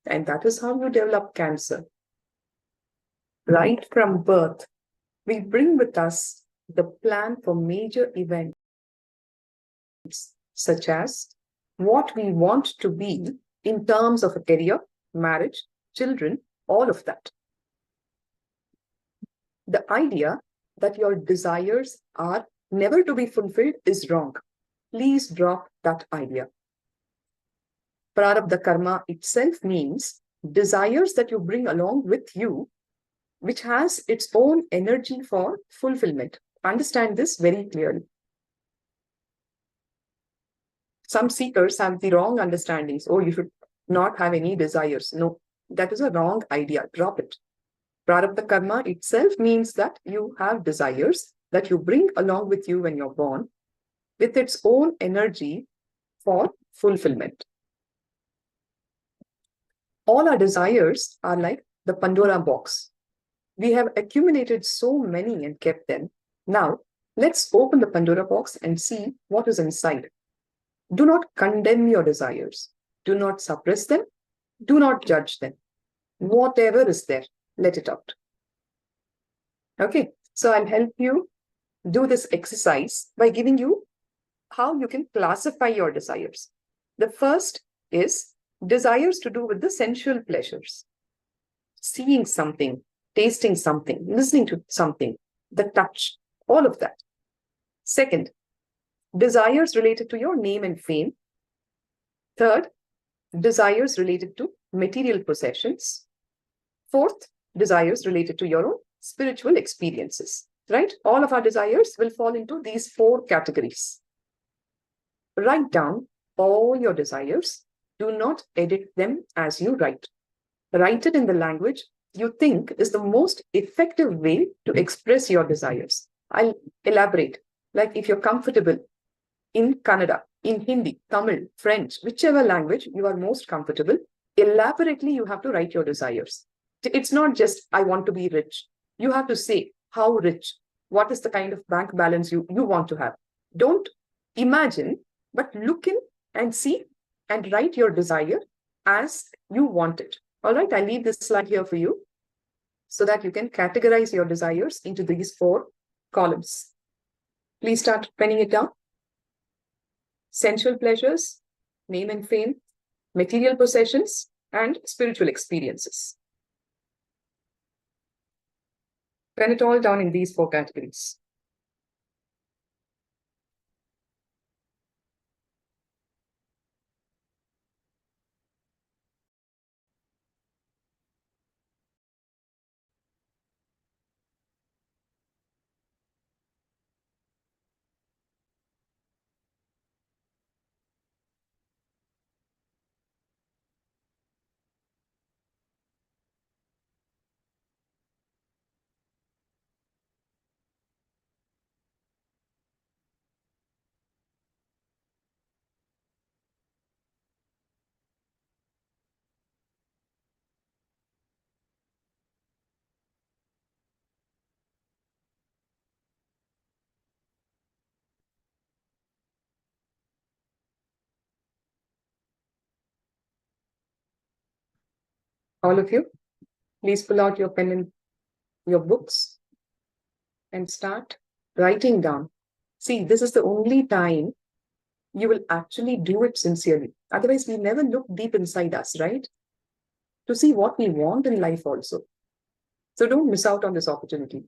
And that is how you develop cancer. Right from birth, we bring with us the plan for major events, such as what we want to be in terms of a career, marriage, children, all of that. The idea that your desires are never to be fulfilled is wrong. Please drop that idea. Prarabdha karma itself means desires that you bring along with you, which has its own energy for fulfillment. Understand this very clearly. Some seekers have the wrong understandings. Oh, you should not have any desires. No, that is a wrong idea. Drop it. Prarabdha karma itself means that you have desires that you bring along with you when you're born, with its own energy for fulfillment. All our desires are like the Pandora box. We have accumulated so many and kept them. Now, let's open the Pandora box and see what is inside. Do not condemn your desires. Do not suppress them. Do not judge them. Whatever is there, let it out. Okay, so I'll help you do this exercise by giving you how you can classify your desires. The first is desires to do with the sensual pleasures. Seeing something, tasting something, listening to something, the touch, all of that. Second, desires related to your name and fame. Third, desires related to material possessions. Fourth, desires related to your own spiritual experiences, right? All of our desires will fall into these four categories. Write down all your desires. Do not edit them as you write. Write it in the language you think is the most effective way to express your desires. I'll elaborate. Like if you're comfortable in Kannada, in Hindi, Tamil, French, whichever language you are most comfortable, elaborately you have to write your desires. It's not just, I want to be rich. You have to say how rich, what is the kind of bank balance you want to have. Don't imagine, but look in and see and write your desire as you want it. All right, I'll leave this slide here for you so that you can categorize your desires into these four columns. Please start penning it down. Sensual pleasures, name and fame, material possessions, and spiritual experiences. Pen it all down in these four categories. All of you, please pull out your pen and your books and start writing down. See, this is the only time you will actually do it sincerely. Otherwise, we never look deep inside us, right? To see what we want in life also. So don't miss out on this opportunity.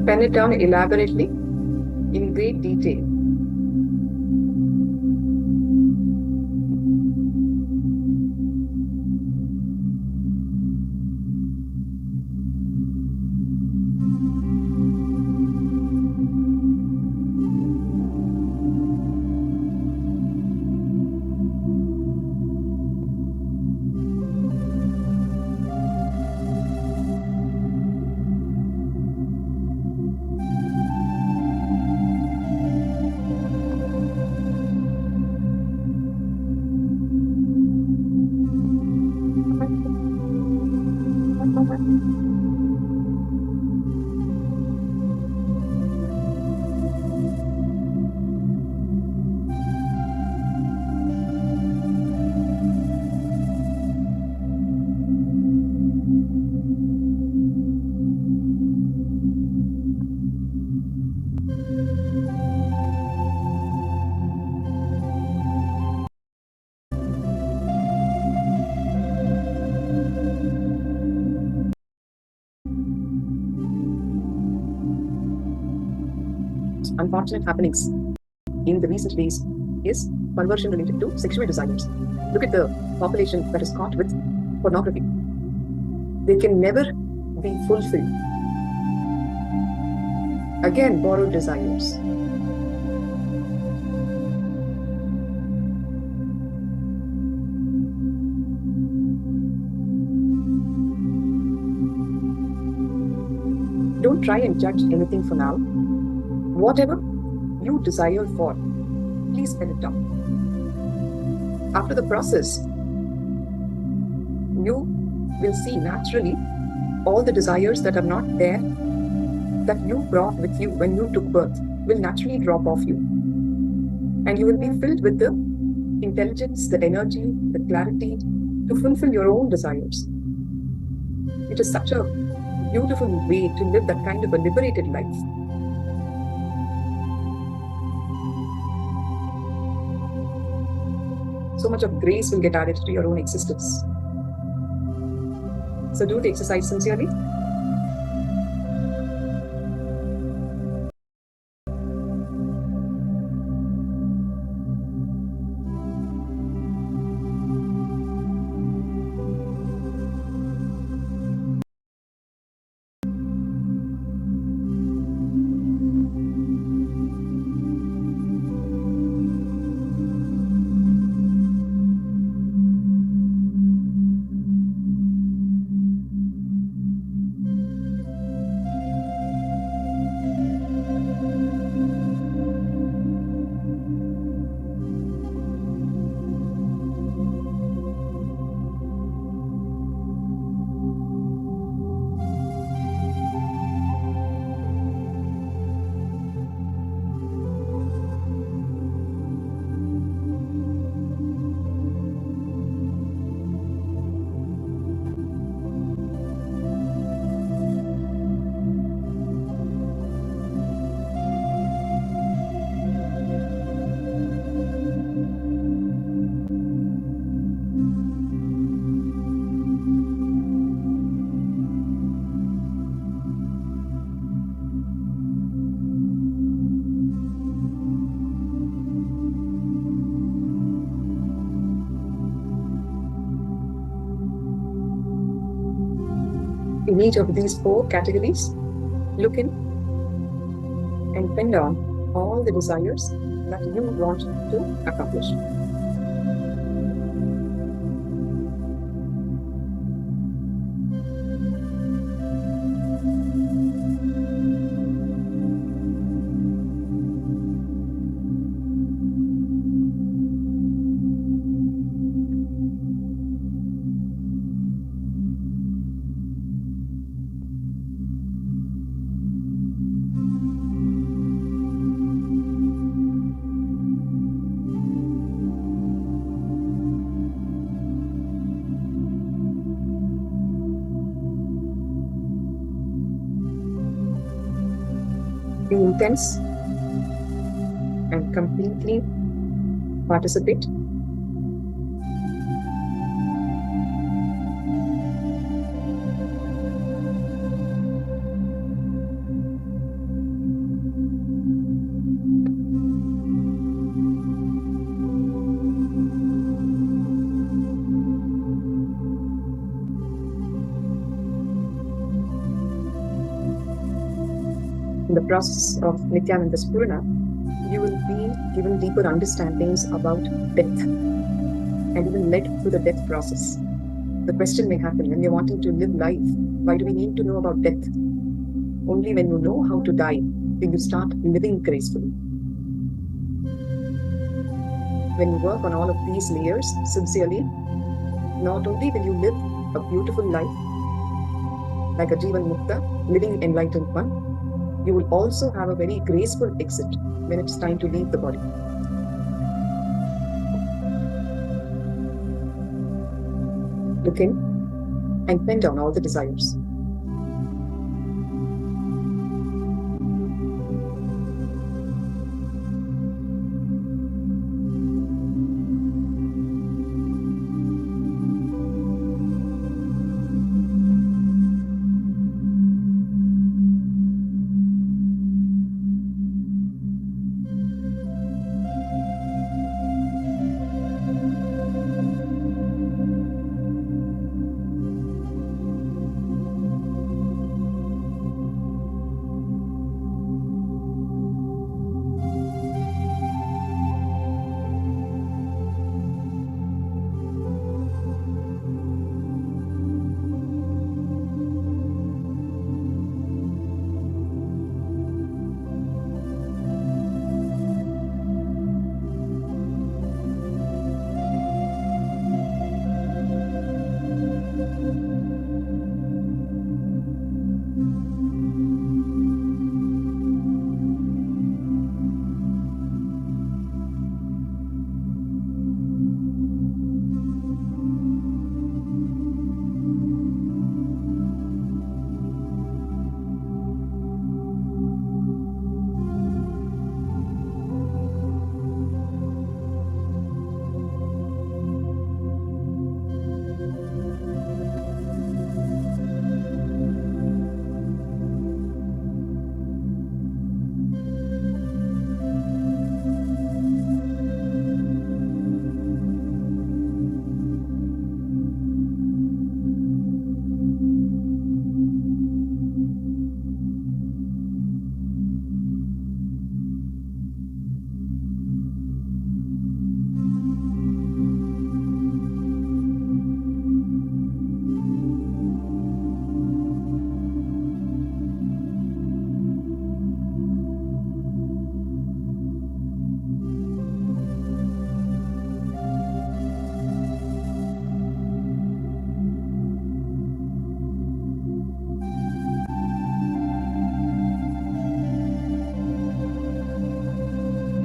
Pen it down elaborately in great detail. Unfortunate happenings in the recent days is conversion related to sexual desires. Look at the population that is caught with pornography. They can never be fulfilled. Again, borrowed desires. Don't try and judge anything for now. Whatever you desire for, please pen it down. After the process, you will see naturally all the desires that are not there, that you brought with you when you took birth, will naturally drop off you. And you will be filled with the intelligence, the energy, the clarity to fulfill your own desires. It is such a beautiful way to live that kind of a liberated life. So much of grace will get added to your own existence. So do the exercise sincerely. In each of these 4 categories, look in and pen down all the desires that you want to accomplish. Be intense and completely participate. In the process of Nithyananda Spurana, you will be given deeper understandings about death and even led through the death process. The question may happen when you're wanting to live life, why do we need to know about death? Only when you know how to die will you start living gracefully. When you work on all of these layers sincerely, not only will you live a beautiful life, like a Jivan Mukta, living enlightened one, you will also have a very graceful exit when it's time to leave the body. Look in and pen down all the desires.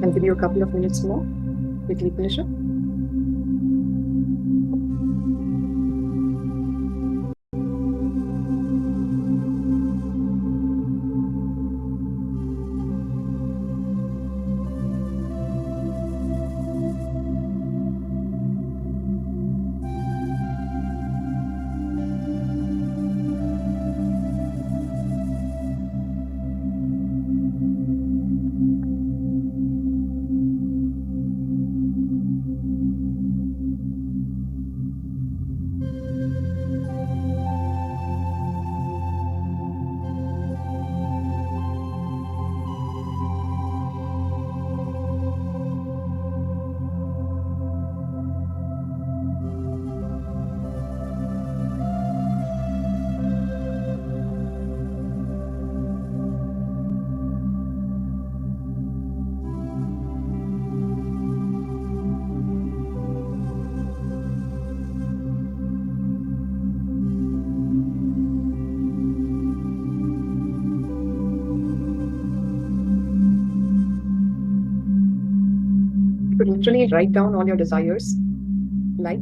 I'll give you a couple of minutes more. Quickly finish up. You could literally write down all your desires. Like,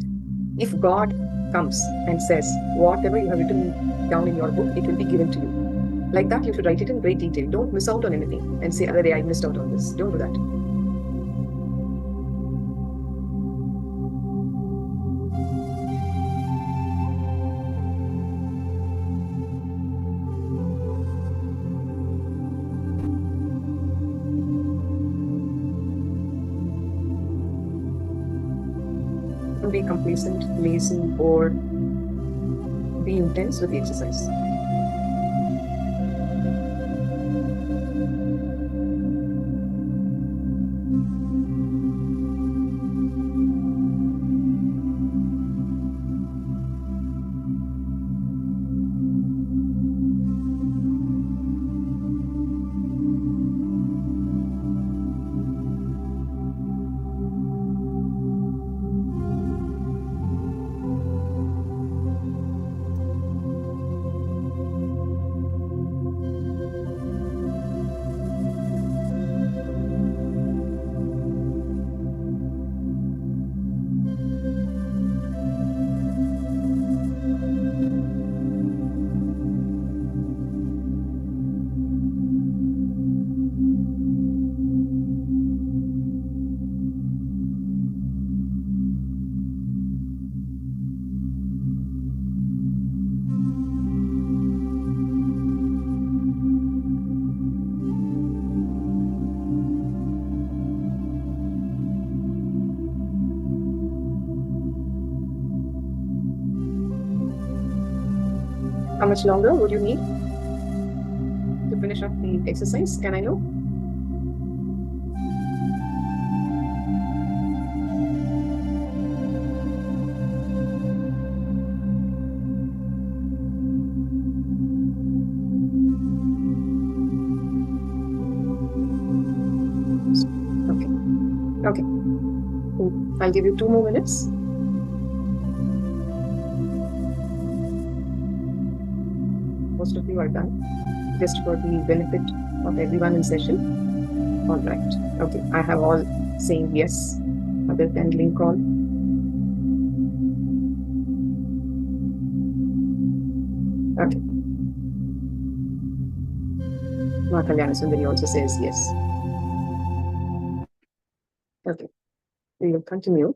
if God comes and says, whatever you have written down in your book, it will be given to you. Like that, you should write it in great detail. Don't miss out on anything and say, other day I missed out on this. Don't do that. Don't be complacent, lazy, or be intense with the exercise. How much longer would you need to finish up the exercise? Can I know? Okay. I'll give you 2 more minutes. Most of you are done, just for the benefit of everyone in session. All right. Okay. I have all saying yes, other than Lincoln. Okay. Ma Kalyana Sundari also says yes. Okay. We will continue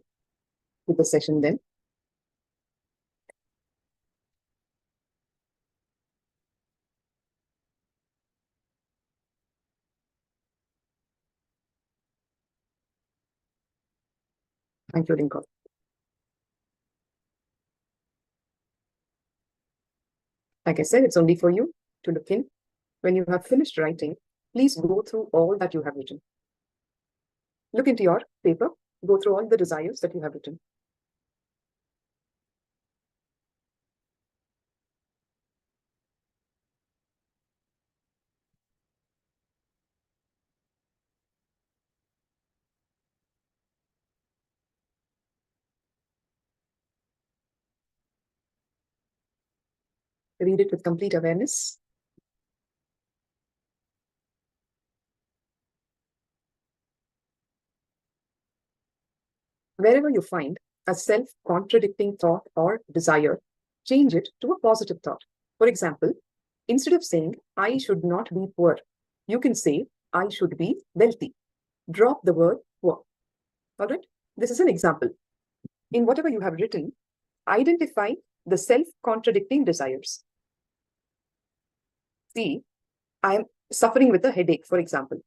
with the session then. Thank you, Lincoln. Like I said, it's only for you to look in. When you have finished writing, please go through all that you have written. Look into your paper, go through all the desires that you have written. Read it with complete awareness. Wherever you find a self-contradicting thought or desire, change it to a positive thought. For example, instead of saying, I should not be poor, you can say, I should be wealthy. Drop the word poor. All right? This is an example. In whatever you have written, identify the self-contradicting desires. See, I am suffering with a headache, for example.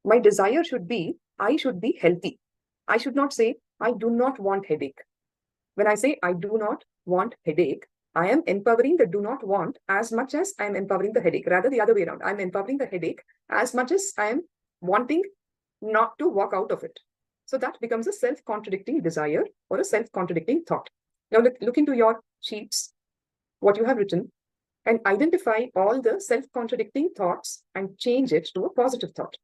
My desire should be, I should be healthy. I should not say, I do not want headache. When I say I do not want headache, I am empowering the do not want as much as I am empowering the headache. Rather, the other way around. I'm empowering the headache as much as I am wanting not to walk out of it. So that becomes a self-contradicting desire or a self-contradicting thought. Now look into your sheets, what you have written, and identify all the self-contradicting thoughts and change it to a positive thought.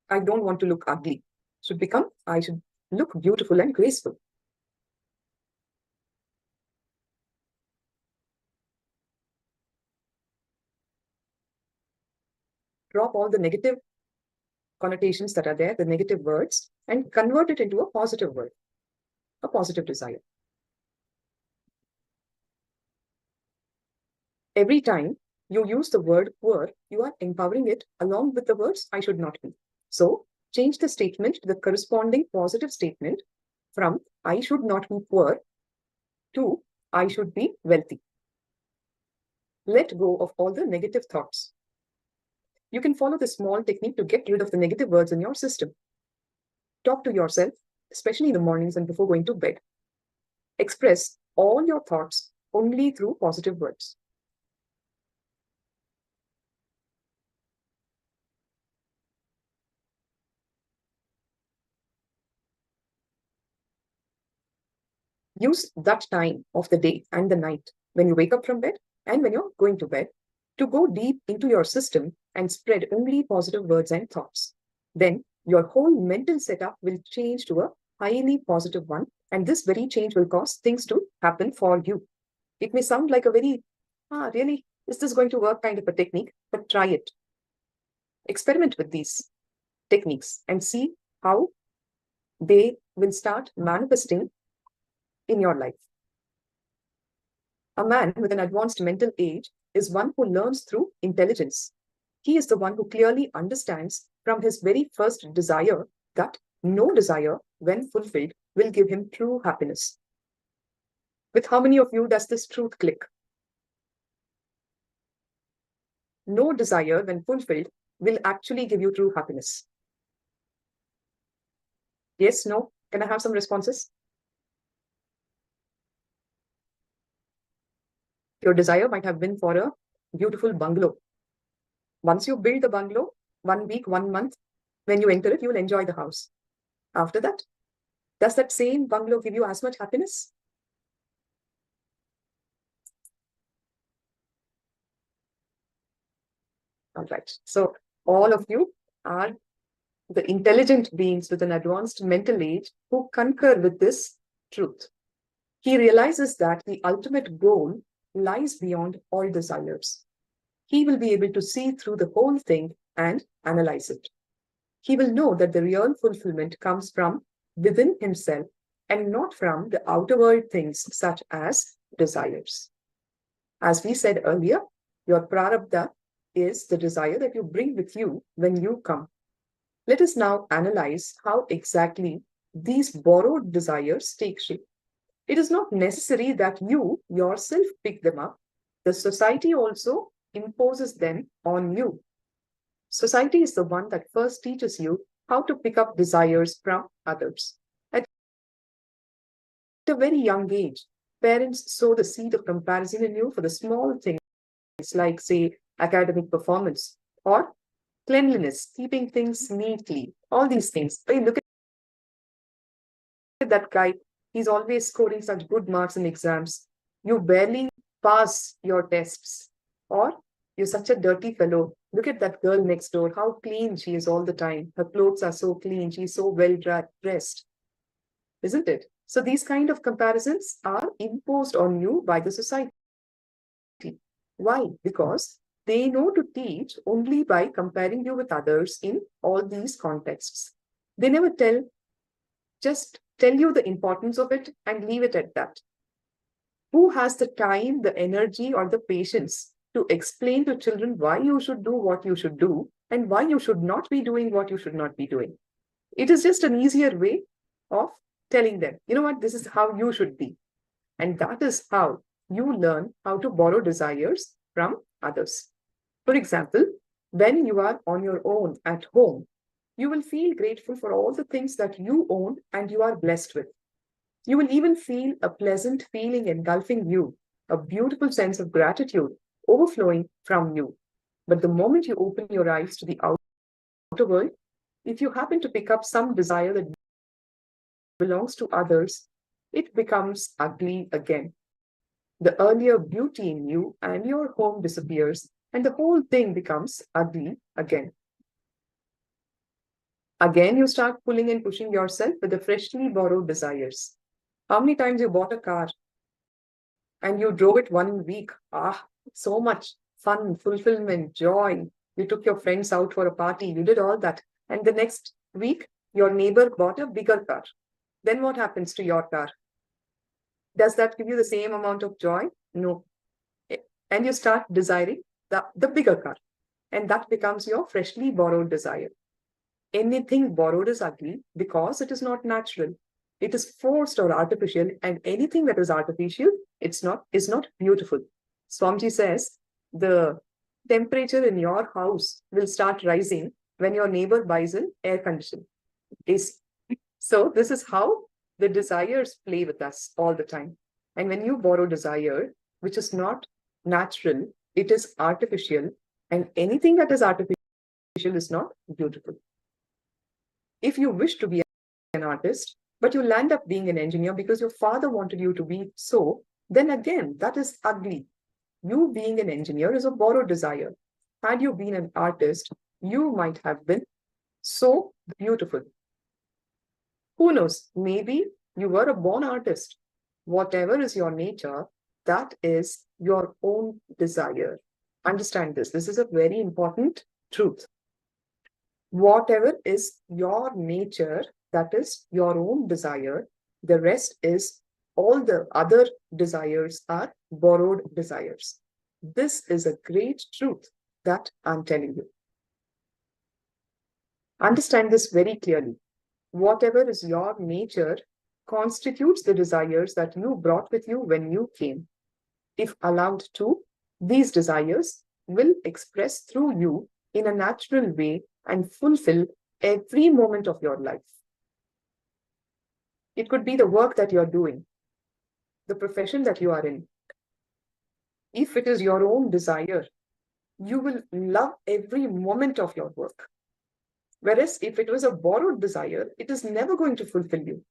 I don't want to look ugly. Should become, I should look beautiful and graceful. Drop all the negative connotations that are there, the negative words, and convert it into a positive word, a positive desire. Every time you use the word poor, you are empowering it along with the words I should not be. So change the statement to the corresponding positive statement from I should not be poor to I should be wealthy. Let go of all the negative thoughts. You can follow this small technique to get rid of the negative words in your system. Talk to yourself, especially in the mornings and before going to bed. Express all your thoughts only through positive words. Use that time of the day and the night when you wake up from bed and when you're going to bed to go deep into your system and spread only positive words and thoughts. Then your whole mental setup will change to a highly positive one, and this very change will cause things to happen for you. It may sound like a very, really, is this going to work kind of a technique, but try it. Experiment with these techniques and see how they will start manifesting in your life. A man with an advanced mental age is one who learns through intelligence. He is the one who clearly understands from his very first desire that no desire, when fulfilled, will give him true happiness. With how many of you does this truth click? No desire, when fulfilled, will actually give you true happiness. Yes, no? Can I have some responses? Your desire might have been for a beautiful bungalow. Once you build the bungalow, 1 week, 1 month, when you enter it, you will enjoy the house. After that, does that same bungalow give you as much happiness? All right. So all of you are the intelligent beings with an advanced mental age who concur with this truth. He realizes that the ultimate goal lies beyond all desires. He will be able to see through the whole thing and analyze it. He will know that the real fulfillment comes from within himself and not from the outer world things such as desires. As we said earlier, your prarabdha is the desire that you bring with you when you come. Let us now analyze how exactly these borrowed desires take shape. It is not necessary that you yourself pick them up. The society also imposes them on you. Society is the one that first teaches you how to pick up desires from others. At a very young age, parents sow the seed of comparison in you for the small things like, say, academic performance or cleanliness, keeping things neatly, all these things. Hey, look at that guy. He's always scoring such good marks in exams. You barely pass your tests. Or you're such a dirty fellow. Look at that girl next door, how clean she is all the time. Her clothes are so clean. She's so well dressed. Isn't it? So these kind of comparisons are imposed on you by the society. Why? Because they know to teach only by comparing you with others in all these contexts. They never just tell you the importance of it and leave it at that. Who has the time, the energy, or the patience to explain to children why you should do what you should do and why you should not be doing what you should not be doing? It is just an easier way of telling them, you know what, this is how you should be. And that is how you learn how to borrow desires from others. For example, when you are on your own at home, you will feel grateful for all the things that you own and you are blessed with. You will even feel a pleasant feeling engulfing you, a beautiful sense of gratitude overflowing from you. But the moment you open your eyes to the outer world, if you happen to pick up some desire that belongs to others, it becomes ugly again. The earlier beauty in you and your home disappears, and the whole thing becomes ugly again. Again, you start pulling and pushing yourself with the freshly borrowed desires. How many times you bought a car and you drove it 1 week? So much fun, fulfillment, joy. You took your friends out for a party. You did all that. And the next week, your neighbor bought a bigger car. Then what happens to your car? Does that give you the same amount of joy? No. And you start desiring the bigger car. And that becomes your freshly borrowed desire. Anything borrowed is ugly because it is not natural. It is forced or artificial, and anything that is artificial, is not beautiful. Swamiji says the temperature in your house will start rising when your neighbor buys an air conditioner. So this is how the desires play with us all the time. And when you borrow desire, which is not natural, it is artificial, and anything that is artificial is not beautiful. If you wish to be an artist, but you land up being an engineer because your father wanted you to be so, then again, that is ugly. You being an engineer is a borrowed desire. Had you been an artist, you might have been so beautiful. Who knows? Maybe you were a born artist. Whatever is your nature, that is your own desire. Understand this. This is a very important truth. Whatever is your nature, that is your own desire. The rest is all the other desires are borrowed desires. This is a great truth that I'm telling you. Understand this very clearly. Whatever is your nature constitutes the desires that you brought with you when you came. If allowed to, these desires will express through you in a natural way and fulfill every moment of your life. It could be the work that you're doing, the profession that you are in, If it is your own desire, you will love every moment of your work. Whereas if it was a borrowed desire, it is never going to fulfill you.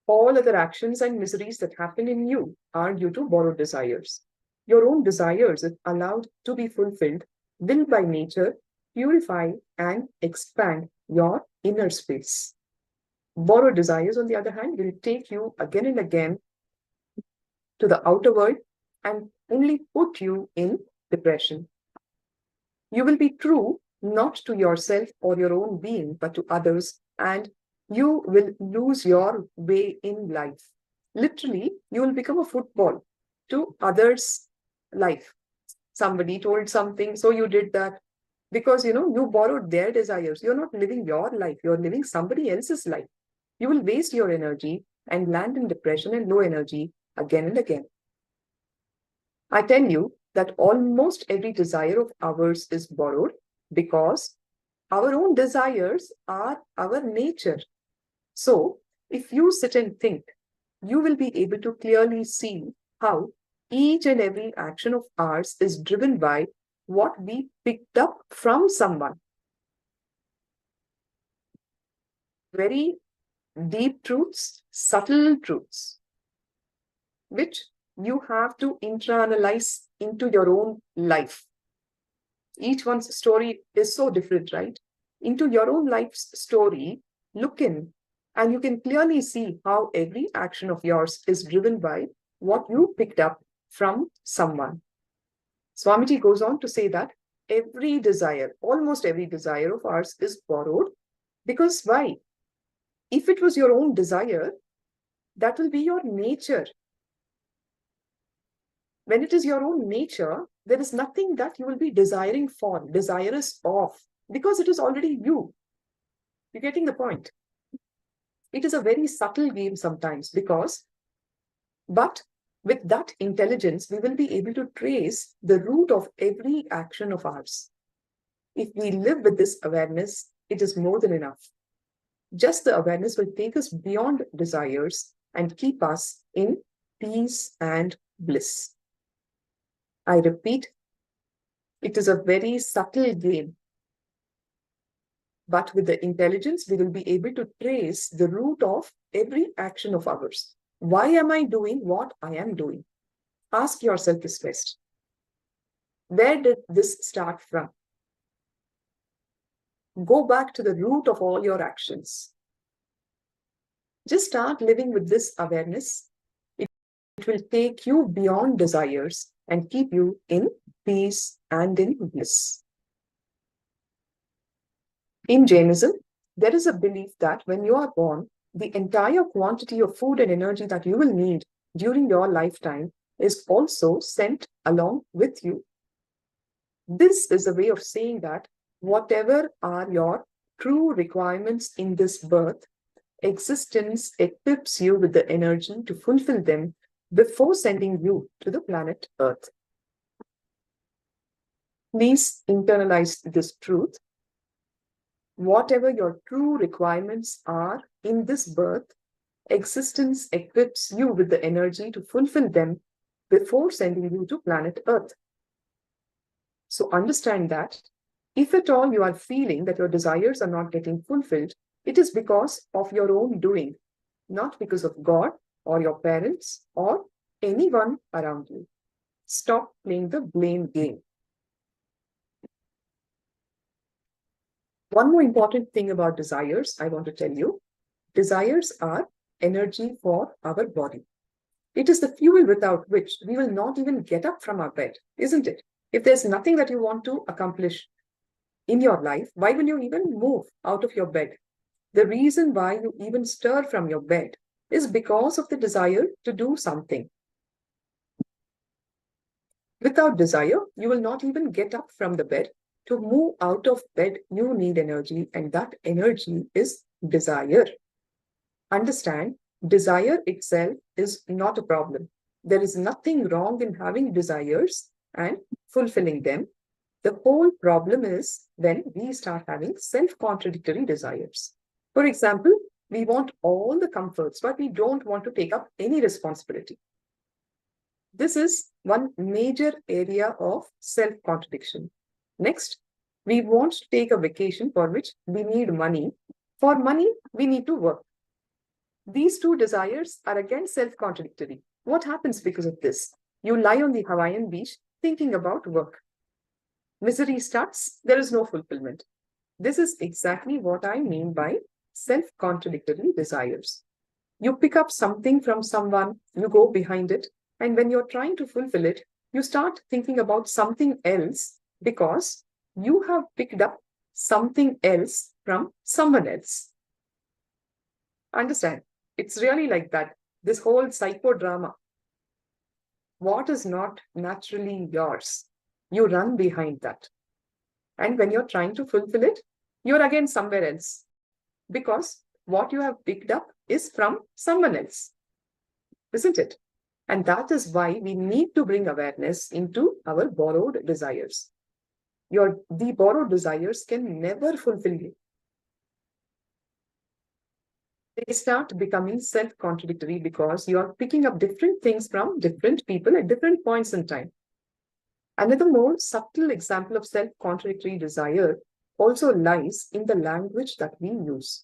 All other actions and miseries that happen in you are due to borrowed desires. Your own desires, if allowed to be fulfilled, will by nature purify and expand your inner space. Borrowed desires, on the other hand, will take you again and again to the outer world and only put you in depression. You will be true not to yourself or your own being, but to others, and you will lose your way in life. Literally, you will become a football to others' life. Somebody told something, so you did that because you borrowed their desires. You're not living your life, you're living somebody else's life. You will waste your energy and land in depression and low energy again and again. I tell you that almost every desire of ours is borrowed because our own desires are our nature. So, if you sit and think, you will be able to clearly see how each and every action of ours is driven by what we picked up from someone. Very deep truths, subtle truths, which you have to internalize into your own life. Each one's story is so different, right? Into your own life's story, look in, and you can clearly see how every action of yours is driven by what you picked up from someone. Swamiji goes on to say that every desire, almost every desire of ours is borrowed. Because why? If it was your own desire, that will be your nature. When it is your own nature, there is nothing that you will be desiring for, desirous of, because it is already you. You're getting the point. It is a very subtle game sometimes but with that intelligence, we will be able to trace the root of every action of ours. If we live with this awareness, it is more than enough. Just the awareness will take us beyond desires and keep us in peace and bliss. I repeat, it is a very subtle game. But with the intelligence, we will be able to trace the root of every action of ours. Why am I doing what I am doing? Ask yourself this first. Where did this start from? Go back to the root of all your actions. Just start living with this awareness. It will take you beyond desires and keep you in peace and in bliss. In Jainism, there is a belief that when you are born, the entire quantity of food and energy that you will need during your lifetime is also sent along with you. This is a way of saying that whatever are your true requirements in this birth, existence equips you with the energy to fulfill them before sending you to the planet Earth. Please internalize this truth. Whatever your true requirements are in this birth, existence equips you with the energy to fulfill them before sending you to planet Earth. So understand that if at all you are feeling that your desires are not getting fulfilled, it is because of your own doing, not because of God or your parents or anyone around you. Stop playing the blame game. One more important thing about desires, I want to tell you. Desires are energy for our body. It is the fuel without which we will not even get up from our bed, isn't it? If there's nothing that you want to accomplish in your life, why will you even move out of your bed? The reason why you even stir from your bed is because of the desire to do something. Without desire, you will not even get up from the bed. To move out of bed, you need energy, and that energy is desire. Understand, desire itself is not a problem. There is nothing wrong in having desires and fulfilling them. The whole problem is when we start having self-contradictory desires. For example, We want all the comforts, but we don't want to take up any responsibility. This is one major area of self-contradiction. Next, we want to take a vacation for which we need money. For money, we need to work. These two desires are again self-contradictory. What happens because of this? You lie on the Hawaiian beach thinking about work. Misery starts, there is no fulfillment. This is exactly what I mean by self-contradictory desires. You pick up something from someone, you go behind it, and when you're trying to fulfill it, you start thinking about something else because you have picked up something else from someone else. Understand? It's really like that. This whole psychodrama. What is not naturally yours, you run behind that. And when you're trying to fulfill it, you're again somewhere else. Because what you have picked up is from someone else. Isn't it? And that is why we need to bring awareness into our borrowed desires. The borrowed desires can never fulfill you. They start becoming self-contradictory because you are picking up different things from different people at different points in time. Another more subtle example of self-contradictory desire also lies in the language that we use.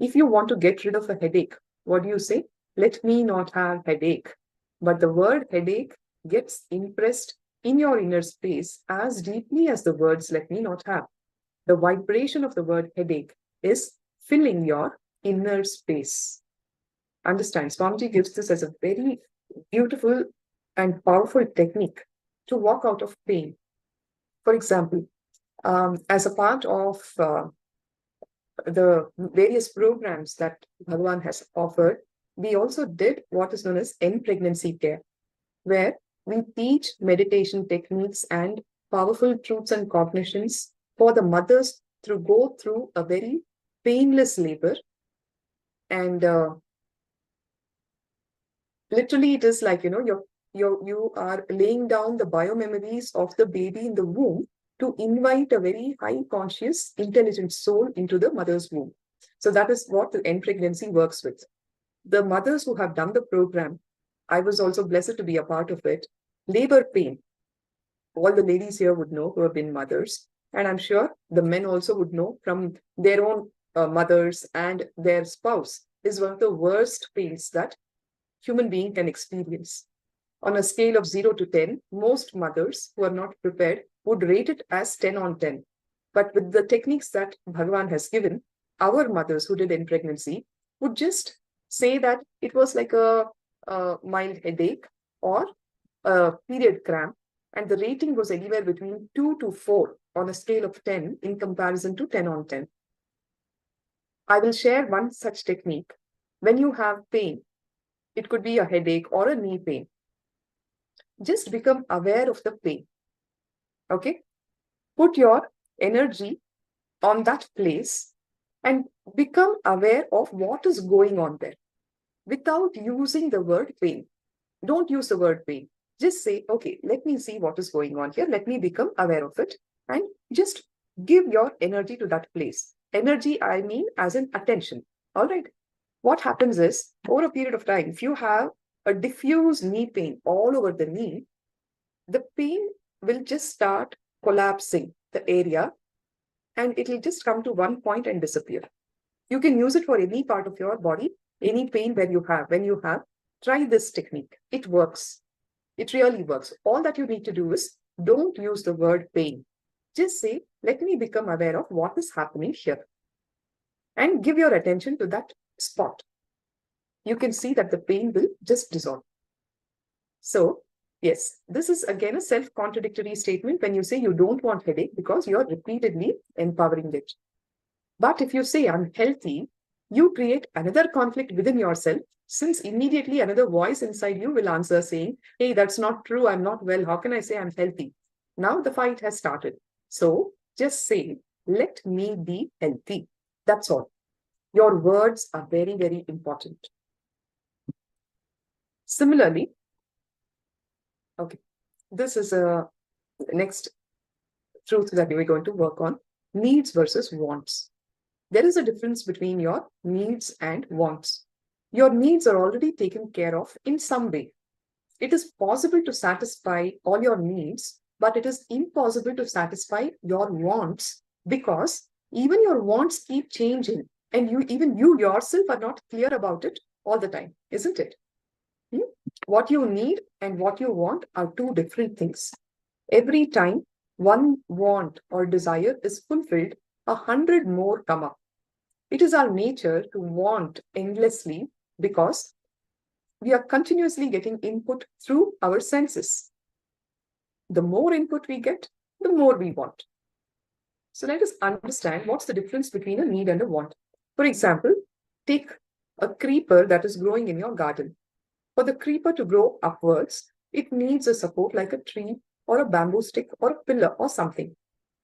If you want to get rid of a headache, what do you say? Let me not have headache. But the word headache gets impressed in your inner space as deeply as the words let me not have. The vibration of the word headache is filling your inner space. Understand, Swamiji gives this as a very beautiful and powerful technique to walk out of pain. For example, as a part of the various programs that Bhagavan has offered, we also did what is known as end-pregnancy care, where we teach meditation techniques and powerful truths and cognitions for the mothers to go through a very painless labor. And literally, it is like, you are laying down the biomemories of the baby in the womb to invite a very high conscious, intelligent soul into the mother's womb. So that is what the end pregnancy works with. The mothers who have done the program, I was also blessed to be a part of it. Labor pain. All the ladies here would know who have been mothers. And I'm sure the men also would know from their own mothers and their spouse is one of the worst pains that human being can experience. On a scale of 0 to 10, most mothers who are not prepared would rate it as 10 on 10. But with the techniques that Bhagavan has given, our mothers who did in pregnancy would just say that it was like a mild headache or a period cramp, and the rating was anywhere between 2 to 4 on a scale of 10 in comparison to 10 on 10. I will share one such technique. When you have pain, it could be a headache or a knee pain. Just become aware of the pain. Okay? Put your energy on that place and become aware of what is going on there without using the word pain. Don't use the word pain. Just say, okay, let me see what is going on here. Let me become aware of it and just give your energy to that place. Energy, I mean, as in attention. All right. What happens is, over a period of time, if you have a diffuse knee pain all over the knee, the pain will just start collapsing the area and it will just come to one point and disappear. You can use it for any part of your body, any pain where you have. When you have, try this technique. It works. It really works. All that you need to do is don't use the word pain. Just say, let me become aware of what is happening here. And give your attention to that spot. You can see that the pain will just dissolve. So, yes, this is again a self-contradictory statement when you say you don't want headache because you are repeatedly empowering it. But if you say I'm healthy, you create another conflict within yourself, since immediately another voice inside you will answer saying, hey, that's not true. I'm not well. How can I say I'm healthy? Now the fight has started. So just say, let me be healthy. That's all. Your words are very, very important. Similarly, okay, this is a next truth that we're going to work on, needs versus wants. There is a difference between your needs and wants. Your needs are already taken care of in some way. It is possible to satisfy all your needs, but it is impossible to satisfy your wants because even your wants keep changing and even you yourself are not clear about it all the time, isn't it? What you need and what you want are two different things. Every time one want or desire is fulfilled, 100 more come up. It is our nature to want endlessly because we are continuously getting input through our senses. The more input we get, the more we want. So let us understand what's the difference between a need and a want. For example, take a creeper that is growing in your garden. For the creeper to grow upwards, it needs a support like a tree or a bamboo stick or a pillar or something.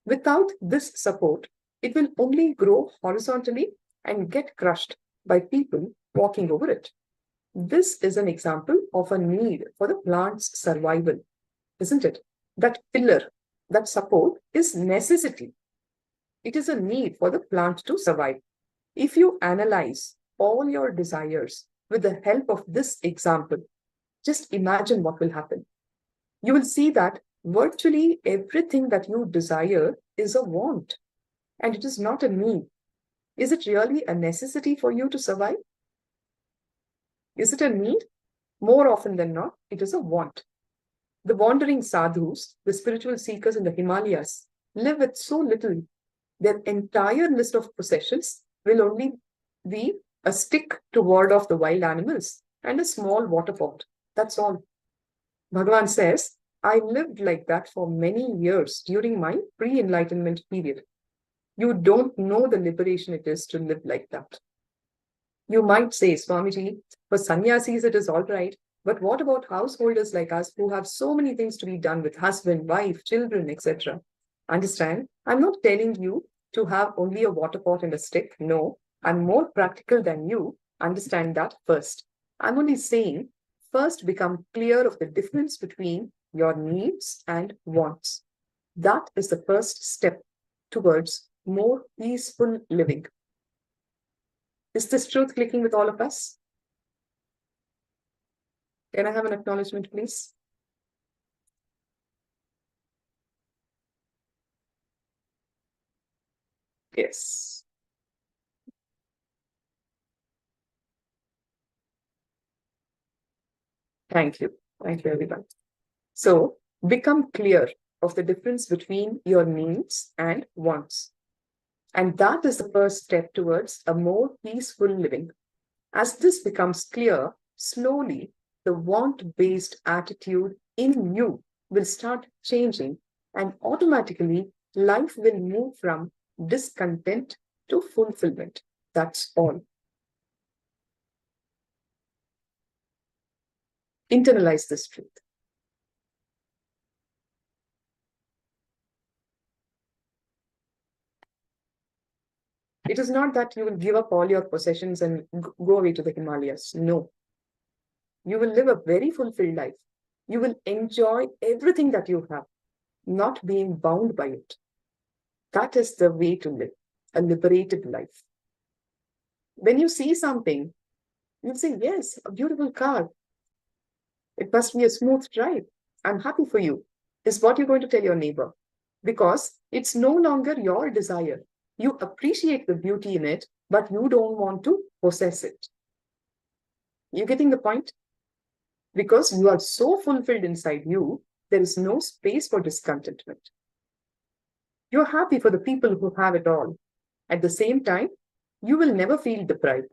Without this support, it will only grow horizontally and get crushed by people walking over it. This is an example of a need for the plant's survival, isn't it? That pillar, that support is necessity. It is a need for the plant to survive. If you analyze all your desires with the help of this example, just imagine what will happen. You will see that virtually everything that you desire is a want, and it is not a need. Is it really a necessity for you to survive? Is it a need? More often than not, it is a want. The wandering sadhus, the spiritual seekers in the Himalayas, live with so little. Their entire list of possessions will only be a stick to ward off the wild animals and a small water pot. That's all. Bhagavan says, I lived like that for many years during my pre-enlightenment period. You don't know the liberation it is to live like that. You might say, Swamiji, for sannyasis it is all right, but what about householders like us who have so many things to be done with husband, wife, children, etc.? Understand? I'm not telling you to have only a water pot and a stick. No, I'm more practical than you. Understand that first. I'm only saying, first become clear of the difference between your needs and wants. That is the first step towards more peaceful living. Is this truth clicking with all of us? Can I have an acknowledgement, please? Yes. Thank you. Thank you, everyone. So, become clear of the difference between your needs and wants. And that is the first step towards a more peaceful living. As this becomes clear, slowly, the want-based attitude in you will start changing, and automatically, life will move from discontent to fulfillment. That's all. Internalize this truth. It is not that you will give up all your possessions and go away to the Himalayas. No. You will live a very fulfilled life. You will enjoy everything that you have, not being bound by it. That is the way to live, a liberated life. When you see something, you say, yes, a beautiful car. It must be a smooth drive. I'm happy for you, is what you're going to tell your neighbor. Because it's no longer your desire. You appreciate the beauty in it, but you don't want to possess it. You getting the point? Because you are so fulfilled inside you, there is no space for discontentment. You're happy for the people who have it all. At the same time, you will never feel deprived.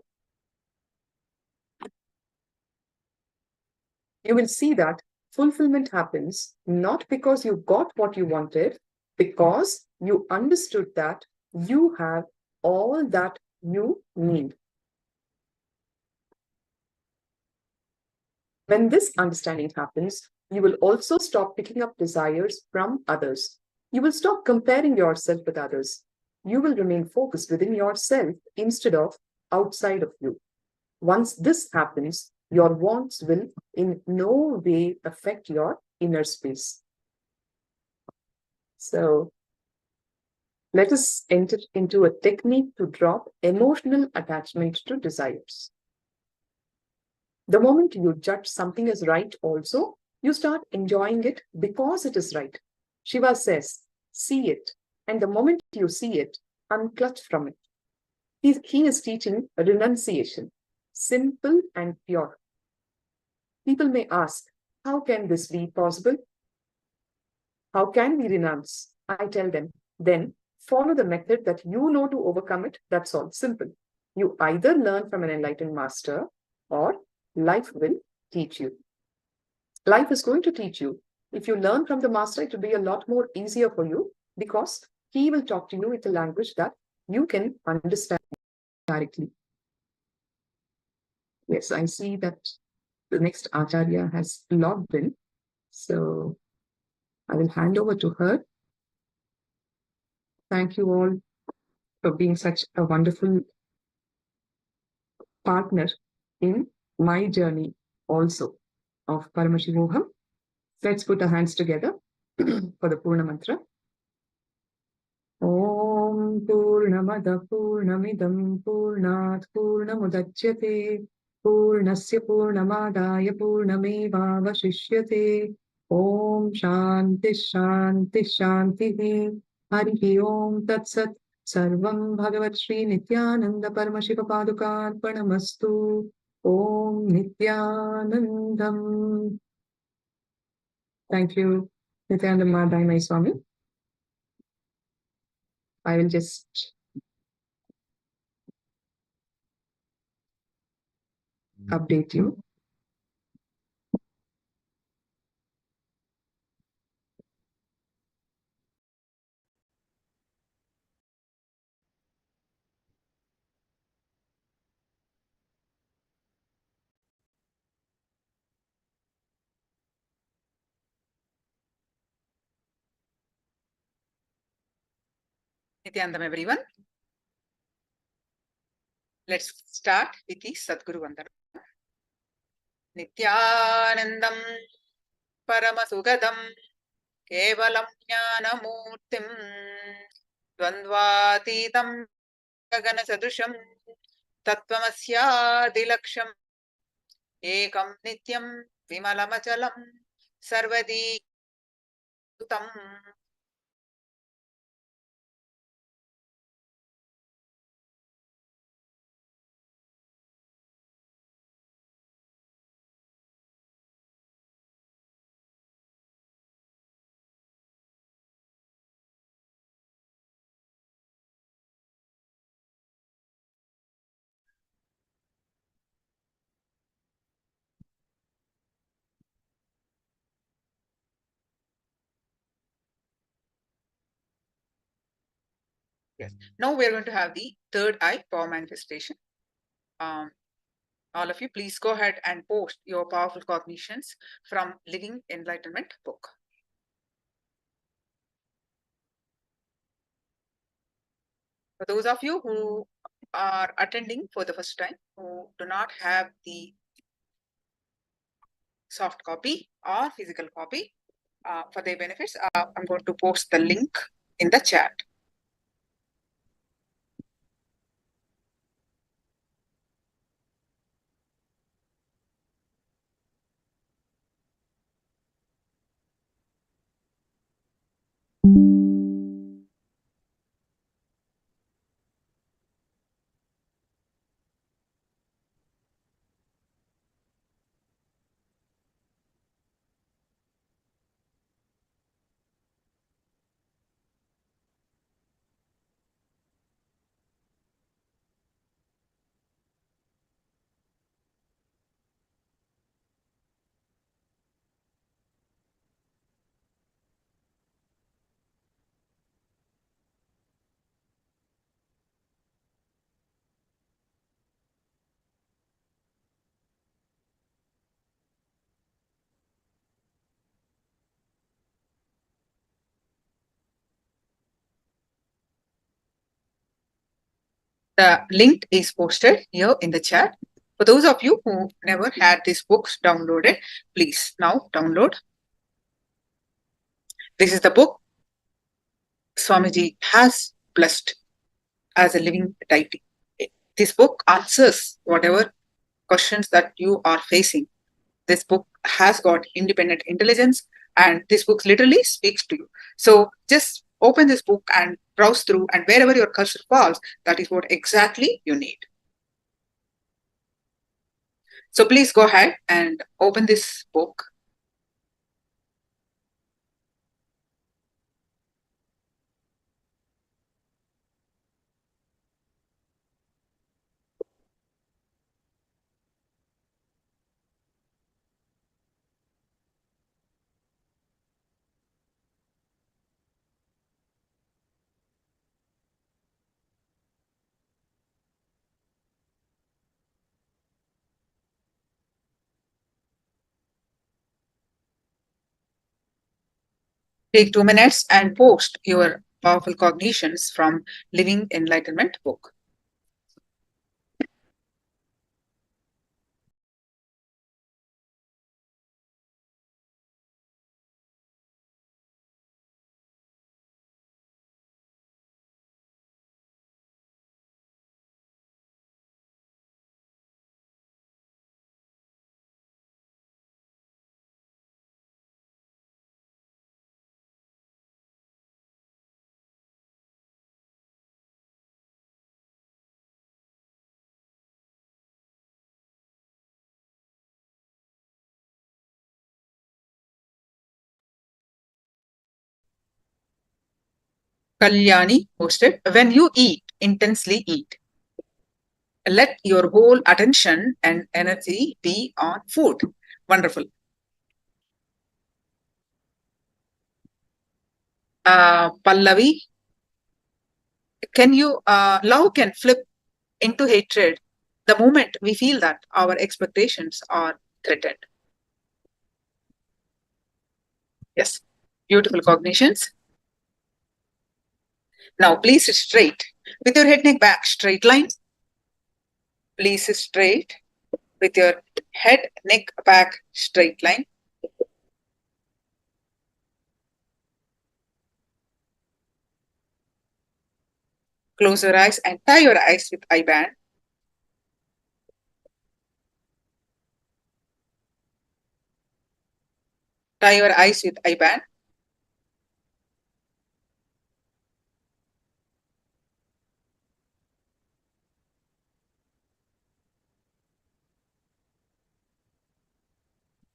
You will see that fulfillment happens not because you got what you wanted, because you understood that you have all that you need. When this understanding happens, you will also stop picking up desires from others. You will stop comparing yourself with others. You will remain focused within yourself instead of outside of you. Once this happens, your wants will in no way affect your inner space. So let us enter into a technique to drop emotional attachment to desires. The moment you judge something as right also, you start enjoying it because it is right. Shiva says, see it, and the moment you see it, unclutch from it. He is teaching renunciation, simple and pure. People may ask, how can this be possible? How can we renounce? I tell them, then follow the method that you know to overcome it. That's all, simple. You either learn from an enlightened master or life will teach you. Life is going to teach you. If you learn from the master, it will be a lot more easier for you because he will talk to you with a language that you can understand directly. Yes, I see that the next Acharya has logged in. So I will hand over to her. Thank you all for being such a wonderful partner in my journey also of Paramashivoham. Let's put our hands together for the Purna Mantra. Om Purnamada Purnamidam Purnat Purnamudachyate Purnasya Purnamadaya Purnameva Vashishyate Om Shanti Shanti Shanti Harihi Om Tatsat Sarvam Bhagavat Shri Nithyananda Paramashiva Padukarpanamastu Om Nithyanandam. Thank you, Nithyananda Madhai Swami. I will just update you. Nithyanandam, everyone. Let's start with the Sadguru Vandana. Nithyanandam Paramasugadam Kevalam Jnanamurtim Dvandvatitam Gagana Sadusham Tattvamasya Ekam Nityam Vimalamachalam Sarvadi Utam. Yes. Now we are going to have the third eye power manifestation. All of you, please go ahead and post your powerful cognitions from Living Enlightenment book. For those of you who are attending for the first time, who do not have the soft copy or physical copy, for their benefits, I'm going to post the link in the chat. The link is posted here in the chat. For those of you who never had these books downloaded, please now download. This is the book Swamiji has blessed as a living deity. This book answers whatever questions that you are facing. This book has got independent intelligence, and this book literally speaks to you. So just open this book and browse through, and wherever your cursor falls, that is what exactly you need. So please go ahead and open this book. Take 2 minutes and post your powerful cognitions from Living Enlightenment book. Kalyani posted, when you eat, intensely eat. Let your whole attention and energy be on food. Wonderful. Pallavi, love can flip into hatred the moment we feel that our expectations are threatened. Yes, beautiful cognitions. Now, please sit straight with your head, neck, back, straight line. Please sit straight with your head, neck, back, straight line. Close your eyes and tie your eyes with eye band. Tie your eyes with eye band.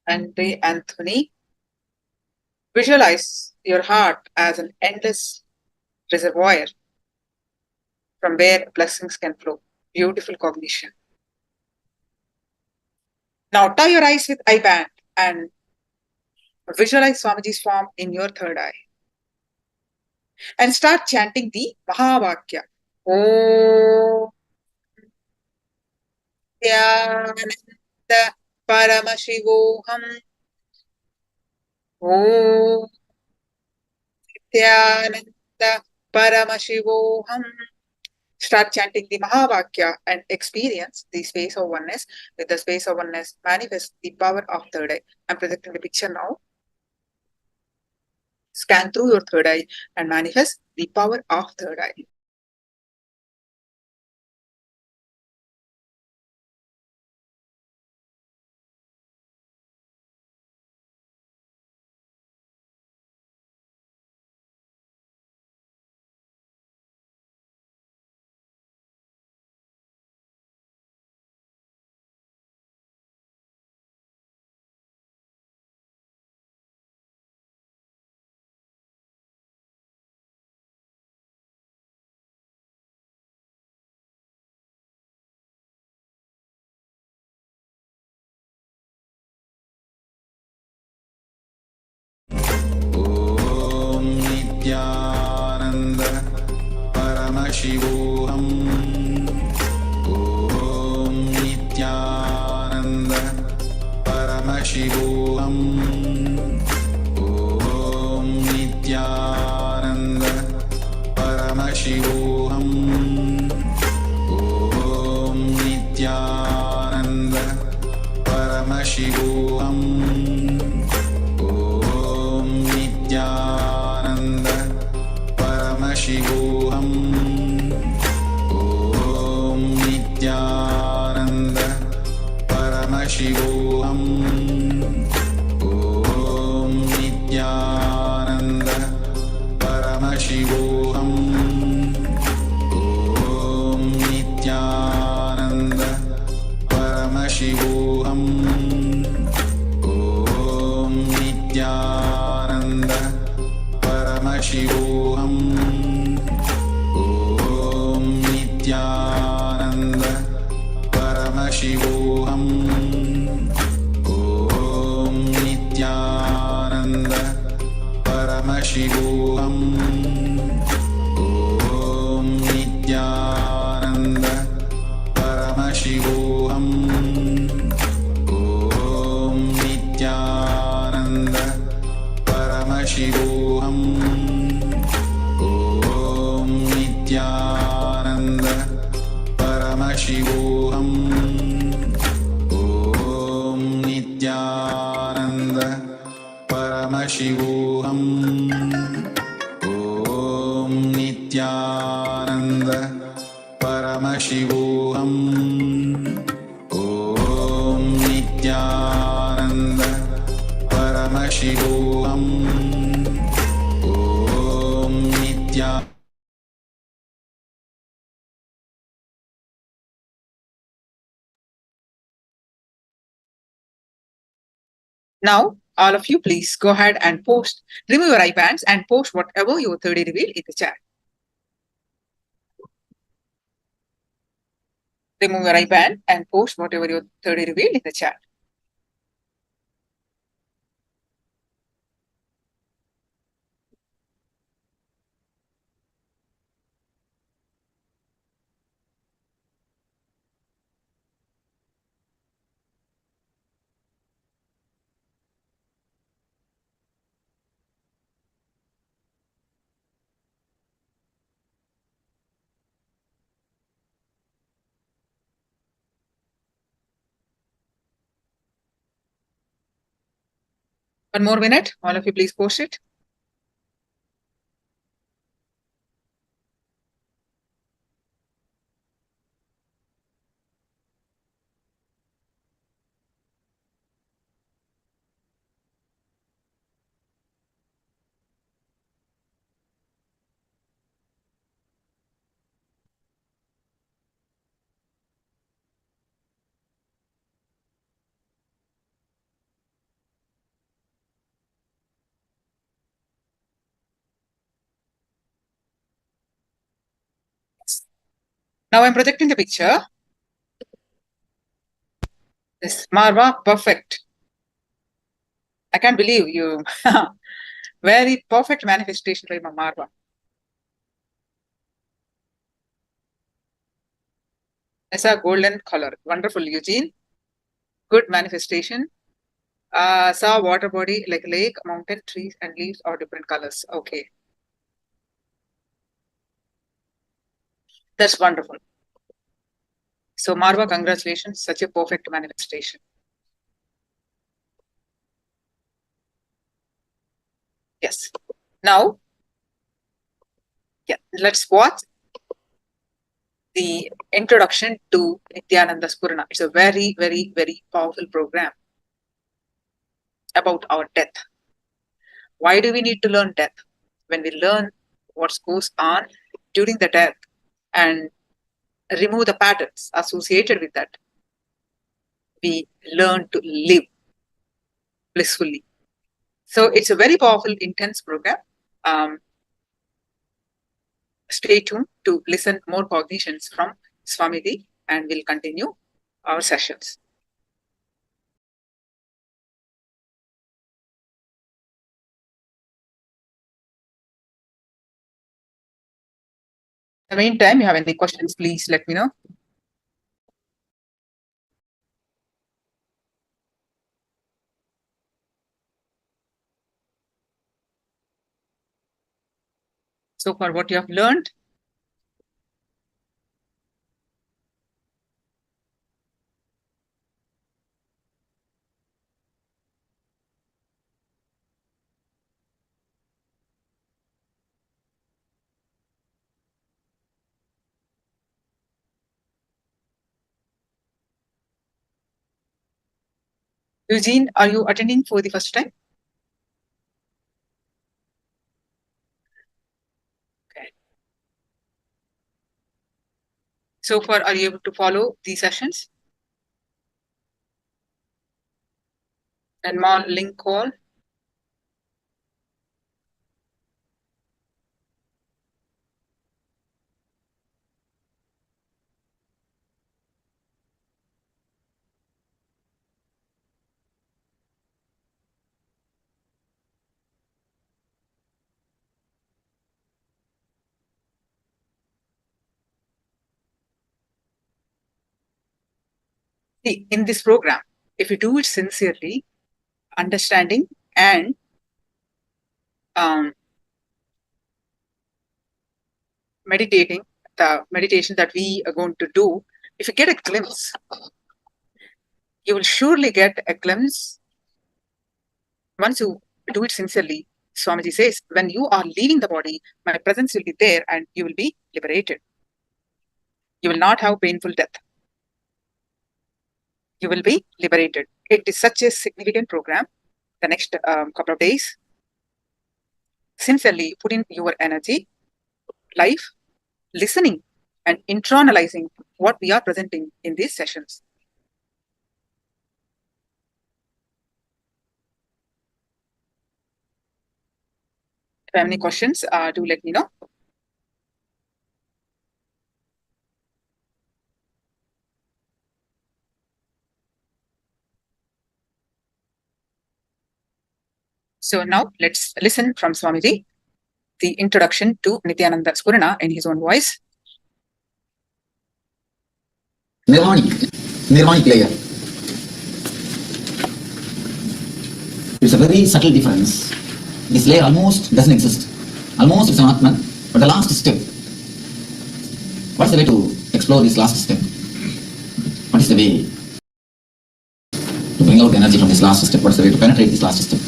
And Anthony, visualize your heart as an endless reservoir from where blessings can flow. Beautiful cognition. Now tie your eyes with eye band and visualize Swamiji's form in your third eye. And start chanting the Mahavakya. Om Nithyananda Paramashivoham. Om Nithyananda Paramashivoham. Start chanting the Mahavakya and experience the space of oneness. With the space of oneness, manifest the power of third eye. I'm projecting the picture now. Scan through your third eye and manifest the power of third eye. Nithyananda Paramashivoham. Om Nithyananda Paramashivoham. Om Nithyananda Paramashivoham. Om Nithyananda Paramashivoham. Om Nithyananda Paramashivoham. Nithyananda Paramashivoham Om Nithyananda Paramashivoham Om Nithyananda Paramashivoham Om Nithyananda Paramashivoham Om Nithyananda Paramashivoham Om Nithyananda Paramashivoham Om Nithyananda Paramashivoham Om Nithyananda Paramashivoham Om Nithyananda Paramashivoham Om Nithyananda Paramashivoham Om Nithyananda Paramashivoham Om Nithyananda Paramashivoham Om Nithyananda. Now, all of you, please go ahead and post, remove your iPads and post whatever your 3D reveal in the chat. Remove your iPad and post whatever your 3D reveal in the chat. One more minute, all of you please post it. Now I'm projecting the picture. This Marva, perfect. I can't believe you. Very perfect manifestation by Marva. It's a golden color. Wonderful, Eugene. Good manifestation. Saw water body like lake, mountain, trees, and leaves are different colors. Okay. That's wonderful. So Marva, congratulations. Such a perfect manifestation. Yes. Now, yeah, let's watch the introduction to Nithyananda Spurana. It's a very, very, very powerful program about our death. Why do we need to learn death? When we learn what goes on during the death and remove the patterns associated with that, we learn to live blissfully. So it's a very powerful, intense program. Stay tuned to listen more cognitions from Swamiji, and we'll continue our sessions. In the meantime, you have any questions, please let me know. So far, what you have learned? Eugene, are you attending for the first time? Okay. So far, are you able to follow these sessions? And more link call. See, in this program, if you do it sincerely, understanding and meditating, the meditation that we are going to do, if you get a glimpse, you will surely get a glimpse. Once you do it sincerely, Swamiji says, when you are leaving the body, my presence will be there and you will be liberated. You will not have painful death. You will be liberated. It is such a significant program. The next couple of days, sincerely put in your energy, life, listening and internalizing what we are presenting in these sessions. If you have any questions, do let me know. So now let's listen from Swamiji, the introduction to Nithyananda Spurana in his own voice. Nirvanic layer. It's a very subtle difference. This layer almost doesn't exist. Almost it's an Atman, but the last step. What's the way to explore this last step? What is the way to bring out the energy from this last step? What's the way to penetrate this last step?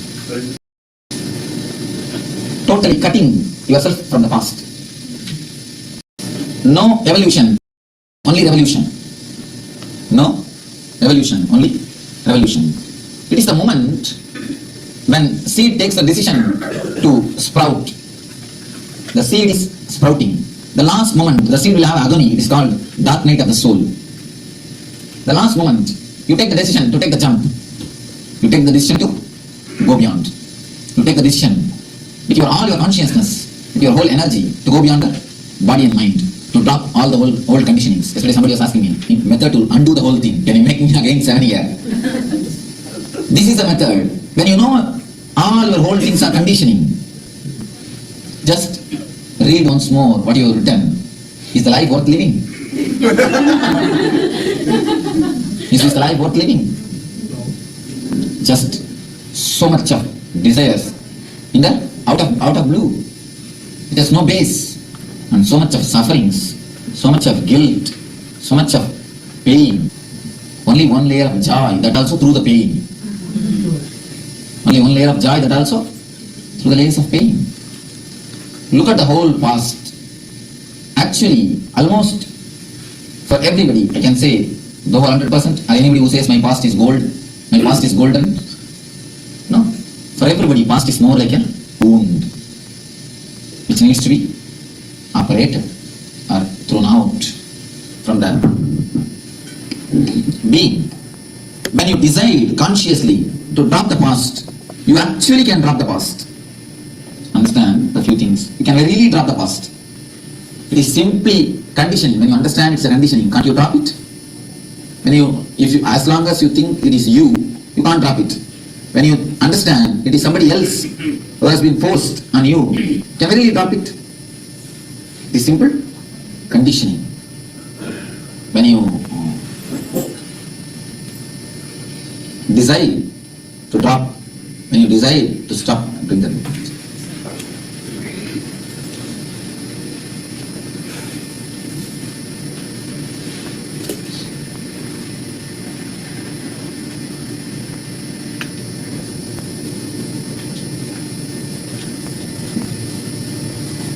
Totally cutting yourself from the past. No evolution, only revolution. No evolution, only revolution. It is the moment when seed takes the decision to sprout. The seed is sprouting. The last moment, the seed will have agony. It is called dark night of the soul. The last moment, you take the decision to take the jump. You take the decision to go beyond. You take the decision with all your consciousness, with your whole energy to go beyond the body and mind, to drop all the old conditionings. Yesterday somebody was asking me, method to undo the whole thing. Can you make me again 7 years? This is the method. When you know all your whole things are conditioning, just read once more what you have written. Is the life worth living? Is this the life worth living? Just so much of desires in the out of blue. It has no base, and so much of sufferings, so much of guilt, so much of pain. Only one layer of joy, that also through the pain. Only one layer of joy, that also through the layers of pain. Look at the whole past. Actually, almost for everybody, I can say the whole 100%, or anybody who says my past is gold, my past is golden. No. For everybody, past is more like a wound, which needs to be operated or thrown out from the being. When you decide consciously to drop the past, you actually can drop the past. Understand the few things. You can really drop the past. It is simply conditioning. When you understand it's a conditioning, can't you drop it? As long as you think it is you can't drop it. When you understand it is somebody else who has been forced on you, can you really drop it? It is simple conditioning. When you desire to drop, when you desire to stop, bring that movement.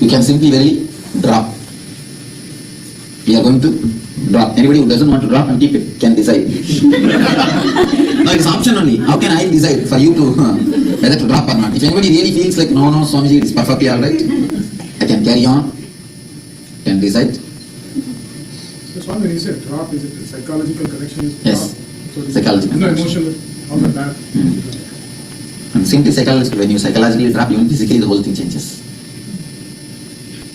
You can simply very drop. We are going to drop. Anybody who doesn't want to drop and keep it can decide. No, it's option only. How can I decide for you to whether to drop or not? If anybody really feels like, no, Swamiji, it is perfectly alright, I can carry on, can decide. So Swami, when you say drop, is it a psychological connection? Is Yes, drop? So psychological no connection. emotional, all of that. And simply psychological, when you psychologically drop, even physically the whole thing changes.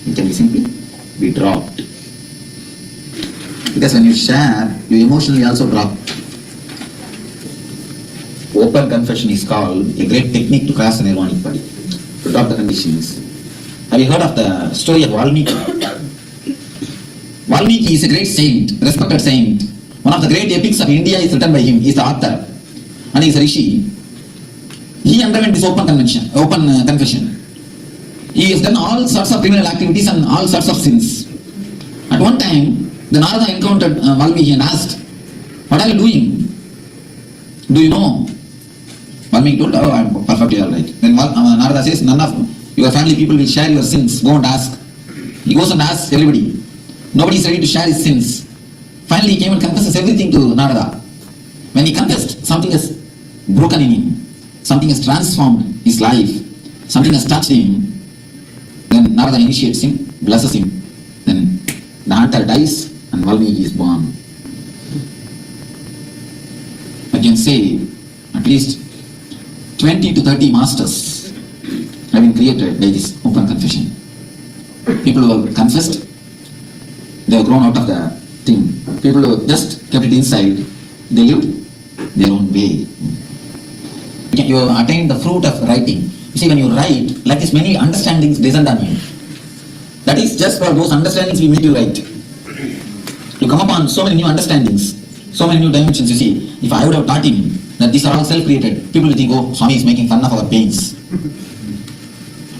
It can be simply be dropped. Because when you share, you emotionally also drop. Open confession is called a great technique to cross the nirvanic body, to drop the conditions. Have you heard of the story of Valmiki? Valmiki is a great saint, respected saint. One of the great epics of India is written by him. He is the author and he is a rishi. He underwent this open confession. He has done all sorts of criminal activities and all sorts of sins. At one time, the Narada encountered Valmiki and asked, "What are you doing? Do you know?" Valmiki told, "Oh, I'm perfectly alright." Then Narada says, "None of your family people will share your sins. Go and ask." He goes and asks everybody. Nobody is ready to share his sins. Finally, he came and confesses everything to Narada. When he confessed, something has broken in him. Something has transformed his life. Something has touched him. Then Narada initiates him, blesses him. Then the hunter dies and Valmiki is born. I can say at least 20 to 30 masters have been created by this open confession. People who have confessed, they have grown out of the thing. People who have just kept it inside, they lived their own way. You have attained the fruit of writing. You see, when you write, like this, many understandings descend on you. That is just for those understandings we make you write. You come upon so many new understandings, so many new dimensions. You see, if I would have taught him that these are all self-created, people will think, "Oh, Swami is making fun of our pains."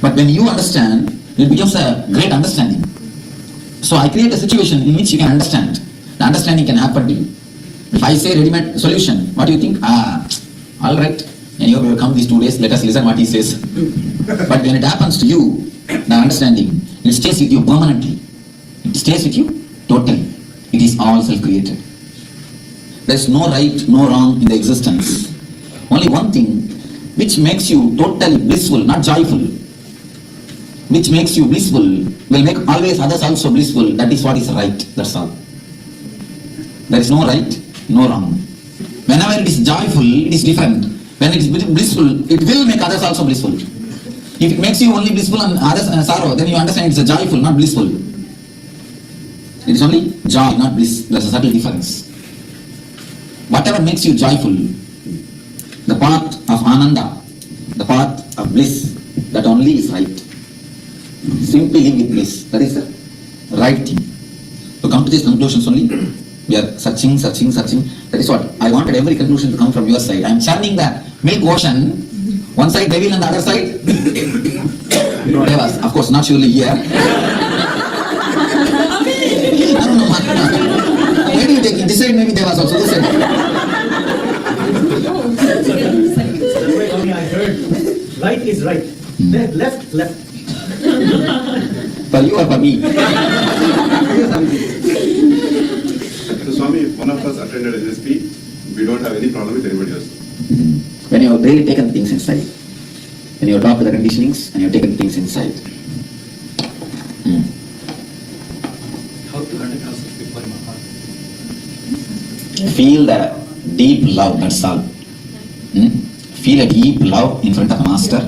But when you understand, it becomes a great understanding. So I create a situation in which you can understand. The understanding can happen to you. If I say ready-made solution, what do you think? All right. And you will come these 2 days, let us listen what he says. But when it happens to you, the understanding, it stays with you permanently. It stays with you totally. It is all self-created. There is no right, no wrong in the existence. Only one thing which makes you totally blissful, not joyful. Which makes you blissful will make always others also blissful. That is what is right. That's all. There is no right, no wrong. Whenever it is joyful, it is different. When it is blissful, it will make others also blissful. If it makes you only blissful and others sorrow, then you understand it's a joyful, not blissful. It is only joy, not bliss. There's a subtle difference. Whatever makes you joyful, the path of Ananda, the path of bliss, that only is right. Simply live with bliss. That is the right thing. To come to these conclusions only, we are searching. That is what I wanted every conclusion to come from your side. I am churning the milk ocean. One side devil and the other side devas. Of course, not surely here. No. Where do you take it? This side maybe devas also. This side. I heard right is right. Left. For you or for me? So Swami, if one of us attended LSP, we don't have any problem with anybody else. When you have really taken things inside, when you have dropped the conditionings and you have taken things inside. How to conduct ourselves before Maha? Feel the deep love, that's all. Feel a deep love in front of a master,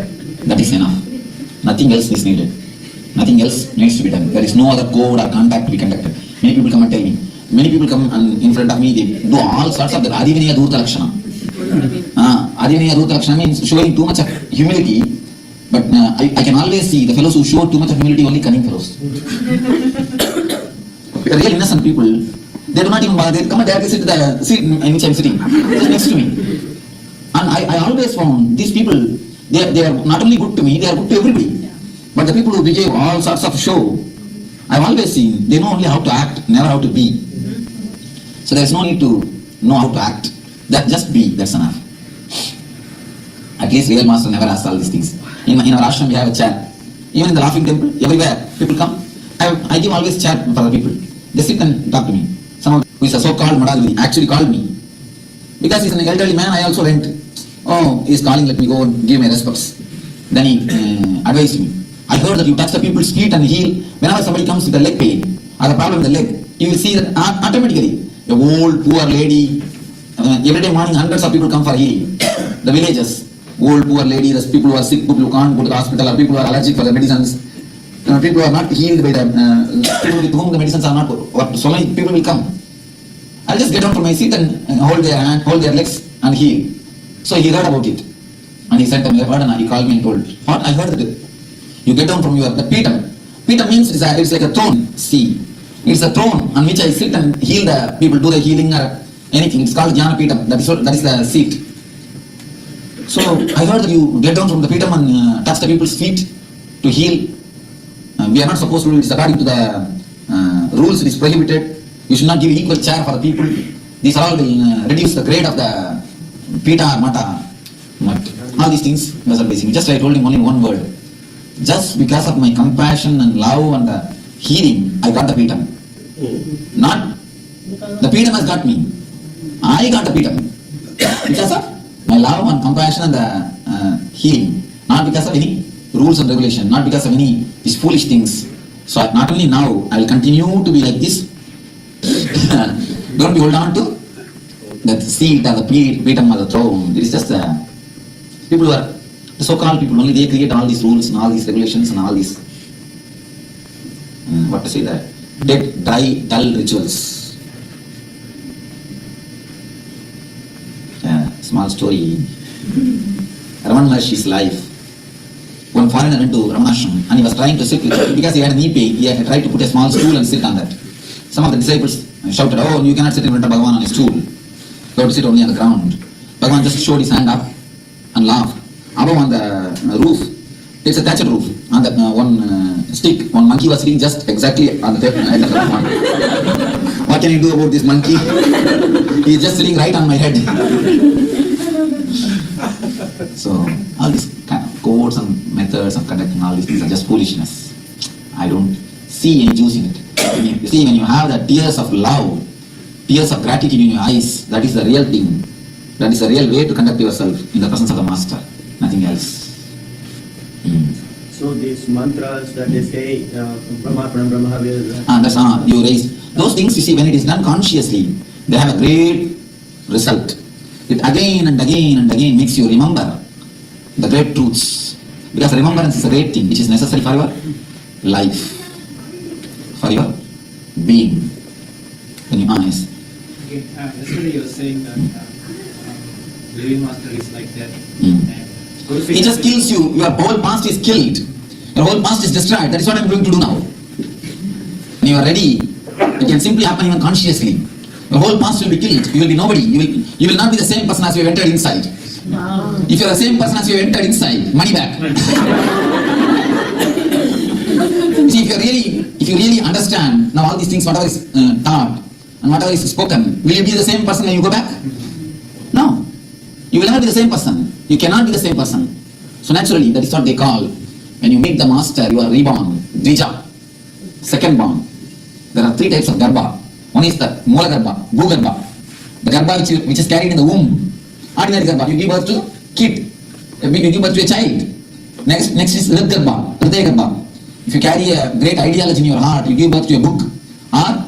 that is enough. Nothing else is needed. Nothing else needs to be done. There is no other code or contact to be conducted. Many people come and tell me. Many people come and in front of me, they do all sorts of the Adivinaya Dhurta Lakshana. Adivinaya Dhurta Lakshana means showing too much of humility, but I can always see the fellows who show too much of humility, only cunning fellows. The real innocent people, they do not even bother. They come and they sit in the seat in which I am sitting, just next to me. And I always found these people, they are not only good to me, they are good to everybody. But the people who behave all sorts of show, I've always seen, they know only how to act, never how to be. So there's no need to know how to act. That just be, that's enough. At least real master never asks all these things. In our ashram we have a chair. Even in the laughing temple, everywhere people come. I give always chair for the people. They sit and talk to me. Someone who is a so-called Madhavadi actually called me. Because he's an elderly man, I also went. Oh, he's calling, let me go and give my respects. Then he advised me. I heard that you touch the people's feet and heal. Whenever somebody comes with a leg pain or a problem with the leg, you will see that automatically. A old, poor lady, every day morning hundreds of people come for healing. The villages, old, poor lady, the people who are sick, people who can't go to the hospital, or people who are allergic for the medicines, people who are not healed by the people with whom the medicines are not worked. So many people will come. I'll just get down from my seat and hold their hand, hold their legs and heal. So he heard about it. And he sent me a word and he called me and told, what? I heard that you get down from the Petam. Petam means it's like a throne. See, it's a throne on which I sit and heal the people, do the healing or anything. It's called Jnana Petam. That is the seat. So I heard that you get down from the Petam and touch the people's feet to heal. We are not supposed to do it. It's according to the rules. It is prohibited. You should not give equal chair for the people. These all will reduce the grade of the Pita, Mata. All these things was basically. Just I told him only one word. Just because of my compassion and love and the healing, I got the Pitam. Not the Pitam has got me. I got the Pitam. Because of my love and compassion and the healing. Not because of any rules and regulation. Not because of any these foolish things. So not only now, I will continue to be like this. Don't be hold on to that seat or the Pitam or the throne. It is just people who are the so-called people, only they create all these rules and all these regulations and all these, what to say that, dead, dry, dull rituals. Small story. Ramana Maharshi's life. One foreigner went to Ramanashram and he was trying to sit because he had a knee pain. He had tried to put a small stool and sit on that. Some of the disciples shouted, oh, you cannot sit in front of Bhagavan on a stool. You have to sit only on the ground. Bhagavan just showed his hand up and laughed. Above on the roof, it's a thatched roof. On that one stick, one monkey was sitting just exactly on the top. What can you do about this monkey? He is just sitting right on my head. So all these kind of codes and methods of conducting all these things are just foolishness. I don't see any juice in it. You see, when you have the tears of love, tears of gratitude in your eyes, that is the real thing. That is the real way to conduct yourself in the presence of the Master. Nothing else. So these mantras that they say, Brahma, Brahma, that's you raised. Those things, you see, when it is done consciously, they have a great result. It again and again and again makes you remember the great truths. Because remembrance is a great thing which is necessary for your life, for your being. When you honest. Okay, yesterday you were saying that living master is like that. He just kills you. Your whole past is killed. Your whole past is destroyed. That is what I am going to do now. When you are ready, it can simply happen even consciously. Your whole past will be killed. You will be nobody. You will not be the same person as you entered inside. Wow. If you are the same person as you entered inside, money back. See, if you really understand now all these things, whatever is taught and whatever is spoken, will you be the same person when you go back? No. You will never be the same person. You cannot be the same person. So naturally, that is what they call, when you meet the Master, you are reborn, Dvija, second born. There are three types of Garbha. One is the Mula Garbha, Gu Garbha. The Garbha which is carried in the womb. Ordinary Garbha, you give birth to kid. You give birth to a child. Next is Rit Garbha, Hridaya Garbha. If you carry a great ideology in your heart, you give birth to a book or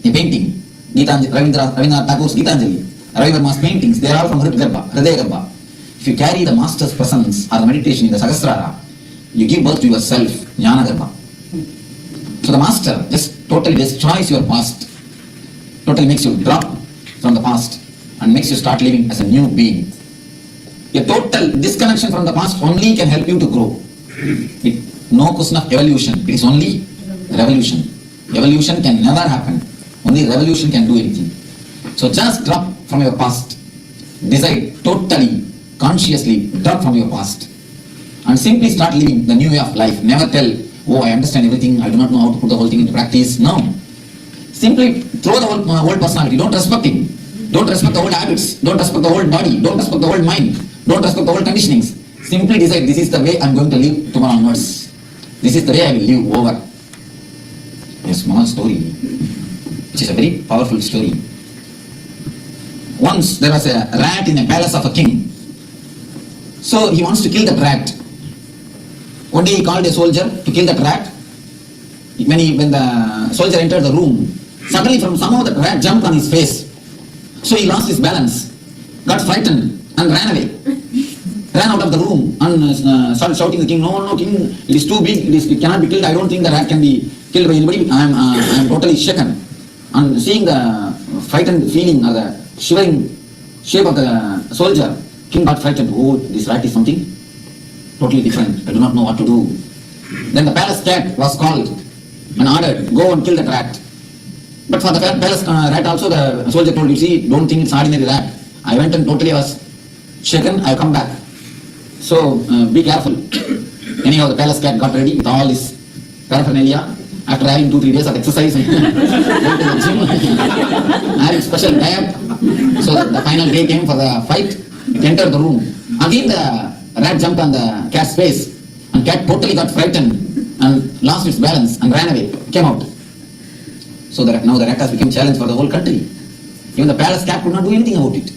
a painting. Rabindranath Tagore's Gitanjali, Ravi Verma's paintings, they are all from Rit Garbha, Hridaya Garbha. If you carry the Master's presence or the meditation in the Sahasrara, you give birth to yourself, Jnana Garbha. So the Master just totally destroys your past, totally makes you drop from the past and makes you start living as a new being. A total disconnection from the past only can help you to grow. No question of evolution, it is only revolution. Evolution can never happen, only revolution can do anything. So just drop from your past, decide totally, consciously drop from your past and simply start living the new way of life. Never tell, oh, I understand everything, I do not know how to put the whole thing into practice. No. Simply throw the whole personality, don't respect him. Don't respect the old habits, don't respect the old body, don't respect the old mind, don't respect the old conditionings. Simply decide, this is the way I am going to live tomorrow onwards. This is the way I will live over. A small story, which is a very powerful story. Once there was a rat in a palace of a king. So he wants to kill that rat. One day he called a soldier to kill that rat. When the soldier entered the room, suddenly from somehow the rat jumped on his face. So he lost his balance, got frightened and ran away. Ran out of the room and started shouting to the king, no, king, it is too big, it cannot be killed. I don't think the rat can be killed by anybody. I am totally shaken. And seeing the frightened feeling or the shivering shape of the soldier, king got frightened. Oh, this rat is something totally different. I do not know what to do. Then the palace cat was called and ordered, go and kill that rat. But for the palace rat also, the soldier told, you see, don't think it's ordinary rat. I went and totally was shaken, I come back. So be careful. Anyhow, the palace cat got ready with all this paraphernalia. After having 2-3 days of exercise, went to the gym, having special diet. So the final day came for the fight. It entered the room. Again the rat jumped on the cat's face, and cat totally got frightened and lost its balance and ran away, came out. So now the rat has become a challenge for the whole country. Even the palace cat could not do anything about it.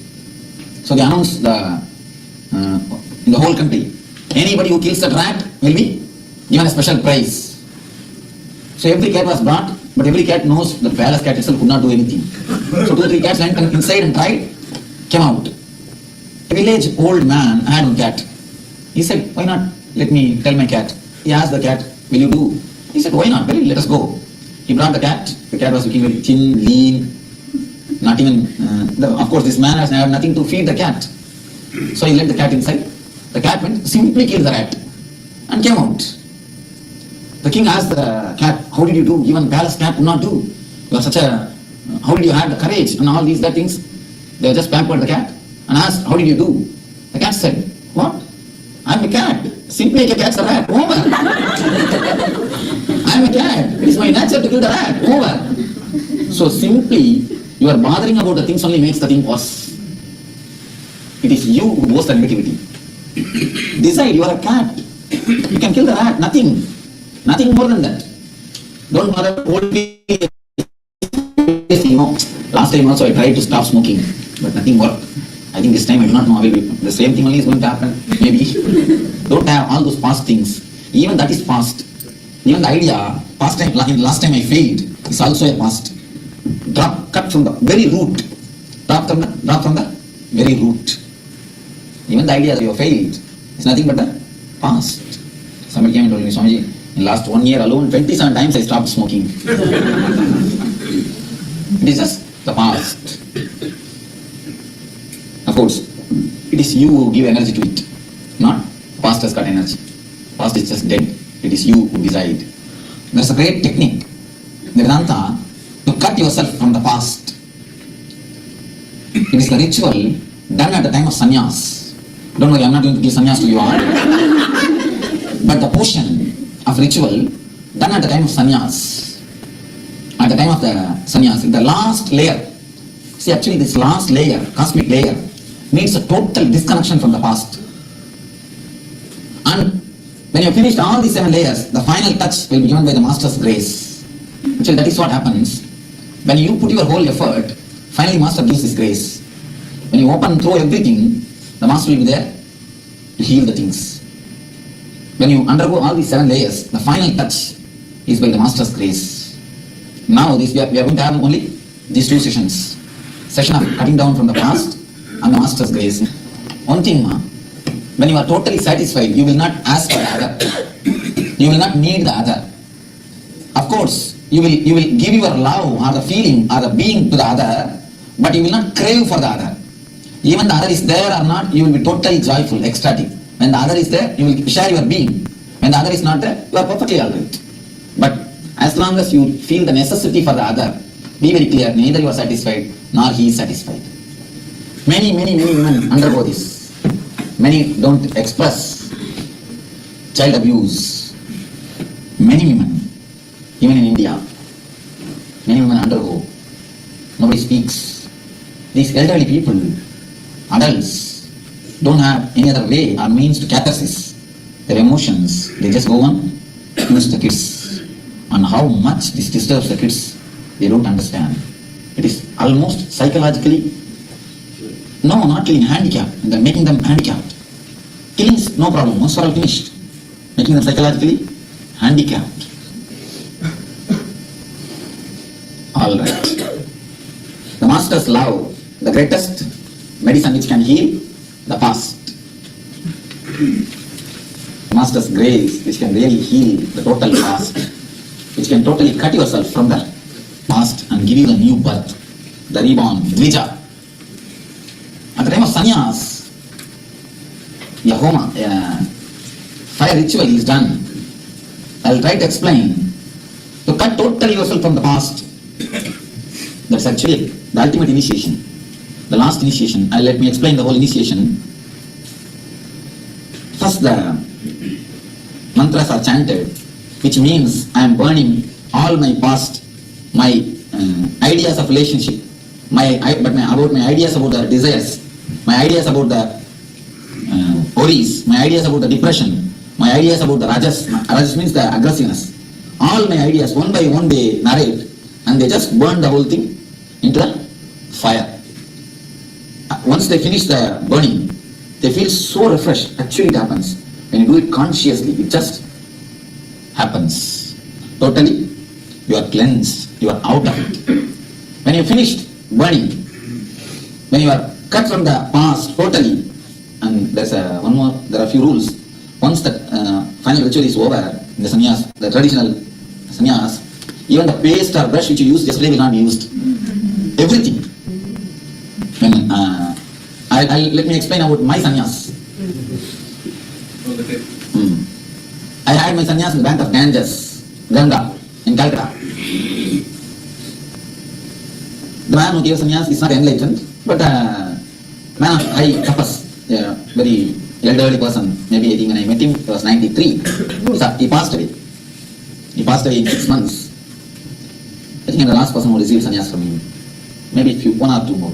So they announced in the whole country, anybody who kills that rat will be given a special prize. So every cat was brought, but every cat knows the palace cat itself could not do anything. So 2-3 cats went inside and tried, came out. A village old man had a cat. He said, why not let me tell my cat? He asked the cat, will you do? He said, why not? Well, let us go. He brought the cat. The cat was looking very thin, lean, not even, of course this man has had nothing to feed the cat. So he let the cat inside. The cat went, simply killed the rat and came out. The king asked the cat, how did you do? Even palace cat could not do. You are such a, how did you have the courage and all these that things? They just pampered the cat and asked, how did you do? The cat said, what? I'm a cat. Simply a cat's a rat. Over. I'm a cat. It is my nature to kill the rat. Over. So simply, you are bothering about the things only makes the thing worse. It is you who boasts the negativity. Decide, you are a cat. You can kill the rat. Nothing. Nothing more than that. Don't bother old people. Last time also I tried to stop smoking, but nothing worked. I think this time I do not know. The same thing only is going to happen. Maybe. Don't have all those past things. Even that is past. Even the idea, last time I failed, is also a past. Cut from the very root. Drop from the very root. Even the idea that you have failed is nothing but the past. Somebody came and told me, Swamiji, in last 1 year alone, 27 times I stopped smoking. It is just the past. Of course, it is you who give energy to it. Not past has got energy. Past is just dead. It is you who decide. There is a great technique in Vedanta to cut yourself from the past. It is the ritual done at the time of sannyas. Don't worry, I am not going to give sannyas to you all. But the portion of ritual done at the time of sannyas, at the time of the sannyas, the last layer. See, actually this last layer, cosmic layer, needs a total disconnection from the past. And when you have finished all these 7 layers, the final touch will be given by the Master's grace. Actually, that is what happens. When you put your whole effort, finally Master gives his grace. When you open through everything, the Master will be there to heal the things. When you undergo all these 7 layers, the final touch is by the Master's grace. Now we are going to have only these 2 sessions. Session of cutting down from the past and the Master's grace. One thing, when you are totally satisfied, you will not ask for the other. You will not need the other. Of course, you will give your love or the feeling or the being to the other, but you will not crave for the other. Even the other is there or not, you will be totally joyful, ecstatic. When the other is there, you will share your being. When the other is not there, you are perfectly alright. But as long as you feel the necessity for the other, be very clear, neither you are satisfied nor he is satisfied. Many women undergo this. Many don't express child abuse. Many women, even in India, many women undergo. Nobody speaks. These elderly people, adults, don't have any other way or means to catharsis their emotions. They just go on, use the kids. And how much this disturbs the kids, they don't understand. It is almost psychologically No, not killing, handicap. They're making them handicapped. Killing is no problem, once for all finished. Making them psychologically handicapped. Alright. The Master's love, the greatest medicine which can heal the past. The Master's grace, which can really heal the total past, which can totally cut yourself from the past and give you the new birth, the reborn, Dvija. At the time of sannyas, a homa, fire ritual is done. I'll try to explain. To cut totally yourself from the past. That's actually the ultimate initiation. The last initiation. Let me explain the whole initiation. First, the mantras are chanted, which means I am burning all my past, my ideas of relationship, about my ideas about the desires, my ideas about the worries, my ideas about the depression, my ideas about the rajas. Rajas means the aggressiveness. All my ideas, one by one, they narrate, and they just burn the whole thing into the fire. Once they finish the burning, they feel so refreshed. Actually, it happens. When you do it consciously, it just happens. Totally, you are cleansed, you are out of it. When you finished burning, when you are cut from the past totally, and there's one more, there are a few rules. Once the final ritual is over, in the sannyas, the traditional sannyas, even the paste or brush which you used yesterday will not be used. Everything. When, let me explain about my sannyas. I had my sannyas in the bank of Ganga, in Calcutta. The man who gave sannyas is not enlightened, but man of high tapas, very elderly person. Maybe I think when I met him, he was 93. He passed away. He passed away in 6 months. I think I'm the last person who received sannyas from him. Maybe one or two more.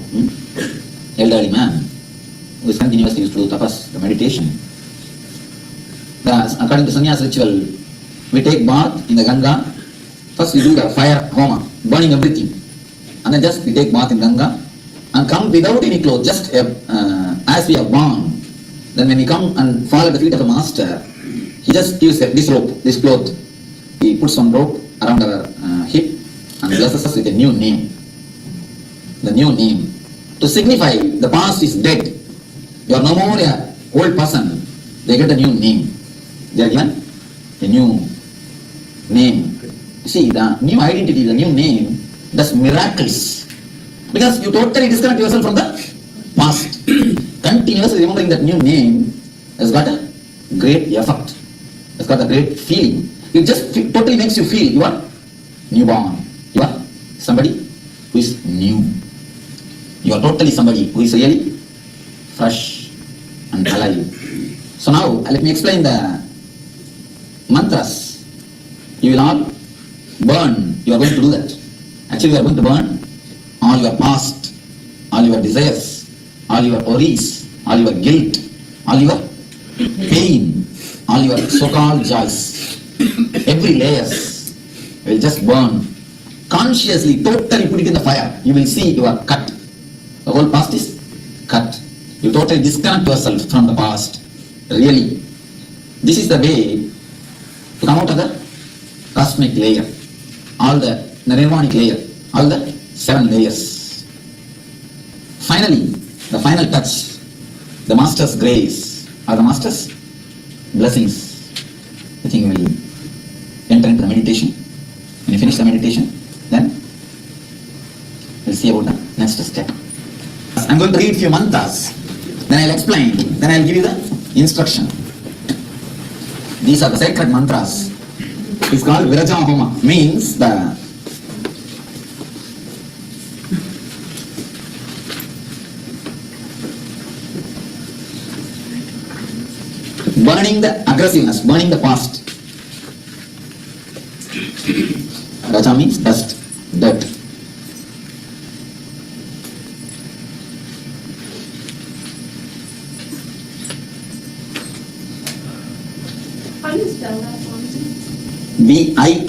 Elderly man who is continuously used to do tapas, the meditation. According to sannyas ritual, we take bath in the Ganga. First we do the fire homa, burning everything. And then just we take bath in Ganga and come without any clothes, just as we are born. Then when we come and fall at the feet of the Master, he just gives this rope, this cloth. He puts some rope around our hip and blesses us with a new name. The new name. To signify the past is dead. You are no more an old person. They get a new name. They are given a new name. See, the new identity, the new name, does miracles. Because you totally disconnect yourself from the past. Continuously remembering that new name has got a great effect. Has got a great feeling. It just totally makes you feel you are newborn. You are somebody who is new. You are totally somebody who is really fresh and alive. So now let me explain the mantras. You will all burn. You are going to do that. Actually, you are going to burn all your past, all your desires, all your worries, all your guilt, all your pain, all your so-called joys. Every layers will just burn. Consciously, totally put it in the fire. You will see you are cut. The whole past is cut. You totally disconnect yourself from the past. Really. This is the way to come out of the cosmic layer. All the nirvanic layer. All the 7 layers. Finally, the final touch. The Master's grace or the Master's blessings. I think we will enter into the meditation. When you finish the meditation, then we'll see about the next step. I'm going to read a few mantras, then I'll explain, then I'll give you the instruction. These are the sacred mantras. It's called Viraja Homa, means the burning the aggressiveness, burning the past. Raja means dust, dirt. How do you spell that one? Viraja.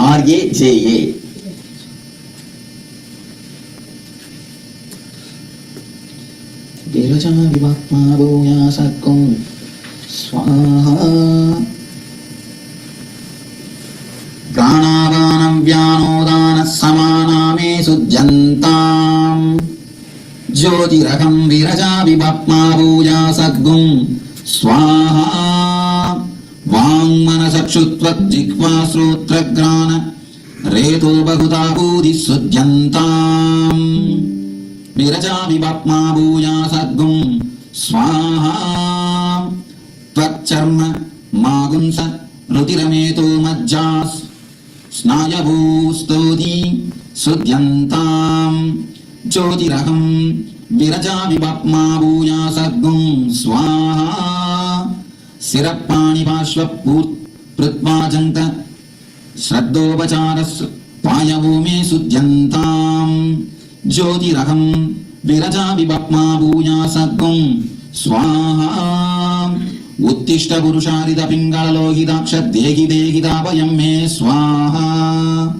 Viraja Vibhakma Bhuya Satkum Swaha. Pranavanam Vyanodana Samaname Sujjantam Jyotiraham Viraja Vibhakma Bhuya Satkum Swaha. Vangmanasakshutvat Jikva Srotragrana Reto Bhaguta Bhudi Sujjantam Viraja Vibhakma Bhuya Satkum Swaha. Tvacharma Magunsa Rutirameto Majjas Snayabhu Stodi Sudyantam Jyotiraham Viraja Vibhakma Bhuya Satkum Swaha. Sirapani Pashva Prutvajanta Shraddhopacharas Payavome Sudyantam Jyotiraham Viraja Vibhakma Bhuya Satkum Swaha. Uttishta Purusharita Pingala Lohidaksha Degi Degidapayam Me Swaha.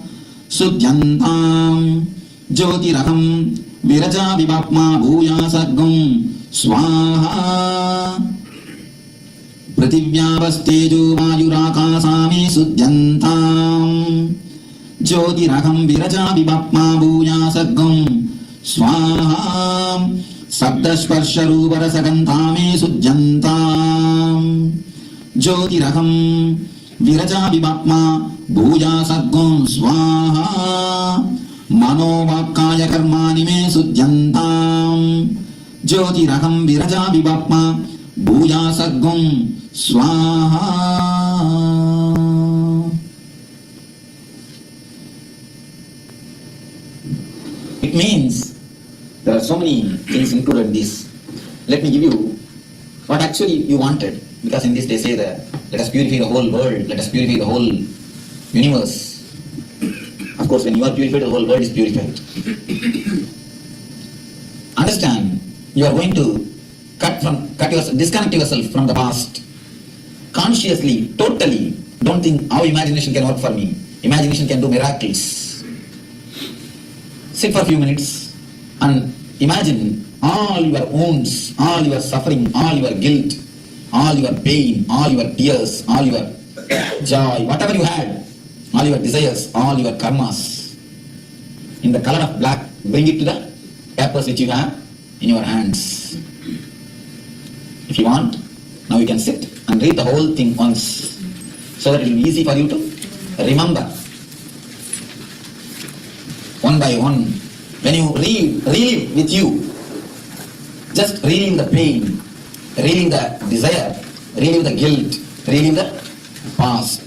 Sudyantam Jyotiraham Viraja Vibhakma Bhuya Satkum Swaha. Prativyavastejo Vayurakasame Sudyantam Jyotiraham Viraja Vibhakma Bhuya Satkum Swaha. Sabdasparsha Rupara Sagantame Sudyantam Jyotiraham Viraja Vibhakma Bhuya Satkum Swaha. Mano Vakkaya Karmani Me Sudyantam Jyotiraham Viraja Vibhakma Bhuya Satkum Swaha. It means there are so many things included in this. Let me give you what actually you wanted, because in this they say that let us purify the whole world, let us purify the whole universe. Of course, when you are purified, the whole world is purified. Understand, you are going to disconnect yourself from the past. Consciously, totally, don't think how imagination can work for me. Imagination can do miracles. Sit for a few minutes and imagine all your wounds, all your suffering, all your guilt, all your pain, all your tears, all your joy, whatever you had, all your desires, all your karmas. In the color of black, bring it to the papers which you have in your hands. If you want, now you can sit and read the whole thing once, so that it will be easy for you to remember. One by one, when you relive with you, just relive the pain, relive the desire, relive the guilt, relive the past.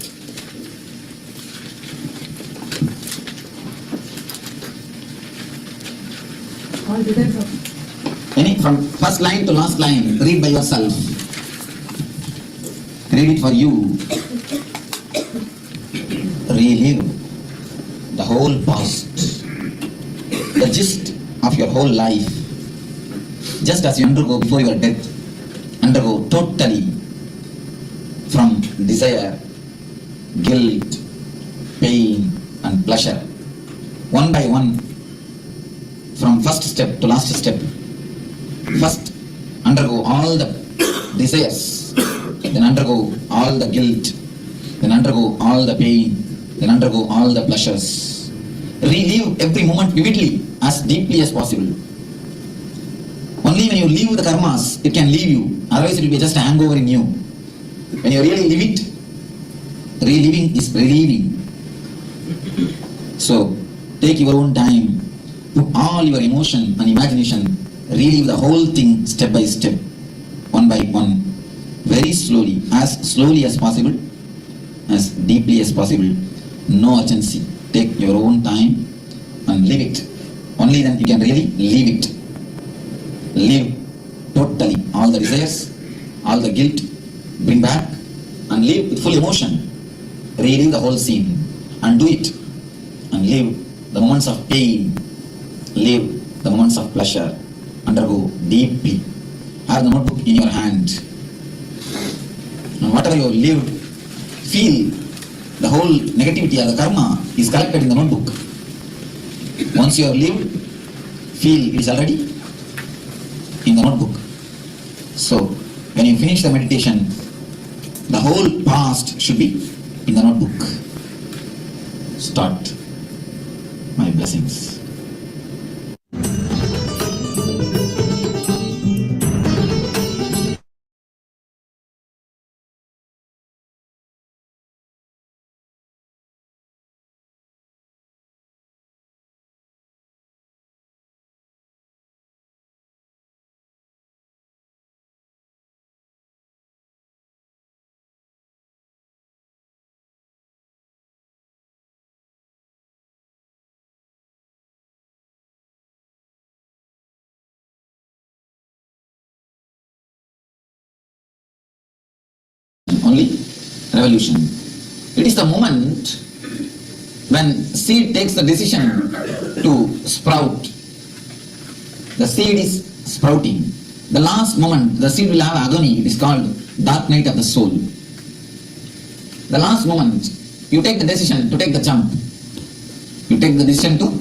From first line to last line, read by yourself. Read it for you. Relive the whole past, the gist of your whole life. Just as you undergo before your death, undergo totally from desire, guilt, pain and pleasure. One by one, from first step to last step. First, undergo all the desires, then undergo all the guilt, then undergo all the pain, then undergo all the pleasures. Relive every moment vividly, as deeply as possible. Only when you leave the karmas, it can leave you, otherwise it will be just a hangover in you. When you really live it, reliving is relieving. So, take your own time, put all your emotion and imagination, relive the whole thing step by step, one by one, very slowly as possible, as deeply as possible. No urgency. Take your own time and live it. Only then you can really live it. Live totally all the desires, all the guilt, bring back and live with full emotion. Relive the whole scene and do it, and live the moments of pain, live the moments of pleasure. Undergo deeply. Have the notebook in your hand. And whatever you live, feel the whole negativity or the karma is collected in the notebook. Once you have lived, feel it is already in the notebook. So when you finish the meditation, the whole past should be in the notebook. Start. My blessings. Only revolution. It is the moment when seed takes the decision to sprout. The seed is sprouting. The last moment the seed will have agony. It is called dark night of the soul. The last moment you take the decision to take the jump. You take the decision to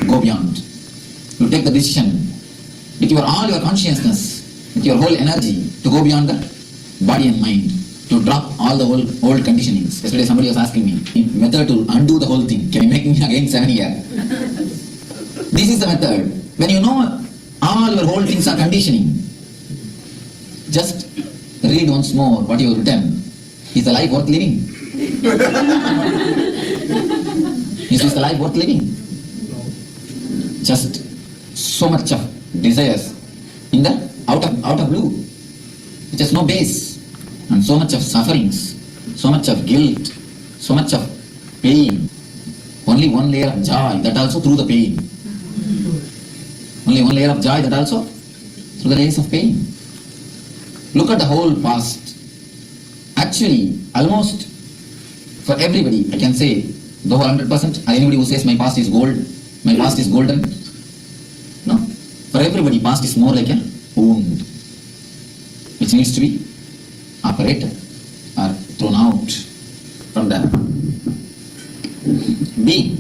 go beyond. You take the decision with your all your consciousness, with your whole energy to go beyond the body and mind, to drop all the old conditionings. Yesterday somebody was asking me, method to undo the whole thing. Can you make me again 7 years? This is the method. When you know all your whole things are conditioning, just read once more what you have written. Is the life worth living? Is this the life worth living? Just so much of desires in the out of blue, which has no base. And so much of sufferings, so much of guilt, so much of pain. Only one layer of joy, that also through the pain. Only one layer of joy, that also through the layers of pain. Look at the whole past. Actually, almost for everybody, I can say, though 100%, anybody who says my past is gold, my past is golden. No. For everybody, past is more like a wound, which needs to be operated or thrown out from the being.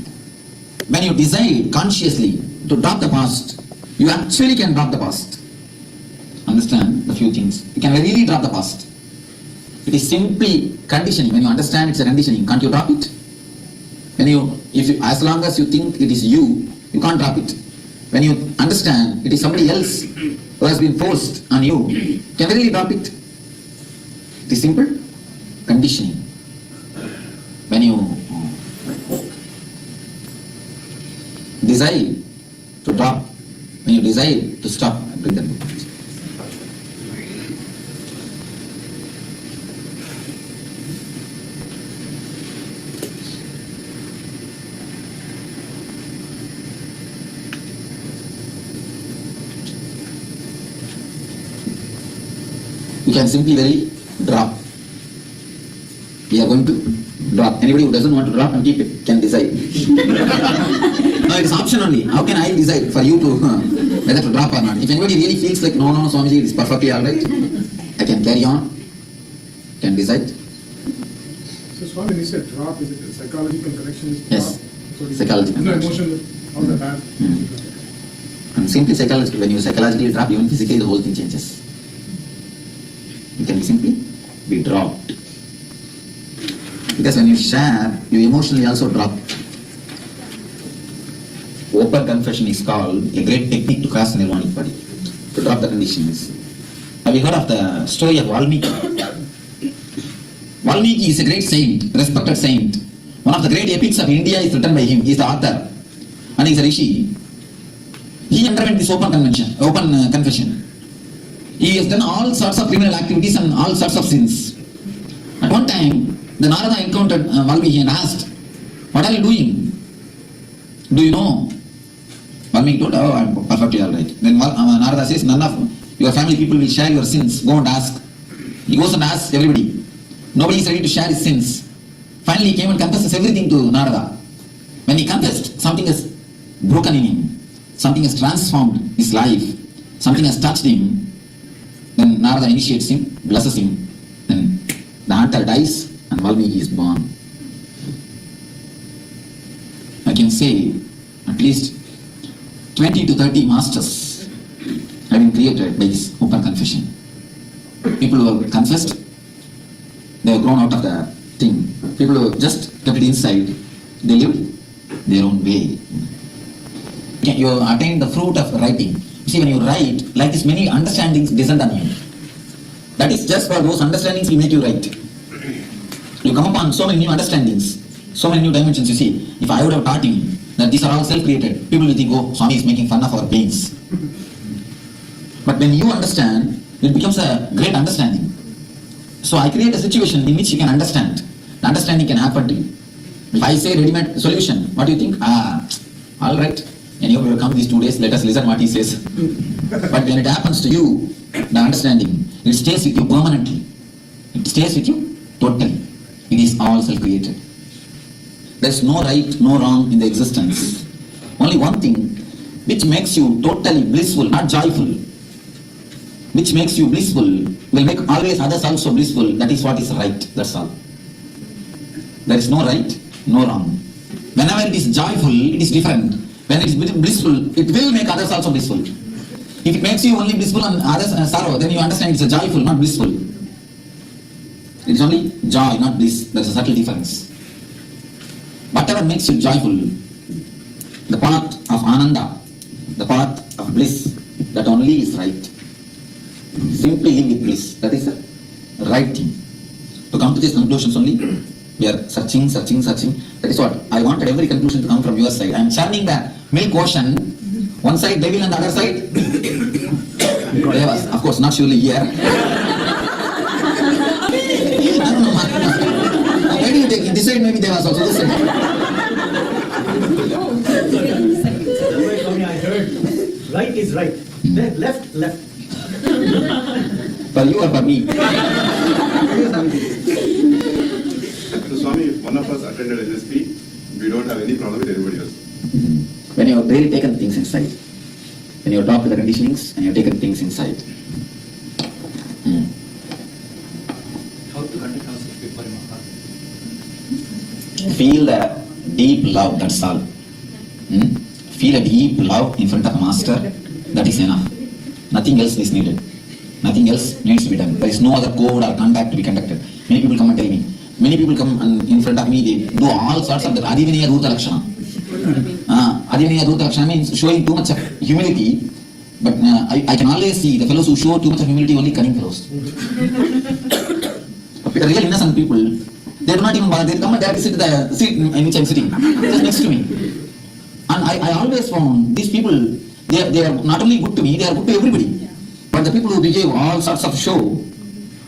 When you decide consciously to drop the past, you actually can drop the past. Understand a few things. You can really drop the past. It is simply conditioning. When you understand it's a conditioning, can't you drop it? As long as you think it is you can't drop it. When you understand it is somebody else who has been forced on you, can you really drop it? It is simple conditioning. When you desire to drop, when you desire to stop, bring them. You can simply very drop. We are going to drop. Anybody who doesn't want to drop and keep it can decide. No, it's option only. How can I decide for you to whether to drop or not? If anybody really feels like no, Swamiji, it is perfectly alright, I can carry on, can decide. So Swami, you said drop, is it a psychological connection? Is Yes, so psychological. No emotional, all the bad. And simply psychological. When you psychologically drop, even physically the whole thing changes. You can simply be dropped. Because when you share, you emotionally also drop. Open confession is called a great technique to cross the nirvanic body, to drop the conditions. Have you heard of the story of Valmiki? Valmiki is a great saint, respected saint. One of the great epics of India is written by him. He is the author and he is a rishi. He underwent this open confession. He has done all sorts of criminal activities and all sorts of sins. At one time, the Narada encountered Valmiki and asked, "What are you doing? Do you know?" Valmiki told, "Oh, I'm perfectly alright." Then Narada says, "None of your family people will share your sins. Go and ask." He goes and asks everybody. Nobody is ready to share his sins. Finally, he came and confesses everything to Narada. When he confessed, something has broken in him. Something has transformed his life. Something has touched him. Then Narada initiates him, blesses him. Then the hunter dies and Valmiki is born. I can say at least 20 to 30 masters have been created by this open confession. People who have confessed, they have grown out of the thing. People who have just kept it inside, they lived their own way. You attain the fruit of writing. You see, when you write, like this, many understandings descend on you. That is just for those understandings will make you write. You come upon so many new understandings, so many new dimensions. You see, if I would have taught you that these are all self-created, people will think, oh, Swami is making fun of our pains. But when you understand, it becomes a great understanding. So I create a situation in which you can understand. The understanding can happen to you. If I say ready-made solution, what do you think? All right. Anyway, we will come these 2 days, let us listen what he says. But when it happens to you, the understanding, it stays with you permanently. It stays with you totally. It is all self-created. There is no right, no wrong in the existence. Only one thing which makes you totally blissful, not joyful. Which makes you blissful will make always others also blissful. That is what is right. That's all. There is no right, no wrong. Whenever it is joyful, it is different. When it is blissful, it will make others also blissful. If it makes you only blissful and others sorrow, then you understand it's a joyful, not blissful. It is only joy, not bliss. There is a subtle difference. Whatever makes you joyful, the path of Ananda, the path of bliss, that only is right. Simply live with bliss. That is the right thing. To come to these conclusions only, we are searching. That is what I wanted every conclusion to come from your side. I am churning the milk ocean. One side devil and the other side devas. Of course, not surely here. No. Where do you take it? This side maybe devas also. This side. I heard right is right. Left. For you or for me? So Swami, if one of us attended LSP, we don't have any problem with anybody else. When you have really taken things inside, when you have talked to the conditionings and you have taken things inside. How to conduct ourselves before Maha? Feel the deep love, that's all. Feel a deep love in front of a master, that is enough. Nothing else is needed. Nothing else needs to be done. There is no other code or contact to be conducted. Many people come and tell me. Many people come and in front of me, they do all sorts of the Adiviniya Ruta Lakshana. Adiviniya Ruta Lakshana means showing too much of humility, but I can always see the fellows who show too much of humility, only cunning fellows. The real innocent people, they do not even bother. They come and directly sit in the seat in which I am sitting, just next to me. And I always found these people, they are not only good to me, they are good to everybody. But the people who behave all sorts of show,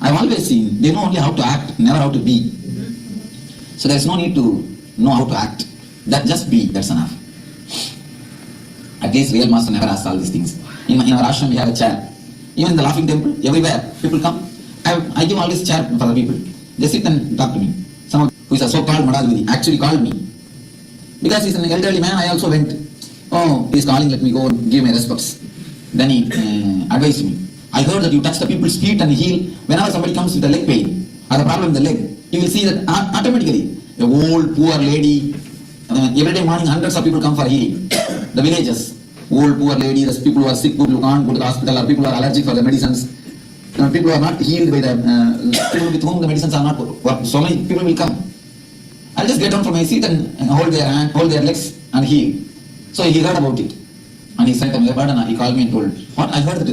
I have always seen, they know only how to act, never how to be. So there is no need to know how to act. That just be, that's enough. At least real master never asks all these things. In our ashram we have a chair. Even in the laughing temple, everywhere people come. I give all this chair for the people. They sit and talk to me. Someone who is a so-called Madhavidi actually called me. Because he's an elderly man, I also went. Oh, he's calling, let me go give my respects. Then he advised me. I heard that you touch the people's feet and heal. Whenever somebody comes with a leg pain or a problem in the leg, you will see that automatically. A old, poor lady, every day morning hundreds of people come for healing. The villages, old, poor lady, the people who are sick, people who can't go to the hospital, or people who are allergic for the medicines. People who are not healed by the people with whom the medicines are not working. So many people will come. I'll just get down from my seat and hold their hand, hold their legs and heal. So he heard about it. And he sent a Padana. He called me and told, what? I heard that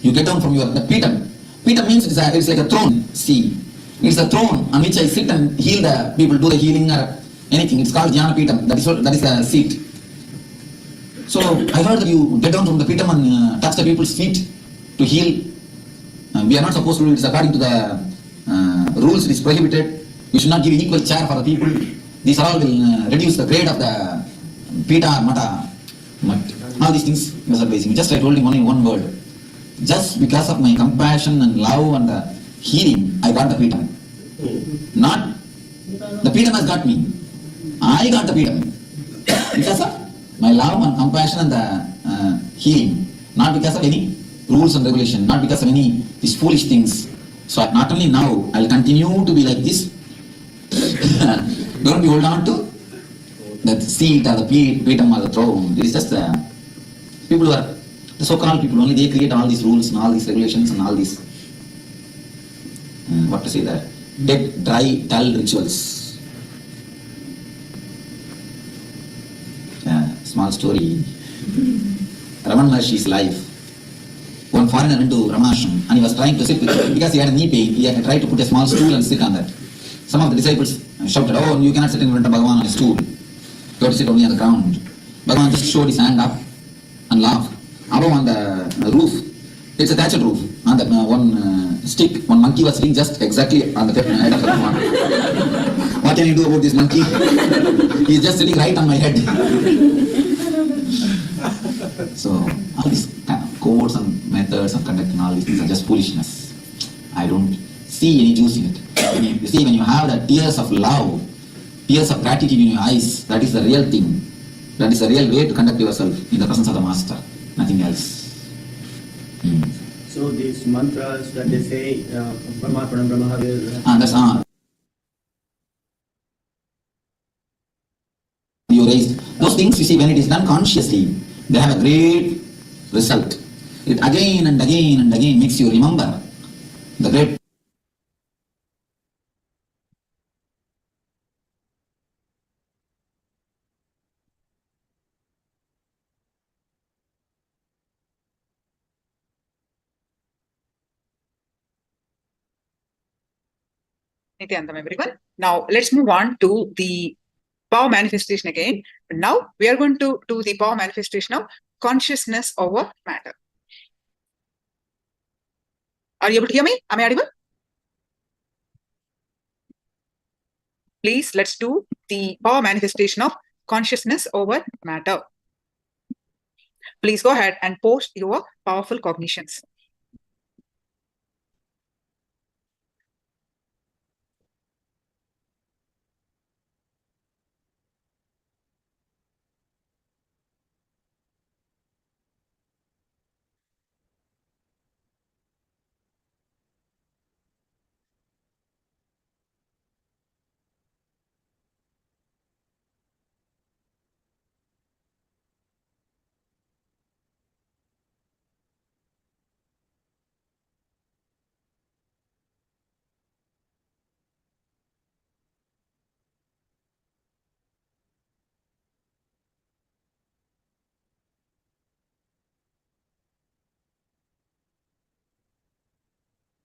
you get down from the Petam. Petam means it's like a throne. See, it's a throne on which I sit and heal the people, do the healing or anything. It's called Jnana Petam. That is the seat. So I heard that you get down from the Petam and touch the people's feet to heal. We are not supposed to do it. It's according to the rules. It is prohibited. We should not give equal chair for the people. These all will reduce the grade of the Pita or Mata. All these things he was advising me. Just I told him only one word. Just because of my compassion and love and the healing, I got the Pita. Not the Pita has got me. I got the Pita. Because of my love and compassion and the healing. Not because of any rules and regulation. Not because of any these foolish things. So not only now, I'll continue to be like this. Don't be hold on to the seat or the Petam or the throne. It is just people who are The so-called people, only they create all these rules and all these regulations and all these, what to say that, dead, dry, dull rituals. Small story. Raman Maharshi's life. One foreigner went to Ramashram and he was trying to sit with it because he had a knee pain. He had tried to put a small stool and sit on that. Some of the disciples shouted, "Oh, you cannot sit in front of Bhagavan on a stool. You have to sit only on the ground." Bhagavan just showed his hand up and laughed. Above on the roof, it's a thatched roof. On that one stick, one monkey was sitting just exactly on the head of the Bhagavan. What can you do about this monkey? He is just sitting right on my head. So all these kind of codes and methods of conduct and all these things are just foolishness. I don't see any juice in it. You see, when you have the tears of love, tears of gratitude in your eyes, that is the real thing. That is the real way to conduct yourself in the presence of the Master. Nothing else. So these mantras that they say, Brahma, Pranam, Brahma, that's you raised. Those things, you see, when it is done consciously, they have a great result. It again and again and again makes you remember the great. Nithyananda, everyone. Now let's move on to the power manifestation again. Now we are going to do the power manifestation of consciousness over matter. Are you able to hear me? Am I audible? Please, let's do the power manifestation of consciousness over matter. Please go ahead and post your powerful cognitions.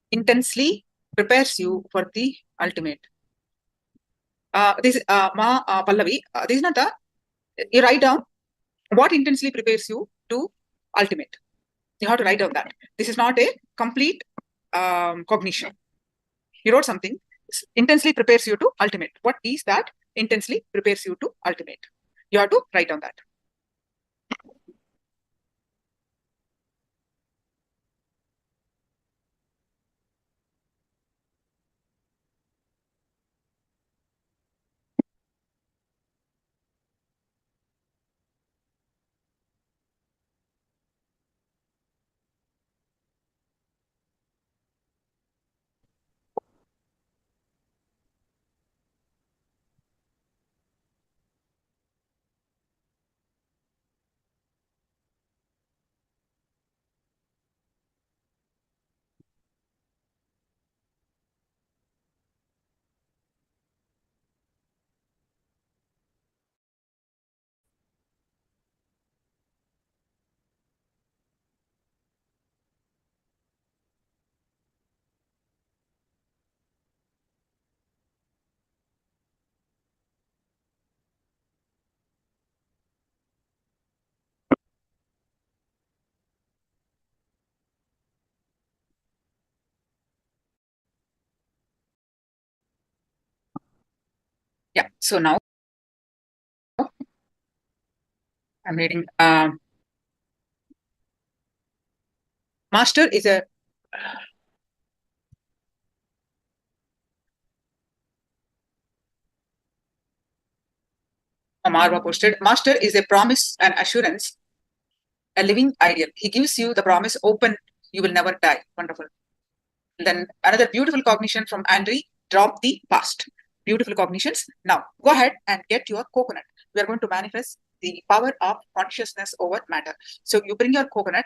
Intensely prepares you for the ultimate. This Pallavi, this is not a, you write down what intensely prepares you to ultimate. You have to write down that. This is not a complete cognition. You wrote something, intensely prepares you to ultimate. What is that? Intensely prepares you to ultimate. You have to write down that. Yeah, so now I'm reading. Master is a Marva posted. Master is a promise and assurance, a living ideal. He gives you the promise, open, you will never die. Wonderful. Then another beautiful cognition from Andre, drop the past. Beautiful cognitions. Now go ahead and get your coconut. We are going to manifest the power of consciousness over matter. So you bring your coconut,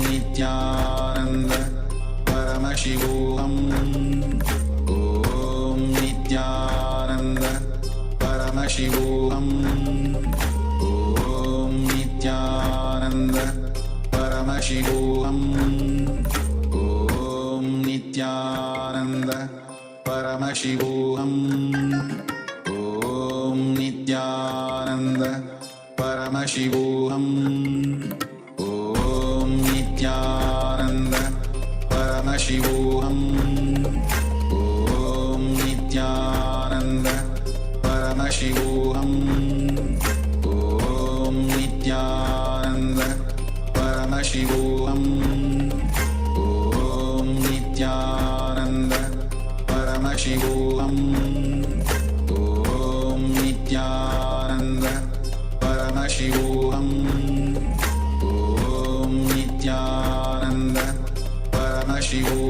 Paramashivoham Om Nithyananda Paramashivoham Om Nithyananda Paramashivoham Om Nithyananda Paramashivoham Om Nithyananda Paramashivoham Om Nithyananda Paramashivoham Om Nithyananda Paramashivoham Om Nithyananda Paramashivoham Om Nithyananda Paramashivoham Om Nithyananda Paramashivoham Om Nithyananda Paramashivoham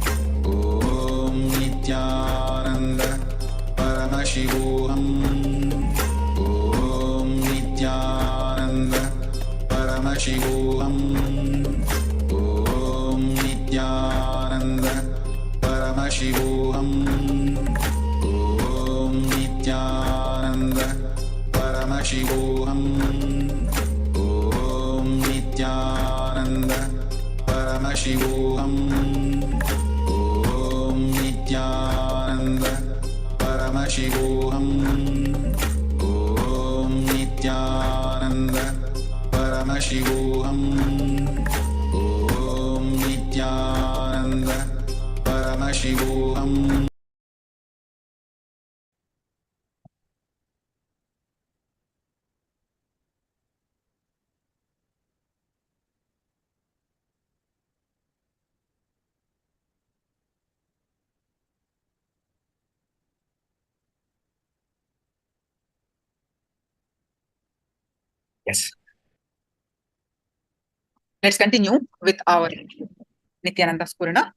Om Nithyananda Paramashivoham Om Nithyananda Paramashivoham Om Nithyananda Paramashivoham Om Nithyananda Paramashivoham Om Nithyananda Paramashivoham Om Nithyananda Paramashivoham Om Nithyananda Paramashivoham Om Nithyananda Paramashivoham. Yes. Let's continue with our Nithyananda Spurana.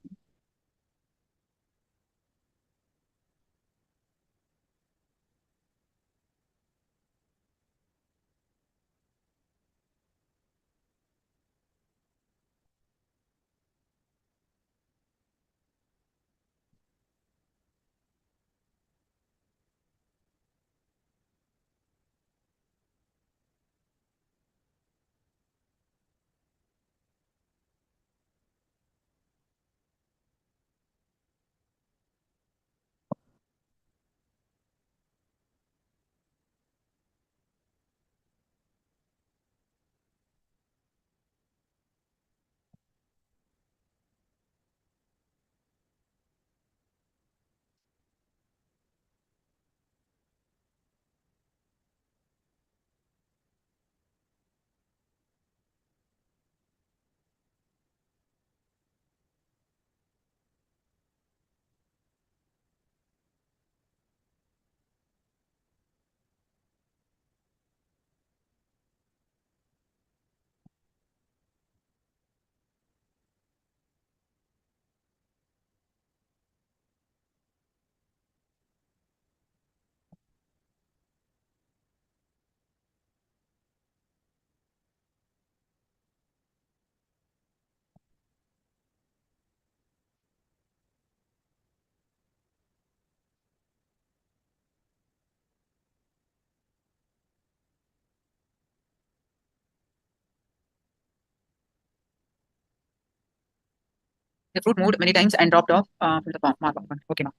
The fruit moved many times and dropped off from the mark. Okay, now.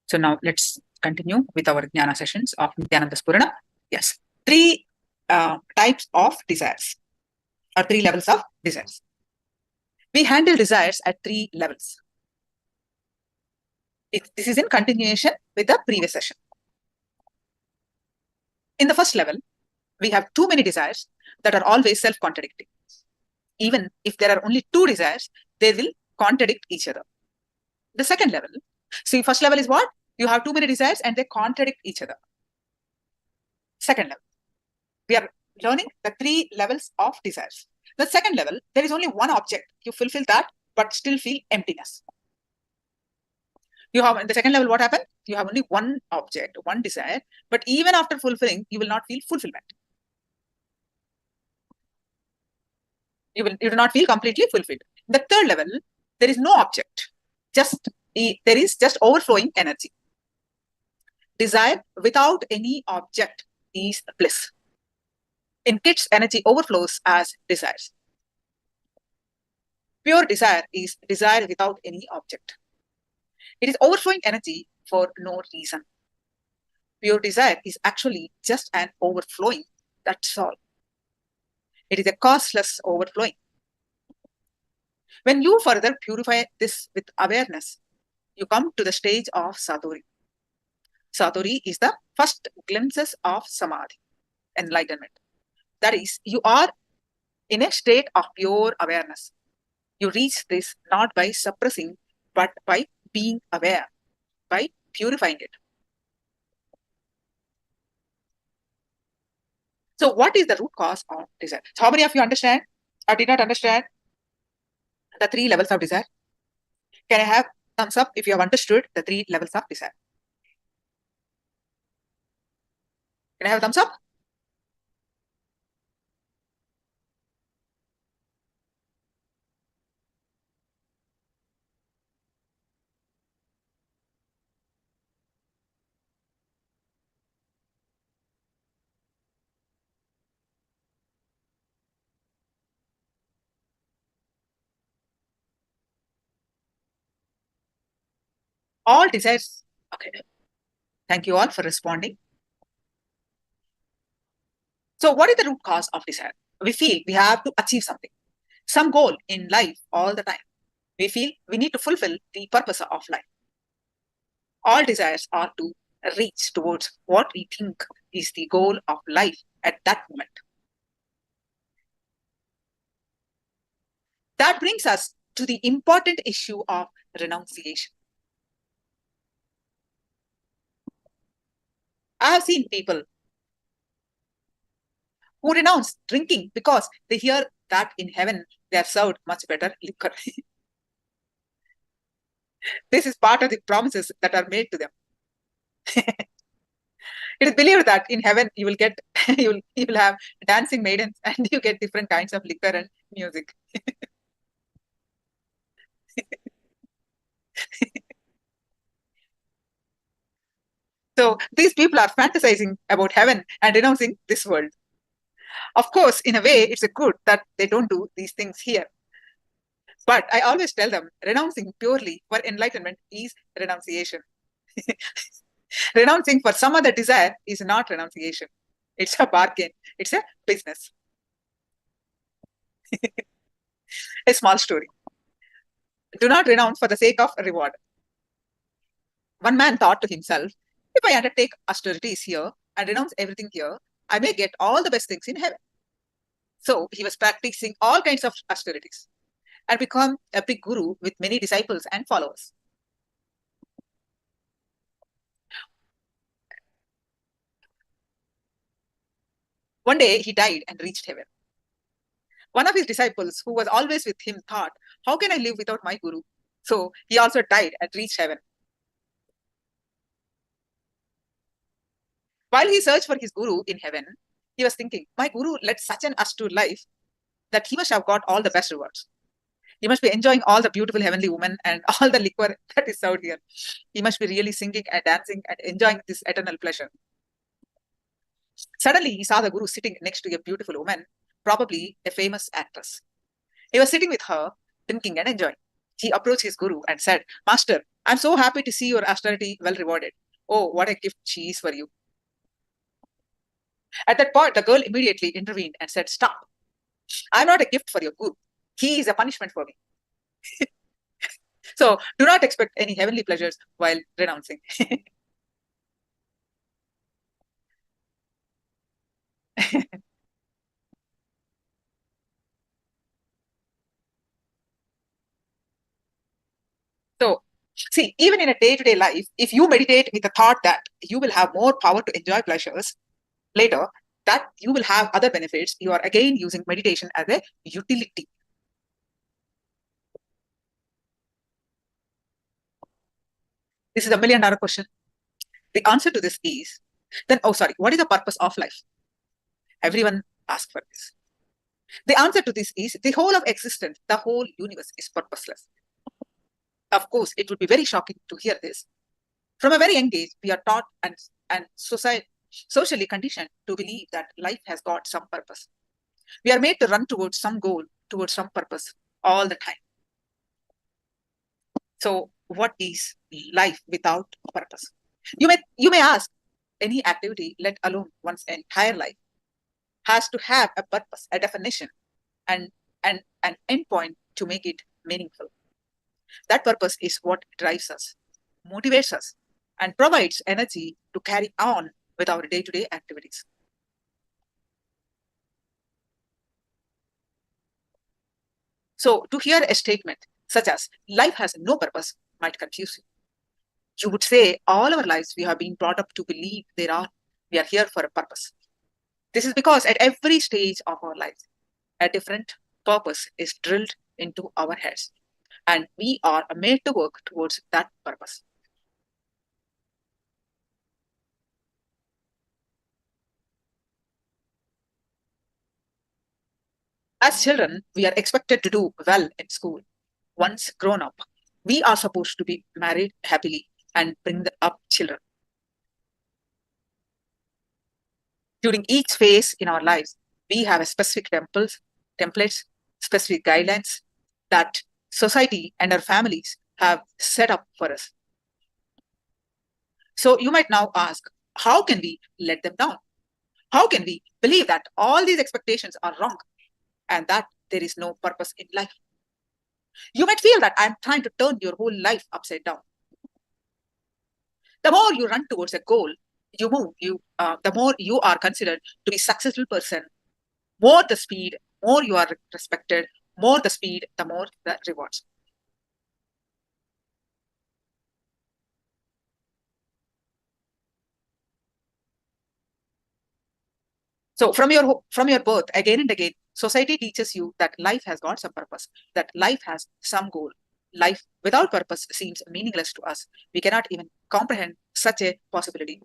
So now let's continue with our Jnana sessions of Nithyananda Spurana. Yes, three types of desires or three levels of desires. We handle desires at three levels. This is in continuation with the previous session. In the first level, we have too many desires that are always self-contradicting. Even if there are only two desires, they will contradict each other. The second level, see, first level is what? You have too many desires and they contradict each other. Second level, we are learning the three levels of desires. The second level, there is only one object. You fulfill that, but still feel emptiness. You have in the second level, what happened? You have only one object, one desire, but even after fulfilling, you will not feel fulfillment. You do not feel completely fulfilled. The third level, there is no object. There is just overflowing energy. Desire without any object is bliss. In kids, energy overflows as desires. Pure desire is desire without any object. It is overflowing energy for no reason. Pure desire is actually just an overflowing, that's all. It is a causeless overflowing. When you further purify this with awareness, you come to the stage of Satori. Satori is the first glimpses of Samadhi, enlightenment. That is, you are in a state of pure awareness. You reach this not by suppressing, but by being aware, by purifying it. So what is the root cause of desire? So how many of you understand or did not understand the 3 levels of desire? Can I have thumbs up if you have understood the 3 levels of desire? Can I have a thumbs up? All desires. Okay. Thank you all for responding. So what is the root cause of desire? We feel we have to achieve something, some goal in life all the time. We feel we need to fulfill the purpose of life. All desires are to reach towards what we think is the goal of life at that moment. That brings us to the important issue of renunciation. I have seen people who renounce drinking because they hear that in heaven they are served much better liquor. This is part of the promises that are made to them. It is believed that in heaven you will get you will have dancing maidens and you get different kinds of liquor and music. So these people are fantasizing about heaven and renouncing this world. Of course, in a way, it's a good that they don't do these things here. But I always tell them, renouncing purely for enlightenment is renunciation. Renouncing for some other desire is not renunciation. It's a bargain. It's a business. A small story. Do not renounce for the sake of reward. One man thought to himself, if I undertake austerities here and renounce everything here, I may get all the best things in heaven. So he was practicing all kinds of austerities and become a big guru with many disciples and followers. One day he died and reached heaven. One of his disciples, who was always with him, thought, how can I live without my guru? So he also died and reached heaven. While he searched for his guru in heaven, he was thinking, my guru led such an austere life that he must have got all the best rewards. He must be enjoying all the beautiful heavenly women and all the liquor that is out here. He must be really singing and dancing and enjoying this eternal pleasure. Suddenly, he saw the guru sitting next to a beautiful woman, probably a famous actress. He was sitting with her, drinking and enjoying. He approached his guru and said, Master, I'm so happy to see your austerity well rewarded. Oh, what a gift she is for you. At that point, the girl immediately intervened and said, stop. I'm not a gift for your guru. He is a punishment for me. So do not expect any heavenly pleasures while renouncing. So, see, even in a day-to-day life, if you meditate with the thought that you will have more power to enjoy pleasures later, that you will have other benefits, you are again using meditation as a utility. This is a $1 million question. The answer to this is, then, oh, sorry, what is the purpose of life? Everyone asks for this. The answer to this is the whole of existence, the whole universe is purposeless. Of course, it would be very shocking to hear this. From a very young age, we are taught and socially conditioned to believe that life has got some purpose. We are made to run towards some goal, towards some purpose all the time. So what is life without a purpose? You may ask, any activity, let alone one's entire life, has to have a purpose, a definition, and an endpoint to make it meaningful. That purpose is what drives us, motivates us, and provides energy to carry on with our day-to-day activities. So to hear a statement such as life has no purpose might confuse you. You would say all our lives we have been brought up to believe we are here for a purpose. This is because at every stage of our lives, a different purpose is drilled into our heads, and we are made to work towards that purpose. As children, we are expected to do well in school. Once grown up, we are supposed to be married happily and bring up children. During each phase in our lives, we have a specific templates, specific guidelines that society and our families have set up for us. So you might now ask, how can we let them down? How can we believe that all these expectations are wrong and that there is no purpose in life? You might feel that I'm trying to turn your whole life upside down. The more you run towards a goal, the more you are considered to be a successful person. More the speed, more you are respected. More the speed, the more the rewards. So from your birth, again and again, society teaches you that life has got some purpose, that life has some goal. Life without purpose seems meaningless to us. We cannot even comprehend such a possibility.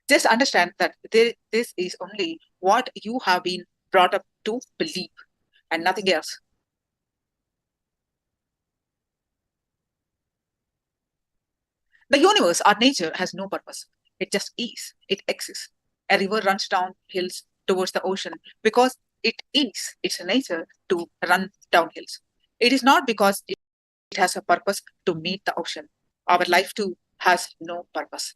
Just understand that this is only what you have been brought up to believe and nothing else. The universe, our nature, has no purpose. It just is. It exists. A river runs down hills towards the ocean because it is its nature to run down hills. It is not because it has a purpose to meet the ocean. Our life too has no purpose.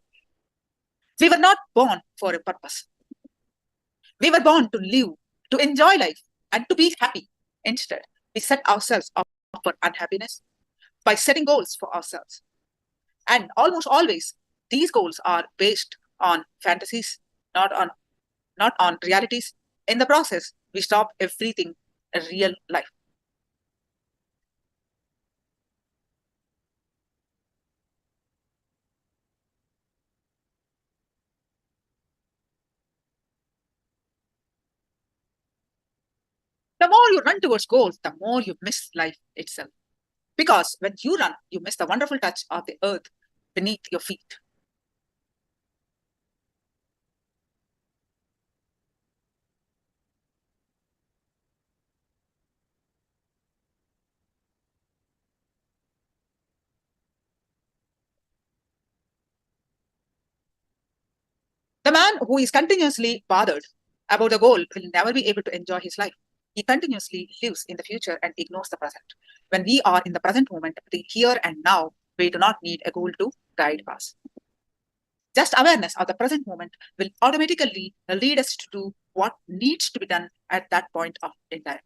We were not born for a purpose. We were born to live, to enjoy life, and to be happy. Instead, we set ourselves up for unhappiness by setting goals for ourselves. And almost always, these goals are based on fantasies, not on realities. In the process, we stop everything a real life. The more you run towards goals, the more you miss life itself. Because when you run, you miss the wonderful touch of the earth beneath your feet. The man who is continuously bothered about the goal will never be able to enjoy his life. He continuously lives in the future and ignores the present. When we are in the present moment, the here and now, we do not need a goal to guide us. Just awareness of the present moment will automatically lead us to do what needs to be done at that point in time.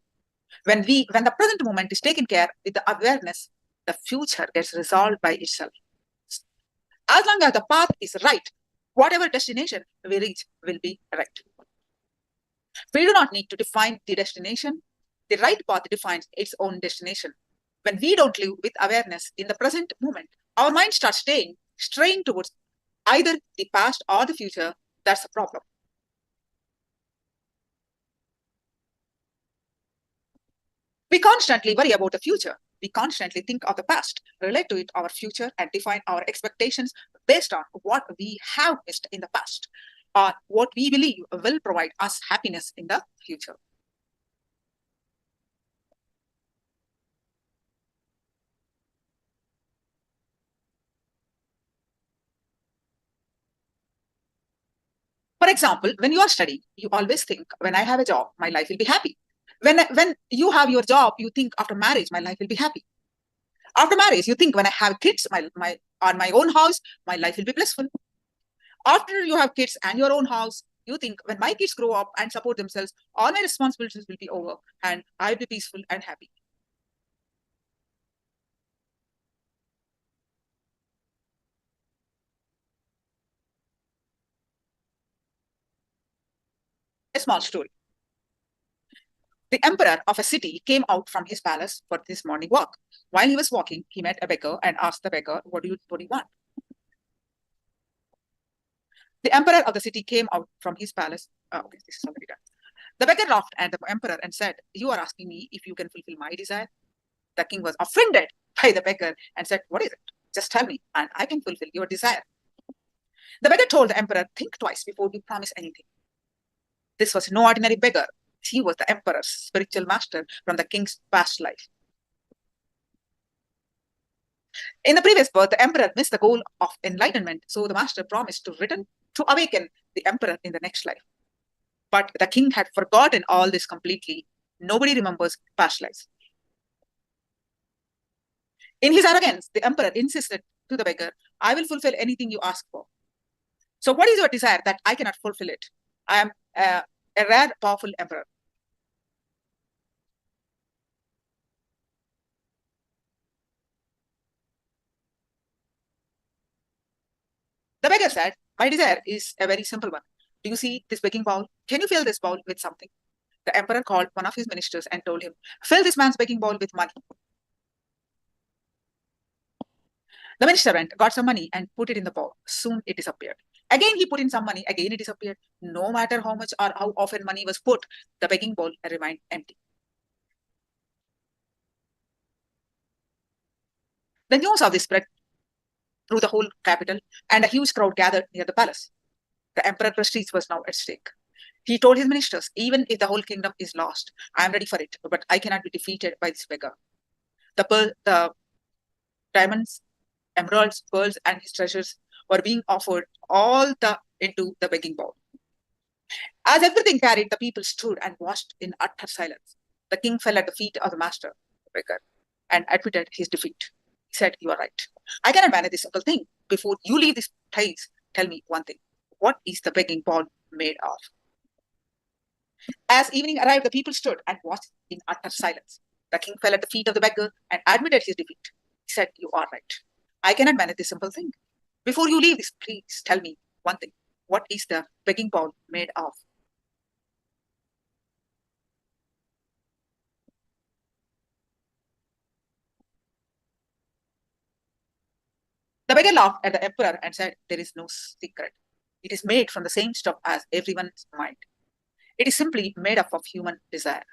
When the present moment is taken care with the awareness, the future gets resolved by itself. As long as the path is right, whatever destination we reach will be right. We do not need to define the destination. The right path defines its own destination. When we don't live with awareness in the present moment, our mind starts straying towards either the past or the future. That's the problem. We constantly worry about the future. We constantly think of the past, relate to it our future, and define our expectations based on what we have missed in the past. or what we believe will provide us happiness in the future. For example, when you are studying, you always think, when I have a job, my life will be happy. When you have your job, you think, after marriage, my life will be happy. After marriage, you think, when I have kids, on my own house, my life will be blissful. After you have kids and your own house, you think, when my kids grow up and support themselves, all my responsibilities will be over and I'll be peaceful and happy. A small story. The emperor of a city came out from his palace for his morning walk. While he was walking, he met a beggar and asked the beggar, what do you want? The emperor of the city came out from his palace. Okay, this is already done. The beggar laughed at the emperor and said, you are asking me if you can fulfill my desire? The king was offended by the beggar and said, what is it? Just tell me, and I can fulfill your desire. The beggar told the emperor, think twice before you promise anything. This was no ordinary beggar. He was the emperor's spiritual master from the king's past life. In the previous birth, the emperor missed the goal of enlightenment, so the master promised to return to awaken the emperor in the next life. But the king had forgotten all this completely. Nobody remembers past lives. In his arrogance, the emperor insisted to the beggar, I will fulfill anything you ask for. So what is your desire that I cannot fulfill it? I am a rare, powerful emperor. The beggar said, my desire is a very simple one. Do you see this begging bowl? Can you fill this bowl with something? The emperor called one of his ministers and told him, fill this man's begging bowl with money. The minister went, got some money and put it in the bowl. Soon it disappeared. Again, he put in some money. Again, it disappeared. No matter how much or how often money was put, the begging bowl remained empty. The news of this spread through the whole capital, and a huge crowd gathered near the palace. The emperor's prestige was now at stake. He told his ministers, even if the whole kingdom is lost, I am ready for it, but I cannot be defeated by this beggar. The diamonds, emeralds, pearls, and his treasures were being offered all into the begging bowl. As everything carried, the people stood and watched in utter silence. The king fell at the feet of the master, the beggar, and admitted his defeat. He said, you are right. I cannot manage this simple thing. Before you leave this place, tell me one thing. What is the begging bowl made of? As evening arrived, the people stood and watched in utter silence. The king fell at the feet of the beggar and admitted his defeat. He said, you are right. I cannot manage this simple thing. Before you leave this, please tell me one thing. What is the begging bowl made of? The beggar laughed at the emperor and said, there is no secret. It is made from the same stuff as everyone's mind. It is simply made up of human desire.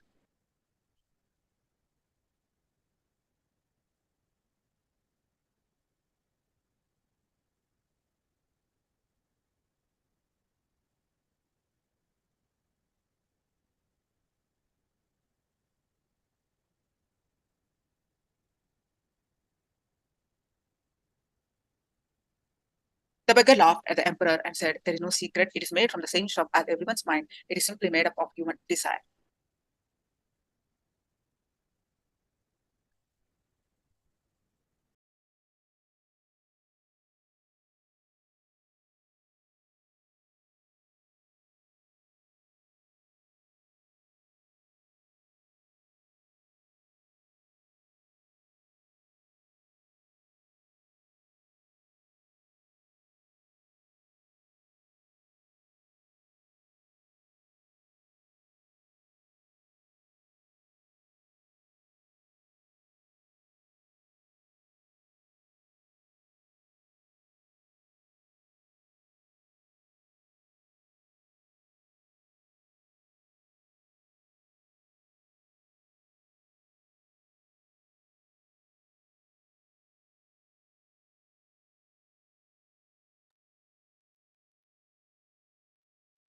The beggar laughed at the emperor and said, there is no secret. It is made from the same stuff as everyone's mind. It is simply made up of human desire.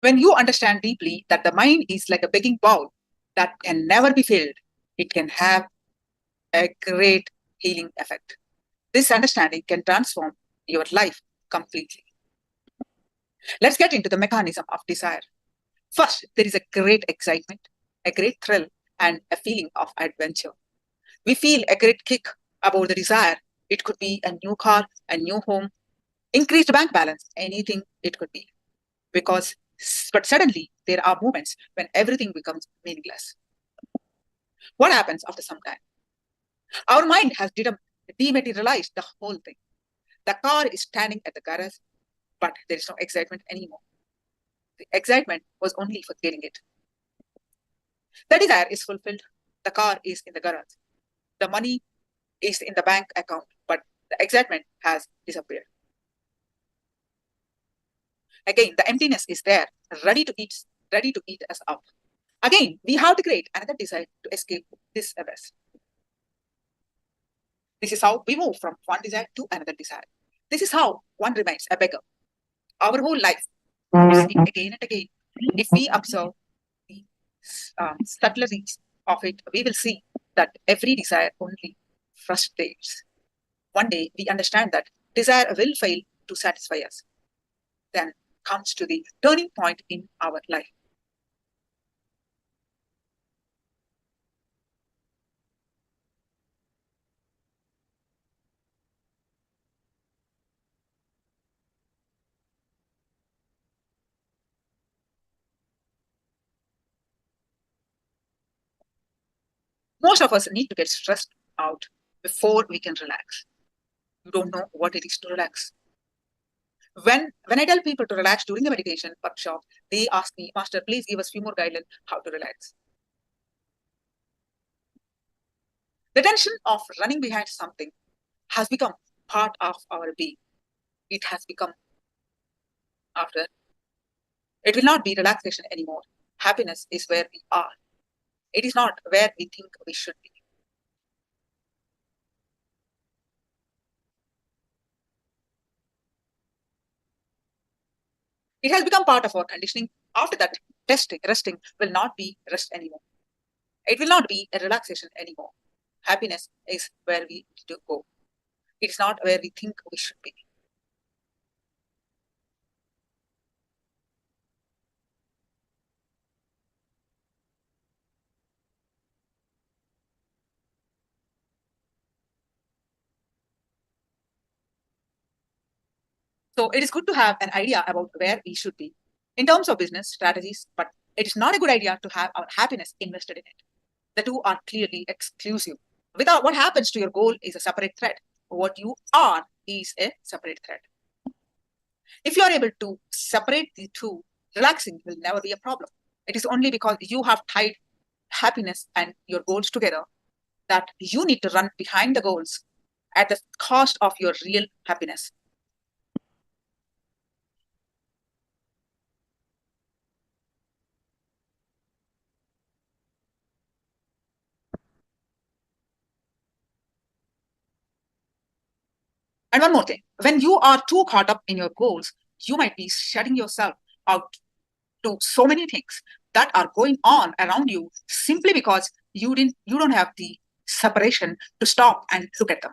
When you understand deeply that the mind is like a begging bowl that can never be filled, it can have a great healing effect. This understanding can transform your life completely. Let's get into the mechanism of desire. First, there is a great excitement, a great thrill, and a feeling of adventure. We feel a great kick about the desire. It could be a new car, a new home, increased bank balance, anything it could be. But suddenly there are moments when everything becomes meaningless. What happens after some time? Our mind has dematerialized the whole thing. The car is standing at the garage, but there is no excitement anymore. The excitement was only for getting it. The desire is fulfilled. The car is in the garage. The money is in the bank account, but the excitement has disappeared. Again, the emptiness is there, ready to eat us up. Again, we have to create another desire to escape this abyss. This is how we move from one desire to another desire. This is how one remains a beggar. Our whole life moves it again and again. If we observe the subtleties of it, we will see that every desire only frustrates. One day we understand that desire will fail to satisfy us. Then comes to the turning point in our life. Most of us need to get stressed out before we can relax. You don't know what it is to relax. When I tell people to relax during the meditation workshop, they ask me, Master, please give us a few more guidelines how to relax. The tension of running behind something has become part of our being. It has become after. It will not be relaxation anymore. Happiness is where we are. It is not where we think we should be. It has become part of our conditioning. After that, resting will not be rest anymore. It will not be a relaxation anymore. Happiness is where we need to go. It is not where we think we should be. So it is good to have an idea about where we should be in terms of business strategies, but it is not a good idea to have our happiness invested in it. The two are clearly exclusive. Without what happens to your goal is a separate thread. What you are is a separate thread. If you are able to separate the two, relaxing will never be a problem. It is only because you have tied happiness and your goals together that you need to run behind the goals at the cost of your real happiness. And one more thing, when you are too caught up in your goals, you might be shutting yourself out to so many things that are going on around you simply because you don't have the separation to stop and look at them.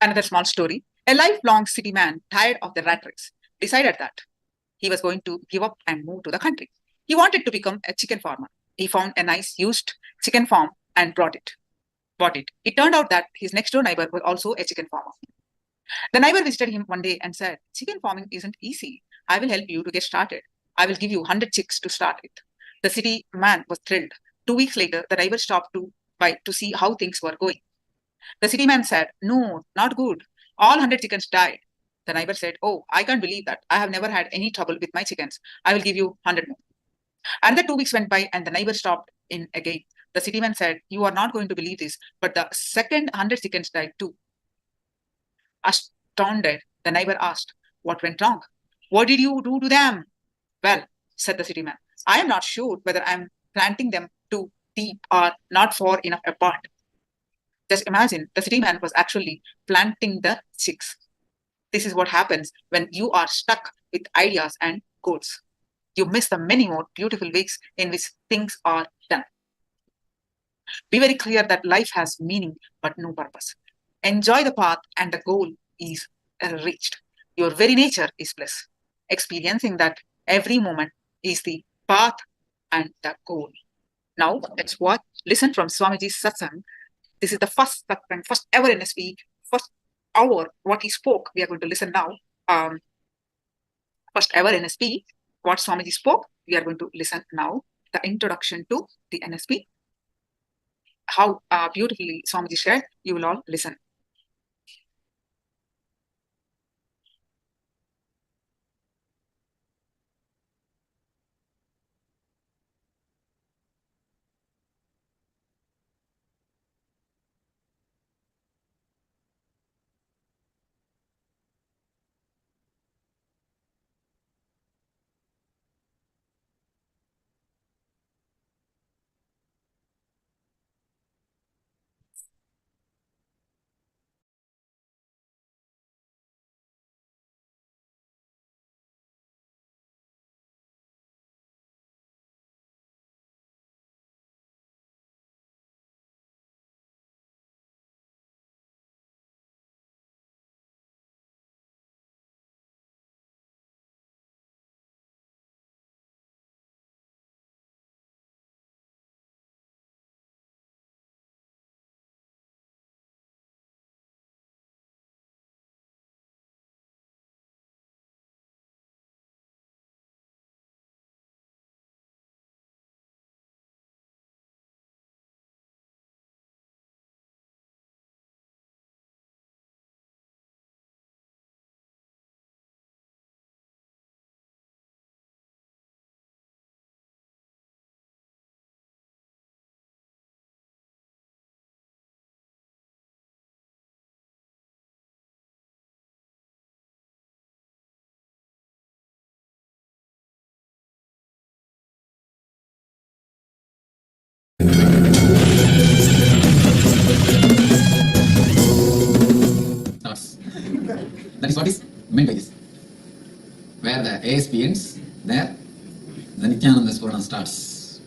Another small story. A lifelong city man, tired of the rat race, decided that he was going to give up and move to the country. He wanted to become a chicken farmer. He found a nice used chicken farm and bought it. It turned out that his next door neighbor was also a chicken farmer. The neighbor visited him one day and said, "Chicken farming isn't easy. I will help you to get started. I will give you 100 chicks to start with." The city man was thrilled. 2 weeks later, the neighbor stopped to see how things were going. The city man said, "No, not good. All 100 chickens died." The neighbor said, "Oh, I can't believe that. I have never had any trouble with my chickens. I will give you 100 more." Another 2 weeks went by and the neighbor stopped in again. The city man said, "You are not going to believe this, but the second 100 chickens died too." Astounded, the neighbor asked, "What went wrong? What did you do to them?" "Well," said the city man, "I am not sure whether I am planting them too deep or not far enough apart." Just imagine, the city man was actually planting the chicks. This is what happens when you are stuck with ideas and goals. You miss the many more beautiful ways in which things are done. Be very clear that life has meaning but no purpose. Enjoy the path and the goal is reached. Your very nature is bliss. Experiencing that every moment is the path and the goal. Now let's listen from Swamiji's satsang. This is the first satsang, first ever NSV, first hour what he spoke. We are going to listen now. First ever NSV, what Swamiji spoke. We are going to listen now. The introduction to the NSV. How beautifully Swamiji shared. You will all listen. That is what is meant by this. Where the ASP ends, there the Nithyananda Spurana starts.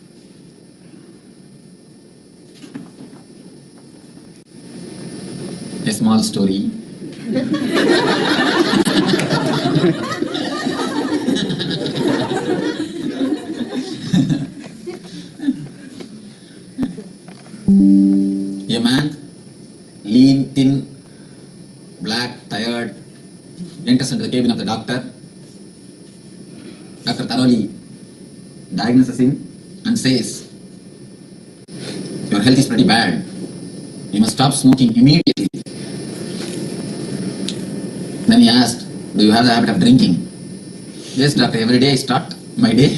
A small story. A man, lean, thin, black, tired, enters into the cabin of the doctor. Doctor thoroughly diagnoses him and says, "Your health is pretty bad. You must stop smoking immediately." Then he asked, "Do you have the habit of drinking?" "Yes, doctor, every day I start my day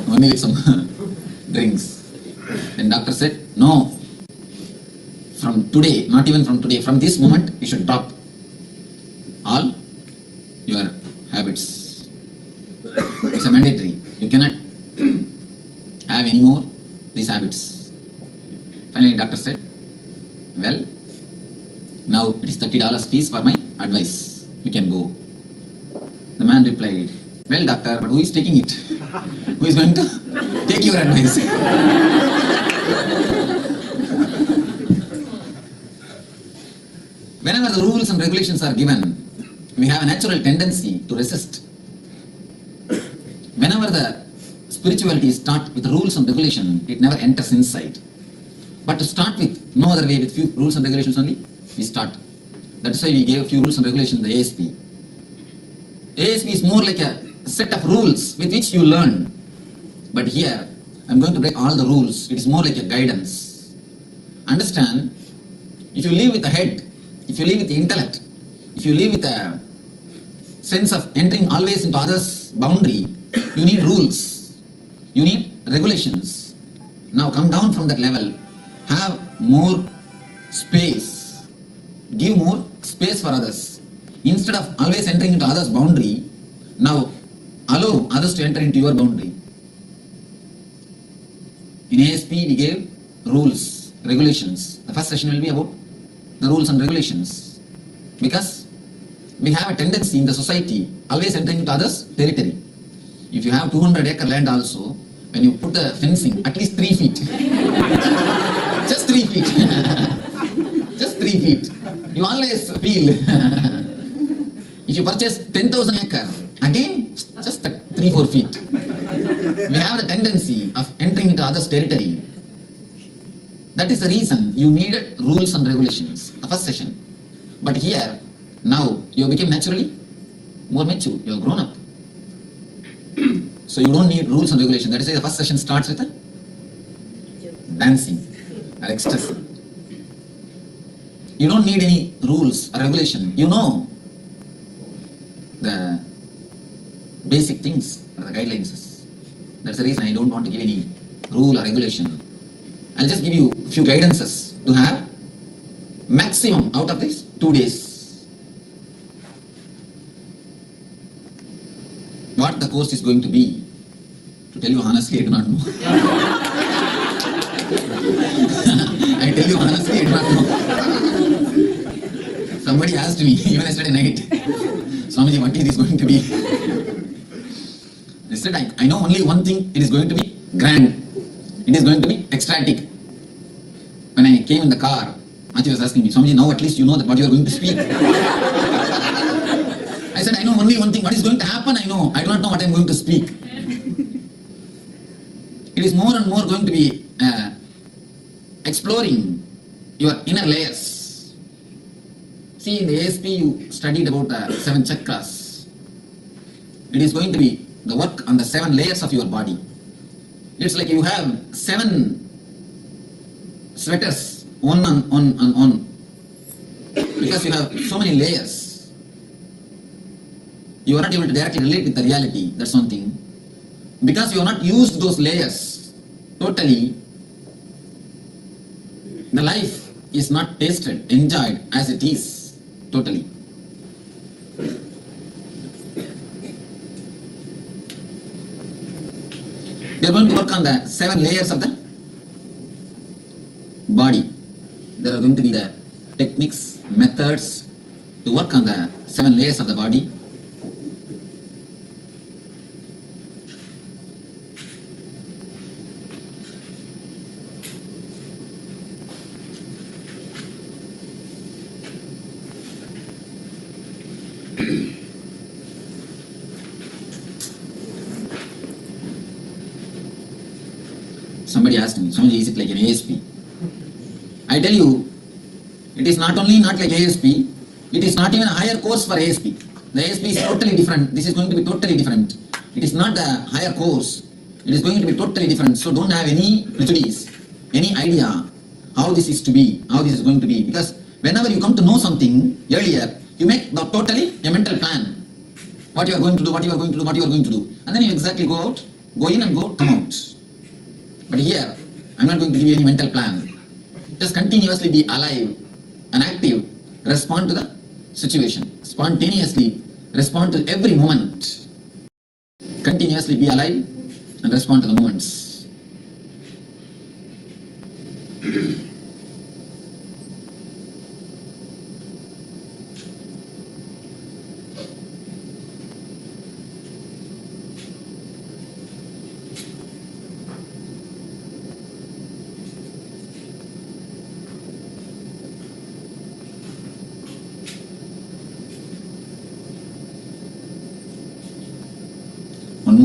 only with some drinks." Then doctor said, "No, from today, not even from today, from this moment, you should drop all your habits. It's a mandatory. You cannot have any more these habits." Finally, doctor said, "Well, now it is $30 fees for my advice. You can go." The man replied, "Well, doctor, but who is taking it? Who is going to take your advice?" Whenever the rules and regulations are given, we have a natural tendency to resist. Whenever the spirituality is taught with rules and regulation, it never enters inside. But to start with, no other way, with few rules and regulations only, we start. That's why we gave a few rules and regulations in the ASP. ASP is more like a set of rules with which you learn. But here, I'm going to break all the rules. It is more like a guidance. Understand, if you live with the head, if you live with the intellect, if you live with a sense of entering always into others' boundary, you need rules, you need regulations. Now come down from that level, have more space, give more space for others. Instead of always entering into others' boundary, now allow others to enter into your boundary. In ASP we gave rules, regulations. The first session will be about the rules and regulations, because we have a tendency in the society always entering into others' territory. If you have 200-acre land also, when you put the fencing at least 3 feet, just 3 feet, just 3 feet, you always feel. If you purchase 10,000 acre, again just 3-4 feet. We have the tendency of entering into others' territory. That is the reason you needed rules and regulations, the first session. But here, now you became naturally more mature, you have grown up. So you don't need rules and regulations. That is why the first session starts with dancing or ecstasy. You don't need any rules or regulation. You know the basic things or the guidelines. That's the reason I don't want to give any rule or regulation. I'll just give you a few guidances to have maximum out of these 2 days. What the course is going to be, to tell you honestly, I do not know. I tell you honestly, I do not know. Somebody asked me, even yesterday night, Swamiji, what is this going to be? I said, I know only one thing, it is going to be grand. It is going to be ecstatic. When I came in the car, Achi was asking me, Swamiji, now at least you know that what you are going to speak. I said, I know only one thing, what is going to happen, I know. I do not know what I am going to speak. It is more and more going to be exploring your inner layers. See, in the ASP you studied about the 7 chakras. It is going to be the work on the 7 layers of your body. It's like you have 7 sweaters, one on, because you have so many layers. You are not able to directly relate with the reality, that's one thing. Because you have not used those layers totally, the life is not tasted, enjoyed as it is, totally. We are going to work on the 7 layers of the body. There are going to be the techniques, methods to work on the 7 layers of the body. Somebody asked me, Swamiji, is it like an ASP? I tell you, it is not only not like ASP, it is not even a higher course for ASP. The ASP is totally different. This is going to be totally different. It is not the higher course. It is going to be totally different. So don't have any prejudice, any idea how this is to be, how this is going to be. Because whenever you come to know something earlier, you make totally a mental plan. What you are going to do, what you are going to do, what you are going to do. And then you exactly go out, go in and come out. But here, I'm not going to give you any mental plan. Just continuously be alive and active. Respond to the situation. Spontaneously respond to every moment. Continuously be alive and respond to the moments.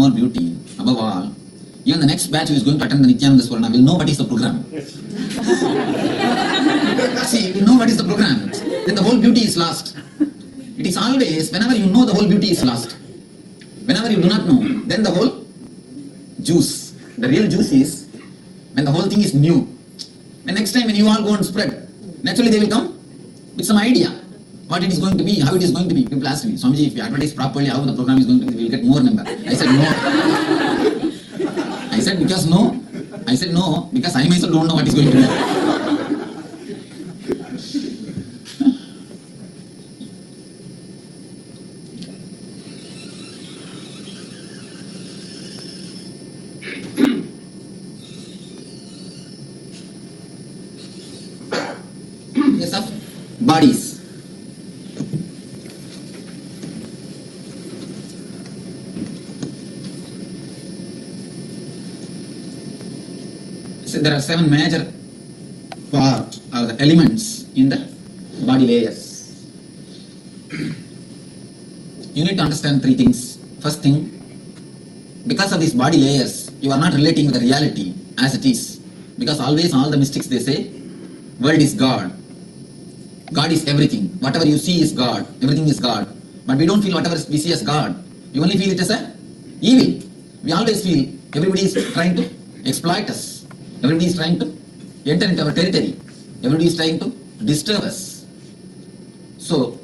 more beauty. Above all, even the next batch who is going to attend the Nithyananda Spurana will know what is the program. See, you know what is the program, then the whole beauty is lost. It is always, whenever you know, the whole beauty is lost. Whenever you do not know, then the whole juice, the real juice is when the whole thing is new. And next time when you all go and spread, naturally they will come with some idea what it is going to be, how it is going to be. People ask me, Swamiji, if you advertise properly, how the program is going to be, we will get more number. I said no. I said because no. I said no, because I myself don't know what is going to be. Yes, of bodies. So there are 7 major parts or the elements in the body layers. You need to understand 3 things. First thing, because of these body layers, you are not relating with the reality as it is. Because always all the mystics they say, world is God. God is everything. Whatever you see is God. Everything is God. But we don't feel whatever we see as God. We only feel it as a evil. We always feel everybody is trying to exploit us. Everybody is trying to enter into our territory. Everybody is trying to disturb us. So,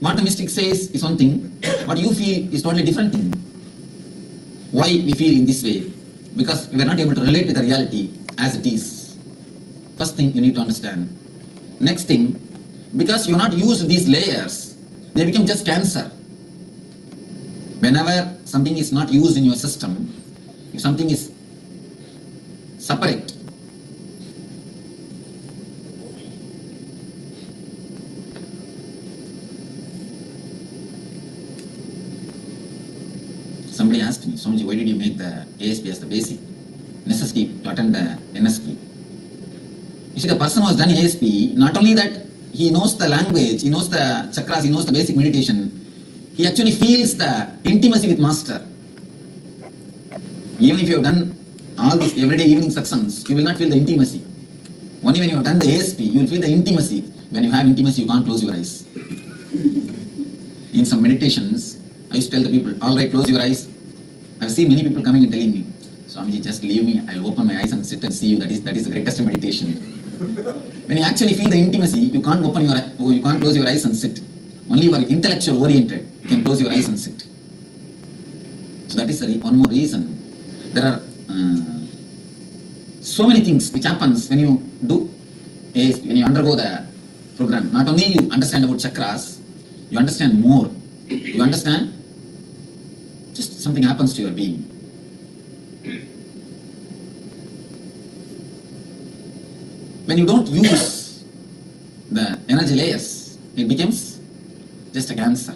what the mystic says is one thing. What you feel is totally different thing. Why we feel in this way? Because we are not able to relate with the reality as it is. First thing you need to understand. Next thing, because you are not used to these layers, they become just cancer. Whenever something is not used in your system, if something is separate, somebody asked me, Swamiji, why did you make the ASP as the basic necessity to attend the NSP? You see, the person who has done ASP, not only that he knows the language, he knows the chakras, he knows the basic meditation, he actually feels the intimacy with Master. Even if you have done all these everyday evening satshangs, you will not feel the intimacy. Only when you have done the ASP, you will feel the intimacy. When you have intimacy, you can't close your eyes. In some meditations, I used to tell the people, all right, close your eyes. I have seen many people coming and telling me, Swamiji, just leave me, I will open my eyes and sit and see you. That is the greatest meditation. When you actually feel the intimacy, you can't open your eyes, you can't close your eyes and sit. Only if you are intellectual oriented, you can close your eyes and sit. So that is one more reason. There are so many things which happens when you do ASP, when you undergo the program. Not only you understand about chakras, you understand more. You understand? Just something happens to your being. When you don't use the energy layers, it becomes just a cancer.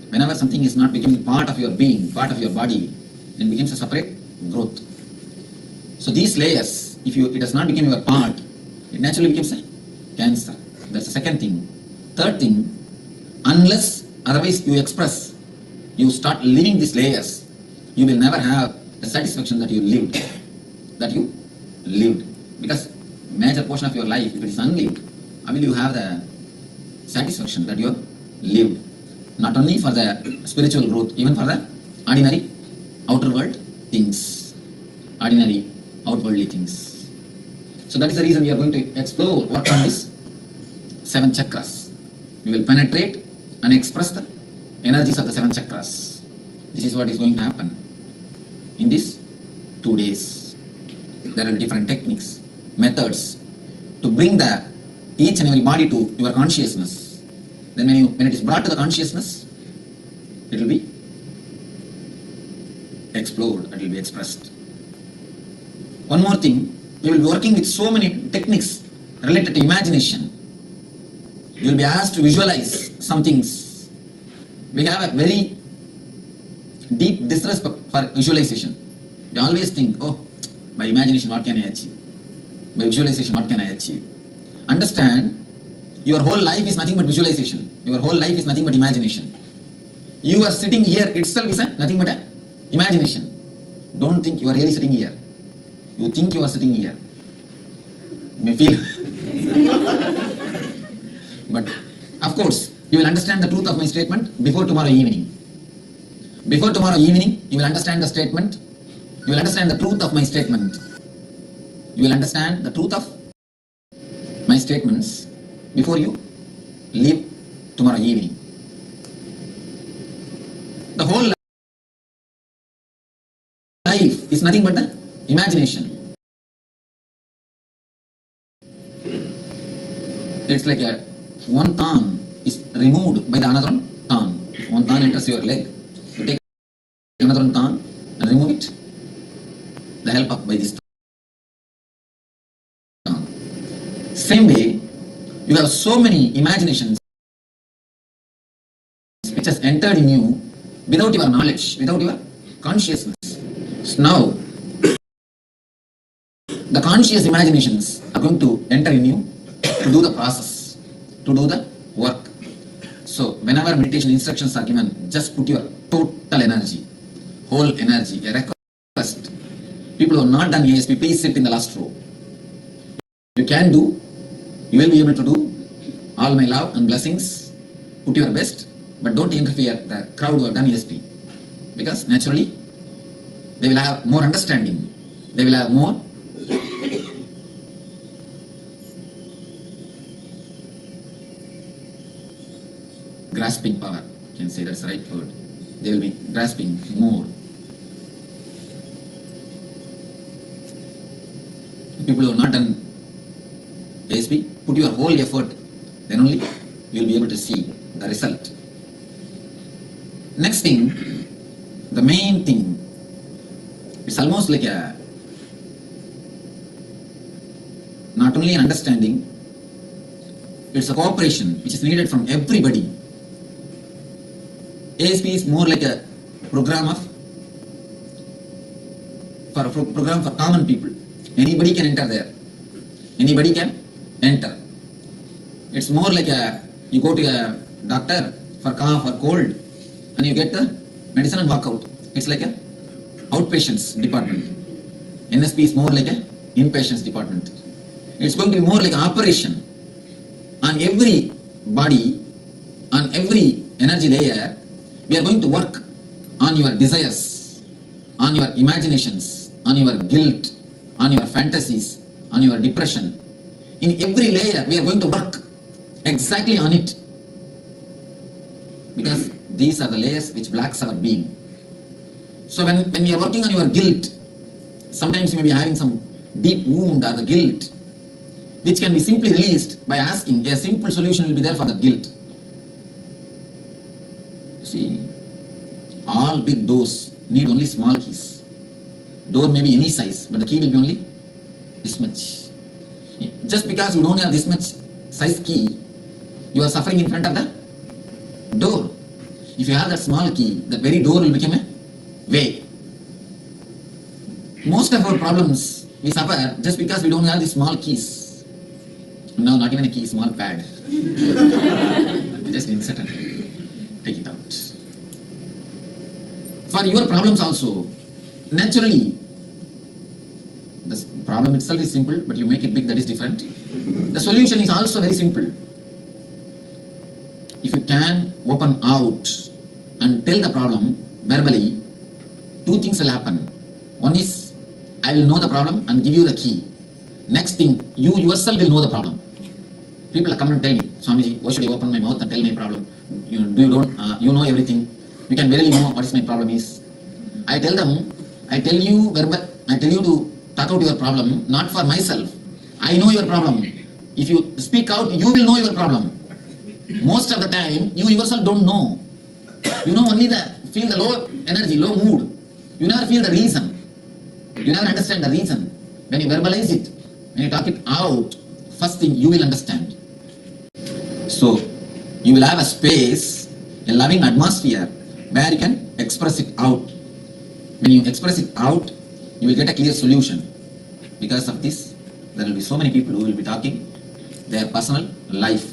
Whenever something is not becoming part of your being, part of your body, it becomes a separate growth. So these layers, if it does not become your part, it naturally becomes a cancer. That's the second thing. Third thing, unless otherwise you express, you start living these layers, you will never have the satisfaction that you lived. Because major portion of your life, if it is unlived, how will you have the satisfaction that you have lived? Not only for the spiritual growth, even for the ordinary outer world things. Ordinary outwardly things. So that is the reason we are going to explore what are these 7 chakras. We will penetrate and express the energies of the 7 chakras. This is what is going to happen in these 2 days. There are different techniques, methods to bring each and every body to your consciousness. Then when it is brought to the consciousness, it will be explored, it will be expressed. One more thing, you will be working with so many techniques related to imagination. You will be asked to visualize some things. We have a very deep disrespect for visualization. We always think, oh, by imagination what can I achieve? By visualization what can I achieve? Understand, your whole life is nothing but visualization. Your whole life is nothing but imagination. You are sitting here itself is nothing but imagination. Don't think you are really sitting here. You think you are sitting here. You may feel. But of course, you will understand the truth of my statement before tomorrow evening. Before tomorrow evening, you will understand the statement. You will understand the truth of my statement. You will understand the truth of my statements before you leave tomorrow evening. The whole life is nothing but the imagination. It's like one thorn is removed by the another thorn. One thorn enters your leg. You take another thorn and remove it. The help of by this thorn. Same way, you have so many imaginations which has entered in you without your knowledge, without your consciousness. So now, the conscious imaginations are going to enter in you to do the process, to do the work. So, whenever meditation instructions are given, just put your total energy, whole energy. A request. People who have not done ASP, please sit in the last row. You can do, you will be able to do. All my love and blessings. Put your best, but don't interfere the crowd who have done ASP. Because naturally, they will have more understanding. They will have more grasping power. You can say that's the right word. They will be grasping more. People who have not done ASP, put your whole effort, then only you will be able to see the result. Next thing, the main thing, it's almost like a not only an understanding, it's a cooperation which is needed from everybody. ASP is more like a program for common people. Anybody can enter there. Anybody can enter. It's more like you go to a doctor for cough or cold and you get the medicine and walk out. It's like a outpatients department. NSP is more like a inpatients department. It's going to be more like an operation on every body, on every energy layer. We are going to work on your desires, on your imaginations, on your guilt, on your fantasies, on your depression. In every layer, we are going to work exactly on it. Because these are the layers which blocks our being. So when we are working on your guilt, sometimes you may be having some deep wound or the guilt, which can be simply released by asking. A simple solution will be there for the guilt. See, all big doors need only small keys. Door may be any size, but the key will be only this much. Just because you don't have this much size key, you are suffering in front of the door. If you have that small key, the very door will become a way. Most of our problems we suffer just because we don't have the small keys. No, not even a key, small pad. Just insert and take it out. For your problems also, naturally, the problem itself is simple, but you make it big, that is different. The solution is also very simple. If you can open out and tell the problem verbally, two things will happen. One is, I will know the problem and give you the key. Next thing, you yourself will know the problem. People come and tell me, Swamiji, why should I open my mouth and tell my problem? You know everything. You can barely know what is my problem is. I tell them, I tell you to talk out your problem, not for myself. I know your problem. If you speak out, you will know your problem. Most of the time, you yourself don't know. You know only feel the low energy, low mood. You never feel the reason. You never understand the reason. When you verbalize it, when you talk it out, first thing you will understand. So, you will have a space, a loving atmosphere where you can express it out. When you express it out, you will get a clear solution. Because of this, there will be so many people who will be talking their personal life,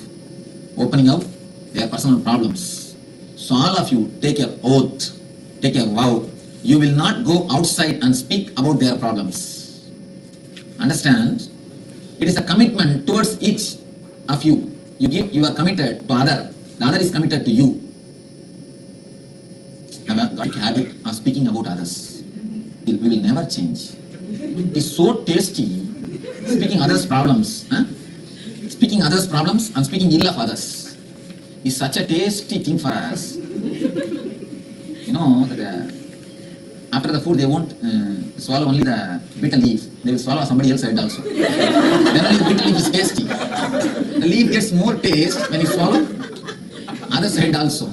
opening out their personal problems. So all of you take your oath, take a vow You will not go outside and speak about their problems. Understand? It is a commitment towards each of you. You are committed to other. The other is committed to you. Have a habit of speaking about others. We will never change. It is so tasty speaking others' problems. Speaking others' problems and speaking ill of others is such a tasty thing for us. You know, that, after the food they won't swallow only the bitter leaf. They will swallow somebody else's head also. Then only the bitter leaf is tasty. The leaf gets more taste when you swallow other's head also.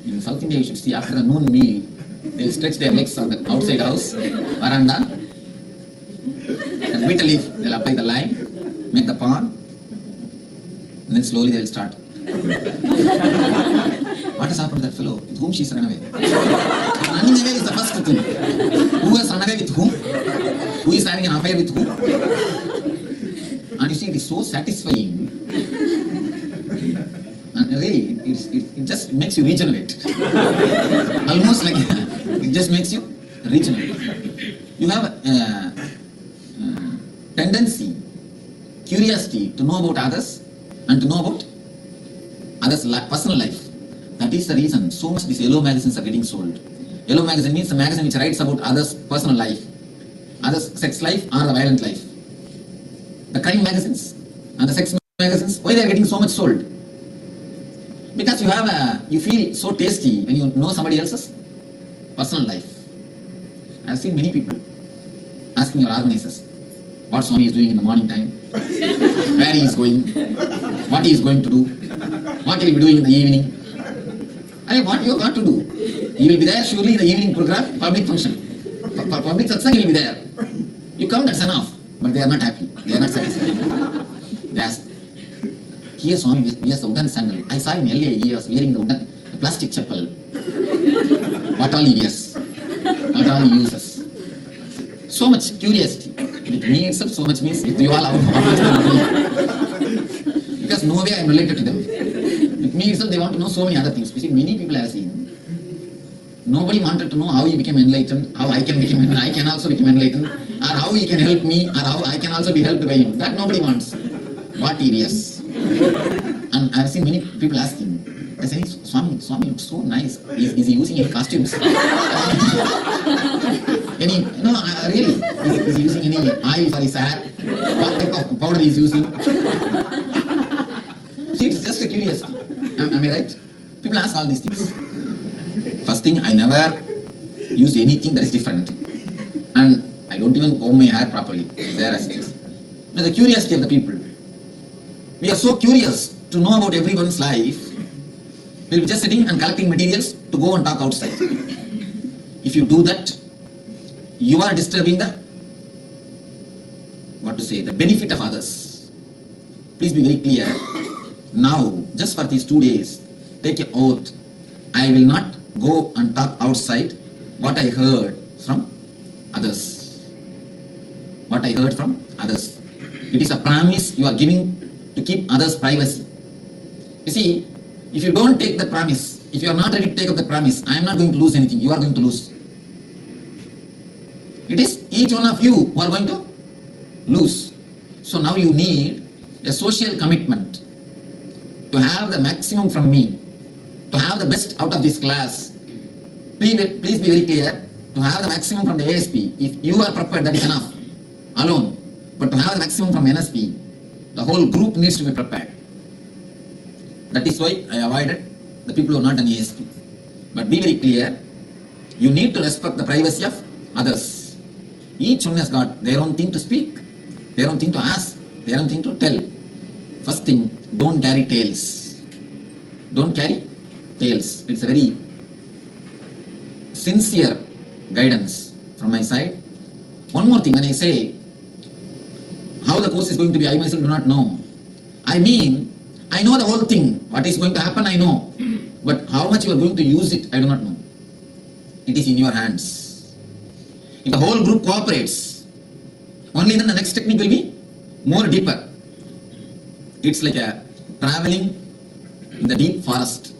In South India you should see after a noon meal, they will stretch their legs on the outside house, veranda, and bitter leaf, they will apply the lime, make the pond, and then slowly they will start. What has happened to that fellow? With whom she's run away? Running away is the first thing. Who has run away with whom? Who is having an affair with whom? And you see, it is so satisfying. And really, it just makes you regenerate. Almost like it just makes you regenerate. You have a tendency, curiosity to know about others and to know about others' personal life. That is the reason so much these yellow magazines are getting sold. Yellow magazine means a magazine which writes about others' personal life, others' sex life or the violent life. The crime magazines and the sex magazines, why they are getting so much sold? Because you feel so tasty when you know somebody else's personal life. I have seen many people asking your organizers what Swami is doing in the morning time, where he is going, what he is going to do, what he will be doing in the evening. What you have got to do? He will be there surely in the evening program, public function. For public satsang, he will be there. You come, that's enough. But they are not happy. They are not satisfied. They ask, here Swami wears the wooden sandal. I saw in LA, he was wearing the plastic chapel. What all he wears? What all he uses? So much curiosity. With me itself, so much means with you all out. Because no way I am related to them. With me itself, they want to know so many other things. You see, many people I have seen. Nobody wanted to know how he became enlightened, how I can become enlightened, I can also become enlightened, or how he can help me, or how I can also be helped by him. That nobody wants. What he is. And I have seen many people asking, I say, Swami looks so nice. Is he using any costumes? Really? Is he using any oil for his hair? What type of powder he is using? See, it's just a curiosity. Am I right? People ask all these things. First thing, I never use anything that is different. And I don't even comb my hair properly. There as it is. Now, the curiosity of the people. We are so curious to know about everyone's life. We'll be just sitting and collecting materials to go and talk outside. If you do that, you are disturbing the benefit of others. Please be very clear. Now, just for these 2 days, take an oath. I will not go and talk outside what I heard from others. What I heard from others. It is a promise you are giving to keep others' privacy. You see, if you don't take the promise, if you are not ready to take up the promise, I am not going to lose anything. You are going to lose. It is each one of you who are going to lose. So now you need a social commitment to have the maximum from me, to have the best out of this class. Please be very clear, to have the maximum from the ASP. If you are prepared, that is enough, alone. But to have the maximum from NSP, the whole group needs to be prepared. That is why I avoided the people who are not an ASP. But be very clear, you need to respect the privacy of others. Each one has got their own thing to speak, their own thing to ask, their own thing to tell. First thing, don't carry tales. Don't carry tales. It's a very sincere guidance from my side. One more thing, when I say how the course is going to be, I myself do not know. I mean, I know the whole thing. What is going to happen, I know. But how much you are going to use it, I do not know. It is in your hands. If the whole group cooperates, only then the next technique will be more deeper. It's like a traveling in the deep forest.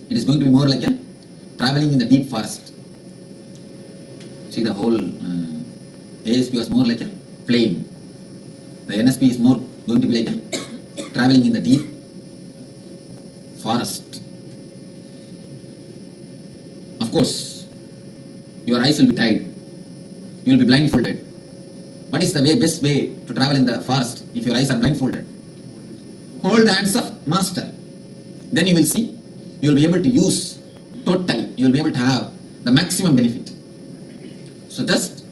It is going to be more like a traveling in the deep forest. See, the whole ASP was more like a plane. The NSP is more going to be like a traveling in the deep forest. Of course, your eyes will be tied. You will be blindfolded. What is the best way to travel in the forest if your eyes are blindfolded? Hold the hands of Master. Then you will see, you will be able to use totally, you will be able to have the maximum benefit. So just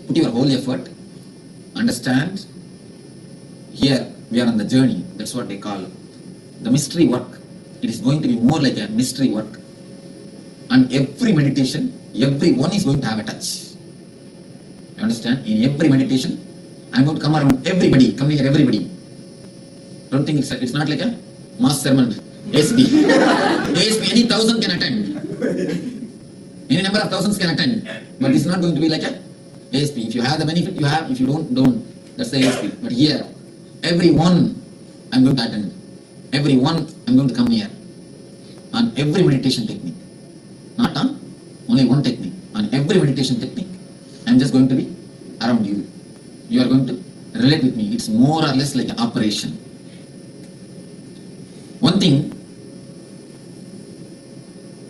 put your whole effort, understand, here we are on the journey, that's what they call the mystery work. It is going to be more like a mystery work. And every meditation, everyone is going to have a touch. You understand? In every meditation, I am going to come around everybody, come near everybody. Don't think it's not like a mass sermon, ASP. ASP, any 1,000 can attend. Any number of thousands can attend. But it's not going to be like a ASP. If you have the benefit, you have. If you don't. That's the ASP. But here, everyone I'm going to attend. Everyone I'm going to come here. On every meditation technique. Not on only one technique. On every meditation technique, I'm just going to be around you. You are going to relate with me. It's more or less like an operation. One thing,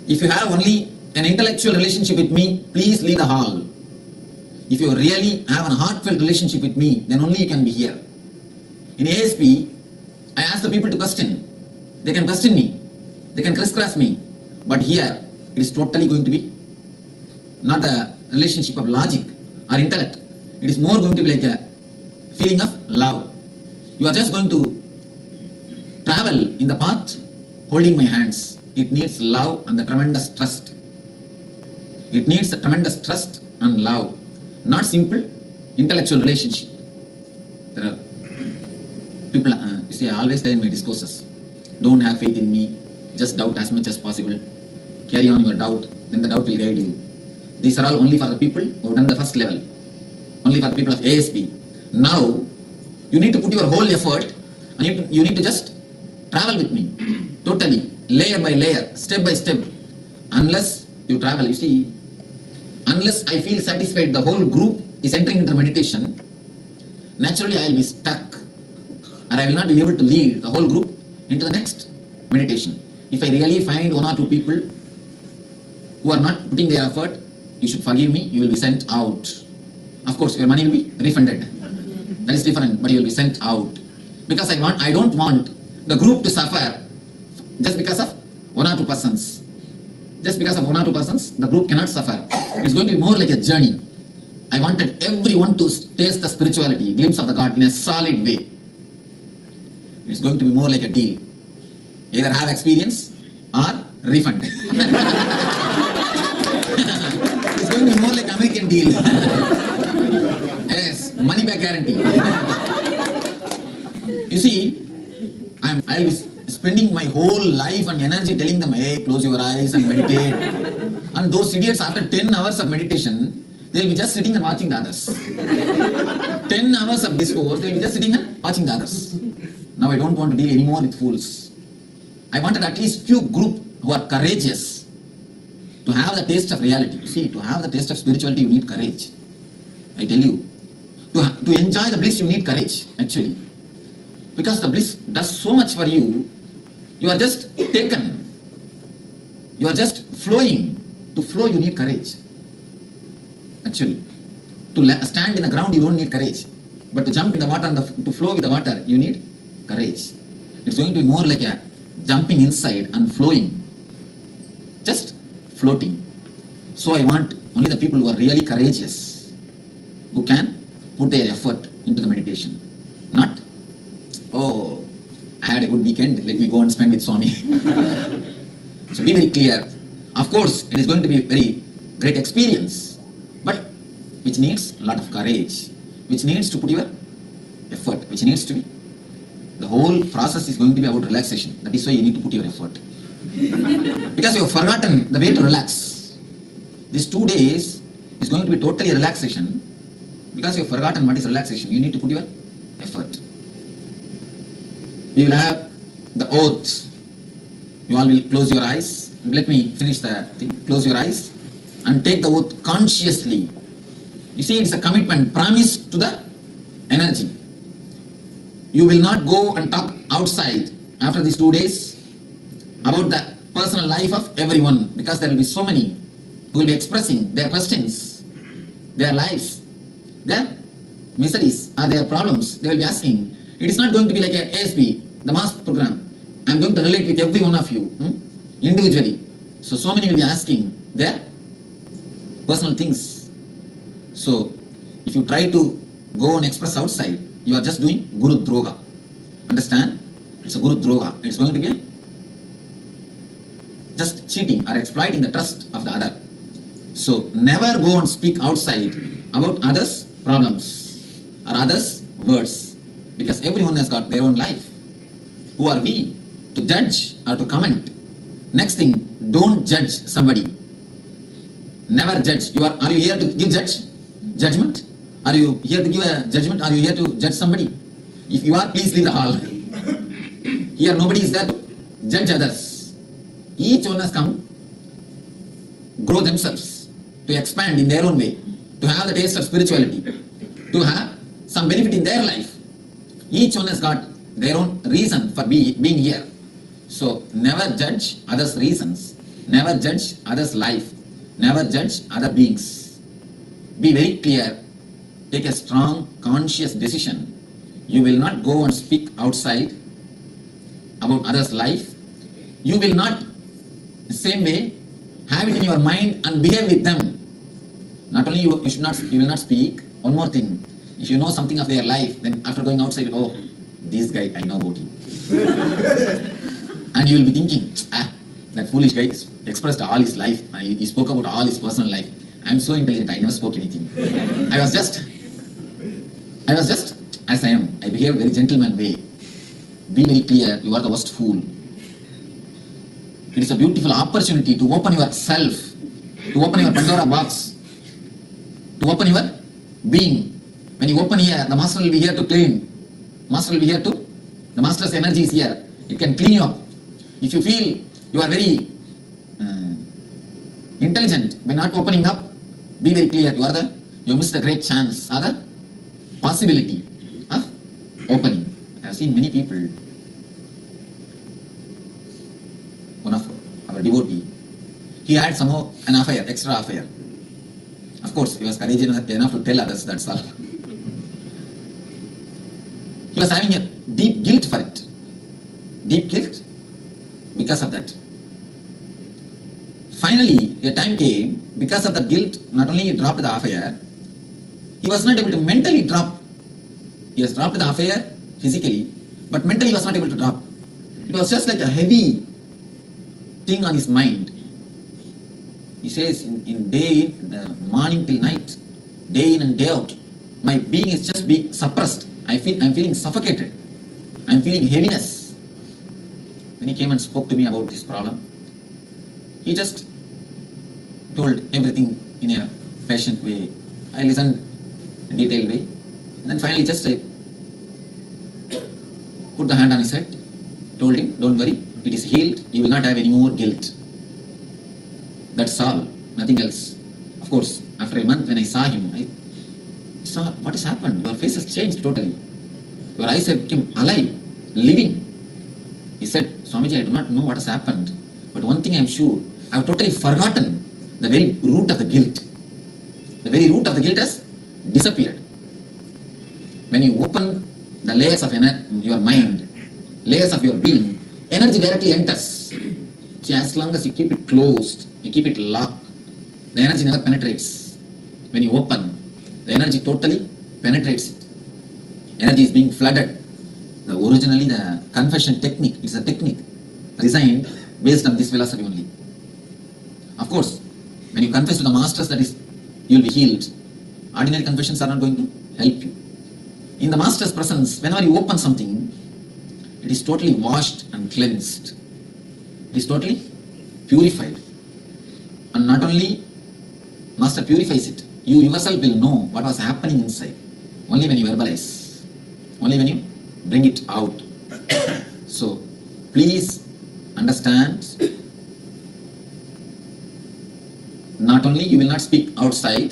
if you have only an intellectual relationship with me, please leave the hall. If you really have a heartfelt relationship with me, then only you can be here. In ASP, I ask the people to question. They can question me. They can crisscross me. But here, it is totally going to be not a relationship of logic or intellect. It is more going to be like a feeling of love. You are just going to travel in the path holding my hands. It needs love and the tremendous trust. It needs a tremendous trust and love. Not simple intellectual relationship. There are people, you see, I always say in my discourses, don't have faith in me, just doubt as much as possible. Carry on your doubt, then the doubt will guide you. These are all only for the people who have done the first level. Only for the people of ASP. Now, you need to put your whole effort and you need to just travel with me. Totally, layer by layer, step by step. Unless you travel, you see, unless I feel satisfied the whole group is entering into meditation, naturally I will be stuck. And I will not be able to lead the whole group into the next meditation. If I really find one or two people who are not putting their effort, you should forgive me, you will be sent out. Of course, your money will be refunded. That is different, but you will be sent out. Because I don't want the group to suffer just because of one or two persons. Just because of one or two persons, the group cannot suffer. It's going to be more like a journey. I wanted everyone to taste the spirituality, glimpse of the God in a solid way. It's going to be more like a deal. Either have experience or refund. It's going to be more like American deal. Yes, money back guarantee. You see, I'll be spending my whole life and energy telling them, hey, close your eyes and meditate. And those idiots, after 10 hours of meditation, they'll be just sitting and watching the others. 10 hours of discourse, they'll be just sitting and watching the others. Now I don't want to deal anymore with fools. I wanted at least few group who are courageous to have the taste of reality. You see, to have the taste of spirituality, you need courage. I tell you. To enjoy the bliss, you need courage, actually. Because the bliss does so much for you, you are just taken. You are just flowing. To flow, you need courage. Actually. To stand in the ground, you don't need courage. But to jump in the water and to flow with the water, you need courage. It's going to be more like a jumping inside and flowing. Just floating. So I want only the people who are really courageous, who can put their effort into the meditation. Not, oh, I had a good weekend, let me go and spend with Swami. So be very clear. Of course, it is going to be a very great experience, but which needs a lot of courage, which needs to put your effort, which needs to be, the whole process is going to be about relaxation. That is why you need to put your effort. Because you have forgotten the way to relax. These 2 days is going to be totally relaxation. Because you have forgotten what is relaxation, you need to put your effort. We will have the oath. You all will close your eyes. Let me finish the thing. Close your eyes. and take the oath consciously. You see, it's a commitment, promise to the energy. You will not go and talk outside after these 2 days about the personal life of everyone, because there will be so many who will be expressing their questions, their lives, their miseries or their problems. They will be asking. It is not going to be like a ASP, the mass program. I am going to relate with every one of you individually. So many will be asking their personal things. So if you try to go and express outside, you are just doing Guru Droga. Understand? It's a Guru Droga. It's going to be just cheating or exploiting the trust of the other. So never go and speak outside about others' problems or others' words, because everyone has got their own life. Who are we to judge or to comment? Next thing, don't judge somebody. Never judge. Are you here to give judgment? Are you here to give a judgment? Are you here to judge somebody? If you are, please leave the hall. Here nobody is there to judge others. Each one has come, grow themselves, to expand in their own way, to have the taste of spirituality, to have some benefit in their life. Each one has got their own reason for being here. So never judge others' reasons, never judge others' life, never judge other beings. Be very clear, take a strong, conscious decision. You will not go and speak outside about others' life. You will not, the same way, have it in your mind and behave with them. Not only you will not speak. One more thing, if you know something of their life, then after going outside, oh, this guy, I know about him. And you will be thinking, that foolish guy expressed all his life. He spoke about all his personal life. I am so intelligent, I never spoke anything. I was just as I am. I behaved very gentleman way. Be very clear, you are the worst fool. It is a beautiful opportunity to open yourself, to open your Pandora box, to open your being. When you open here, the Master will be here to clean. The Master's energy is here. It can clean you up. If you feel you are very intelligent by not opening up, be very clear. You missed a great chance or the possibility of opening. I have seen many people. One of our devotee, he had somehow an affair, extra affair. Of course, he was courageous enough to tell others, that's all. He was having a deep guilt for it. Deep guilt because of that. Finally, a time came, because of the guilt, not only he dropped the affair, he was not able to mentally drop. He has dropped the affair physically, but mentally he was not able to drop. It was just like a heavy thing on his mind. He says, in day, morning till night, day in and day out, my being is just being suppressed. I'm feeling suffocated. I'm feeling heaviness. When he came and spoke to me about this problem, he just told everything in a patient way. I listened in a detailed way. And then finally just I put the hand on his head, told him, don't worry, it is healed, you will not have any more guilt. That's all, nothing else. Of course, after a month when I saw him, I saw what has happened. Your face has changed totally. Your eyes have become alive, living. He said, Swamiji, I do not know what has happened, but one thing I am sure, I have totally forgotten the very root of the guilt. The very root of the guilt has disappeared. When you open the layers of your mind, layers of your being, energy directly enters. See, as long as you keep it closed, you keep it locked, the energy never penetrates. When you open, the energy totally penetrates it. Energy is being flooded. Originally, the confession technique is a technique designed based on this philosophy only. Of course, when you confess to the masters, that is, you will be healed. Ordinary confessions are not going to help you. In the master's presence, whenever you open something, it is totally washed and cleansed. It is totally purified. And not only master purifies it, you yourself will know what was happening inside. Only when you verbalize. Only when you bring it out. So, please understand, Not only you will not speak outside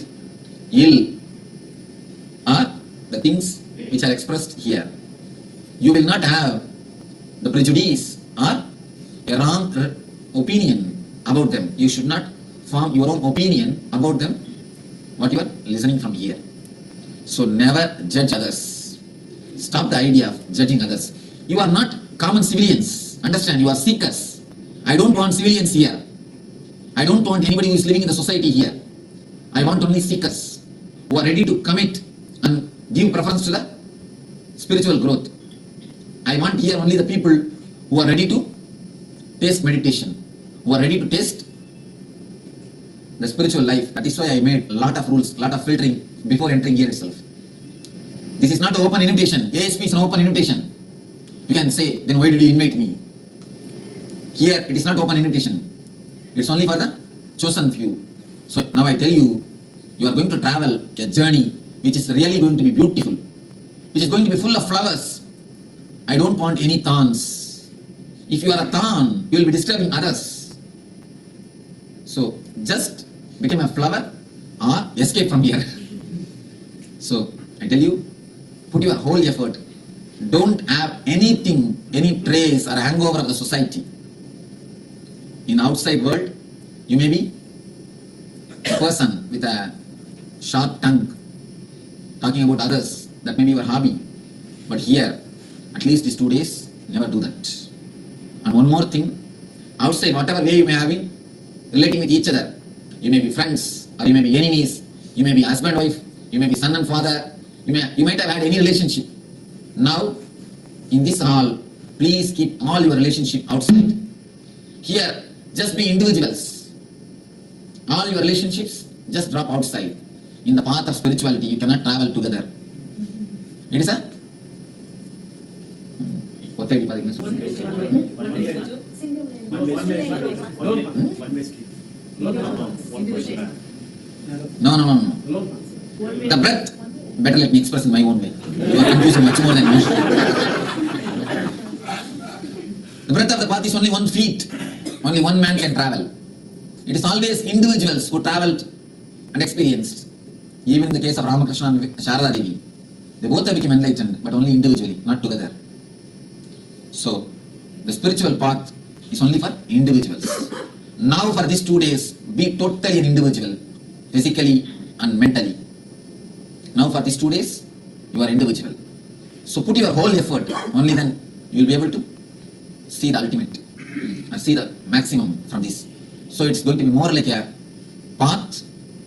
ill or the things which are expressed here. You will not have the prejudice or a wrong opinion about them. You should not form your own opinion about them, what you are listening from here. So never judge others. Stop the idea of judging others. You are not common civilians. Understand, you are seekers. I don't want civilians here. I don't want anybody who is living in the society here. I want only seekers who are ready to commit and give preference to the spiritual growth. I want here only the people who are ready to taste meditation, who are ready to taste the spiritual life. That is why I made a lot of rules, a lot of filtering before entering here itself. This is not an open invitation. ASP is an open invitation. You can say, then why did you invite me? Here it is not open invitation. It's only for the chosen few. So now I tell you, you are going to travel a journey which is really going to be beautiful, which is going to be full of flowers. I don't want any thorns. If you are a thorn, you will be disturbing others. So just become a flower or escape from here. So I tell you, put your whole effort. Don't have anything, any trace or hangover of the society. In outside world, you may be a person with a sharp tongue, talking about others. That may be your hobby. But here, at least these 2 days, never do that. And one more thing, outside, whatever way you may have been relating with each other, you may be friends, or you may be enemies, you may be husband, wife, you may be son and father, you might have had any relationship. Now, in this hall, please keep all your relationship outside. Here, just be individuals. All your relationships, just drop outside. In the path of spirituality, you cannot travel together. It is a No. The breath, better let me express in my own way. You are confusing much more than me. The breadth of the path is only 1 feet. Only one man can travel. It is always individuals who traveled and experienced. Even in the case of Ramakrishna and Sharada Devi, they both have become enlightened, but only individually, not together. So, the spiritual path is only for individuals. Now for these 2 days, be totally an individual, physically and mentally. Now for these 2 days, you are individual. So put your whole effort, only then you will be able to see the ultimate, and see the maximum from this. So it's going to be more like a path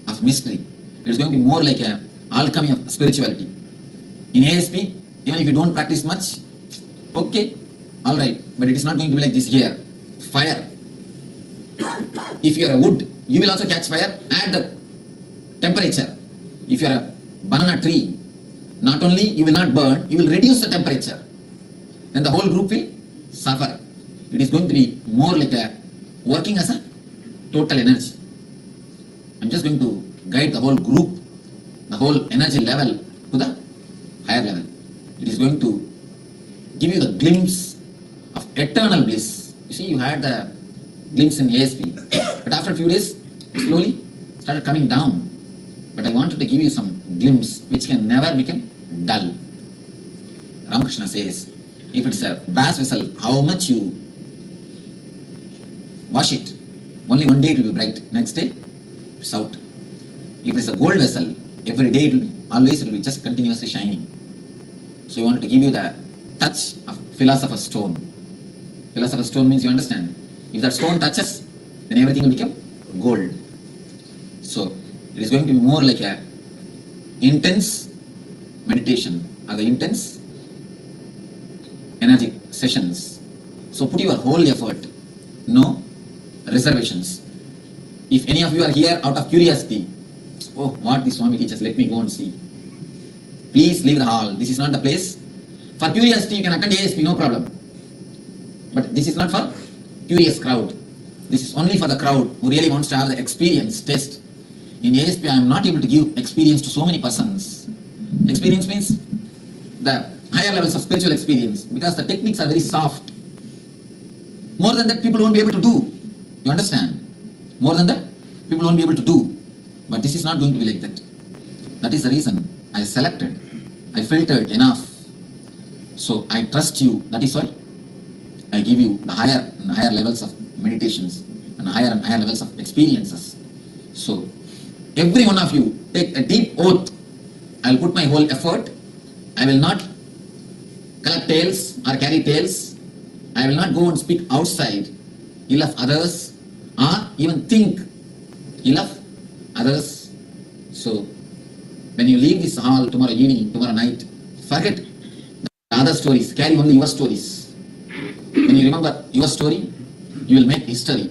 of mystery. It's going to be more like a alchemy of spirituality. In ASP, even if you don't practice much, okay, alright, but it is not going to be like this here. Fire. If you are a wood, you will also catch fire at the temperature. If you are a banana tree, not only you will not burn, you will reduce the temperature. Then the whole group will suffer. It is going to be more like a working as a total energy. I'm just going to guide the whole group, the whole energy level to the higher level. It is going to give you the glimpse of eternal bliss. You see, you had the glimpse in ASP, but after a few days, slowly started coming down. But I wanted to give you some glimpse which can never become dull. Ramakrishna says, if it's a brass vessel, how much you wash it, only one day it will be bright, next day it's out. If it's a gold vessel, every day it will be, always it will be just continuously shining. So I wanted to give you the touch of philosopher's stone. Philosopher's stone means you understand. If that stone touches, then everything will become gold. So it is going to be more like a intense meditation or the intense energy sessions. So put your whole effort, no reservations. If any of you are here out of curiosity, oh, what the Swami teaches, let me go and see. Please leave the hall. This is not the place. For curiosity, you can attend ASP, no problem. But this is not for curious crowd. This is only for the crowd who really wants to have the experience, test. In ASP, I am not able to give experience to so many persons. Experience means the higher levels of spiritual experience, because the techniques are very soft. More than that, people won't be able to do. You understand? More than that, people won't be able to do. But this is not going to be like that. That is the reason I selected, I filtered enough. So I trust you. That is why I give you the higher and higher levels of meditations and higher levels of experiences. So every one of you take a deep oath. I will put my whole effort. I will not collect tales or carry tales. I will not go and speak outside ill of others or even think ill of others. So when you leave this hall tomorrow evening, tomorrow night, forget the other stories, carry only your stories. When you remember your story, you will make history.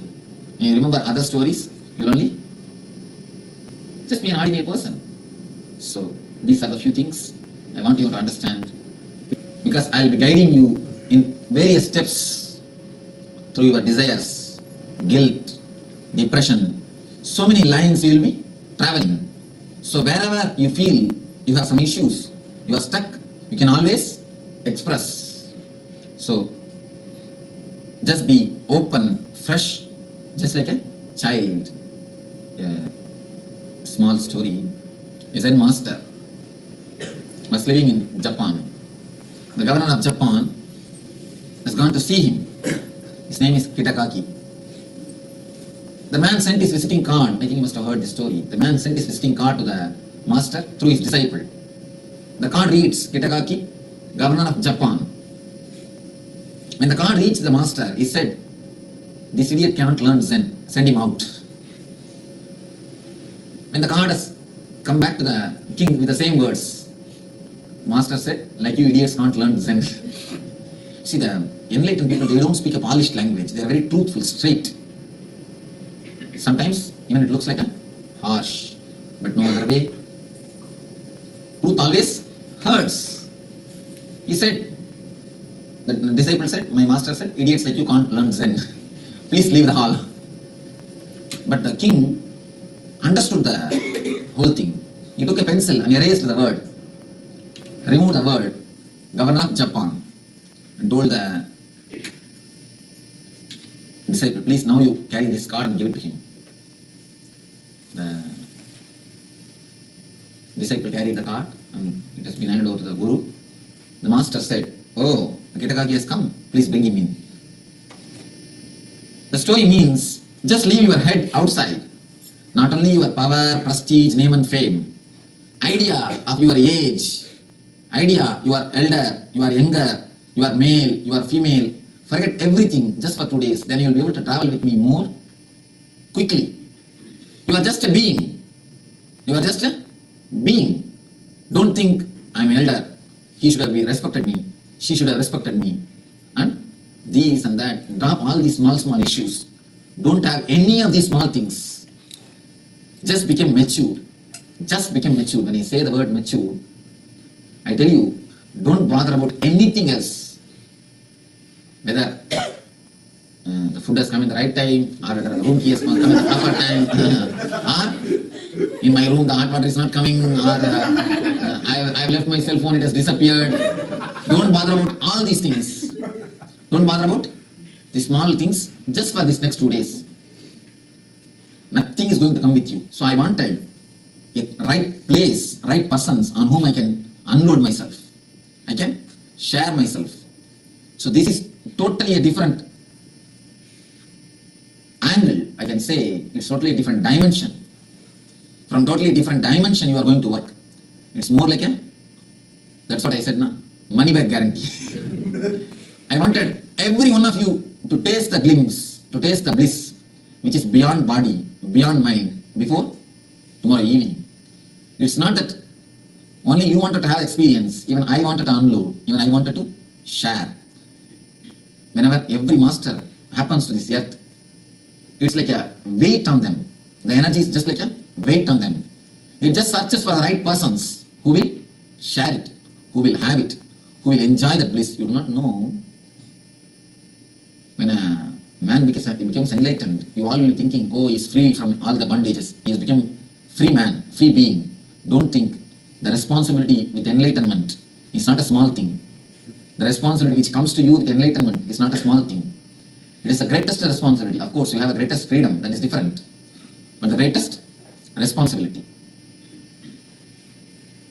When you remember other stories, you will only just be an ordinary person. So these are the few things I want you to understand, because I will be guiding you in various steps through your desires, guilt, depression. So many lines you will be traveling. So wherever you feel you have some issues, you are stuck, you can always express. So just be open, fresh, just like a child. A small story. A Zen master was living in Japan. The governor of Japan has gone to see him. His name is Kitakaki. The man sent his visiting card. I think you must have heard this story. The man sent his visiting card to the master through his disciple. The card reads, Kitakaki, governor of Japan. When the card reached the master, he said, this idiot cannot learn Zen. Send him out. When the card has come back to the king with the same words, master said, like you idiots can't learn Zen. See, the enlightened people, they don't speak a polished language. They are very truthful, straight. Sometimes even it looks like a harsh, but no other way. Truth always hurts. He said, the disciple said, my master said, idiots like you can't learn Zen. Please leave the hall. But the king understood the whole thing. He took a pencil and erased the word, removed the word, governor of Japan, and told the disciple, please now you carry this card and give it to him. The disciple carried the card and it has been handed over to the guru. The master said, oh, Kitakaki has come, please bring him in. The story means, just leave your head outside. Not only your power, prestige, name and fame, idea of your age, idea you are elder, you are younger, you are male, you are female, forget everything just for 2 days, then you will be able to travel with me more quickly. You are just a being. You are just a being. Don't think I am elder, he should have respected me, she should have respected me, and these and that. Drop all these small issues. Don't have any of these small things. Just become mature. Just become mature. When I say the word mature, I tell you, don't bother about anything else. Whether the food has come in the right time, or the room key has come in the proper time, or in my room the hot water is not coming, or I have left my cell phone, it has disappeared. Don't bother about all these things. Don't bother about the small things just for this next 2 days. Nothing is going to come with you. So I wanted a right place, right persons on whom I can unload myself. I can share myself. So this is totally a different angle. I can say it's totally a different dimension. From totally different dimension you are going to work. It's more like a, that's what I said now, money back guarantee. I wanted every one of you to taste the glimpse, to taste the bliss, which is beyond body, beyond mind, before tomorrow evening. It's not that only you wanted to have experience, even I wanted to unload, even I wanted to share. Whenever every master happens to this earth, it's like a weight on them. The energy is just like a weight on them. It just searches for the right persons who will share it, who will have it, who will enjoy the bliss. You do not know. When a man becomes enlightened, you all will be thinking, oh, he is free from all the bondages. He has become free man, free being. Don't think. The responsibility with enlightenment is not a small thing. The responsibility which comes to you with enlightenment is not a small thing. It is the greatest responsibility. Of course, you have the greatest freedom, that is different. but the greatest responsibility.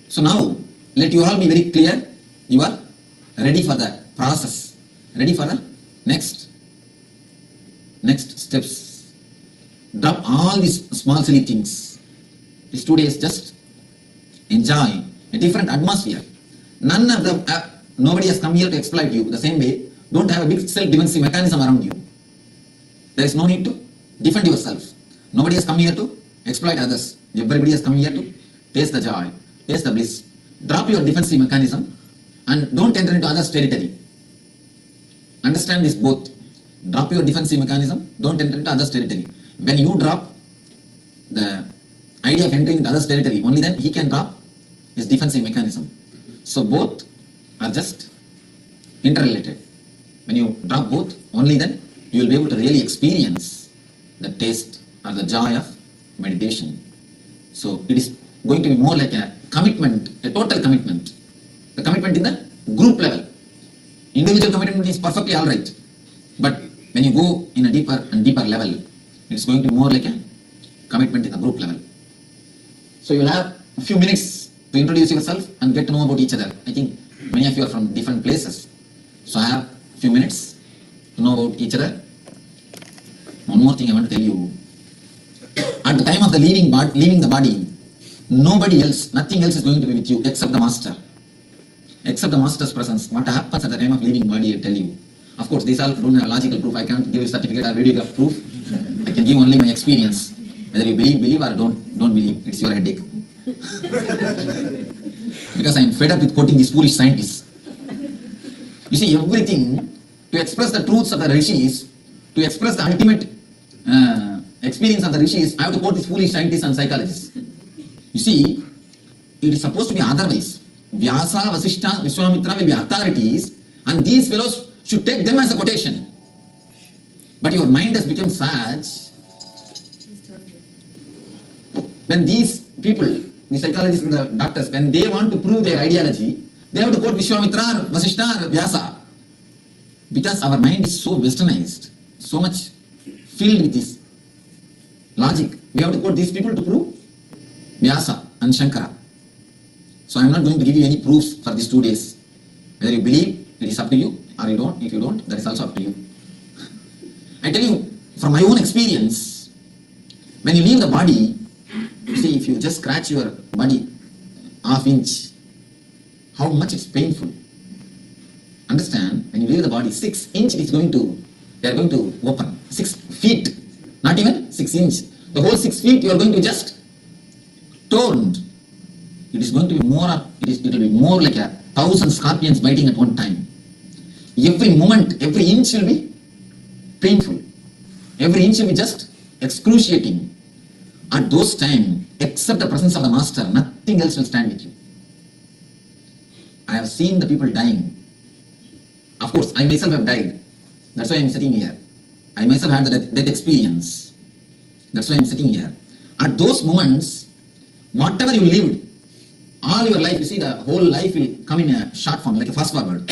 So now, let you all be very clear, you are ready for the process, ready for the next steps. Drop all these small silly things. These 2 days, just enjoy a different atmosphere. None of them, nobody has come here to exploit you the same way. Don't have a big self-defensive mechanism around you. There is no need to defend yourself. Nobody has come here to exploit others. Everybody has come here to taste the joy, taste the bliss. Drop your defensive mechanism and don't enter into others' territory. Understand this both. Drop your defensive mechanism, don't enter into others' territory. When you drop the idea of entering into others' territory, only then he can drop his defensive mechanism. So both are just interrelated. When you drop both, only then you will be able to really experience the taste or the joy of meditation. So it is going to be more like a commitment, a total commitment. The commitment in the group level. Individual commitment is perfectly alright. But when you go in a deeper and deeper level, it's going to be more like a commitment in the group level. So you'll have a few minutes to introduce yourself and get to know about each other. I think many of you are from different places. So I have a few minutes to know about each other. One more thing I want to tell you. At the time of the leaving the body, nobody else, nothing else is going to be with you except the master. Except the master's presence. What happens at the time of leaving body, I tell you. Of course, these all don't have logical proof. I can't give a certificate or videograph proof. I can give only my experience. Whether you believe or don't believe, it's your headache. Because I am fed up with quoting these foolish scientists. You see, everything, to express the truths of the rishis, to express the ultimate experience of the rishis, I have to quote these foolish scientists and psychologists. You see, it is supposed to be otherwise. Vyasa, Vasishta, Vishwamitra will be authorities, and these fellows should take them as a quotation. But your mind has become such, when these people, the psychologists and the doctors, when they want to prove their ideology, they have to quote Vishwamitra, Vasishta, Vyasa. Because our mind is so westernized, so much filled with this logic, we have to quote these people to prove Vyasa and Shankara. So I am not going to give you any proofs for these 2 days. Whether you believe, it is up to you, or you don't. If you don't, that is also up to you. I tell you, from my own experience, when you leave the body, you see, if you just scratch your body ½ inch, how much it's painful. Understand, when you leave the body, 6 inch is going to, they are going to open. 6 feet, not even 6 inch. The whole 6 feet you are going to just torn. It is going to be more, it will be more like 1,000 scorpions biting at one time. Every moment, every inch will be painful. Every inch will be just excruciating. At those times, except the presence of the master, nothing else will stand with you. I have seen the people dying. Of course, I myself have died. That's why I am sitting here. I myself had the death experience. That's why I am sitting here. At those moments, whatever you lived, all your life, you see, the whole life will come in a short form, like a fast forward.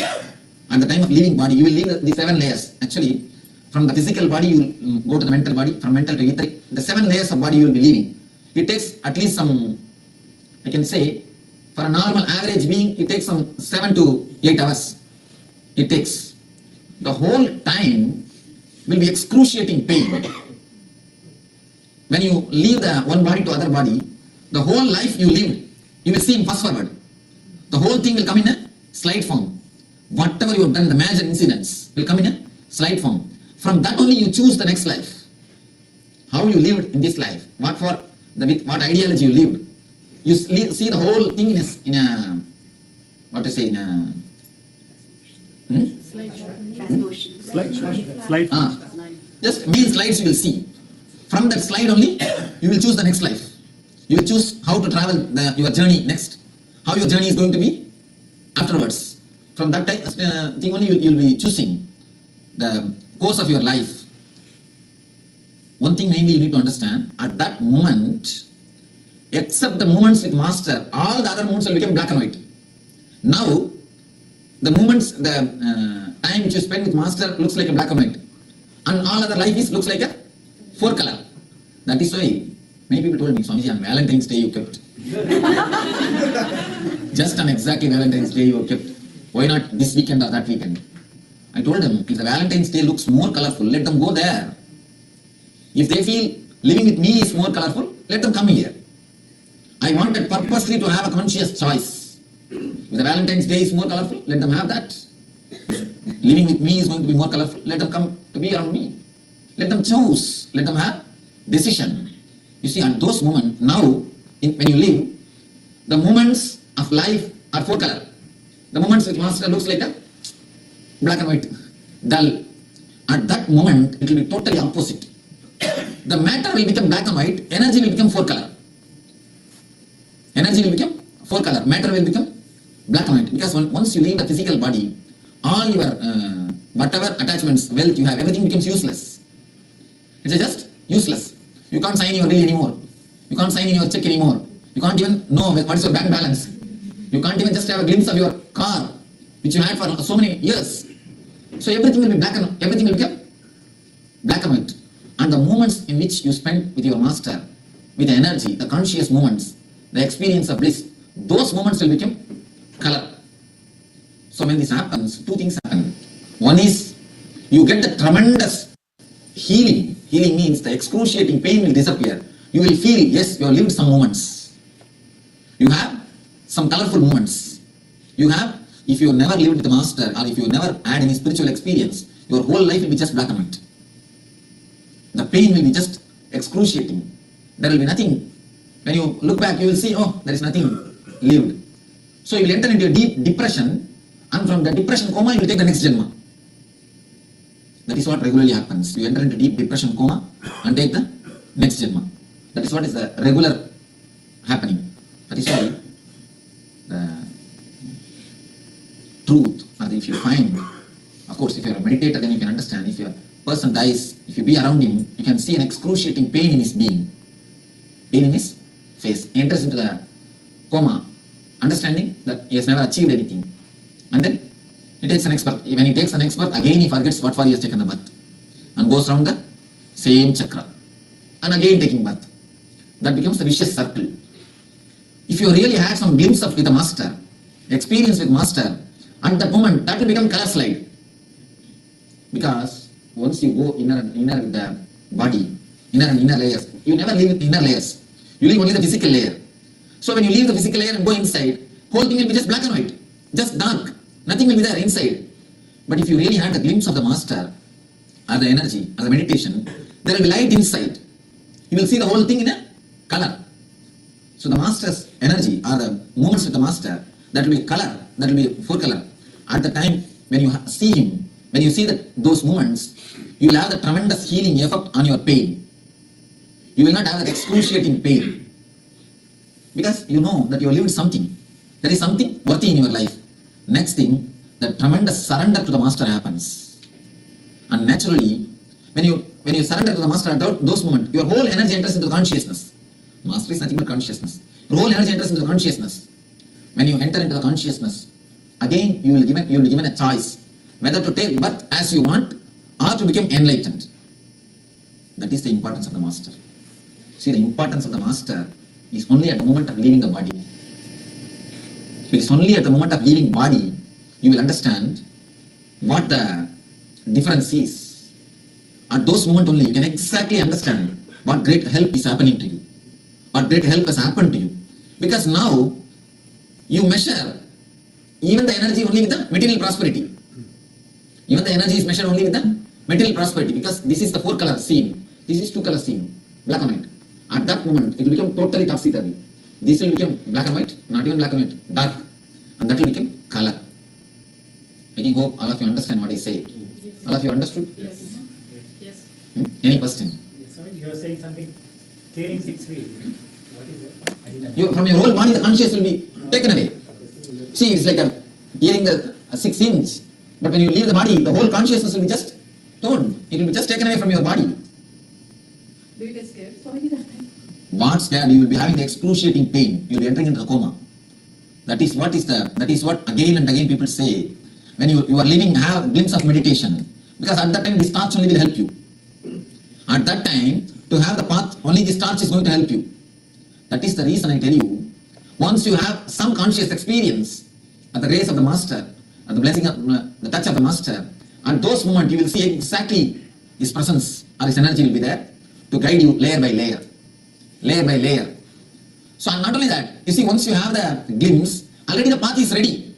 At the time of leaving body, you will leave the 7 layers. Actually, from the physical body, you will go to the mental body, from mental to etheric. The 7 layers of body you will be leaving. It takes at least some, I can say, for a normal average being, it takes some 7 to 8 hours. It takes. The whole time will be excruciating pain. When you leave the one body to other body, the whole life you lived, you will see in fast forward. The whole thing will come in a slide form. Whatever you have done, the major incidents will come in a slide form. From that only you choose the next life. How you lived in this life, what ideology you lived. You see the whole thing in a what to say, in a slide. Just these slides you will see. From that slide only, you will choose the next life. You will choose how to travel your journey next. How your journey is going to be afterwards. From that thing only you will be choosing the course of your life. One thing mainly you need to understand, at that moment, except the moments with master, all the other moments will become black and white. Now, the moments, the time which you spend with master looks like a black and white. And all other life looks like a 4 color. That is why Many people told me, Swamiji, on Valentine's Day you kept. Just on exactly Valentine's Day you kept. Why not this weekend or that weekend? I told them, if the Valentine's Day looks more colorful, let them go there. If they feel living with me is more colorful, let them come here. I wanted purposely to have a conscious choice. If the Valentine's Day is more colorful, let them have that. Living with me is going to be more colorful, let them come to be around me. Let them choose, let them have decision. You see, at those moments, now, when you live, the moments of life are four color. The moments which master looks like a black and white, dull. At that moment, it will be totally opposite. The matter will become black and white, energy will become four color. Energy will become four color, matter will become black and white. Because once you leave the physical body, all your whatever attachments, wealth you have, everything becomes useless. It's just useless. You can't sign your will anymore. You can't sign in your check anymore. You can't even know what is your bank balance. You can't even just have a glimpse of your car, which you had for so many years. So everything will be black and everything will become black and white. And the moments in which you spend with your master, with the energy, the conscious moments, the experience of bliss, those moments will become color. So when this happens, two things happen. One is you get the tremendous healing. Healing means the excruciating pain will disappear. You will feel, yes, you have lived some moments. You have some colorful moments. You have, if you have never lived with the master or if you have never had any spiritual experience, your whole life will be just black and white. The pain will be just excruciating. There will be nothing. When you look back, you will see, oh, there is nothing lived. So you will enter into a deep depression, and from the depression coma, you will take the next Janma. That is what regularly happens. You enter into deep depression coma and take the next Janma. That is what is the regular happening. That is why the truth, or if you find, of course, if you are a meditator, then you can understand. If a person dies, if you be around him, you can see an excruciating pain in his being, pain in his face. He enters into the coma, understanding that he has never achieved anything. And then he takes the next birth. When he takes the next birth, again he forgets what for he has taken the birth and goes around the same chakra and again taking birth. That becomes the vicious circle. If you really had some glimpse of with the master, experience with master, at that moment that will become color slide. Because once you go inner with the body, inner layers, you never live with inner layers. You leave only the physical layer. So when you leave the physical layer and go inside, whole thing will be just black and white, just dark. Nothing will be there inside. But if you really had a glimpse of the master, or the energy, or the meditation, there will be light inside. You will see the whole thing in a color. So the master's energy, or the moments with the master, that will be color, that will be four color. At the time when you see him, when you see those moments, you will have the tremendous healing effect on your pain. You will not have that excruciating pain. Because you know that you have lived something. There is something worthy in your life. Next thing, the tremendous surrender to the master happens. And naturally, when you surrender to the master at those moments, your whole energy enters into consciousness. Master is nothing but consciousness. Your whole energy enters into consciousness. When you enter into the consciousness, again you will be given a choice whether to take birth as you want or to become enlightened. That is the importance of the master. See, the importance of the master is only at the moment of leaving the body. It is only at the moment of leaving body you will understand what the difference is. At those moments only you can exactly understand what great help is happening to you. What great help has happened to you. Because now you measure even the energy only with the material prosperity. Even the energy is measured only with the material prosperity, because this is the four color scene. This is two color scene, black and white. At that moment it will become totally topsy-turvy. This will become black and white, not even black and white, dark, and that will become color. I hope all of you understand what I say. All of you understood? Yes. Yes. Any question? Sorry, you are saying something, clearing 6 feet. What is that? I didn't From your whole body the conscious will be taken away. See, it's like hearing the 6 inch, but when you leave the body, the whole consciousness will be just torn. It will be just taken away from your body. Do you get scared? Sorry, that time. What scared? You will be having the excruciating pain. You will be entering into a coma. That is what again and again people say when you are living, have a glimpse of meditation. Because at that time this thoughts only will help you. At that time to have the path, only this torch is going to help you. That is the reason I tell you, once you have some conscious experience at the grace of the Master, at the blessing of the touch of the Master, at those moments you will see exactly his presence or his energy will be there to guide you layer by layer, layer by layer. So not only that, you see, once you have the glimpse, already the path is ready.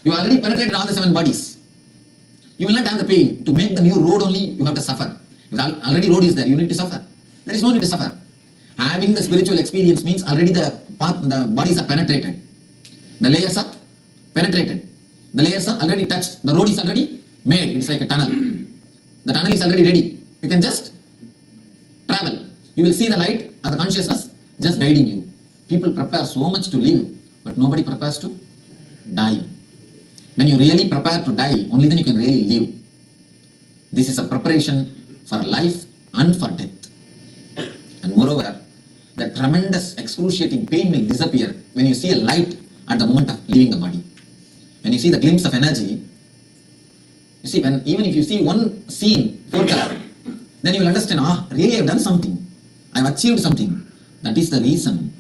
You already penetrated all the 7 bodies. You will not have the pain. To make the new road only, you have to suffer. If already road is there, you need to suffer. There is no need to suffer. Having the spiritual experience means already the path, the bodies are penetrated. The layers are penetrated. The layers are already touched. The road is already made. It's like a tunnel. The tunnel is already ready. You can just travel. You will see the light of the consciousness just guiding you. People prepare so much to live, but nobody prepares to die. When you really prepare to die, only then you can really live. This is a preparation for life and for death. And moreover, the tremendous excruciating pain will disappear when you see a light at the moment of leaving the body. When you see the glimpse of energy, you see, when even if you see one scene, 4 color, then you will understand, really I have done something. I have achieved something. That is the reason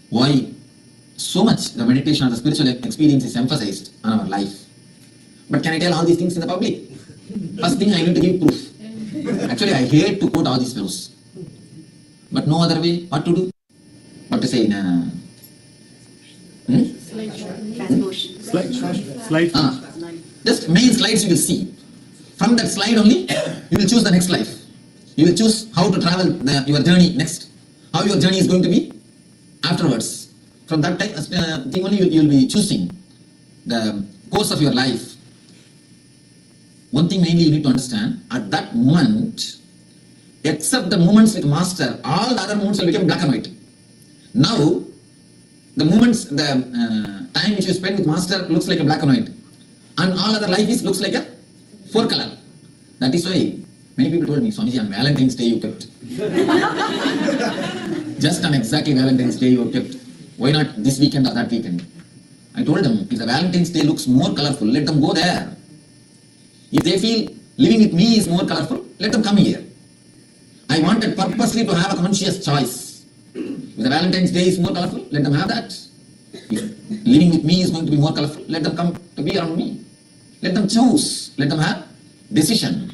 why so much the meditation or the spiritual experience is emphasized on our life. But can I tell all these things in the public? First thing, I need to give proof. Actually, I hate to quote all these fellows. But no other way. What to do? What to say in a... Slide. Just main slides you will see. From that slide only, you will choose the next life. You will choose how to travel your journey next. How your journey is going to be afterwards. From that thing only you will be choosing the course of your life. One thing mainly you need to understand, at that moment, except the moments with Master, all the other moments will become black and white. Now, the moments, the time which you spend with Master looks like a black and white. And all other life looks like a 4 color. That is why many people told me, Swamiji, on Valentine's Day you kept. Just on exactly Valentine's Day you kept. Why not this weekend or that weekend? I told them, if the Valentine's Day looks more colorful, let them go there. If they feel living with me is more colorful, let them come here. I wanted purposely to have a conscious choice. If the Valentine's Day is more colorful, let them have that. If living with me is going to be more colorful, let them come to be around me. Let them choose. Let them have decision.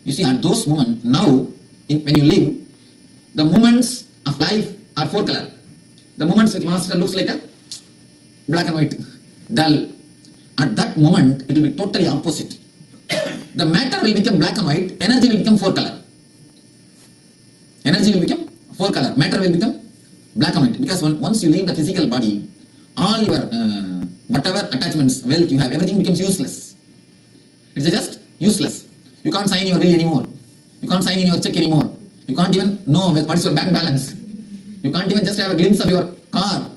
You see, at those moments, now, when you live, the moments of life are 4 color. The moments with Master looks like a black and white, dull. At that moment, it will be totally opposite. The matter will become black and white, energy will become 4 color. Energy will become 4 color, matter will become black and white. Because once you leave the physical body, all your whatever attachments, wealth you have, everything becomes useless. It's just useless. You can't sign your will anymore. You can't sign in your check anymore. You can't even know what is your bank balance. You can't even just have a glimpse of your car,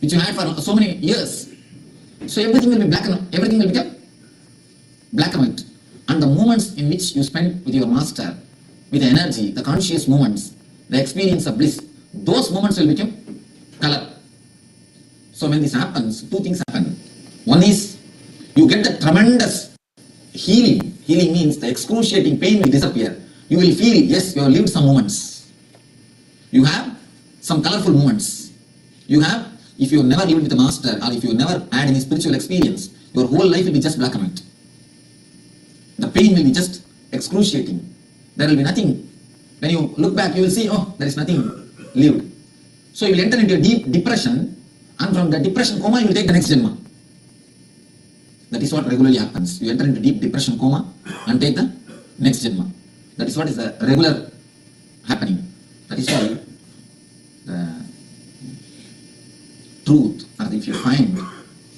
which you had for so many years. So everything will be black and white. Everything will become black and white. And the moments in which you spend with your Master, with the energy, the conscious moments, the experience of bliss, those moments will become color. So when this happens, 2 things happen. One is, you get the tremendous healing. Healing means the excruciating pain will disappear. You will feel, yes, you have lived some moments. You have some colorful moments. You have, if you have never lived with the Master, or if you have never had any spiritual experience, your whole life will be just black and white. The pain will be just excruciating. There will be nothing. When you look back, you will see, there is nothing lived. So you will enter into a deep depression, and from the depression coma, you will take the next Janma. That is what regularly happens. You enter into deep depression coma and take the next Janma. That is what is the regular happening. That is why the truth, or if you find,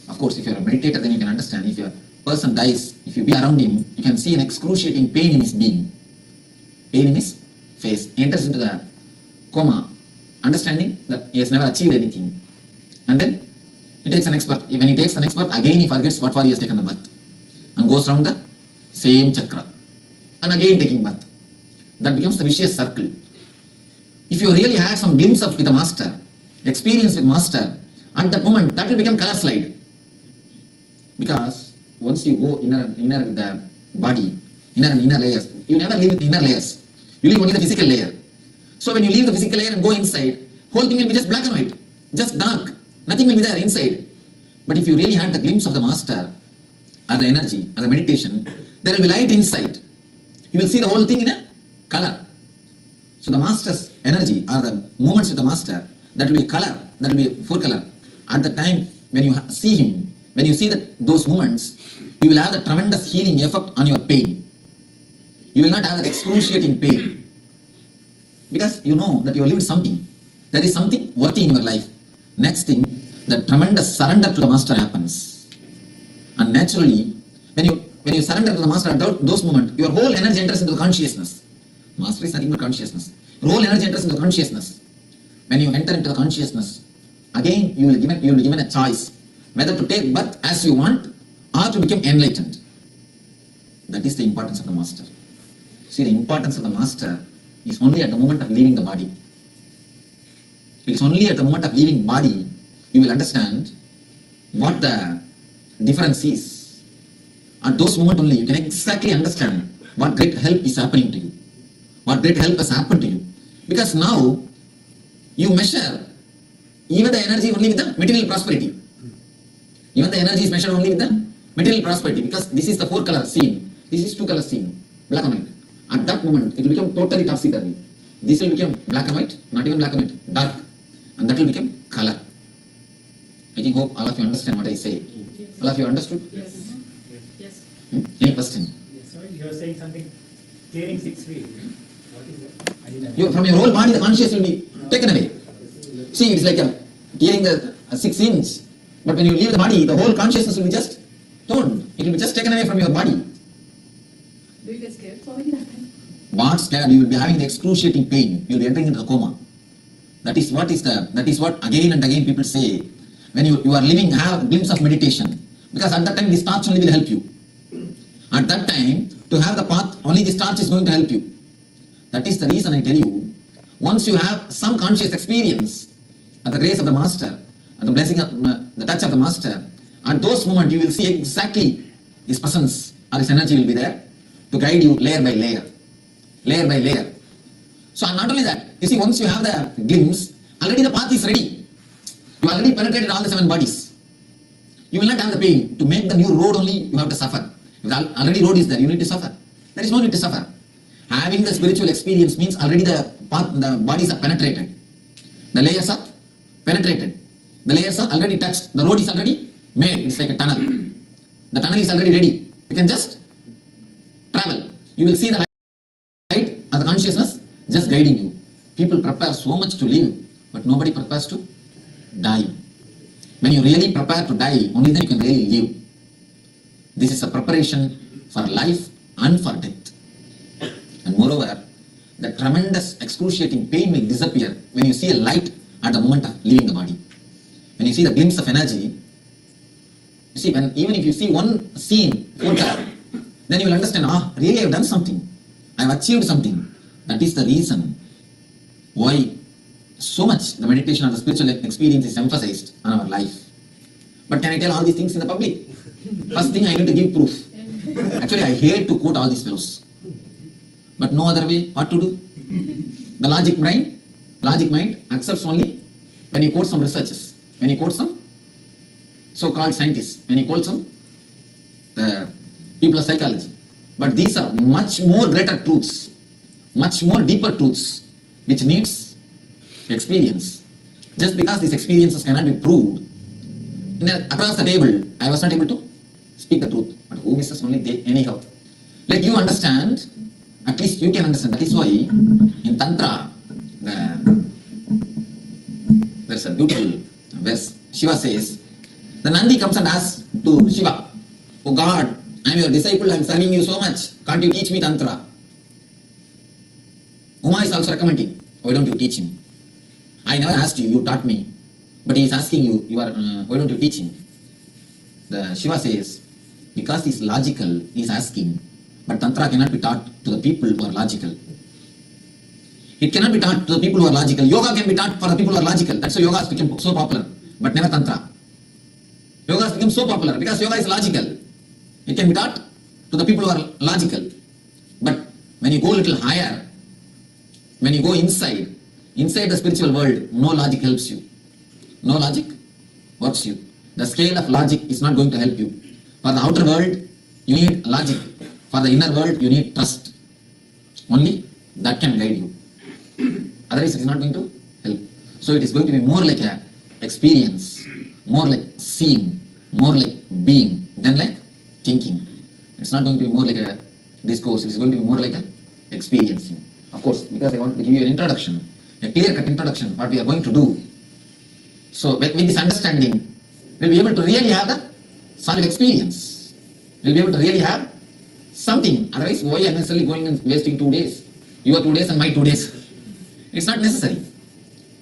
of course, if you are a meditator, then you can understand. If a person dies, if you be around him, you can see an excruciating pain in his being, pain in his face. He enters into the coma, understanding that he has never achieved anything. And then he takes an expert. When he takes an expert, again he forgets what for he has taken the birth and goes around the same chakra and again taking birth. That becomes the vicious circle. If you really had some glimpse of with the Master, experience with Master, at that moment that will become color slide. Because once you go inner with the body, inner layers, you never live with the inner layers. You live only the physical layer. So when you leave the physical layer and go inside, whole thing will be just black and white, just dark. Nothing will be there inside. But if you really had the glimpse of the master, or the energy, or the meditation, there will be light inside. You will see the whole thing in a color. So the master's energy, or the movements with the master, that will be color, that will be full color. At the time when you see him, when you see those movements, you will have the tremendous healing effect on your pain. You will not have that excruciating pain. Because you know that you have lived something. There is something worthy in your life. Next thing, the tremendous surrender to the master happens. And naturally, when you surrender to the master at those moments, your whole energy enters into the consciousness. Master is nothing but consciousness. Your whole energy enters into consciousness. When you enter into the consciousness, again you will be given a choice whether to take birth as you want or to become enlightened. That is the importance of the master. See, the importance of the master is only at the moment of leaving the body. It is only at the moment of leaving body you will understand what the difference is. At those moments only you can exactly understand what great help is happening to you. What great help has happened to you. Because now you measure even the energy only with the material prosperity. Even the energy is measured only with the material prosperity, because this is the 4-color scene. This is 2-color scene, black and white. At that moment, it will become totally topsy-turvy. This will become black and white, not even black and white, dark. And that will become color. I think hope all of you understand what I say. Yes. All of you understood? Yes. Yes. Any question? Sorry, you are saying something, clearing 6 feet. What is that? I didn't From your whole body, the consciousness will be taken away. See, it's like clearing the 6 inch. But when you leave the body, the whole consciousness will be just torn. It will be just taken away from your body. Do you get scared? Sorry, nothing. What scared? You will be having the excruciating pain. You will be entering into a coma. That is what again and again people say when you are living, have a glimpse of meditation. Because at that time this torch only will help you. At that time, to have the path, only this torch is going to help you. That is the reason I tell you, once you have some conscious experience of the grace of the master, and the blessing of the touch of the master, at those moments you will see exactly his presence or his energy will be there to guide you layer by layer, layer by layer. So not only that, you see, once you have the glimpse, already the path is ready. You already penetrated all the 7 bodies. You will not have the pain. To make the new road only, you have to suffer. If already road is there, you need to suffer. There is no need to suffer. Having the spiritual experience means already the bodies are penetrated. The layers are penetrated. The layers are already touched. The road is already made. It's like a tunnel. The tunnel is already ready. You can just travel. You will see the light of the consciousness just guiding you. People prepare so much to live, but nobody prepares to die. When you really prepare to die, only then you can really live. This is a preparation for life and for death. And moreover, the tremendous excruciating pain will disappear when you see a light at the moment of leaving the body. When you see the glimpse of energy, you see, even if you see one scene, then you will understand, really I have done something. I have achieved something. That is the reason why so much the meditation of the spiritual experience is emphasized on our life. But can I tell all these things in the public? First thing, I need to give proof. Actually, I hate to quote all these fellows. But no other way. What to do? The logic mind accepts only when you quote some researchers, when you quote some so-called scientists, when you quote some the people of psychology. But these are much more greater truths, much more deeper truths, which needs experience. Just because these experiences cannot be proved, across the table, I was not able to speak the truth. But who misses only they anyhow. Let you understand, at least you can understand. That is why in Tantra, there's a beautiful verse. Shiva says, the Nandi comes and asks to Shiva, oh God, I am your disciple, I am serving you so much. Can't you teach me Tantra? Uma is also recommending, why don't you teach him? I never asked you, you taught me. But he is asking you, why don't you teach him? The Shiva says, because he is logical, he is asking. But Tantra cannot be taught to the people who are logical. It cannot be taught to the people who are logical. Yoga can be taught for the people who are logical. That's why yoga has become so popular. But never Tantra. Yoga has become so popular because yoga is logical. It can be taught to the people who are logical. But when you go a little higher, When you go inside the spiritual world, no logic helps you. No logic works you. The scale of logic is not going to help you. For the outer world, you need logic. For the inner world, you need trust. Only that can guide you. Otherwise, it is not going to help. So it is going to be more like a experience, more like seeing, more like being, than like thinking. It's not going to be more like a discourse. It's going to be more like a experiencing. Of course, because I want to give you an introduction, a clear-cut introduction, what we are going to do. So with this understanding, we'll be able to really have the solid experience. We'll be able to really have something. Otherwise, why are necessarily going and wasting 2 days? Your 2 days and my 2 days. It's not necessary.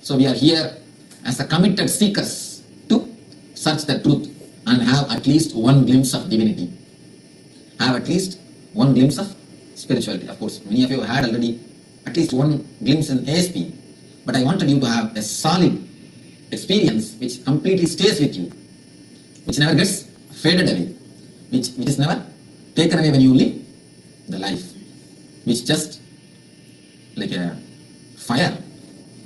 So we are here as the committed seekers to search the truth and have at least one glimpse of divinity. Have at least one glimpse of spirituality. Of course, many of you have had already at least one glimpse in ASP, but I wanted you to have a solid experience which completely stays with you, which never gets faded away, which is never taken away when you live the life, which just like a fire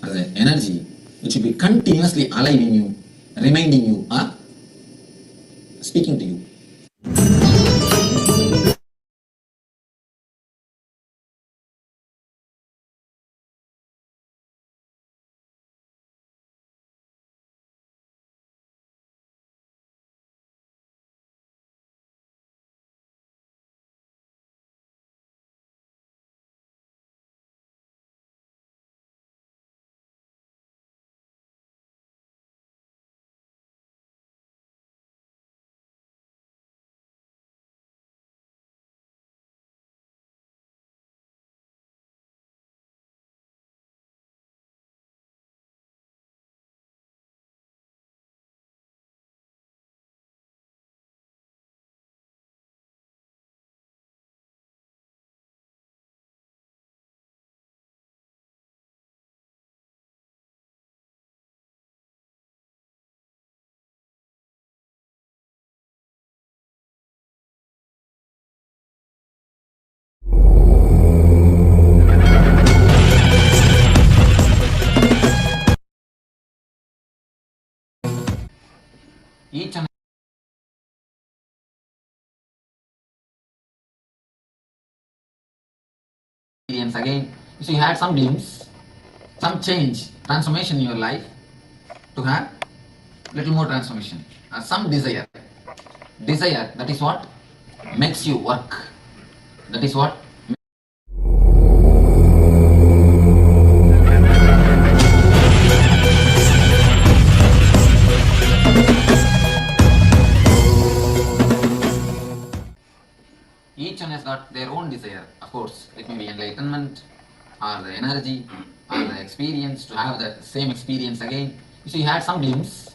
or an energy which will be continuously alive in you, reminding you or speaking to you. Each and experience again, so you had some glimpse, some change, transformation in your life to have little more transformation, or some desire. Desire, that is what makes you work. That is what each one has got their own desire. Of course, it may be enlightenment or the energy or the experience to have the same experience again. So you had some glimpse,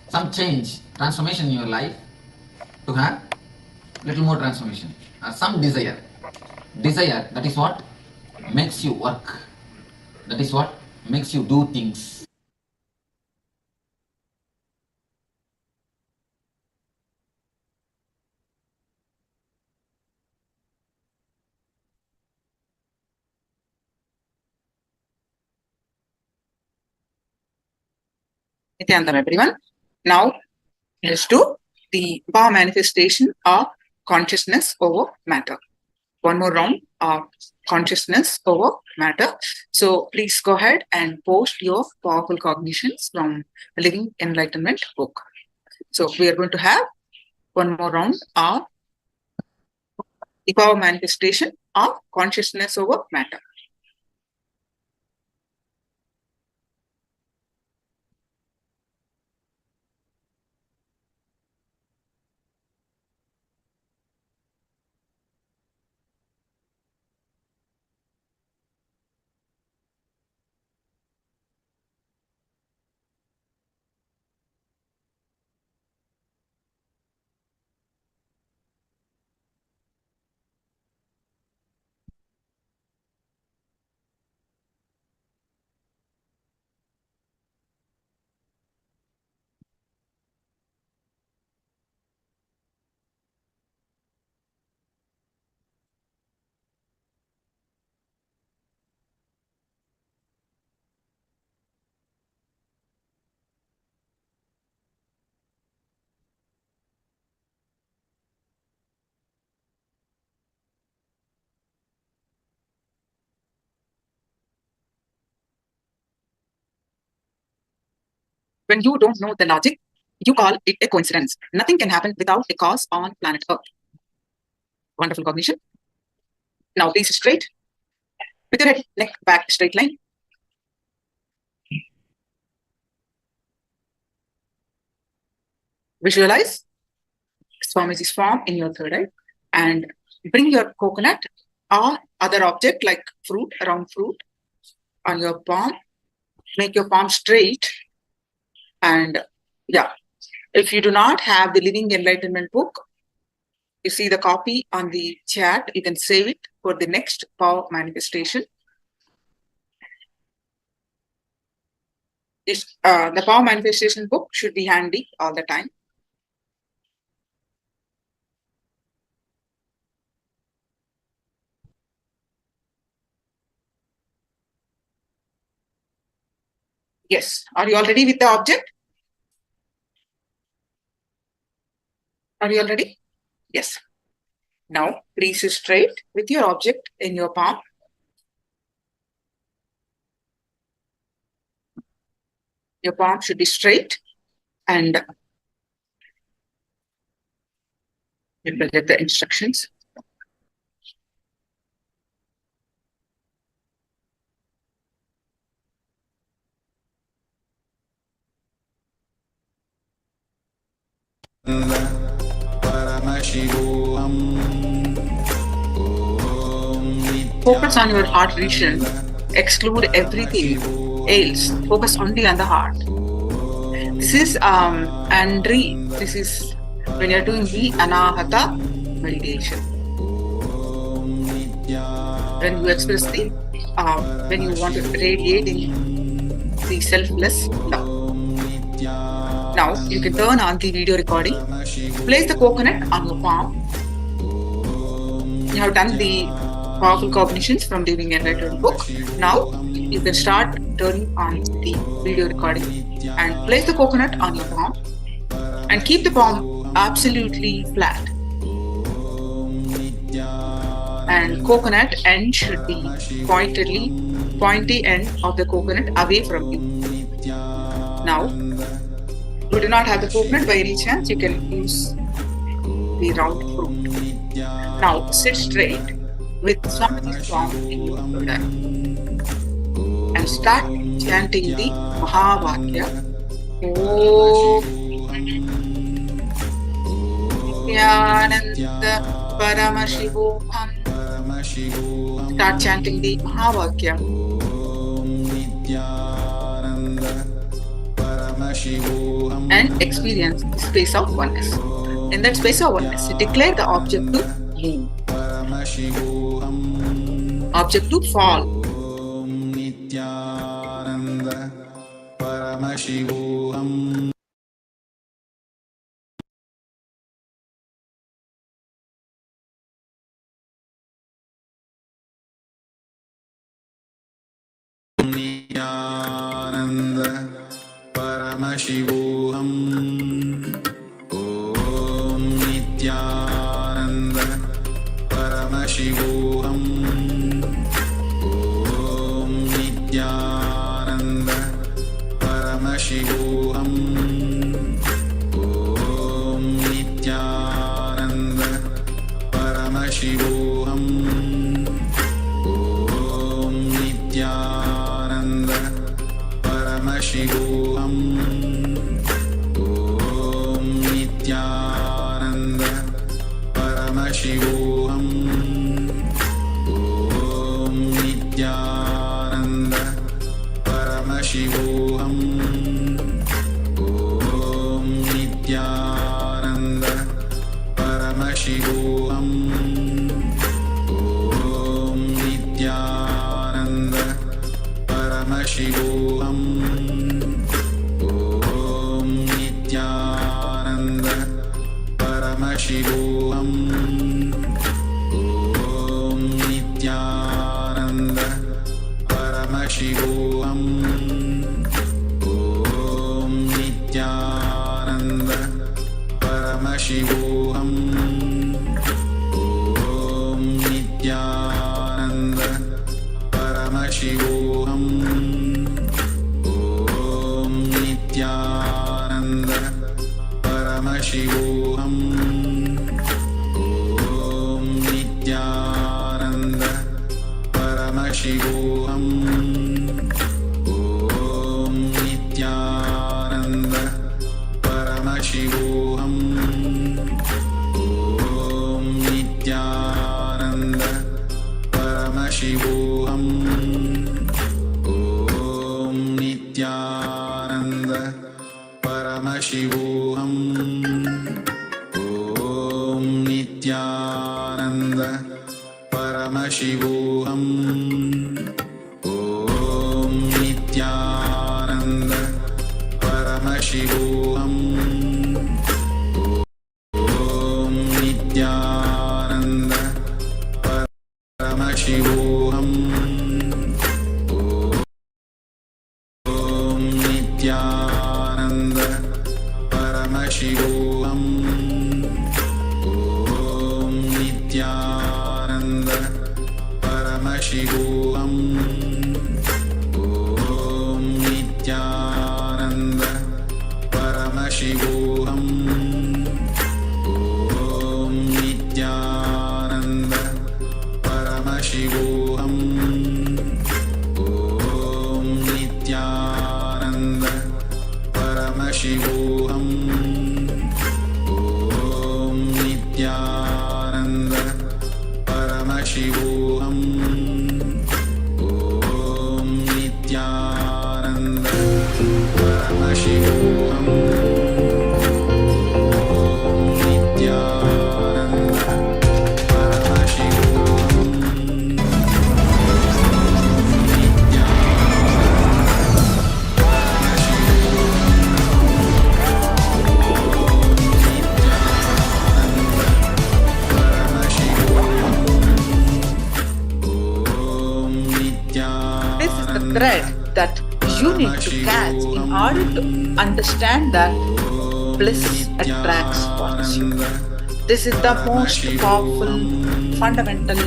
some change, transformation in your life to have little more transformation, or some desire. Desire, that is what makes you work. That is what makes you do things. Nithyananda, everyone. Now let's do the power manifestation of consciousness over matter. One more round of consciousness over matter. So please go ahead and post your powerful cognitions from Living Enlightenment book. So we are going to have one more round of the power manifestation of consciousness over matter. when you don't know the logic, you call it a coincidence. Nothing can happen without a cause on planet Earth. Wonderful cognition. Now gaze straight with your head, neck, back, straight line. Visualize Swamiji's form in your third eye and bring your coconut or other object like fruit, round fruit, on your palm. Make your palm straight. And yeah, if you do not have the Living Enlightenment book, you see the copy on the chat, you can save it for the next power manifestation. The power manifestation book should be handy all the time. Yes. Are you all ready with the object? Are you all ready? Yes. Now, crease straight with your object in your palm. Your palm should be straight and you will get the instructions. Focus on your heart region. Exclude everything else. Focus only on the heart. This is Andri. This is when you're doing the Anahata meditation. When you express the, when you want to radiate in the selfless love. Now you can turn on the video recording. Place the coconut on your palm. You have done the powerful cognitions from the Living Enlightenment book. Now you can start turning on the video recording and place the coconut on your palm and keep the palm absolutely flat. And coconut end should be pointy end of the coconut away from you. Now, if you do not have the coconut by any chance, you can use the round fruit. Now sit straight with Swamiji's form in your third eye and start chanting the Mahavakya. Om Nithyananda Paramashivoham. Start chanting the Mahavakya. And experience the space of oneness. In that space of oneness, declare the object to move. Object to fall. Nithyananda Paramashivoham Nithyananda Paramashivoham Om Nithyananda Paramashivoham Om Nithyananda Paramashivoham Om Nithyananda Paramashivoham Om Nithyananda Paramashivoham Om Nithyananda Paramashivoham Om Nithyananda Paramashivoham Om Nithyananda Paramashivoham Om Nithyananda Paramashivoham Om Nithyananda Paramashivoham Om Nithyananda Paramashivoham Om Nithyananda Paramashivoham Om Nithyananda Paramashivoham Om Nithyananda Nithyananda Paramashivoham Om Nithyananda Paramashivoham Om Nithyananda Paramashivoham Om Nithyananda Paramashivoham Om Nithyananda Paramashivoham Om Nithyananda Paramashivoham Om Nithyananda Paramashivoham Om Nithyananda Paramashivoham Om Nithyananda Paramashivoham Om Nithyananda Paramashivoham Om Nithyananda This is the thread that you need to catch in order to understand that bliss attracts fortune. This is the most powerful, fundamental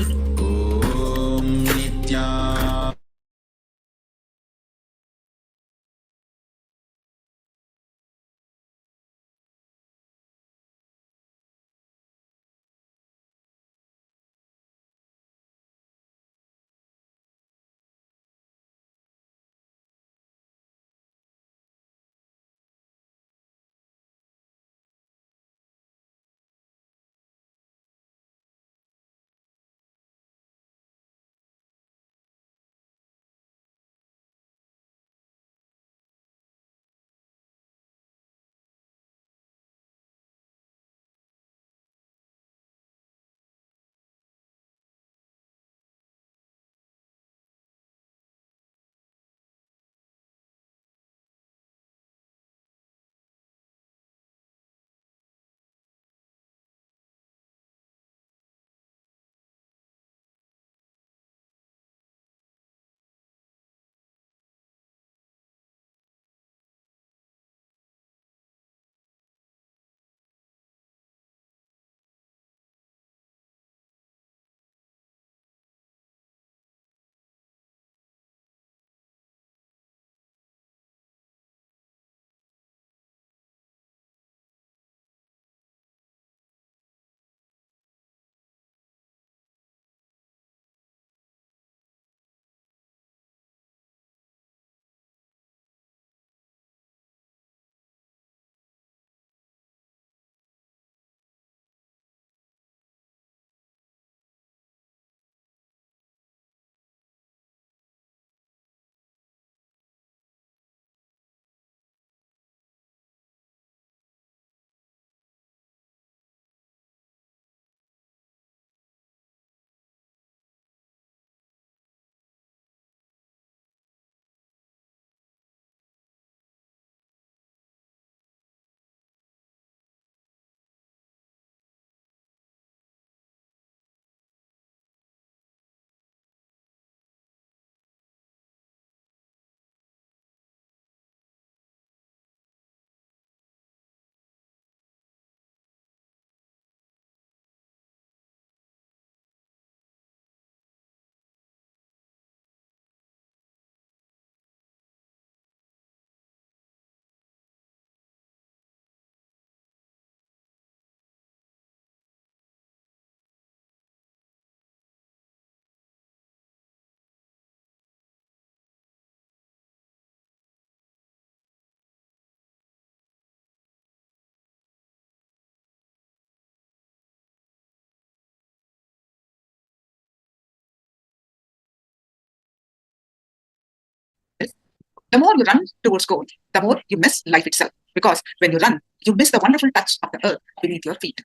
The more you run towards goal, the more you miss life itself. Because when you run, you miss the wonderful touch of the earth beneath your feet.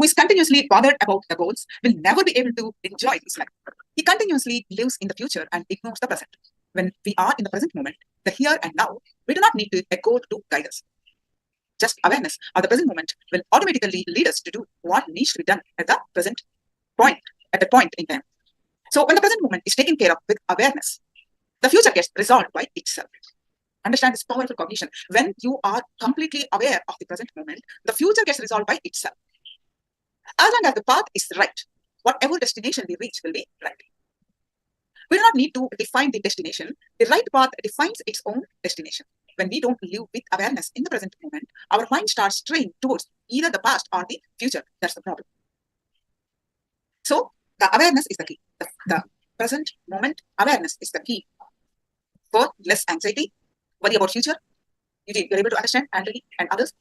who is continuously bothered about the goals will never be able to enjoy his life. He continuously lives in the future and ignores the present. When we are in the present moment, the here and now, we do not need a goal to guide us. Just awareness of the present moment will automatically lead us to do what needs to be done at the present point, at the point in time. So when the present moment is taken care of with awareness, the future gets resolved by itself. Understand this powerful cognition. When you are completely aware of the present moment, the future gets resolved by itself. As long as the path is right, whatever destination we reach will be right. We do not need to define the destination. The right path defines its own destination. When we don't live with awareness in the present moment, our mind starts straying towards either the past or the future. That's the problem. So the awareness is the key. The present moment awareness is the key for less anxiety, worry about future. You're able to understand Anthony and others.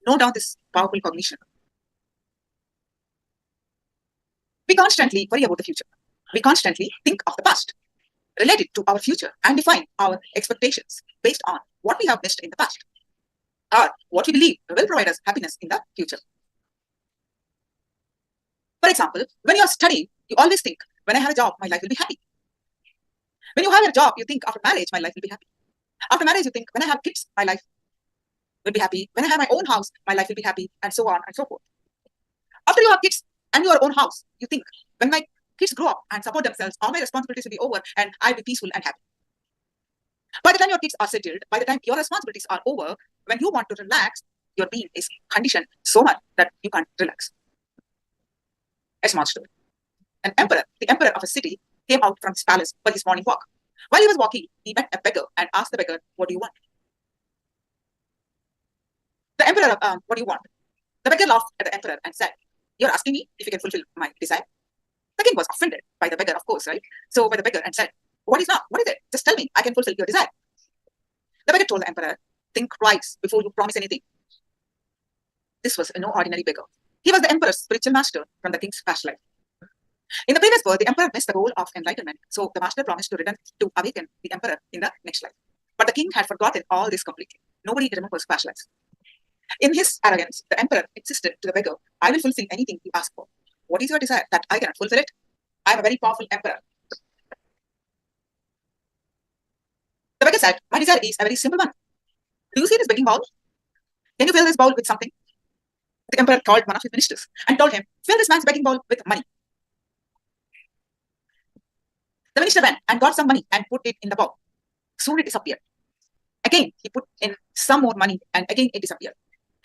Note down this powerful cognition. We constantly worry about the future. We constantly think of the past, relate it to our future, and define our expectations based on what we have missed in the past, or what we believe will provide us happiness in the future. For example, when you are studying, you always think, when I have a job, my life will be happy. When you have a job, you think, after marriage, my life will be happy. After marriage, you think, when I have kids, my life will be happy. When I have my own house, my life will be happy, and so on and so forth. After you have kids and your own house, you think, when my kids grow up and support themselves, all my responsibilities will be over and I'll be peaceful and happy. By the time your kids are settled, by the time your responsibilities are over, when you want to relax, your being is conditioned so much that you can't relax. A small story. An emperor, the emperor of a city, came out from his palace for his morning walk. While he was walking, he met a beggar and asked the beggar, what do you want? The emperor, what do you want? The beggar laughed at the emperor and said, you're asking me if you can fulfill my desire? The king was offended by the beggar, of course, right? So by the beggar and said, what is it? Just tell me, I can fulfill your desire. The beggar told the emperor, think twice before you promise anything. This was no ordinary beggar. He was the emperor's spiritual master from the king's past life. In the previous birth, the emperor missed the goal of enlightenment, so the master promised to return to awaken the emperor in the next life. But the king had forgotten all this completely. Nobody remembers past lives. In his arrogance, the emperor insisted to the beggar, I will fulfill anything you ask for. What is your desire that I cannot fulfill it? I am a very powerful emperor. The beggar said, my desire is a very simple one. Do you see this begging bowl? Can you fill this bowl with something? The emperor called one of his ministers and told him, fill this man's begging bowl with money. The minister went and got some money and put it in the bowl. Soon it disappeared. Again, he put in some more money and again it disappeared.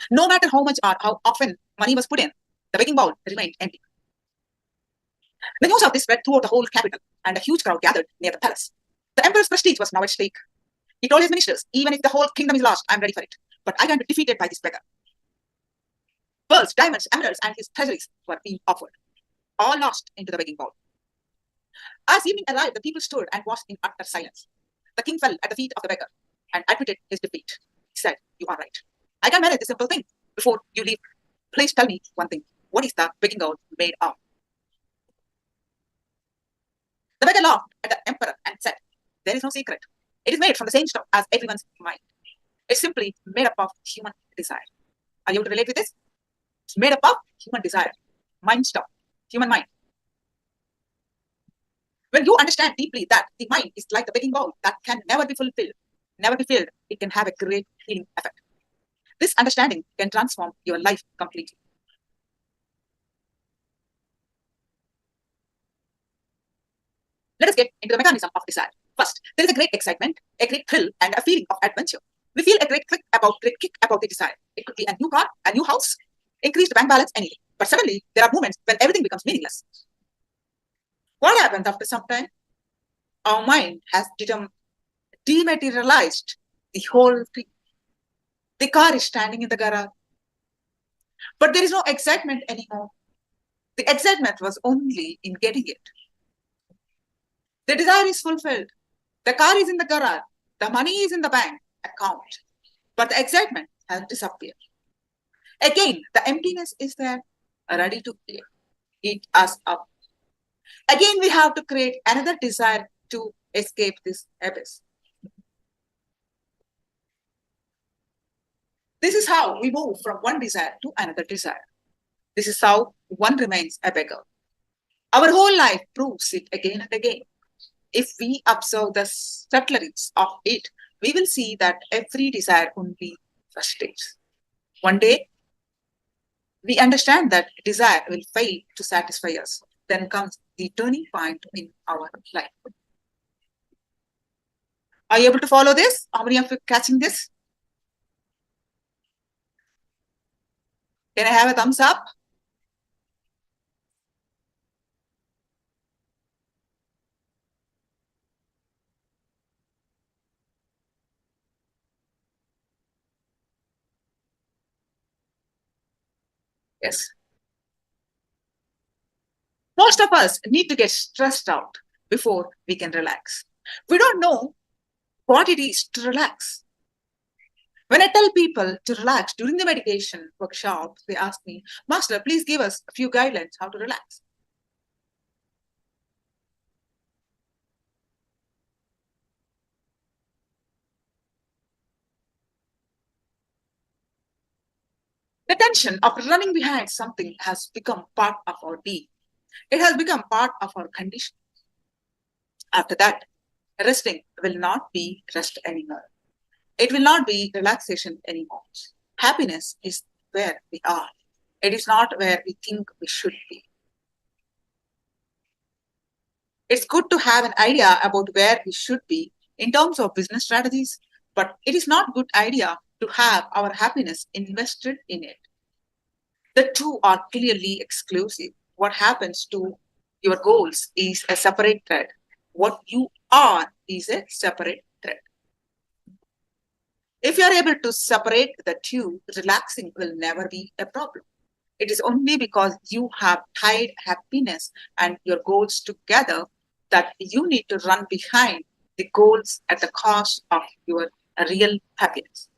No matter how much or how often money was put in, the begging bowl remained empty. The news of this spread throughout the whole capital and a huge crowd gathered near the palace. The emperor's prestige was now at stake. He told his ministers, even if the whole kingdom is lost, I'm ready for it. But I can't be defeated by this beggar. Pearls, diamonds, emeralds, and his treasuries were being offered, all lost into the begging bowl. As evening arrived, the people stood and watched in utter silence. The king fell at the feet of the beggar and admitted his defeat. He said, you are right. I can manage this simple thing. Before you leave, please tell me one thing. What is the begging bowl made of? The beggar laughed at the emperor and said, there is no secret. It is made from the same stuff as everyone's mind. It's simply made up of human desire. Are you able to relate with this? It's made up of human desire, mind stuff, human mind. When you understand deeply that the mind is like the begging bowl that can never be fulfilled, never be filled, it can have a great healing effect. This understanding can transform your life completely. Let us get into the mechanism of desire. First, there is a great excitement, a great thrill, and a feeling of adventure. We feel a great kick about the desire. It could be a new car, a new house, increased bank balance, anything. But suddenly, there are moments when everything becomes meaningless. What happens after some time? Our mind has dematerialized the whole thing. The car is standing in the garage. But there is no excitement anymore. The excitement was only in getting it. The desire is fulfilled. The car is in the garage. The money is in the bank account. But the excitement has disappeared. Again, the emptiness is there, ready to eat us up. Again, we have to create another desire to escape this abyss. This is how we move from one desire to another desire. This is how one remains a beggar. Our whole life proves it again and again. If we observe the subtleties of it, we will see that every desire only frustrates. One day, we understand that desire will fail to satisfy us. Then comes the turning point in our life. Are you able to follow this? How many of you catching this? Can I have a thumbs up? Yes. Most of us need to get stressed out before we can relax. We don't know what it is to relax. When I tell people to relax during the meditation workshop, they ask me, Master, please give us a few guidelines how to relax. The tension of running behind something has become part of our being. It has become part of our condition. After that, resting will not be rest anymore. It will not be relaxation anymore. Happiness is where we are. It is not where we think we should be. It's good to have an idea about where we should be in terms of business strategies, but it is not a good idea to have our happiness invested in it. The two are clearly exclusive. What happens to your goals is a separate thread. What you are is a separate thread. If you are able to separate the two, relaxing will never be a problem. It is only because you have tied happiness and your goals together that you need to run behind the goals at the cost of your real happiness.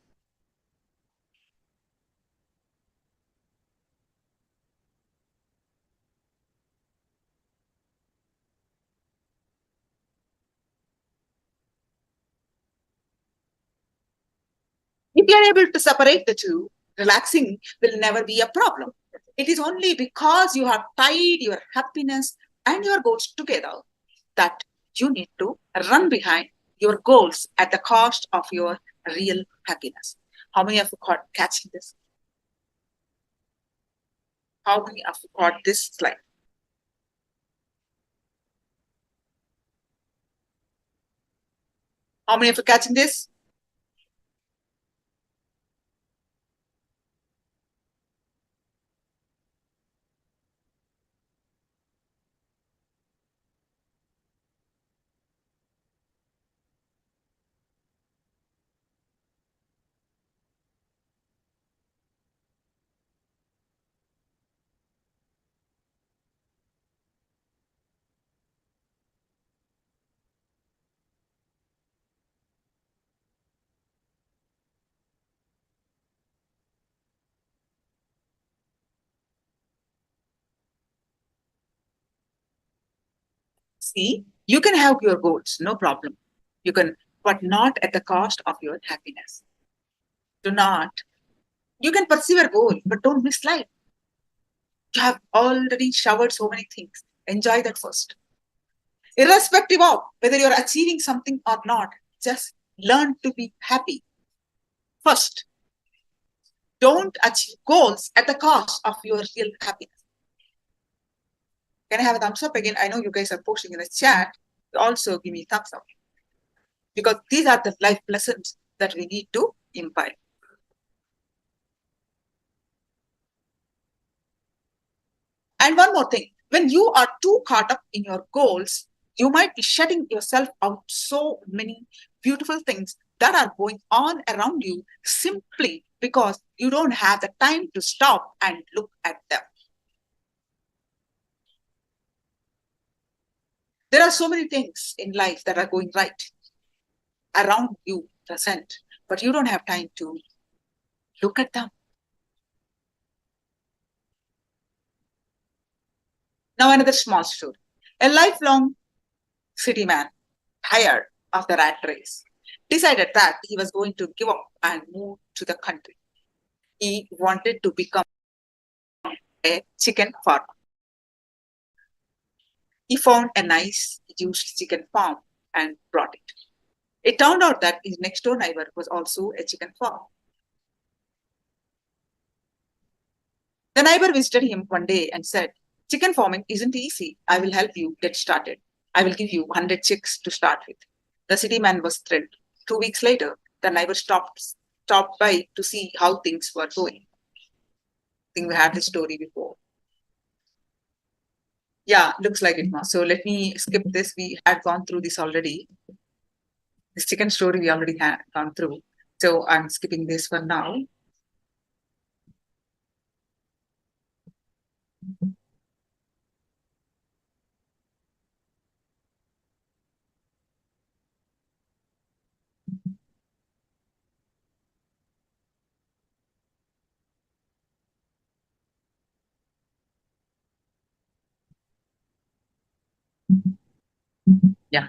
If you are able to separate the two, relaxing will never be a problem. It is only because you have tied your happiness and your goals together that you need to run behind your goals at the cost of your real happiness. How many of you caught catching this? How many of you caught this slide? How many of you catching this? See, you can have your goals, no problem. You can, but not at the cost of your happiness. Do not. You can pursue your goal, but don't miss life. You have already showered so many things. Enjoy that first. Irrespective of whether you're achieving something or not, just learn to be happy. First, don't achieve goals at the cost of your real happiness. Can I have a thumbs up again? I know you guys are posting in the chat. Also give me a thumbs up. Because these are the life lessons that we need to imbibe. And one more thing, when you are too caught up in your goals, you might be shutting yourself out so many beautiful things that are going on around you simply because you don't have the time to stop and look at them. There are so many things in life that are going right around you present, but you don't have time to look at them. Now another small story. A lifelong city man, tired of the rat race, decided that he was going to give up and move to the country. He wanted to become a chicken farmer. He found a nice used chicken farm and brought it. It turned out that his next door neighbor was also a chicken farm. The neighbor visited him one day and said, "Chicken farming isn't easy. I will help you get started. I will give you 100 chicks to start with." The city man was thrilled. 2 weeks later, the neighbor stopped by to see how things were going. I think we had this story before. Yeah, looks like it now. So let me skip this. We had gone through this already. This chicken story we already had gone through. So I'm skipping this for now. Yeah.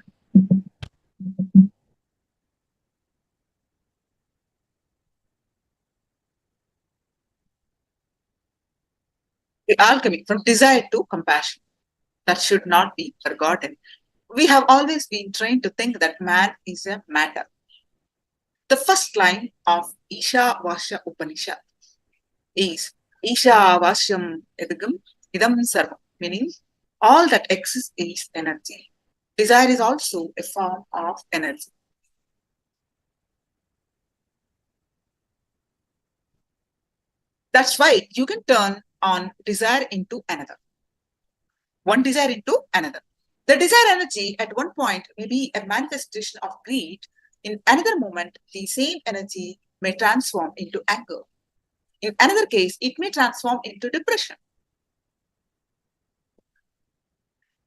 The alchemy from desire to compassion. That should not be forgotten. We have always been trained to think that man is a matter. The first line of Isha Vasya Upanishad is Isha Vasyam Idam Sarvam, meaning all that exists is energy. Desire is also a form of energy. That's why you can turn on desire into another. One desire into another. The desire energy at one point may be a manifestation of greed. In another moment, the same energy may transform into anger. In another case, it may transform into depression.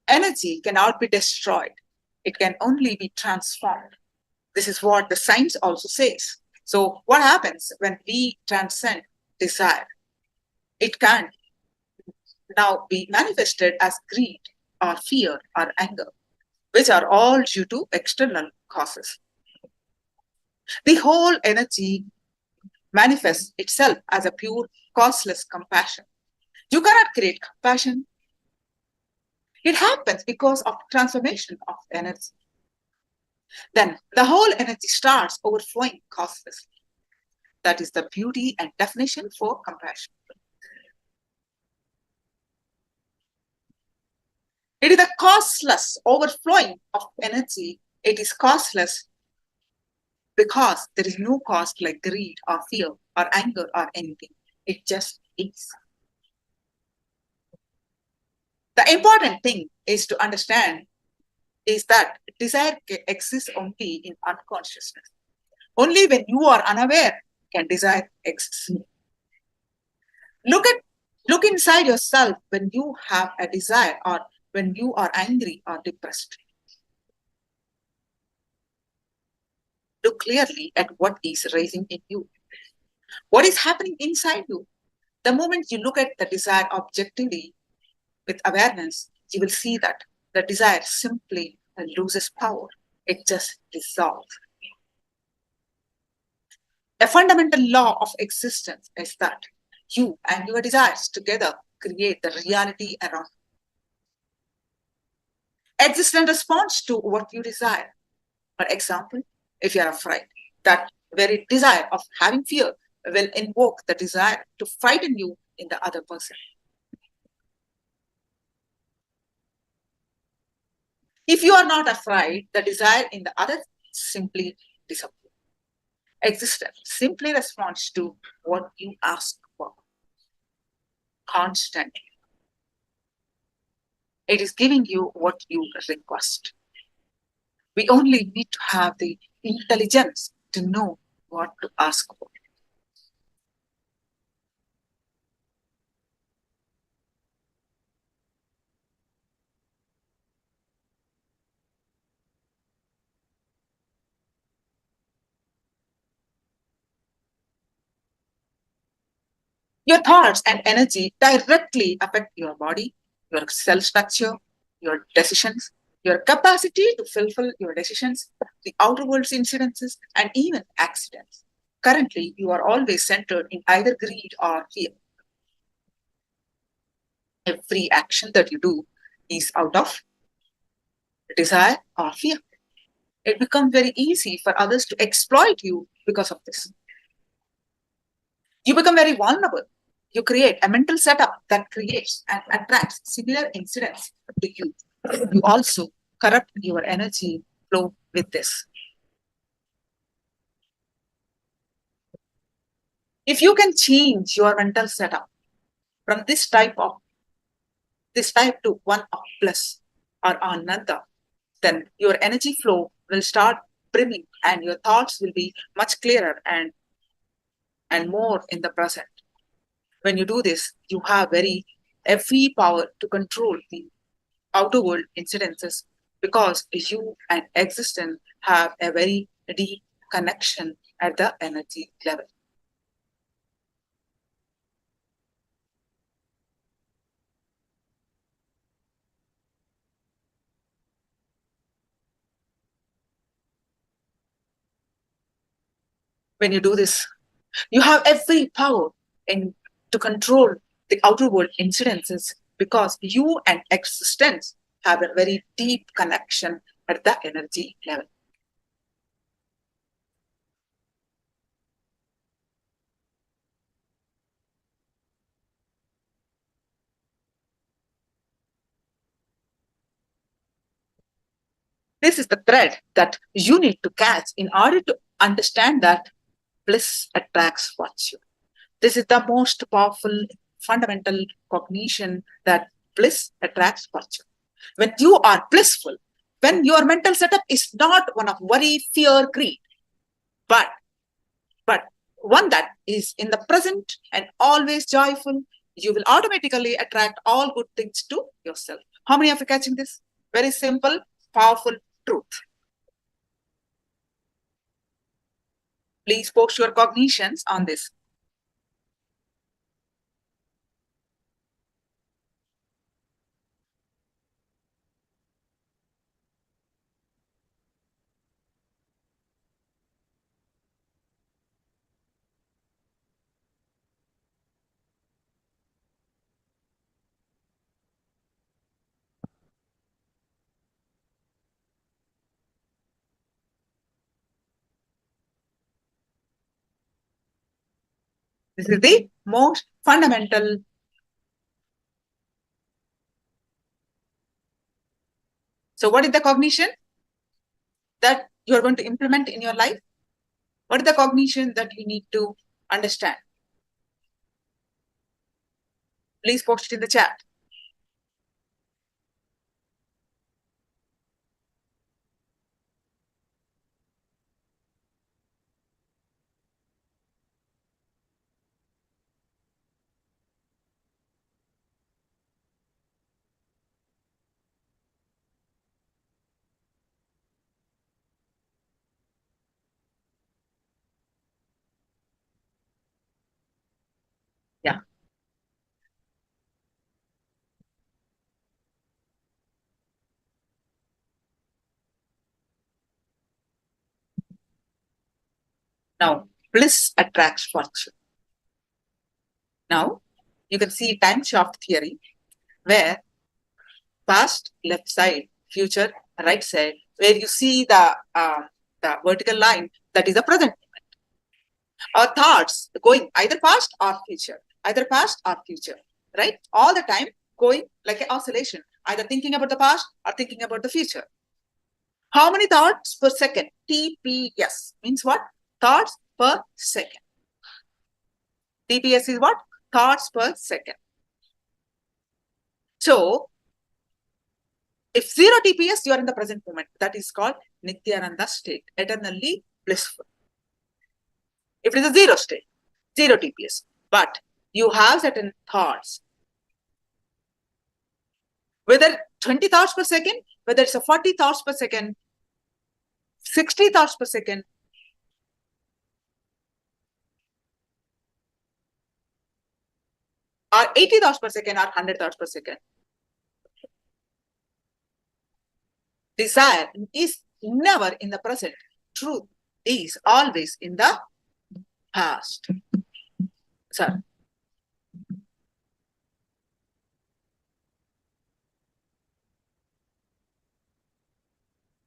Energy cannot be destroyed. It can only be transformed. This is what the science also says. So what happens when we transcend desire? It can now be manifested as greed or fear or anger, which are all due to external causes. The whole energy manifests itself as a pure, causeless compassion. You cannot create compassion. It happens because of transformation of energy. Then the whole energy starts overflowing causelessly. That is the beauty and definition for compassion. It is the causeless overflowing of energy. It is causeless because there is no cause like greed or fear or anger or anything. It just is. The important thing is to understand is that desire exists only in unconsciousness. Only when you are unaware can desire exist. Look inside yourself when you have a desire or when you are angry or depressed. Look clearly at what is rising in you. What is happening inside you? The moment you look at the desire objectively with awareness, you will see that the desire simply loses power. It just dissolves. A fundamental law of existence is that you and your desires together create the reality around you. Exist in response to what you desire. For example, if you are afraid, that very desire of having fear will invoke the desire to frighten you in the other person. If you are not afraid, the desire in the other simply disappears. Existence simply responds to what you ask for constantly. It is giving you what you request. We only need to have the intelligence to know what to ask for. Your thoughts and energy directly affect your body, your cell structure, your decisions, your capacity to fulfill your decisions, the outer world's incidences, and even accidents. Currently, you are always centered in either greed or fear. Every action that you do is out of desire or fear. It becomes very easy for others to exploit you because of this. You become very vulnerable. You create a mental setup that creates and attracts similar incidents to you. You also corrupt your energy flow with this. If you can change your mental setup from this type to one of bliss or Ananda, then your energy flow will start brimming and your thoughts will be much clearer and more in the present. When you do this, you have every power to control the outer world incidences because you and existence have a very deep connection at the energy level. When you do this, you have every power to control the outer world incidences because you and existence have a very deep connection at the energy level. This is the thread that you need to catch in order to understand that bliss attracts fortune. This is the most powerful fundamental cognition that bliss attracts fortune. When you are blissful, when your mental setup is not one of worry, fear, greed, but one that is in the present and always joyful, you will automatically attract all good things to yourself. How many of you catching this? Very simple, powerful truth. Please post your cognitions on this. This is the most fundamental. So what is the cognition that you are going to implement in your life? What is the cognition that you need to understand? Please post it in the chat. Yeah. Now, bliss attracts fortune. Now, you can see time shaft theory, where past left side, future right side, where you see the vertical line, that is the present moment. Our thoughts going either past or future, right? All the time going like an oscillation, either thinking about the past or thinking about the future. How many thoughts per second? TPS means what? Thoughts per second. TPS is what? Thoughts per second. So, if 0 TPS, you are in the present moment. That is called Nithyananda state, eternally blissful. If it is a 0 state, 0 TPS, but you have certain thoughts, whether 20 thoughts per second, whether it's a 40 thoughts per second, 60 thoughts per second, or 80 thoughts per second, or 100 thoughts per second. Desire is never in the present. Truth is always in the past. Sir.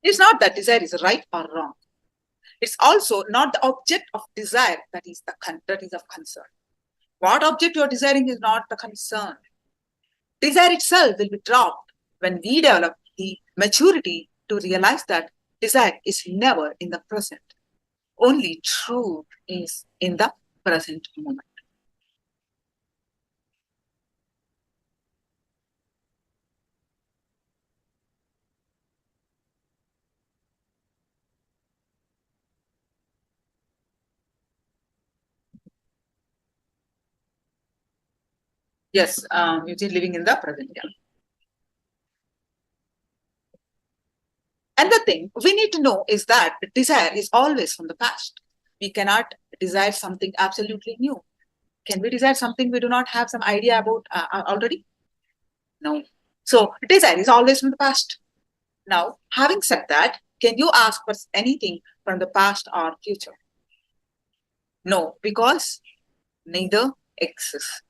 It's not that desire is right or wrong. It's also not the object of desire that is of concern. What object you're desiring is not the concern. Desire itself will be dropped when we develop the maturity to realize that desire is never in the present. Only truth is in the present moment. Yes, it is living in the present. Yeah. And the thing we need to know is that desire is always from the past. We cannot desire something absolutely new. Can we desire something we do not have some idea about already? No. So desire is always from the past. Now, having said that, can you ask for anything from the past or future? No, because neither exists.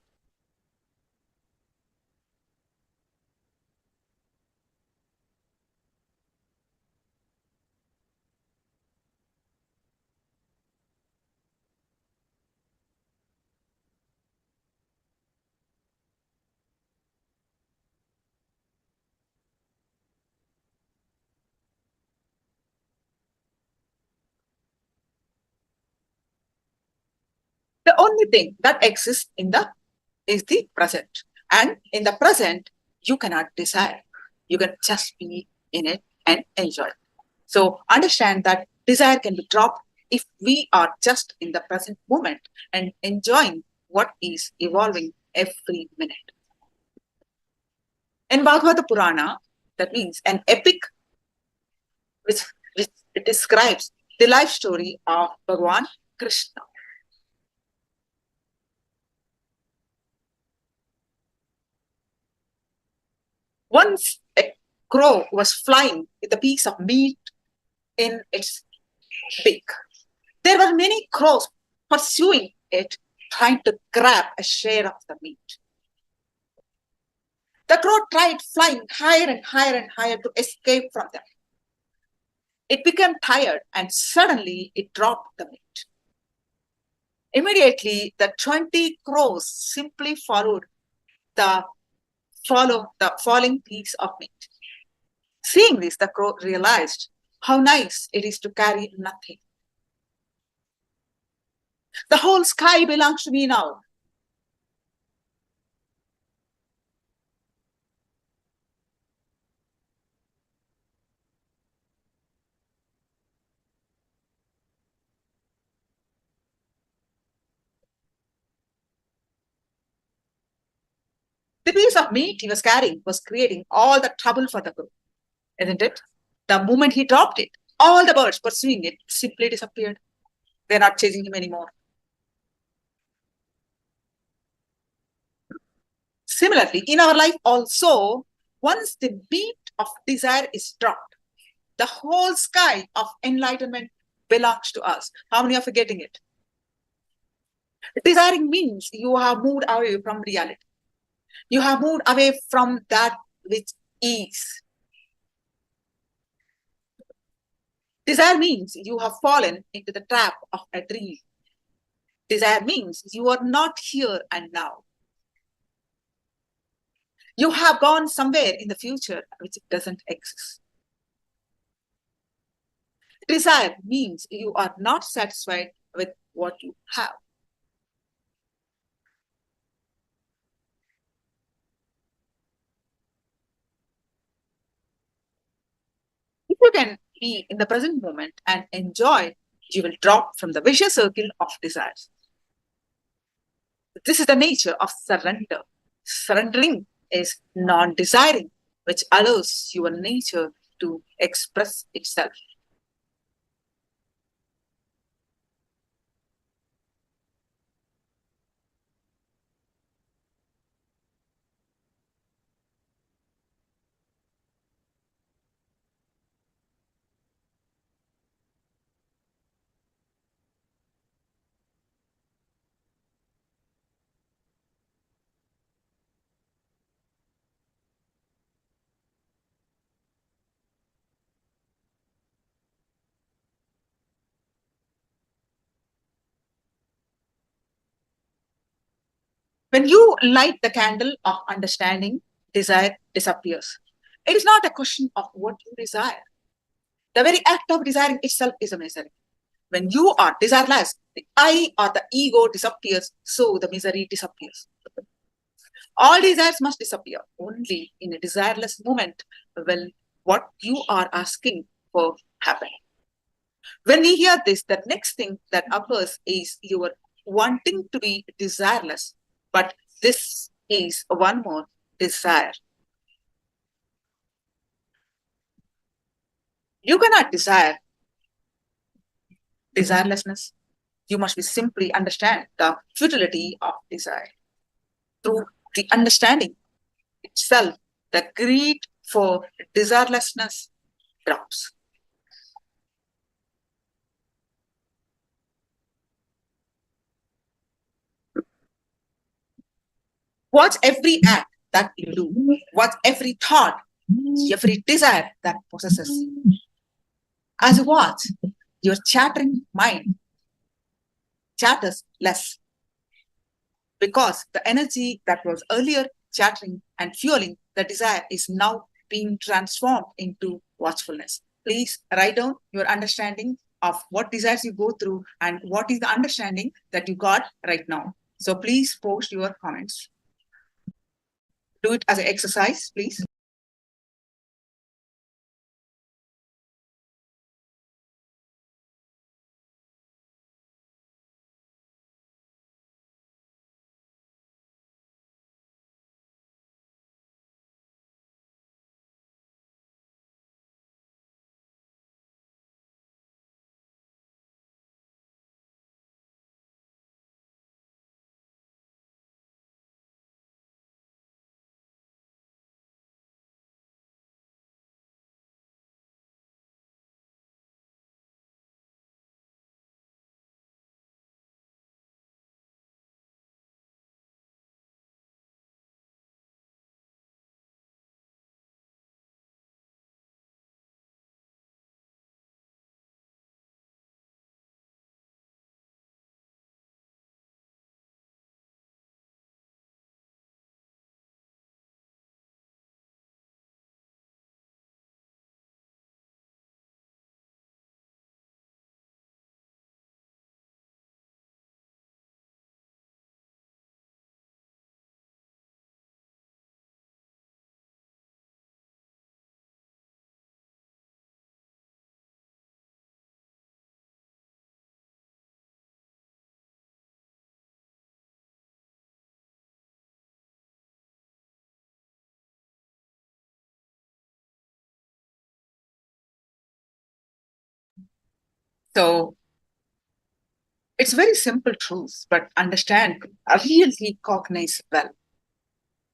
The only thing that exists is the present. And in the present, you cannot desire. You can just be in it and enjoy it. So understand that desire can be dropped if we are just in the present moment and enjoying what is evolving every minute. In Bhagavata Purana, that means an epic which describes the life story of Bhagavan Krishna. Once a crow was flying with a piece of meat in its beak. There were many crows pursuing it, trying to grab a share of the meat. The crow tried flying higher and higher and higher to escape from them. It became tired and suddenly it dropped the meat. Immediately, the 20 crows simply followed the falling piece of meat. Seeing this, the crow realized how nice it is to carry nothing. The whole sky belongs to me now. The piece of meat he was carrying was creating all the trouble for the crow, isn't it? The moment he dropped it, all the birds pursuing it simply disappeared. They're not chasing him anymore. Similarly, in our life also, once the beat of desire is dropped, the whole sky of enlightenment belongs to us. How many are forgetting it? Desiring means you have moved away from reality. You have moved away from that which is. Desire means you have fallen into the trap of a dream. Desire means you are not here and now. You have gone somewhere in the future which doesn't exist. Desire means you are not satisfied with what you have. If you can be in the present moment and enjoy, you will drop from the vicious circle of desires. This is the nature of surrender. Surrendering is non-desiring, which allows your nature to express itself. When you light the candle of understanding, desire disappears. It is not a question of what you desire. The very act of desiring itself is a misery. When you are desireless, the I or the ego disappears, so the misery disappears. All desires must disappear. Only in a desireless moment will what you are asking for happen. When we hear this, the next thing that occurs is your wanting to be desireless. But this is one more desire. You cannot desire desirelessness. You must be simply understand the futility of desire. Through the understanding itself, the greed for desirelessness drops. Watch every act that you do. Watch every thought, every desire that possesses. As you watch, your chattering mind chatters less, because the energy that was earlier chattering and fueling the desire is now being transformed into watchfulness. Please write down your understanding of what desires you go through and what is the understanding that you got right now. So please post your comments. Do it as an exercise, please. So it's very simple truths, but understand, really cognize well.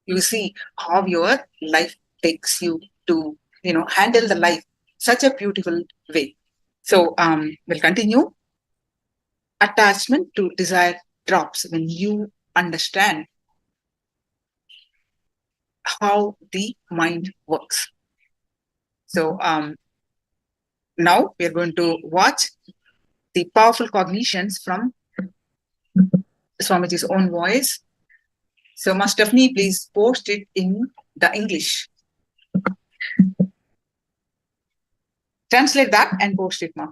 You see how your life takes you to, handle the life such a beautiful way. So we'll continue. Attachment to desire drops when you understand how the mind works. So now we're going to watch the powerful cognitions from Swamiji's own voice. So Master Stephanie, please post it in the English. Translate that and post it, Ma.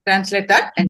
Translate that and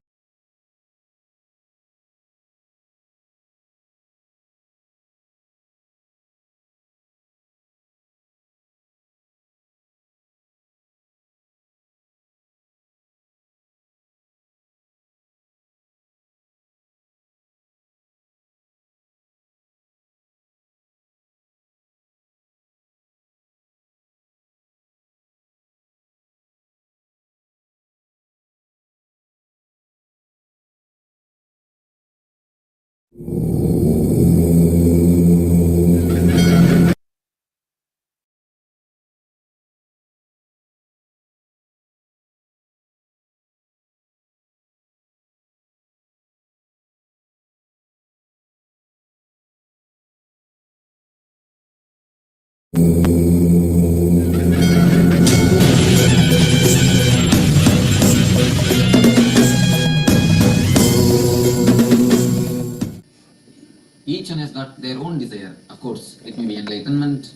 got their own desire. Of course, it may be enlightenment,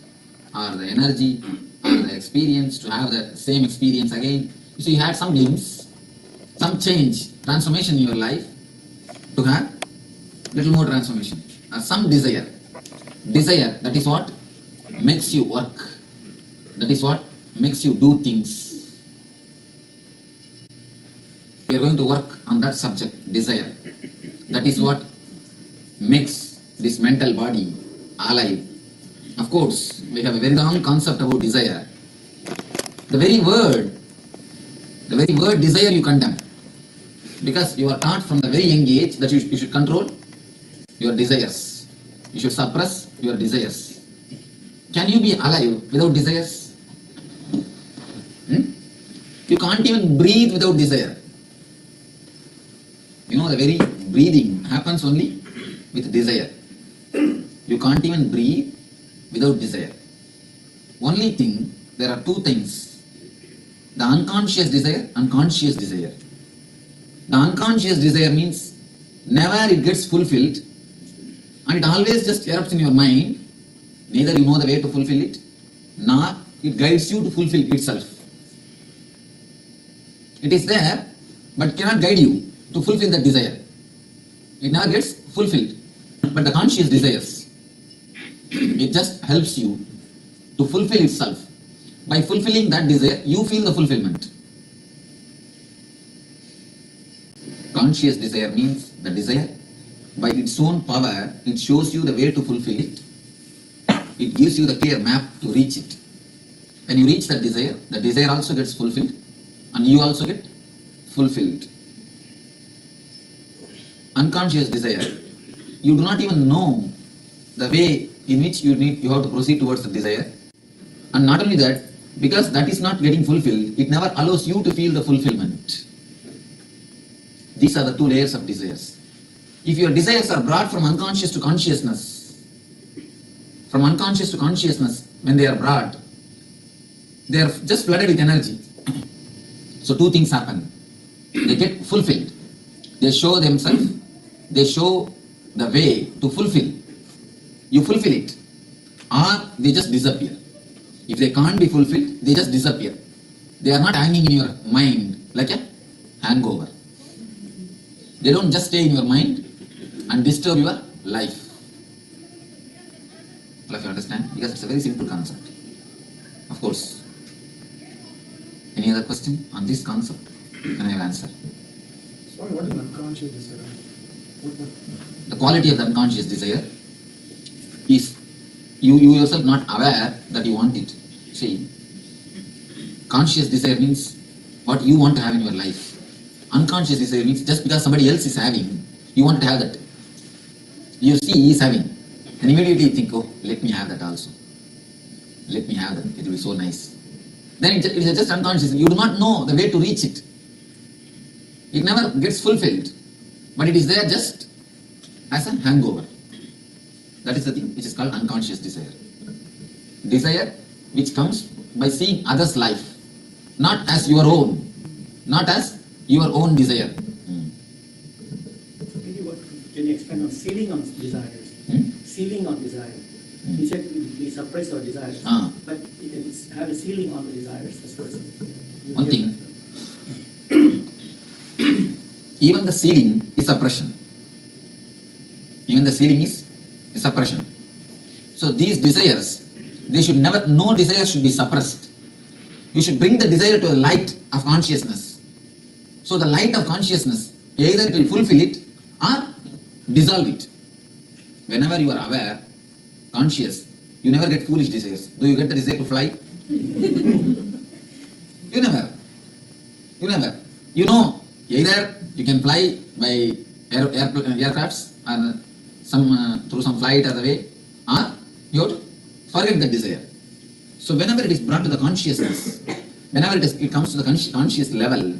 or the energy, or the experience, to have the same experience again. So you had some glimpse, some change, transformation in your life, to have little more transformation, or some desire. Desire, that is what makes you work. That is what makes you do things. We are going to work on that subject, desire. That is what makes this mental body alive. Of course, we have a very wrong concept about desire. The very word desire you condemn. Because you are taught from the very young age that you should control your desires. You should suppress your desires. Can you be alive without desires? You can't even breathe without desire. You know, the very breathing happens only with desire. You can't even breathe without desire. Only thing, there are two things. The unconscious desire and conscious desire. The unconscious desire means never it gets fulfilled, and it always just erupts in your mind. Neither you know the way to fulfill it, nor it guides you to fulfill itself. It is there, but cannot guide you to fulfill that desire. It never gets fulfilled. But the conscious desires, it just helps you to fulfill itself. By fulfilling that desire, you feel the fulfillment. Conscious desire means the desire, by its own power, it shows you the way to fulfill it. It gives you the clear map to reach it. When you reach that desire, the desire also gets fulfilled, and you also get fulfilled. Unconscious desire, you do not even know the way in which you have to proceed towards the desire. And not only that, because that is not getting fulfilled, it never allows you to feel the fulfillment. These are the two layers of desires. If your desires are brought from unconscious to consciousness, from unconscious to consciousness, when they are brought, they are just flooded with energy. So two things happen. They get fulfilled. They show themselves. They show the way to fulfill. You fulfill it, or they just disappear. If they can't be fulfilled, they just disappear. They are not hanging in your mind like a hangover. They don't just stay in your mind and disturb your life. All of you understand? Because it's a very simple concept. Of course. Any other question on this concept? Can I have answer? Sorry, what is unconscious desire? The quality of the unconscious desire is you yourself not aware that you want it. See, conscious desire means what you want to have in your life. Unconscious desire means just because somebody else is having, you want to have that. You see he is having, and immediately you think, oh, let me have that also. Let me have that, it will be so nice. Then it is just unconscious. You do not know the way to reach it. It never gets fulfilled, but it is there just as a hangover. That is the thing which is called unconscious desire. Desire which comes by seeing others' life, not as your own, not as your own desire. Can you expand on sealing on desires? Sealing on desire. You said we suppress our desires, but you can have a sealing on the desires. That's what one thing, even the sealing is suppression. Even the sealing is suppression. So these desires, they should never, no desire should be suppressed. You should bring the desire to the light of consciousness. So the light of consciousness, either it will fulfill it or dissolve it. Whenever you are aware, conscious, you never get foolish desires. Do you get the desire to fly? You never. You know, either you can fly by aircrafts or through some flight other way, or you have to forget that desire. So whenever it is brought to the consciousness, whenever it comes to the conscious level,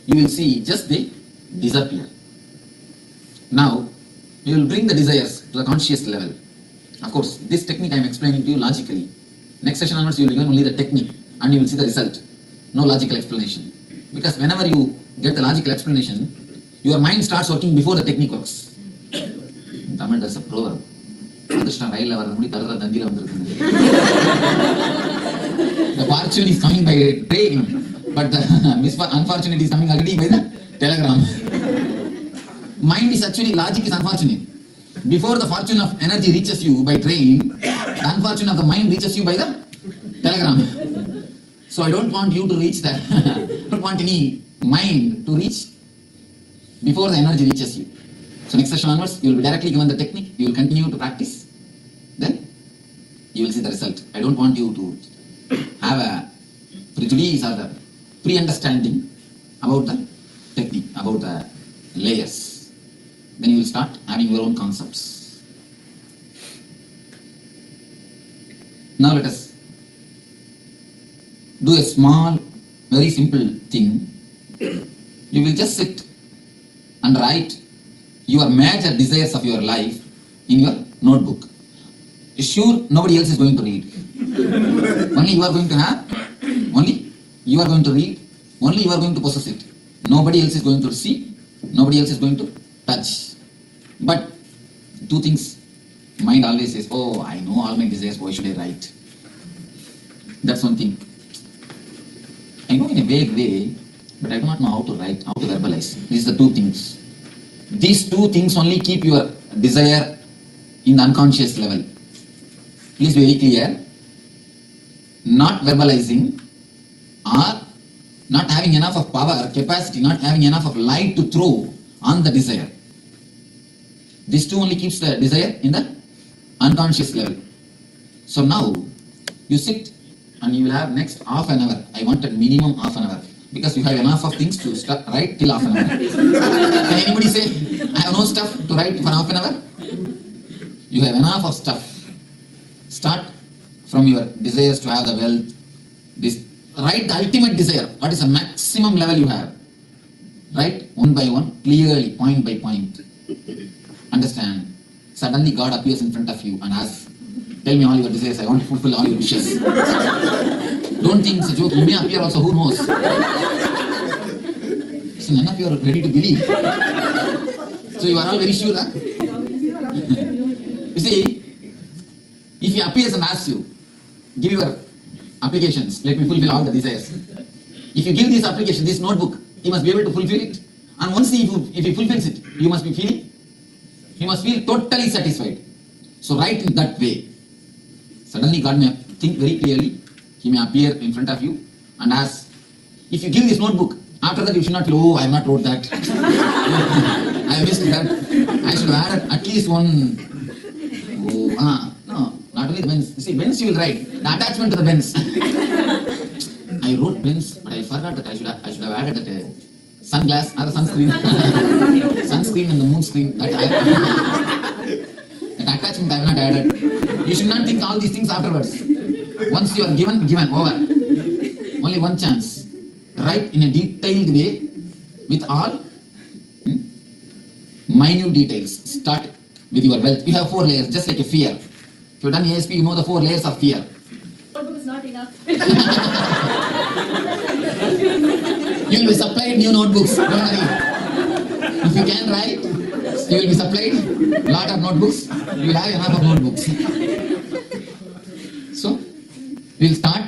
you will see just they disappear. Now, you will bring the desires to the conscious level. Of course, this technique I am explaining to you logically. Next session onwards, you will learn only the technique and you will see the result. No logical explanation. Because whenever you get the logical explanation, your mind starts working before the technique works. In Tamil, there's a proverb. துரதிருஷ்டம் ரயில்ல வர முடி தடுற தந்தியில வந்திருக்கு. The fortune is coming by train, but the unfortunate is coming already by the telegram. Mind is actually, logic is unfortunate. Before the fortune of energy reaches you by train, the unfortune of the mind reaches you by the telegram. So I don't want you to reach that. I don't want any mind to reach before the energy reaches you. So next session onwards, you will be directly given the technique, you will continue to practice, then you will see the result. I don't want you to have a prejudice or the pre-understanding about the technique, about the layers. Then you will start having your own concepts. Now let us do a small, very simple thing. You will just sit and write your major desires of your life in your notebook. Sure, nobody else is going to read. Only you are going to have, only you are going to read, only you are going to possess it. Nobody else is going to see, nobody else is going to touch. But two things, mind always says, oh, I know all my desires, why should I write? That's one thing. I know in a vague way, but I do not know how to write, how to verbalize. These are the two things. These two things only keep your desire in the unconscious level. Please be very clear. Not verbalizing or not having enough of power, capacity, not having enough of light to throw on the desire. These two only keeps the desire in the unconscious level. So now you sit and you will have next half an hour. I wanted minimum half an hour because you have enough of things to start, write till half an hour. Can anybody say, I have no stuff to write for half an hour? You have enough of stuff. Start from your desires to have the wealth. Write the ultimate desire. What is the maximum level you have? Write one by one, clearly, point by point. Understand? Suddenly God appears in front of you and asks, tell me all your desires, I want to fulfill all your wishes. Don't think it's a joke, you may appear also, who knows? So none of you are ready to believe. So you are all very sure, huh? You see, if he appears and asks you, give your applications, let me fulfill all the desires. If you give this application, this notebook, he must be able to fulfill it. And once if he fulfills it, you must feel totally satisfied. So write in that way. Suddenly God may think very clearly, he may appear in front of you and ask, if you give this notebook, after that you should not feel, oh, I have not wrote that. I missed that. I should have added at least one. No, not only the Benz. See, Benz you will write, the attachment to the Benz. I wrote Benz, but I forgot that I should have added that sunglass or sunscreen. Sunscreen and the moon screen. That attachment I have not added. You should not think all these things afterwards. Once you are given, over. Only one chance. Write in a detailed way with all minute details. Start with your wealth. You have 4 layers, just like a fear. If you have done ASP, you know the 4 layers of fear. Notebook is not enough. You will be supplied new notebooks. Don't worry. If you can write, you will be supplied lot of notebooks. You will have enough of notebooks. So, we will start.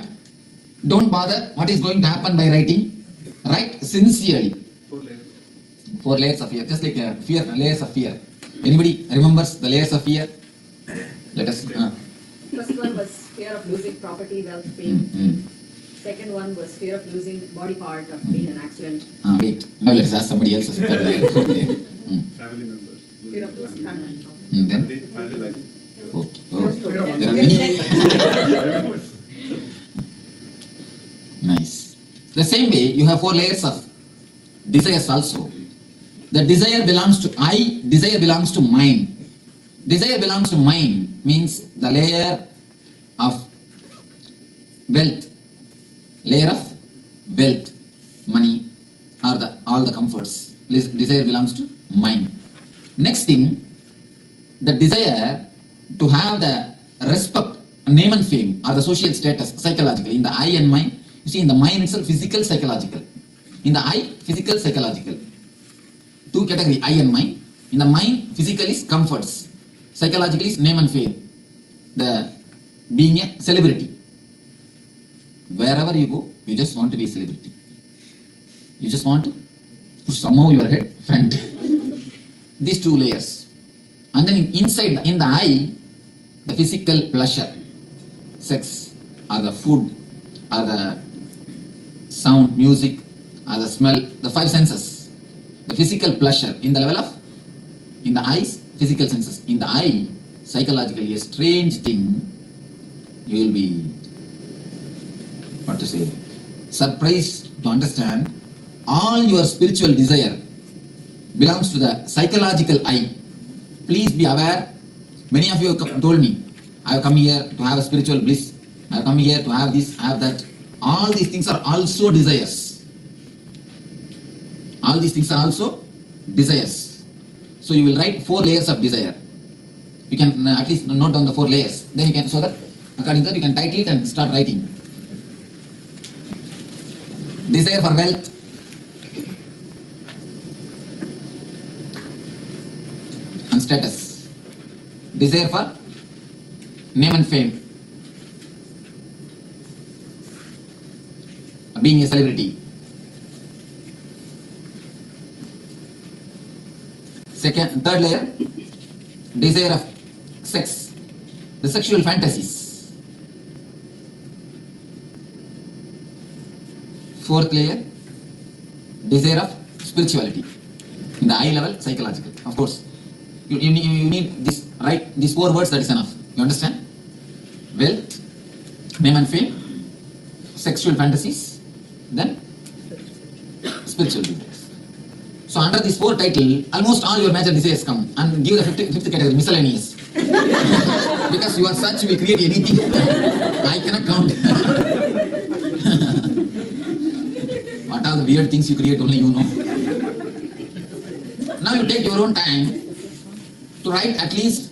Don't bother what is going to happen by writing. Write sincerely. 4 layers of fear. Just like fear, layers of fear. Anybody remembers the layers of fear? Let us. First one was fear of losing property, wealth, fame. Second one was fear of losing body part of being an accident. Wait. Now let's ask somebody else. Family members. Fear of losing family. Then? Family life. Okay. Oh. There are many. Nice. The same way, you have 4 layers of desires also. The desire belongs to desire belongs to mind. Desire belongs to mind means the layer of wealth. Layer of wealth, money, or all the comforts. Desire belongs to mind. Next thing, the desire to have the respect, name and fame, or the social status, psychological, in the I and mind. You see, in the mind itself, physical, psychological. In the I, physical, psychological. 2 categories, I and mind. In the mind, physical is comforts. Psychological is name and fame. the being a celebrity. Wherever you go, you just want to be a celebrity. You just want to push somehow your head front. These two layers. And then inside, in the eye, the physical pleasure, sex, or the food, or the sound, music, or the smell, the five senses. The physical pleasure in the level of, in the eyes, physical senses. In the eye, psychologically, a strange thing, you will be, what to say, surprised to understand all your spiritual desire belongs to the psychological eye. Please be aware. Many of you have told me, I have come here to have a spiritual bliss. I have come here to have this, have that. All these things are also desires. All these things are also desires. So you will write 4 layers of desire. You can at least note down the 4 layers. Then you can, so that according to that you can title it and start writing. Desire for wealth. And status. Desire for name and fame. Being a celebrity. Third layer, desire of sex, the sexual fantasies. Fourth layer, desire of spirituality. In the eye level, psychological. Of course, you need this, right? These 4 words, that is enough. You understand? Wealth, name and fame, sexual fantasies, then spiritual desires. So under this 4 title, almost all your major desires come, and give the fifth category, miscellaneous. Because you are such, you will create anything. I cannot count. What are the weird things you create, only you know. Now you take your own time to write at least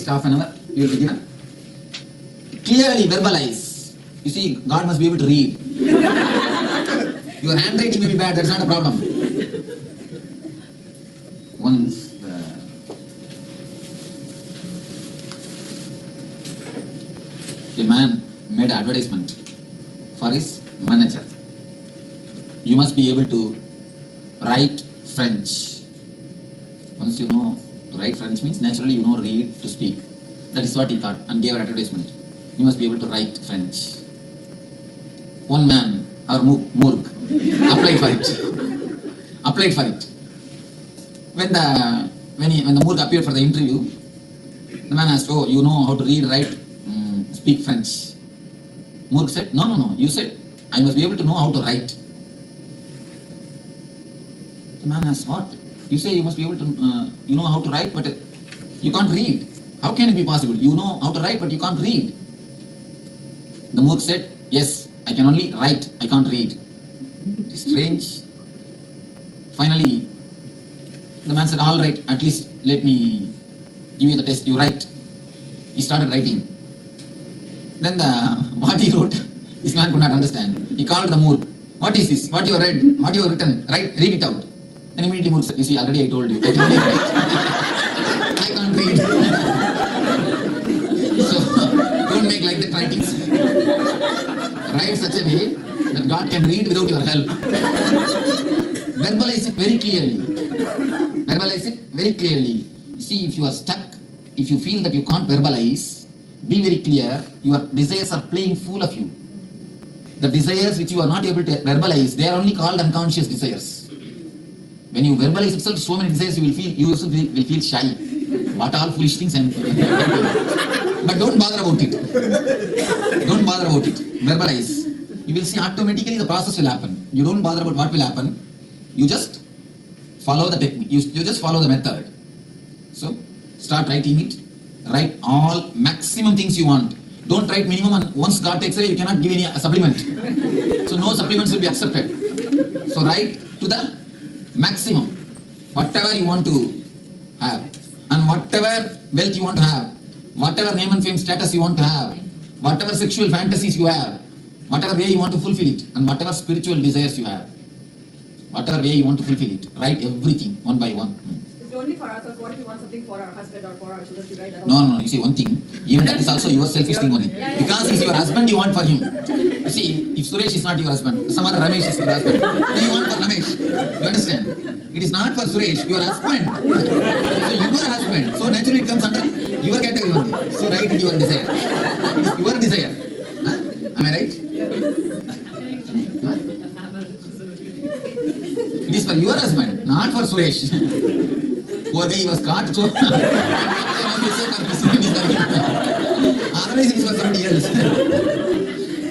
half an hour. You will be given. Clearly verbalize. You see, God must be able to read. Your handwriting may be bad, that's not a problem. Once a man made an advertisement for his manager. You must be able to write French. Once you know to write French means naturally you know read to speak. That is what he thought and gave an advertisement. You must be able to write French. One man, or Murg, applied for it. When the Murg appeared for the interview, the man asked, "Oh, you know how to read, write, speak French?" Murg said, No. You said I must be able to know how to write. The man asked, "What? You say you must be able to, you know how to write, but you can't read. How can it be possible? You know how to write, but you can't read." The Murg said, "Yes, I can only write, I can't read." It's strange. Finally, the man said, "All right, at least let me give you the test, you write." He started writing. Then what he wrote, this man could not understand. He called the Murg. "What is this? What you have read? What you have written? Read it out." Then immediately Murg said, "You see, already I told you, I can only write. I can't read." So, don't make like that writings. Write such a way that God can read without your help. Verbalize it very clearly. Verbalize it very clearly. See, if you are stuck, if you feel that you can't verbalize, be very clear, your desires are playing fool of you. The desires which you are not able to verbalize, they are only called unconscious desires. When you verbalize itself, so many desires you also will feel shy. What all foolish things I am doing. But don't bother about it. Don't bother about it. Verbalize. You will see automatically the process will happen. You don't bother about what will happen. You just follow the technique. You just follow the method. So, start writing it. Write all maximum things you want. Don't write minimum, and once God takes away, you cannot give any supplement. So, no supplements will be accepted. So, write to the maximum. Whatever you want to have. And whatever wealth you want to have. Whatever name and fame status you want to have. Whatever sexual fantasies you have. Whatever way you want to fulfill it. And whatever spiritual desires you have. Whatever way you want to fulfill it. Write everything one by one. only for ourselves. What if we want something for our husband or for our children to write that? No, you see one thing, even that is also your selfish thing only. Because he's your husband, you want for him. You see, if Suresh is not your husband, some other Ramesh is your husband, then you want for Ramesh. You understand? It is not for Suresh, your husband. So your husband, so naturally it comes under your category only. So write it your desire. It is your desire. Huh? Am I right? Huh? It is for your husband, not for Suresh. Poor guy, he was caught, so otherwise it is for somebody else.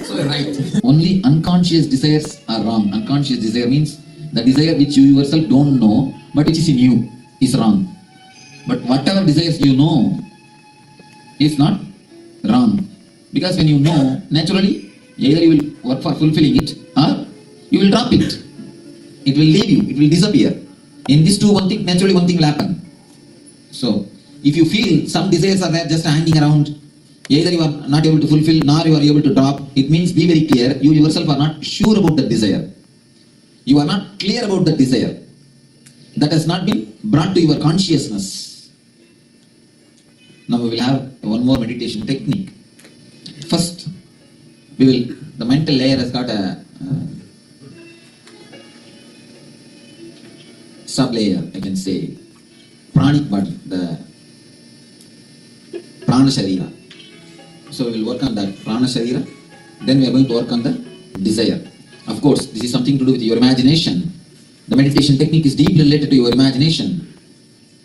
So right. Only unconscious desires are wrong. Unconscious desire means the desire which you yourself don't know, but it is in you, is wrong. But whatever desires you know is not wrong. Because when you know, naturally, either you will work for fulfilling it or you will drop it. It will leave you, it will disappear. In these two, one thing, naturally one thing will happen. So, if you feel some desires are there just hanging around, either you are not able to fulfill nor you are able to drop, it means be very clear, you yourself are not sure about the desire. You are not clear about the desire. That has not been brought to your consciousness. Now we will have one more meditation technique. First, the mental layer has got a sub-layer, I can say, pranic body, the prana sharira. So we will work on that prana sharira, then we are going to work on the desire. Of course, this is something to do with your imagination. The meditation technique is deeply related to your imagination.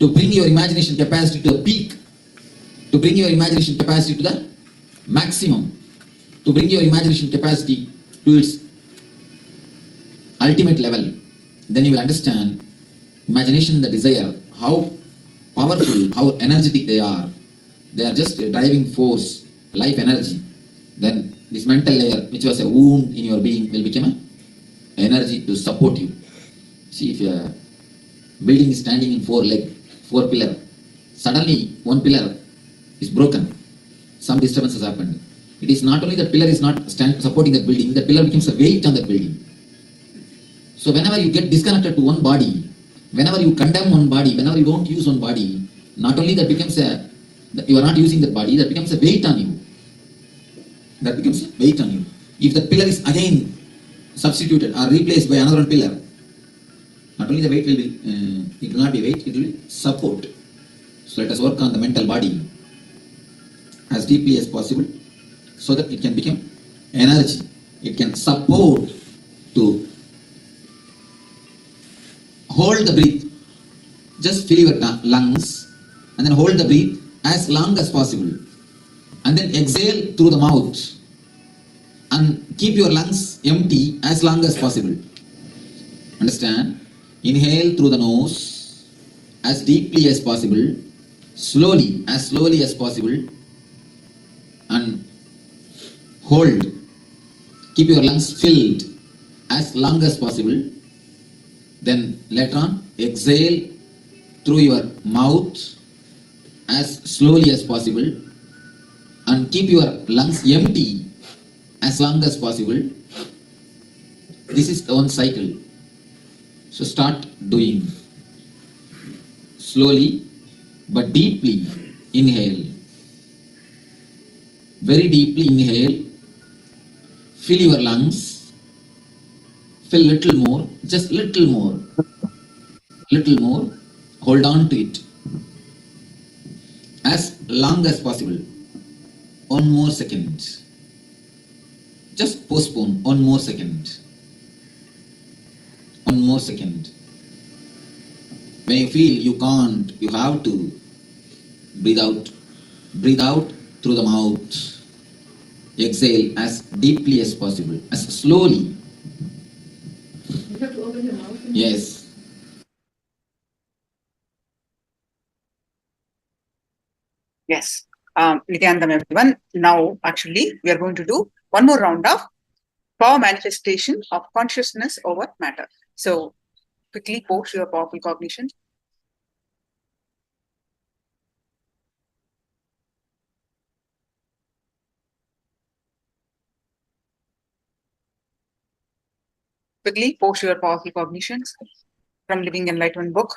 To bring your imagination capacity to a peak, to bring your imagination capacity to the maximum, to bring your imagination capacity to its ultimate level, then you will understand imagination and the desire, how powerful, how energetic they are. They are just a driving force, life energy. Then this mental layer, which was a wound in your being, will become an energy to support you. See, if a building is standing in four pillars, suddenly one pillar is broken, some disturbance has happened. It is not only that pillar is not supporting that building, the pillar becomes a weight on that building. So whenever you get disconnected to one body, whenever you condemn one body, whenever you don't use one body, not only that becomes you are not using that body, that becomes a weight on you. That becomes a weight on you. If the pillar is again substituted or replaced by another pillar, not only the weight will be, it will not be weight, it will be support. So let us work on the mental body as deeply as possible so that it can become energy. It can support to hold the breath. Just fill your lungs and then hold the breath as long as possible. And then exhale through the mouth and keep your lungs empty as long as possible. Understand? Inhale through the nose as deeply as possible, slowly as possible, and hold. Keep your lungs filled as long as possible. Then later on, exhale through your mouth as slowly as possible and keep your lungs empty as long as possible. This is one cycle. So start doing. Slowly but deeply inhale. Very deeply inhale. Fill your lungs. Fill little more, just little more. Little more. Hold on to it as long as possible. One more second. Just postpone one more second. One more second. When you feel you can't, you have to breathe out. Breathe out through the mouth. Exhale as deeply as possible, as slowly. You have to open your mouth. Yes. Yes. Nithyanandam, everyone. Now, actually, we are going to do one more round of power manifestation of consciousness over matter. So, quickly post your powerful cognition. Quickly post your powerful cognitions from Living Enlightenment book.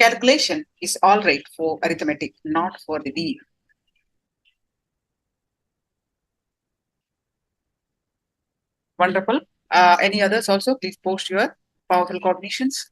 Calculation is all right for arithmetic, not for the deep. Wonderful. Any others also? Please post your powerful cognitions.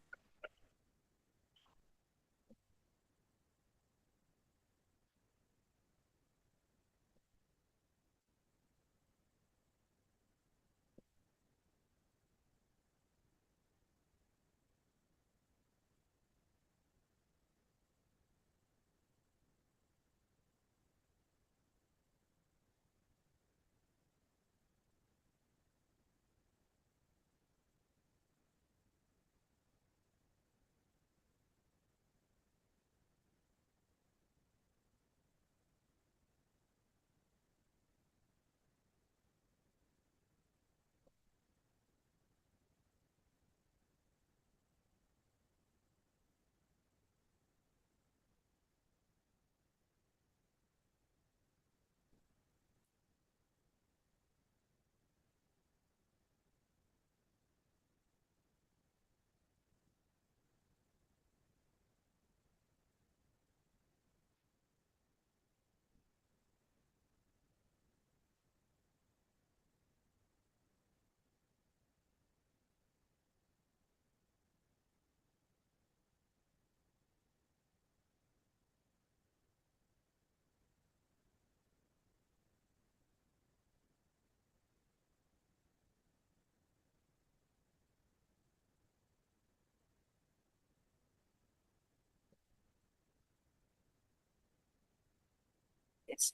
Yes.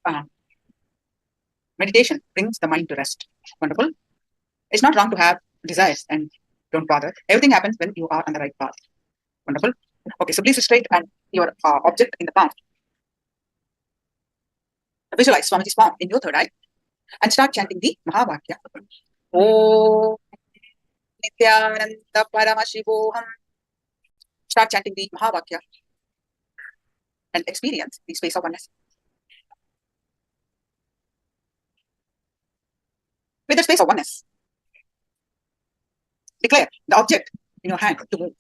Now, meditation brings the mind to rest. Wonderful. It's not wrong to have desires and don't bother. Everything happens when you are on the right path. Wonderful. Okay, so please straight and your object in the palm. Visualize Swamiji's palm in your third eye and start chanting the Mahavakya. Oh, Nithyananda Paramashivoham. Start chanting the Mahavakya and experience the space of oneness. With the space of oneness, declare the object in your hand to move.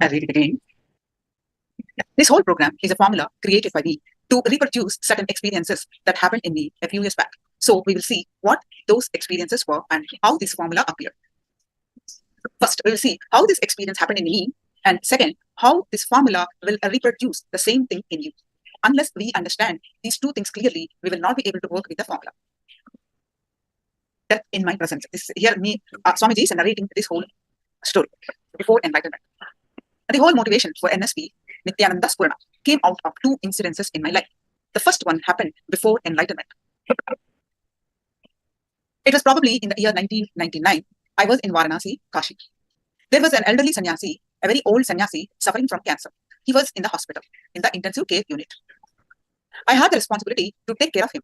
I'll read it again. This whole program is a formula created by me to reproduce certain experiences that happened in me a few years back. So we will see what those experiences were and how this formula appeared. First, we will see how this experience happened in me, and second, how this formula will reproduce the same thing in you. Unless we understand these two things clearly, we will not be able to work with the formula. Death in my presence. This here me, Swamiji is narrating this whole story before enlightenment. And the whole motivation for NSP, Nithyananda Spurana, came out of two incidences in my life. The first one happened before enlightenment. It was probably in the year 1999. I was in Varanasi, Kashi. There was an elderly sannyasi, a very old sannyasi, suffering from cancer. He was in the hospital, in the intensive care unit. I had the responsibility to take care of him.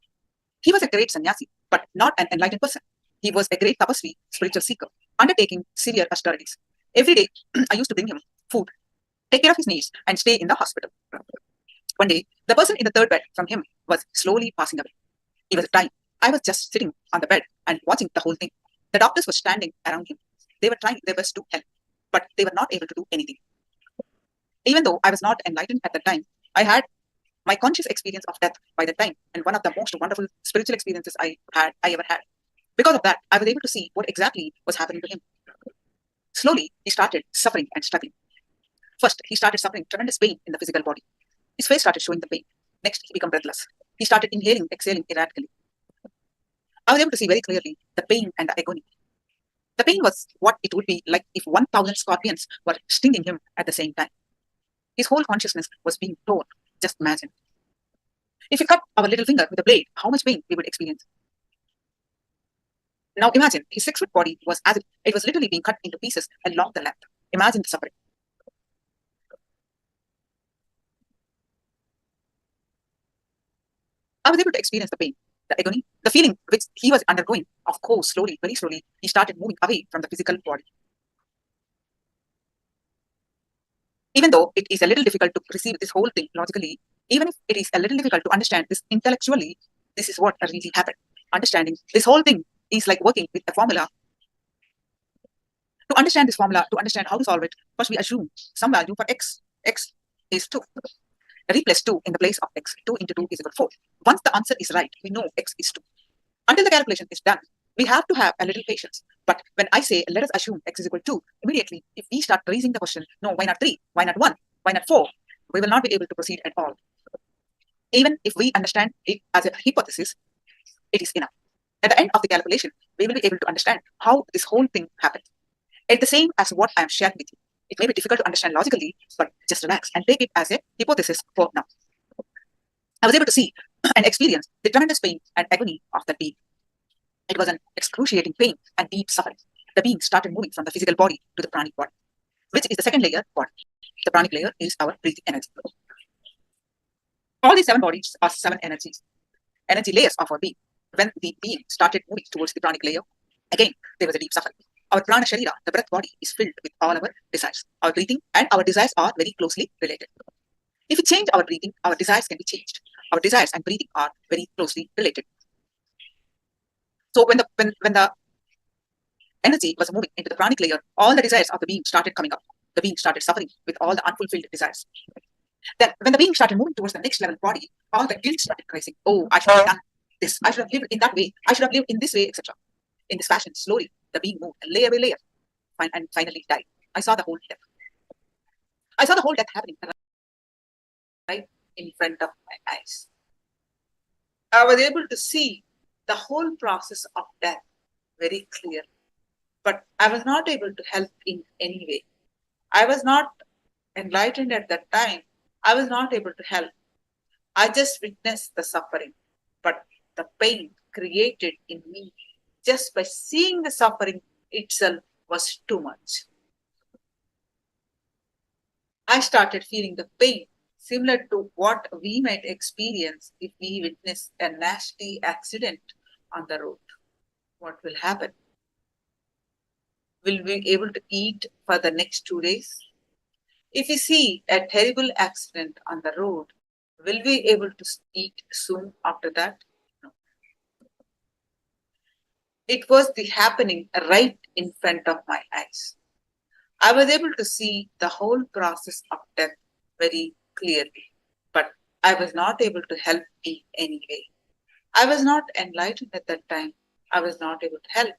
He was a great sannyasi, but not an enlightened person. He was a great tapasvi, spiritual seeker, undertaking severe austerities. Every day, I used to bring him food, take care of his needs, and stay in the hospital. One day, the person in the third bed from him was slowly passing away. He was dying. I was just sitting on the bed and watching the whole thing. The doctors were standing around him. They were trying their best to help, but they were not able to do anything. Even though I was not enlightened at that time, I had my conscious experience of death by that time, and one of the most wonderful spiritual experiences I ever had. Because of that, I was able to see what exactly was happening to him. Slowly, he started suffering and struggling. First, he started suffering tremendous pain in the physical body. His face started showing the pain. Next, he became breathless. He started inhaling, exhaling erratically. I was able to see very clearly the pain and the agony. The pain was what it would be like if 1,000 scorpions were stinging him at the same time. His whole consciousness was being torn. Just imagine. If you cut our little finger with a blade, how much pain we would experience. Now imagine his 6-foot body was as if it was literally being cut into pieces along the length. Imagine the suffering. I was able to experience the pain, the agony, the feeling which he was undergoing. Of course, slowly, very slowly, he started moving away from the physical body. Even though it is a little difficult to perceive this whole thing logically, even if it is a little difficult to understand this intellectually, this is what really happened. Understanding this whole thing is like working with a formula. To understand this formula, to understand how to solve it, first we assume some value for x. X is 2. Replace 2 in the place of x. 2 into 2 is equal to 4. Once the answer is right, we know x is 2. Until the calculation is done, we have to have a little patience. But when I say, let us assume x is equal to 2, immediately, if we start raising the question, no, why not 3? Why not 1? Why not 4? We will not be able to proceed at all. Even if we understand it as a hypothesis, it is enough. At the end of the calculation, we will be able to understand how this whole thing happened. It's the same as what I am sharing with you. It may be difficult to understand logically, but just relax and take it as a hypothesis for now. I was able to see and experience the tremendous pain and agony of that being. It was an excruciating pain and deep suffering. The being started moving from the physical body to the pranic body, which is the second layer body. The pranic layer is our breathing energy. All these 7 bodies are 7 energies, energy layers of our being. When the being started moving towards the pranic layer, again, there was a deep suffering. Our prana sharira, the breath body, is filled with all our desires. Our breathing and our desires are very closely related. If we change our breathing, our desires can be changed. Our desires and breathing are very closely related. So when the energy was moving into the pranic layer, all the desires of the being started coming up. The being started suffering with all the unfulfilled desires. Then when the being started moving towards the next level body, all the guilt started rising. Oh, I should have done this. I should have lived in that way. I should have lived in this way, etc. In this fashion, slowly, the being moved layer by layer and finally died. I saw the whole death. I saw the whole death happening right in front of my eyes. I was able to see the whole process of death very clearly, but I was not able to help in any way. I was not enlightened at that time. I was not able to help. I just witnessed the suffering, but the pain created in me just by seeing the suffering itself was too much. I started feeling the pain similar to what we might experience if we witness a nasty accident on the road. What will happen? Will we be able to eat for the next 2 days? If we see a terrible accident on the road, will we be able to eat soon after that? No. It was the happening right in front of my eyes. I was able to see the whole process of death very clearly, but I was not able to help in any way. I was not enlightened at that time. I was not able to help.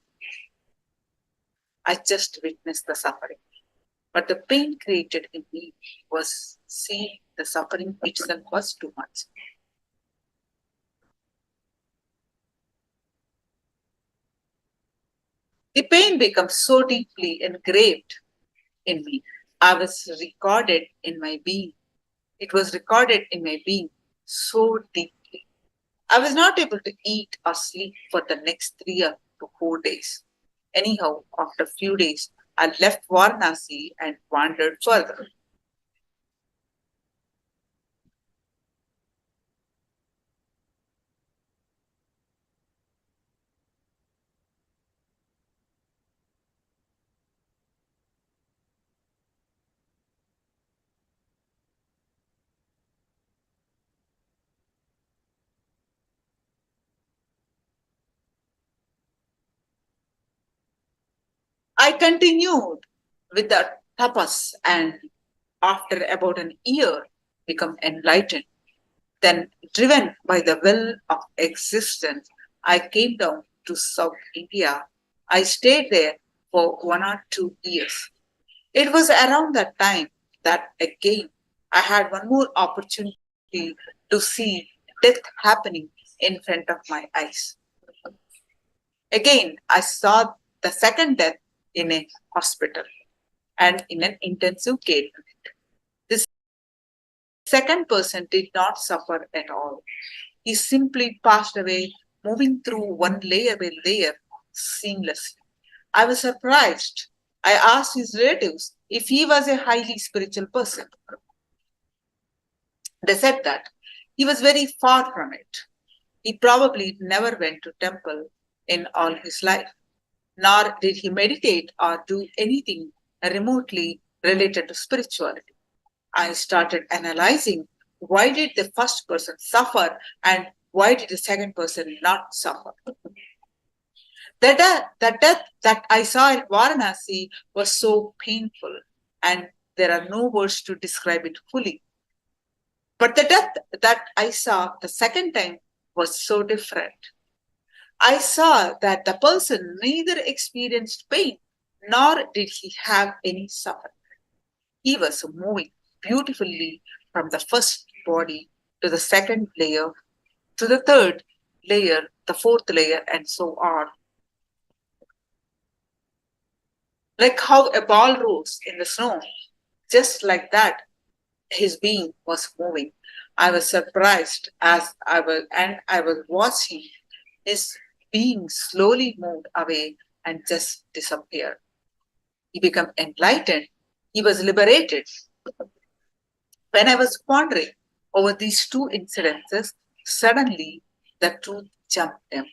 I just witnessed the suffering. But the pain created in me was seeing the suffering itself was too much. The pain becomes so deeply engraved in me. I was recorded in my being. It was recorded in my being so deeply. I was not able to eat or sleep for the next 3 to 4 days. Anyhow, after a few days, I left Varanasi and wandered further. I continued with the tapas and after about an year become enlightened. Then, driven by the will of existence, I came down to South India. I stayed there for 1 or 2 years. It was around that time that again I had one more opportunity to see death happening in front of my eyes. Again, I saw the second death in a hospital and in an intensive care unit. This second person did not suffer at all. He simply passed away, moving through one layer by layer seamlessly. I was surprised. I asked his relatives if he was a highly spiritual person. They said that he was very far from it. He probably never went to temple in all his life, nor did he meditate or do anything remotely related to spirituality. I started analyzing why did the first person suffer and why did the second person not suffer. The death that I saw at Varanasi was so painful, and there are no words to describe it fully. But the death that I saw the second time was so different. I saw that the person neither experienced pain nor did he have any suffering. He was moving beautifully from the first body to the second layer, to the third layer, the fourth layer, and so on. Like how a ball rolls in the snow, just like that, his being was moving. I was surprised as I was watching his being slowly moved away and just disappeared. He became enlightened. He was liberated. When I was pondering over these two incidences, suddenly the truth jumped him.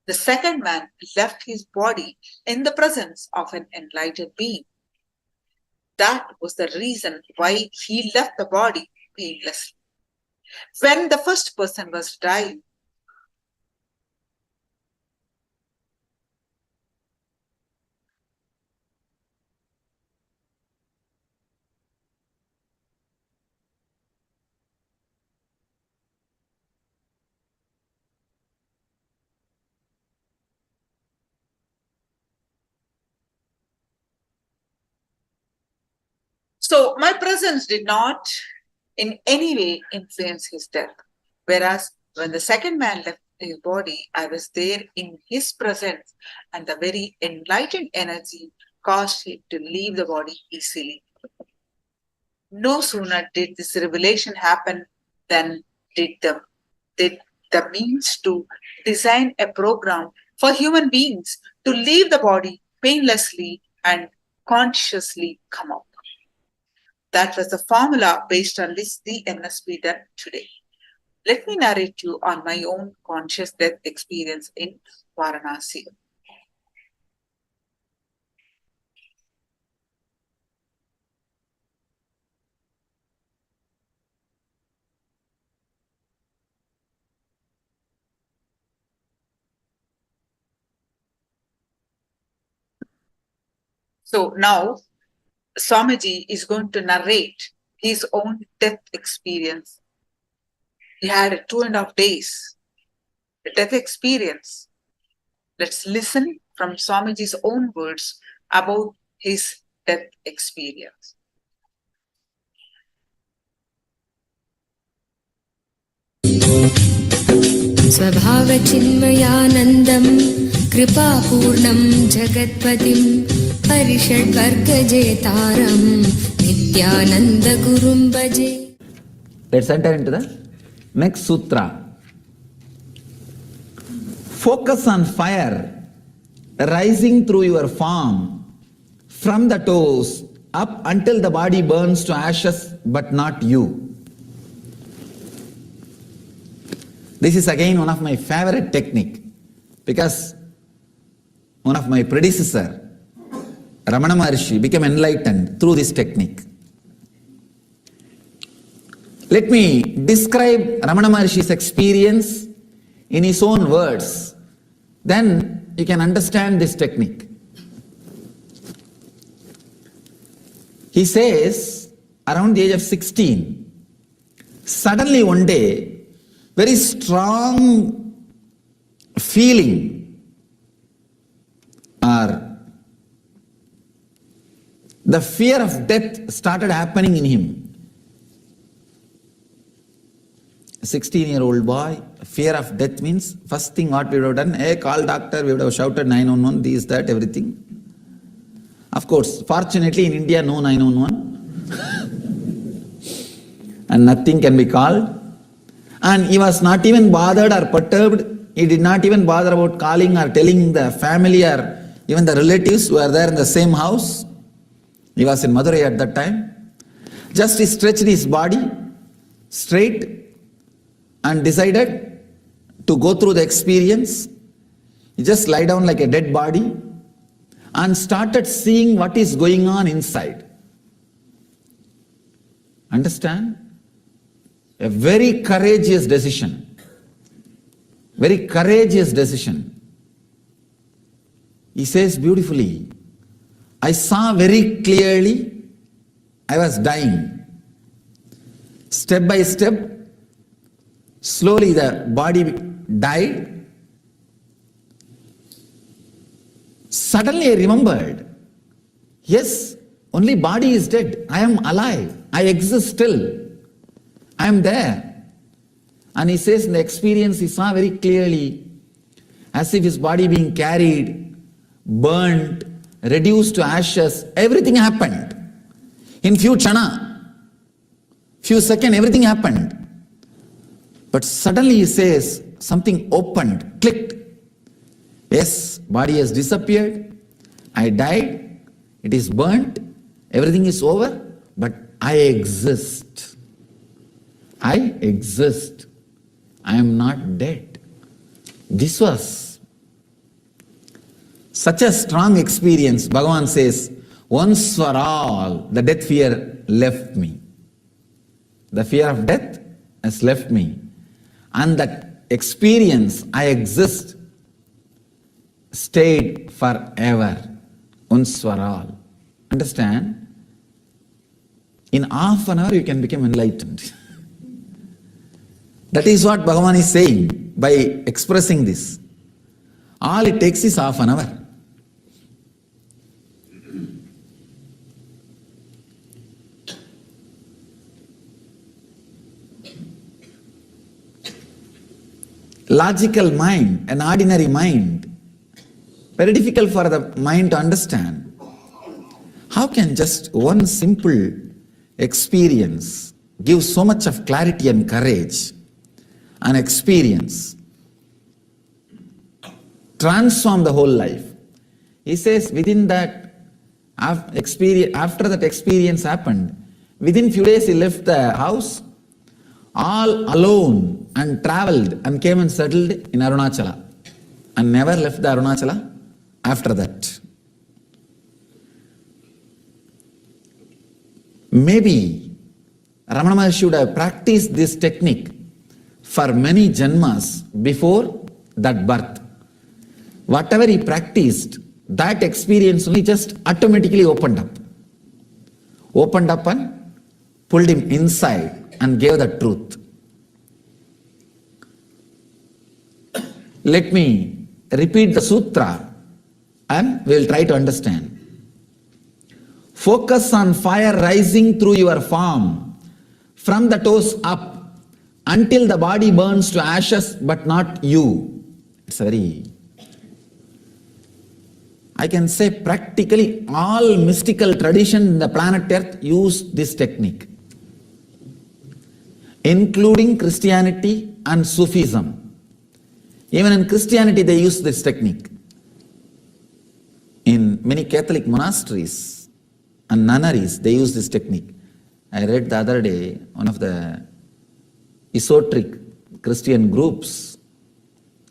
The second man left his body in the presence of an enlightened being. That was the reason why he left the body painlessly. When the first person was dying, so my presence did not in any way influence his death. Whereas when the second man left his body, I was there in his presence, and the very enlightened energy caused him to leave the body easily. No sooner did this revelation happen than did the means to design a program for human beings to leave the body painlessly and consciously come out. That was the formula based on which the NSP done today. Let me narrate you on my own conscious death experience in Varanasi. So now Swamiji is going to narrate his own death experience. He had 2.5 days, a death experience. Let's listen from Swamiji's own words about his death experience. स्वभावचिन्मयानन्दं कृपापूर्णं जगत्पतिं हरिषड्वर्गजेतारं नित्यानन्दगुरुं भजे. Let's enter into the next sutra. Focus on fire rising through your form from the toes up until the body burns to ashes, but not you. This is again one of my favorite technique, because one of my predecessor, Ramana Maharshi, became enlightened through this technique. Let me describe Ramana Maharshi's experience in his own words. Then you can understand this technique. He says, around the age of 16, suddenly one day, very strong feeling or the fear of death started happening in him. A 16-year-old boy, fear of death means first thing what we would have done, hey, call doctor, we would have shouted 911, this, that, everything. Of course, fortunately in India, no 911 and nothing can be called. And he was not even bothered or perturbed. He did not even bother about calling or telling the family or even the relatives who were there in the same house. He was in Madurai at that time. Just he stretched his body straight and decided to go through the experience. He just lie down like a dead body and started seeing what is going on inside. Understand? A very courageous decision. Very courageous decision. He says beautifully, I saw very clearly I was dying. Step by step, slowly the body died. Suddenly I remembered, yes, only body is dead. I am alive. I exist still. I am there. And he says in the experience he saw very clearly as if his body being carried, burnt, reduced to ashes. Everything happened. In few seconds, everything happened. But suddenly he says something opened, clicked. Yes, body has disappeared. I died. It is burnt. Everything is over. But I exist. I exist. I am not dead. This was such a strong experience. Bhagavan says, once for all, the death fear left me. The fear of death has left me. And that experience, I exist, stayed forever. Once for all. Understand? In half an hour you can become enlightened. That is what Bhagavan is saying by expressing this. All it takes is half an hour. Logical mind, an ordinary mind, very difficult for the mind to understand. How can just one simple experience give so much of clarity and courage? An experience transform the whole life. He says within that experience, after that experience happened, within few days he left the house all alone and traveled and came and settled in Arunachala and never left the Arunachala after that. Maybe Ramana Maharshi should have practiced this technique for many janmas before that birth. Whatever he practiced, that experience only just automatically opened up. opened up and pulled him inside and gave the truth. Let me repeat the sutra and we will try to understand. Focus on fire rising through your form from the toes up until the body burns to ashes, but not you. It's very, I can say practically all mystical tradition in the planet Earth use this technique, including Christianity and Sufism. Even in Christianity they use this technique. In many Catholic monasteries and nunneries, they use this technique. I read the other day, one of the esoteric Christian groups,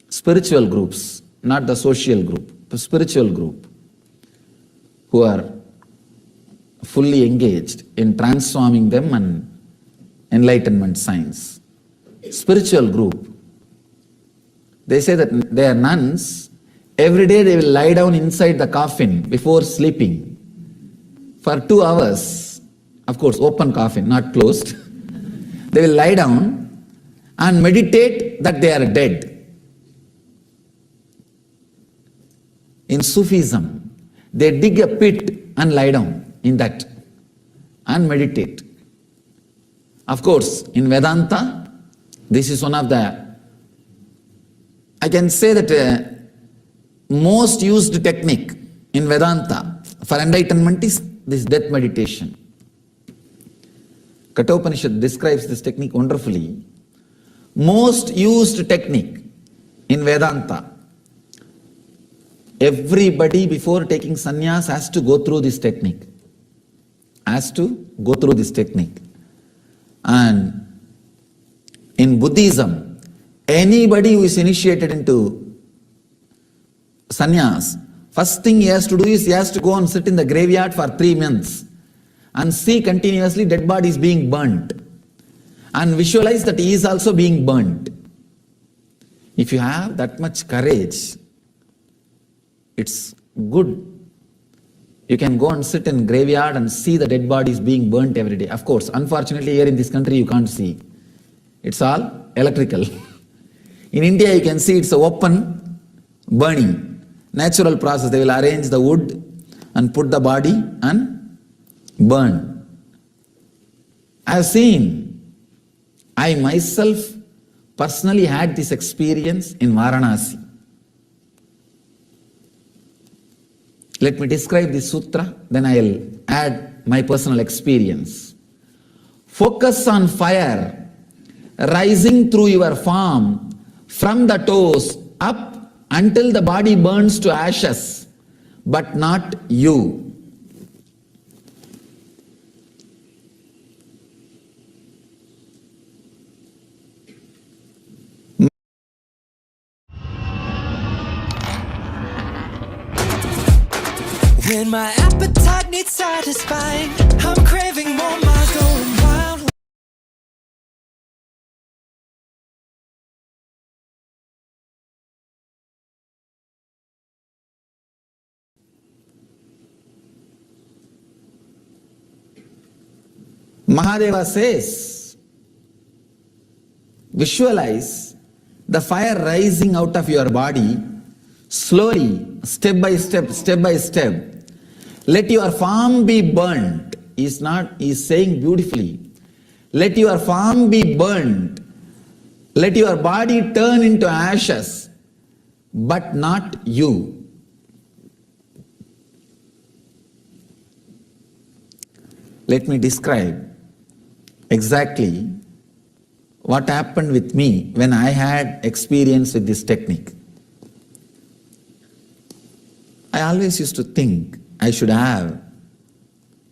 spiritual groups, not the social group, the spiritual group, who are fully engaged in transforming them and enlightenment science. Spiritual group. They say that they are nuns. Every day they will lie down inside the coffin before sleeping for 2 hours. Of course, open coffin, not closed. They will lie down and meditate that they are dead. In Sufism, they dig a pit and lie down in that and meditate. Of course, in Vedanta, this is one of the, I can say that most used technique in Vedanta for enlightenment is this death meditation. Kathopanishad describes this technique wonderfully. Most used technique in Vedanta. Everybody before taking sannyas has to go through this technique. And in Buddhism, anybody who is initiated into sannyas, first thing he has to do is he has to go and sit in the graveyard for 3 months and see continuously dead bodies being burnt and visualize that he is also being burnt. If you have that much courage, it's good. You can go and sit in graveyard and see the dead bodies being burnt every day. Of course, unfortunately here in this country you can't see. It's all electrical. In India you can see it's a open burning. Natural process. They will arrange the wood and put the body and burn. I have seen, I myself personally had this experience in Varanasi. Let me describe this sutra, then I will add my personal experience. Focus on fire rising through your form from the toes up until the body burns to ashes, but not you. When my appetite needs satisfying, I'm craving more, mind going wild. Mahadeva says, visualize the fire rising out of your body slowly, step by step. Let your form be burnt. He's saying beautifully. Let your form be burnt. Let your body turn into ashes, but not you. Let me describe exactly what happened with me when I had experience with this technique. I always used to think I should have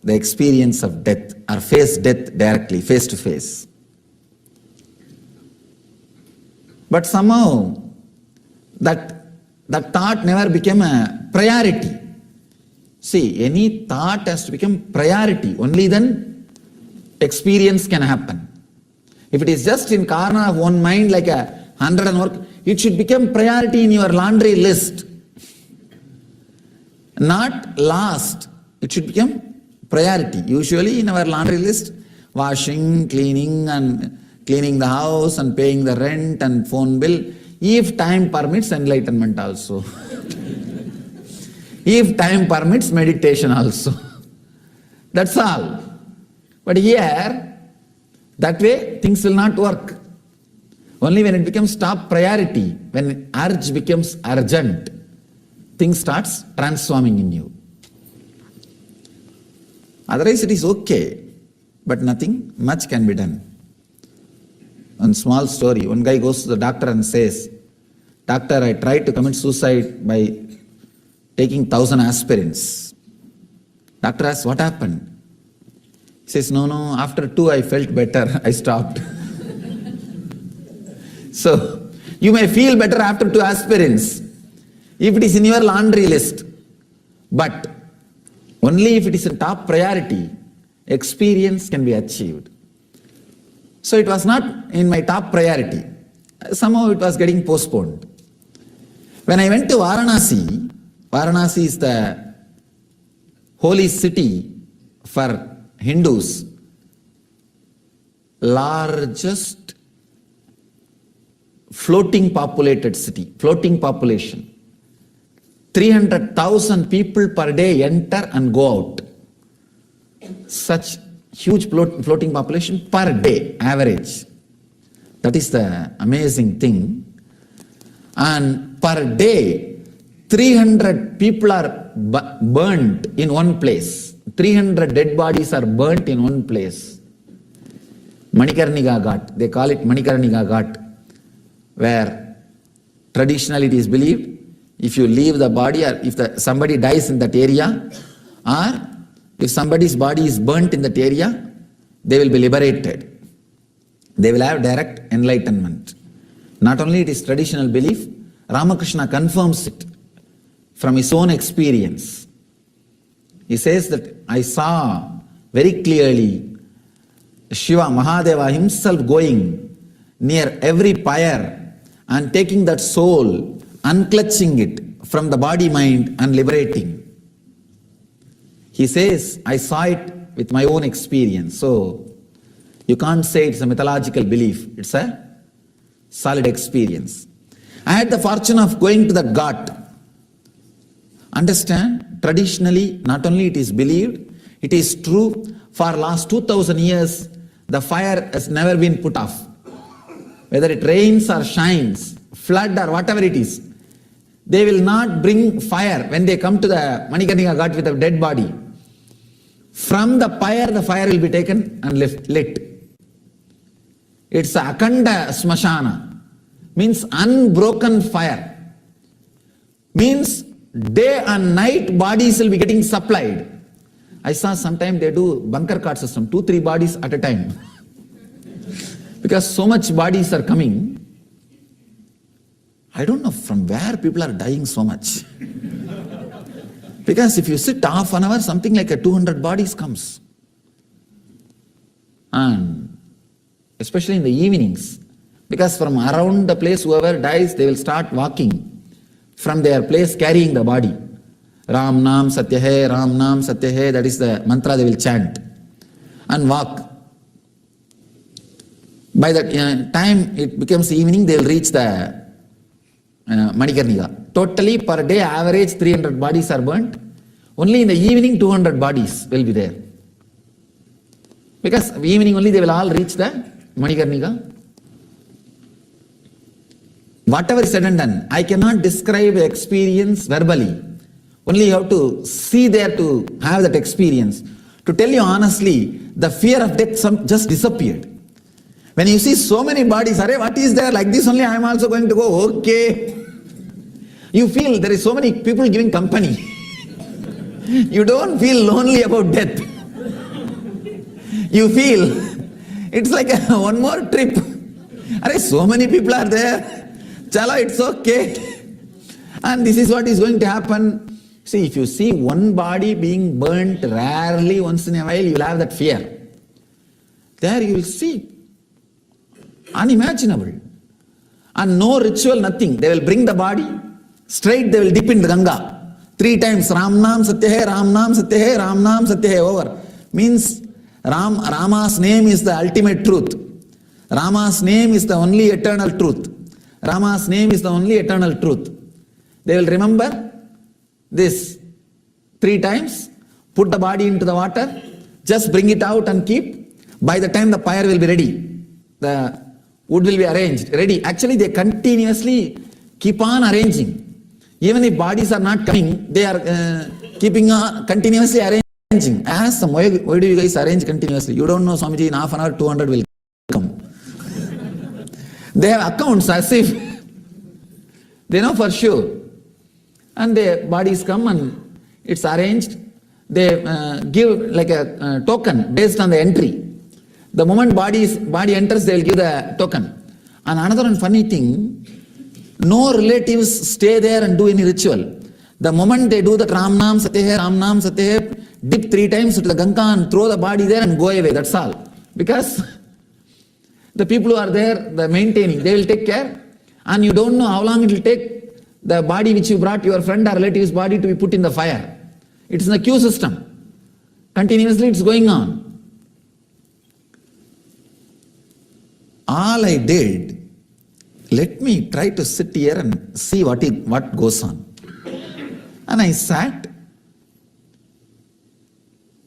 the experience of death or face death directly, face to face. But somehow that thought never became a priority. See, any thought has to become priority. Only then experience can happen. If it is just in corner of one mind like a 100 and work, it should become priority in your laundry list. Not last. It should become priority. Usually in our laundry list, washing, cleaning and cleaning the house and paying the rent and phone bill. If time permits, enlightenment also. If time permits, meditation also. That's all. But here, that way things will not work. Only when it becomes top priority, when urge becomes urgent, things starts transforming in you. Otherwise it is okay, but nothing much can be done. One small story, one guy goes to the doctor and says, "Doctor, I tried to commit suicide by taking 1,000 aspirins." Doctor asks, "What happened?" He says, no, after 2 I felt better, I stopped. So, you may feel better after 2 aspirins, if it is in your laundry list. But only if it is a top priority, experience can be achieved. So it was not in my top priority. Somehow it was getting postponed. When I went to Varanasi, Varanasi is the holy city for Hindus, largest floating populated city, floating population. 300,000 people per day enter and go out. Such huge floating population per day, average. That is the amazing thing. And per day, 300 people are burnt in one place. 300 dead bodies are burnt in one place. Manikarnika Ghat, they call it Manikarnika Ghat, where traditionally it is believed, if you leave the body, or if somebody dies in that area, or if somebody's body is burnt in that area, they will be liberated. They will have direct enlightenment. Not only it is traditional belief, Ramakrishna confirms it from his own experience. He says that I saw very clearly Shiva, Mahadeva himself going near every pyre and taking that soul, unclutching it from the body mind and liberating. He says, I saw it with my own experience. So you can't say it's a mythological belief, it's a solid experience. I had the fortune of going to the Ghat. Understand, traditionally, not only it is believed, it is true, for last 2000 years, the fire has never been put off. Whether it rains or shines, flood or whatever it is, they will not bring fire when they come to the Manikarnika Ghat with a dead body. From the fire will be taken and lit. It's a Akanda Smashana, means unbroken fire. Means day and night bodies will be getting supplied. I saw sometime they do bunker cart system, 2-3 bodies at a time. Because so much bodies are coming. I don't know from where people are dying so much. Because if you sit half an hour, something like 200 bodies comes. And especially in the evenings. Because from around the place, whoever dies, they will start walking from their place carrying the body. Ram Nam Satya Hai, Ram Nam Satya Hai, that is the mantra they will chant and walk. By the time it becomes evening, they will reach the Manikarnika. Totally per day average 300 bodies are burnt. Only in the evening 200 bodies will be there. Because evening only they will all reach the Manikarnika. Whatever is said and done, I cannot describe the experience verbally. Only you have to see there to have that experience. To tell you honestly, the fear of death just disappeared. When you see so many bodies, Arey, what is there? Like this only I am also going to go, okay. You feel there is so many people giving company. You don't feel lonely about death. You feel it's like one more trip. Arey, so many people are there. Chala, it's okay. And this is what is going to happen. See, if you see one body being burnt rarely once in a while, you will have that fear. There you will see unimaginable. And no ritual, nothing. They will bring the body, straight they will dip in the Ganga. 3 times, Ram Nam Satya Hai, Ram Nam Satya Hai, Ram Nam Satya Hai, over. Means Rama's name is the ultimate truth. Rama's name is the only eternal truth. Rama's name is the only eternal truth. They will remember this 3 times, put the body into the water, just bring it out and keep. By the time the fire will be ready, the wood will be arranged, ready. Actually, they continuously keep on arranging. Even if bodies are not coming, they are keeping on continuously arranging. Ask them, why do you guys arrange continuously? You don't know, Swamiji, in half an hour, 200 will come. They have accounts as if they know for sure. And the bodies come and it's arranged. They give like a token based on the entry. The moment body enters, they will give the token. And another one funny thing, no relatives stay there and do any ritual. The moment they do the Ram Nam Sateh, dip 3 times to the Ganga and throw the body there and go away, that's all. Because the people who are there, the maintaining, they will take care. And you don't know how long it will take the body which you brought, your friend or relative's body, to be put in the fire. It's in the queue system. Continuously it's going on. All I did, let me try to sit here and see what goes on. And I sat.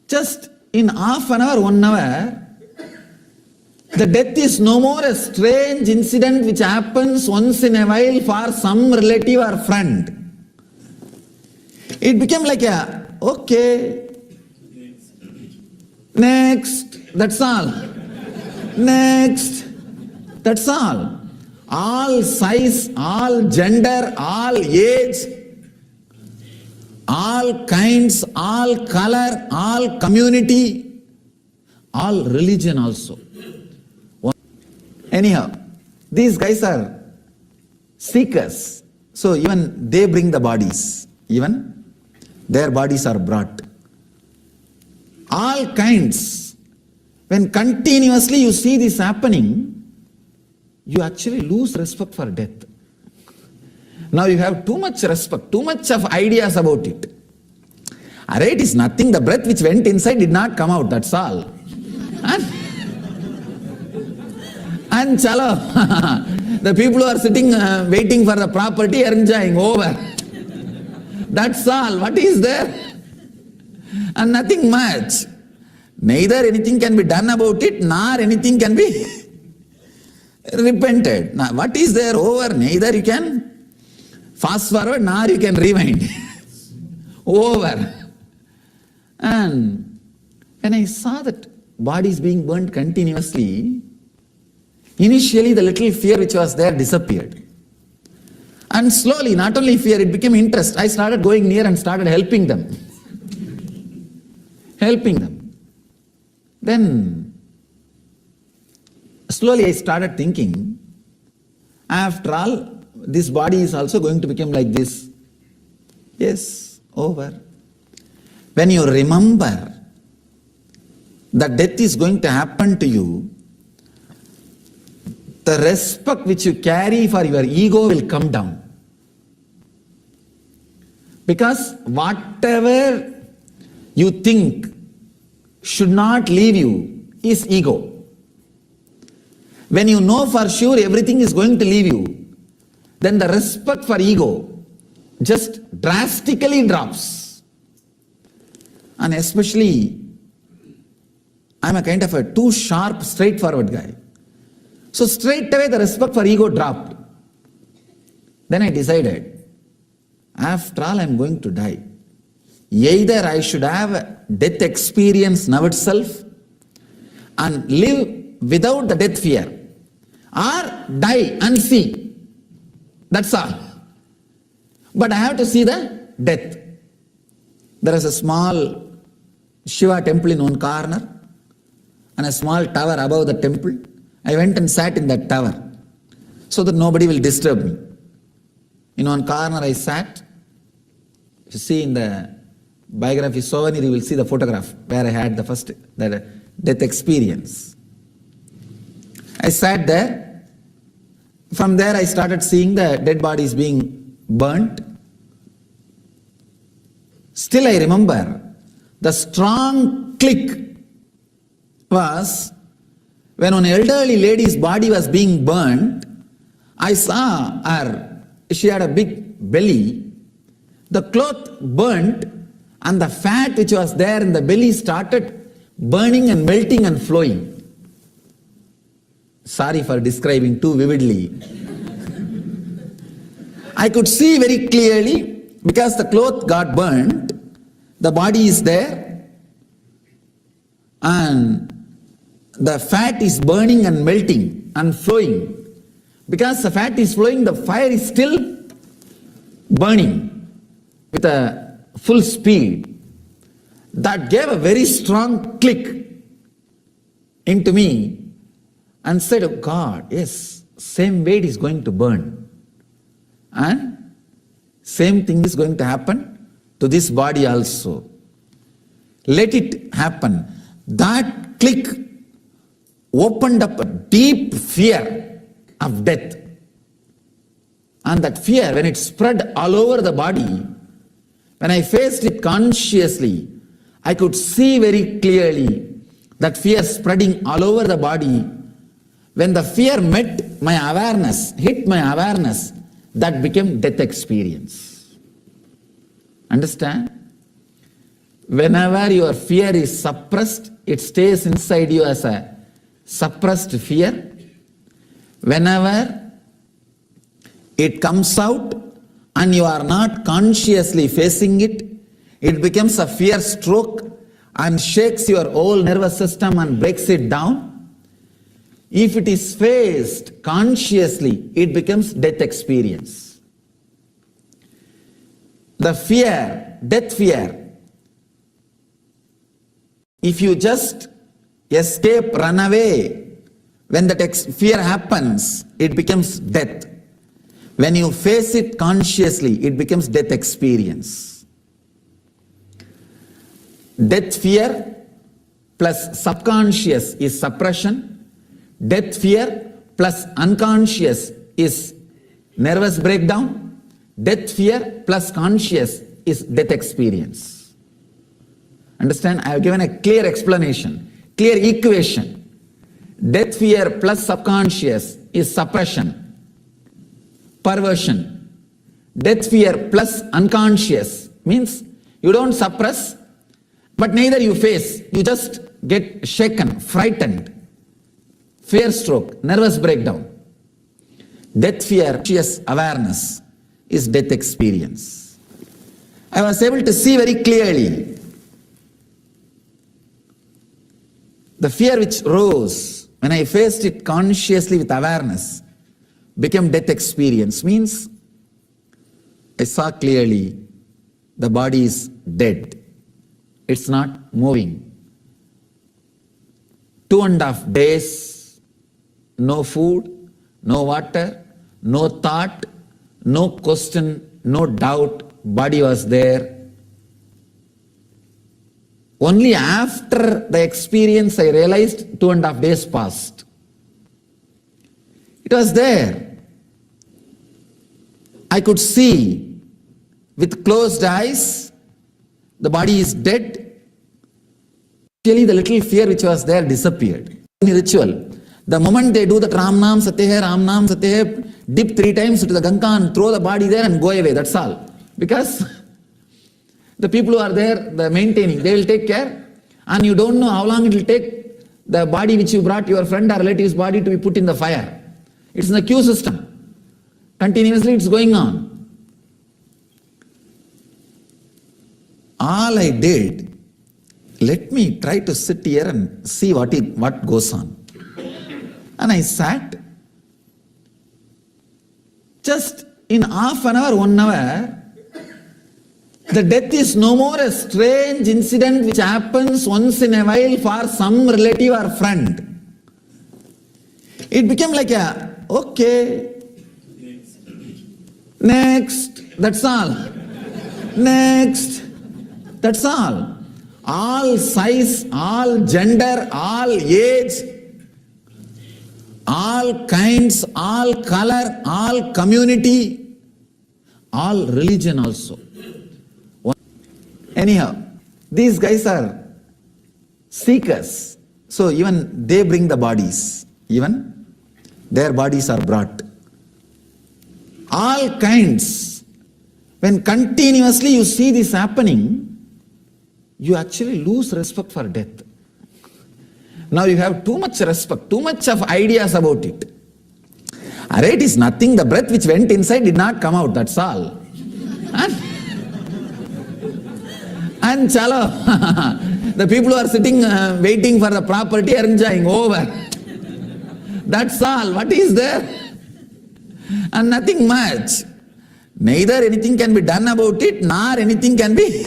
Just in half an hour, 1 hour, the death is no more a strange incident which happens once in a while for some relative or friend. It became like okay, next, that's all. Next, that's all. All size, all gender, all age, all kinds, all color, all community, all religion also. Anyhow, these guys are seekers. So even they bring the bodies. Even their bodies are brought. All kinds. When continuously you see this happening, you actually lose respect for death. Now you have too much respect, too much of ideas about it. Alright, it is nothing. The breath which went inside did not come out, that's all. And chalo, the people who are sitting waiting for the property are enjoying, over. That's all. What is there? And nothing much. Neither anything can be done about it, nor anything can be repented. Now, what is there over? Neither you can fast forward, nor you can rewind. Over. And when I saw that bodies being burnt continuously, initially the little fear which was there disappeared. And slowly, not only fear, it became interest. I started going near and started helping them. Helping them. Then, slowly I started thinking, after all, this body is also going to become like this. Yes, over. When you remember that death is going to happen to you, the respect which you carry for your ego will come down. Because whatever you think should not leave you is ego. When you know for sure everything is going to leave you, then the respect for ego just drastically drops. And especially, I'm a kind of a too sharp, straightforward guy. So straight away the respect for ego dropped. Then I decided, after all I'm going to die. Either I should have a death experience now itself and live without the death fear, or die and see. That's all. But I have to see the death. There is a small Shiva temple in one corner and a small tower above the temple. I went and sat in that tower so that nobody will disturb me. In one corner I sat. If you see in the biography souvenir, you will see the photograph where I had the death experience. I sat there. From there I started seeing the dead bodies being burnt. Still I remember the strong click was when an elderly lady's body was being burnt. I saw her, she had a big belly. The cloth burnt and the fat which was there in the belly started burning and melting and flowing. Sorry for describing too vividly. I could see very clearly because the cloth got burnt, the body is there and the fat is burning and melting and flowing. Because the fat is flowing, the fire is still burning with a full speed. That gave a very strong click into me and said, oh God, yes, same way it is going to burn. And same thing is going to happen to this body also. Let it happen. That click opened up a deep fear of death. And that fear, when it spread all over the body, when I faced it consciously, I could see very clearly that fear spreading all over the body. When the fear met my awareness, hit my awareness, that became death experience. Understand? Whenever your fear is suppressed, it stays inside you as a suppressed fear. Whenever it comes out and you are not consciously facing it, it becomes a fear stroke and shakes your whole nervous system and breaks it down. If it is faced consciously, it becomes death experience. The fear, death fear, if you just escape, run away, when that fear happens, it becomes death. When you face it consciously, it becomes death experience. Death fear plus subconscious is suppression. Death fear plus unconscious is nervous breakdown. Death fear plus conscious is death experience. Understand? I have given a clear explanation, clear equation. Death fear plus subconscious is suppression, perversion. Death fear plus unconscious means you don't suppress, but neither you face. You just get shaken, frightened. Fear stroke, nervous breakdown. Death fear, conscious awareness is death experience. I was able to see very clearly the fear which rose when I faced it consciously with awareness became death experience. Means I saw clearly the body is dead. It's not moving. 2.5 days, no food, no water, no thought, no question, no doubt, body was there. Only after the experience I realized 2.5 days passed. It was there. I could see with closed eyes, the body is dead. Actually, the little fear which was there disappeared. In ritual, the moment they do the Ram Nam Satya Ram Nam Satya, dip 3 times to the Ganga and throw the body there and go away, that's all. Because the people who are there, the maintaining, they will take care, and you don't know how long it will take the body which you brought, your friend or relative's body, to be put in the fire. It's in the queue system. Continuously it's going on. All I did, let me try to sit here and see what goes on. And I sat. Just in half an hour, 1 hour, the death is no more a strange incident which happens once in a while for some relative or friend. It became like a, okay, next, that's all. Next, that's all. All size, all gender, all age, all kinds, all color, all community, all religion also. Anyhow, these guys are seekers. So even they bring the bodies, even their bodies are brought. All kinds. When continuously you see this happening, you actually lose respect for death. Now you have too much respect, too much of ideas about it. It is nothing, the breath which went inside did not come out, that's all. And chalo, the people who are sitting waiting for the property are enjoying, over. That's all, what is there? And nothing much. Neither anything can be done about it, nor anything can be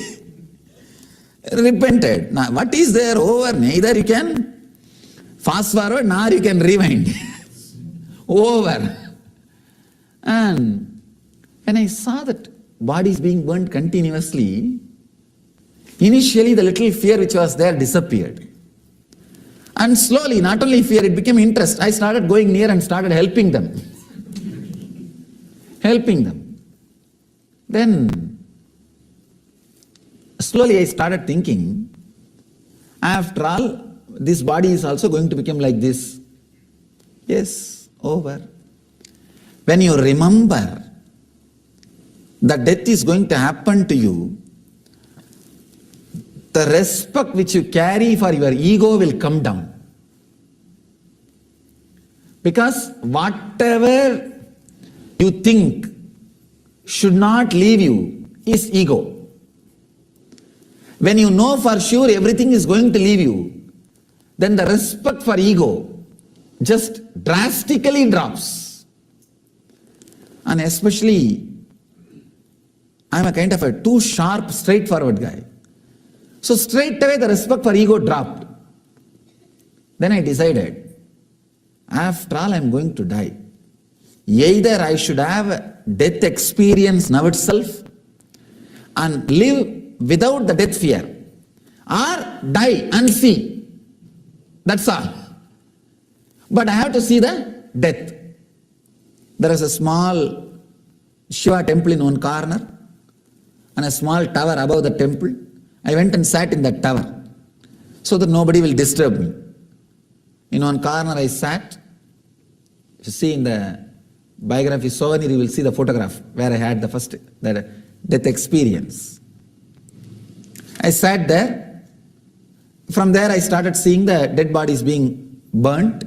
repented. Now, what is there over? Neither you can fast forward, nor you can rewind. Over. And when I saw that body is being burnt continuously, initially the little fear which was there disappeared. And slowly, not only fear, it became interest. I started going near and started helping them. Helping them. Then, slowly I started thinking, after all, this body is also going to become like this. Yes, over. When you remember that death is going to happen to you, the respect which you carry for your ego will come down. Because whatever you think should not leave you is ego. When you know for sure everything is going to leave you, then the respect for ego just drastically drops. And especially, I am a kind of a too sharp, straightforward guy. So straight away the respect for ego dropped. Then I decided, after all I am going to die. Either I should have a death experience now itself and live without the death fear, or die and see. That's all. But I have to see the death. There is a small Shiva temple in one corner and a small tower above the temple. I went and sat in that tower so that nobody will disturb me. In one corner I sat. If you see in the biography souvenir, you will see the photograph where I had the death experience. I sat there. From there I started seeing the dead bodies being burnt.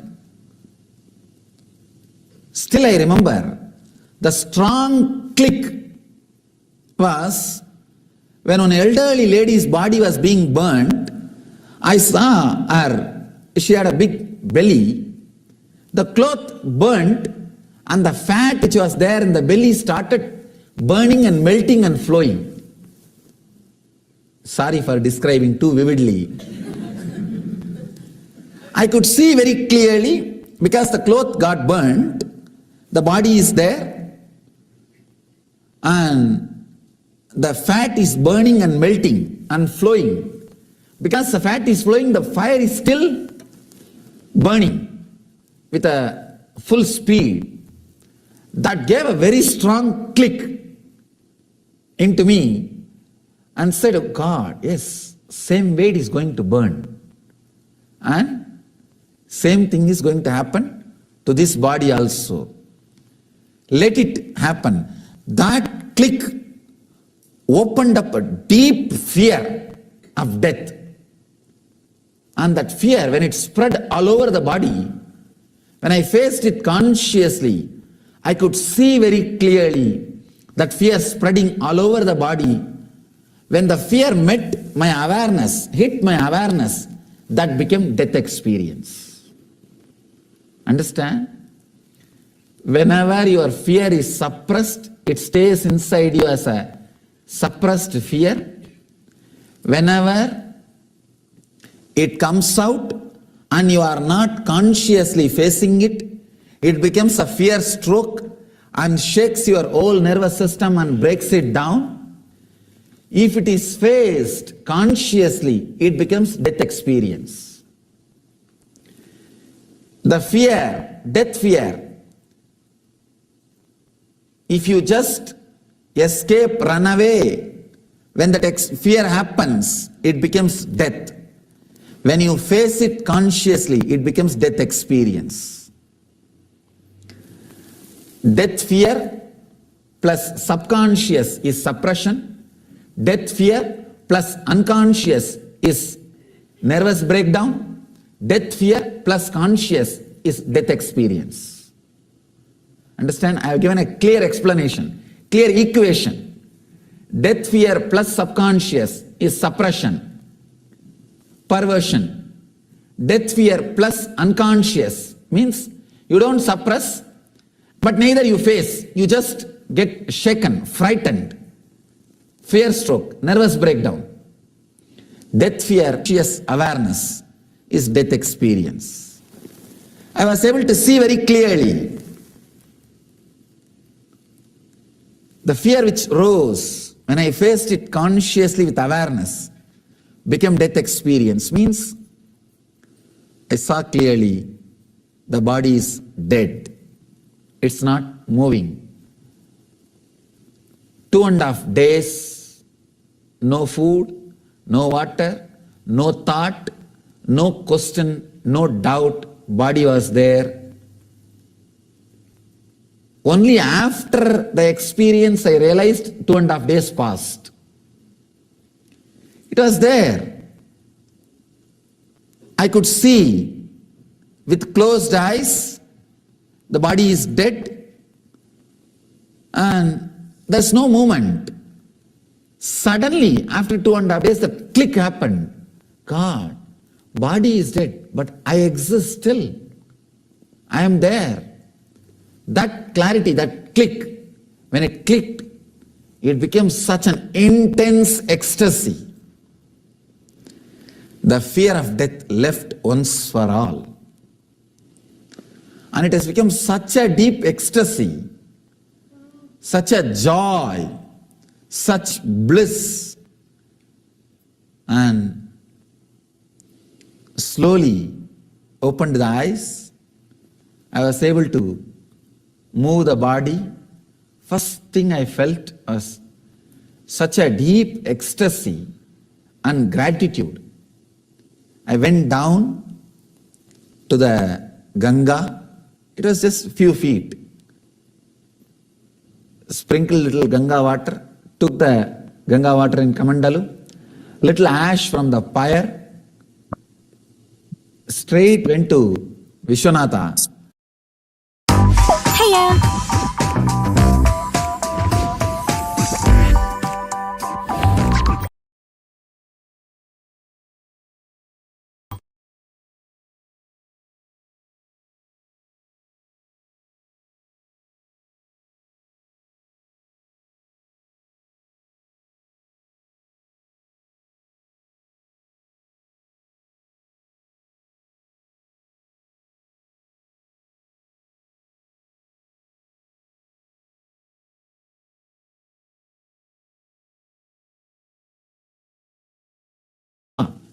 Still I remember the strong click was when an elderly lady's body was being burnt. I saw her, she had a big belly. The cloth burnt and the fat which was there in the belly started burning and melting and flowing. Sorry for describing too vividly. I could see very clearly because the cloth got burnt, the body is there and the fat is burning and melting and flowing. Because the fat is flowing, the fire is still burning with a full speed. That gave a very strong click into me and said, oh God, yes, same way it is going to burn. And same thing is going to happen to this body also. Let it happen. That click opened up a deep fear of death. And that fear, when it spread all over the body, when I faced it consciously, I could see very clearly that fear spreading all over the body. When the fear met my awareness, hit my awareness, that became death experience. Understand? Whenever your fear is suppressed, it stays inside you as a suppressed fear. Whenever it comes out and you are not consciously facing it, it becomes a fear stroke and shakes your whole nervous system and breaks it down. If it is faced consciously, it becomes death experience. The fear, death fear, if you just escape, run away, when that fear happens, it becomes death. When you face it consciously, it becomes death experience. Death fear plus subconscious is suppression. Death fear plus unconscious is nervous breakdown. Death fear plus conscious is death experience. Understand? I have given a clear explanation, clear equation. Death fear plus subconscious is suppression, perversion. Death fear plus unconscious means you don't suppress, but neither you face. You just get shaken, frightened, fear stroke, nervous breakdown. Death fear, conscious awareness is death experience. I was able to see very clearly the fear which rose when I faced it consciously with awareness became death experience. Means I saw clearly the body is dead. It's not moving. 2.5 days, no food, no water, no thought, no question, no doubt, body was there. Only after the experience I realized 2.5 days passed. It was there. I could see with closed eyes, the body is dead and there's no movement. Suddenly, after 2.5 days, the click happened. God, body is dead, but I exist still. I am there. That clarity, that click, when it clicked, it became such an intense ecstasy. The fear of death left once for all. And it has become such a deep ecstasy, such a joy, such bliss. And slowly opened the eyes. I was able to move the body. First thing I felt was such a deep ecstasy and gratitude. I went down to the Ganga. It was just a few feet. Sprinkled little Ganga water, took the Ganga water in Kamandalu, little ash from the pyre, straight went to Vishwanatha. Hiya!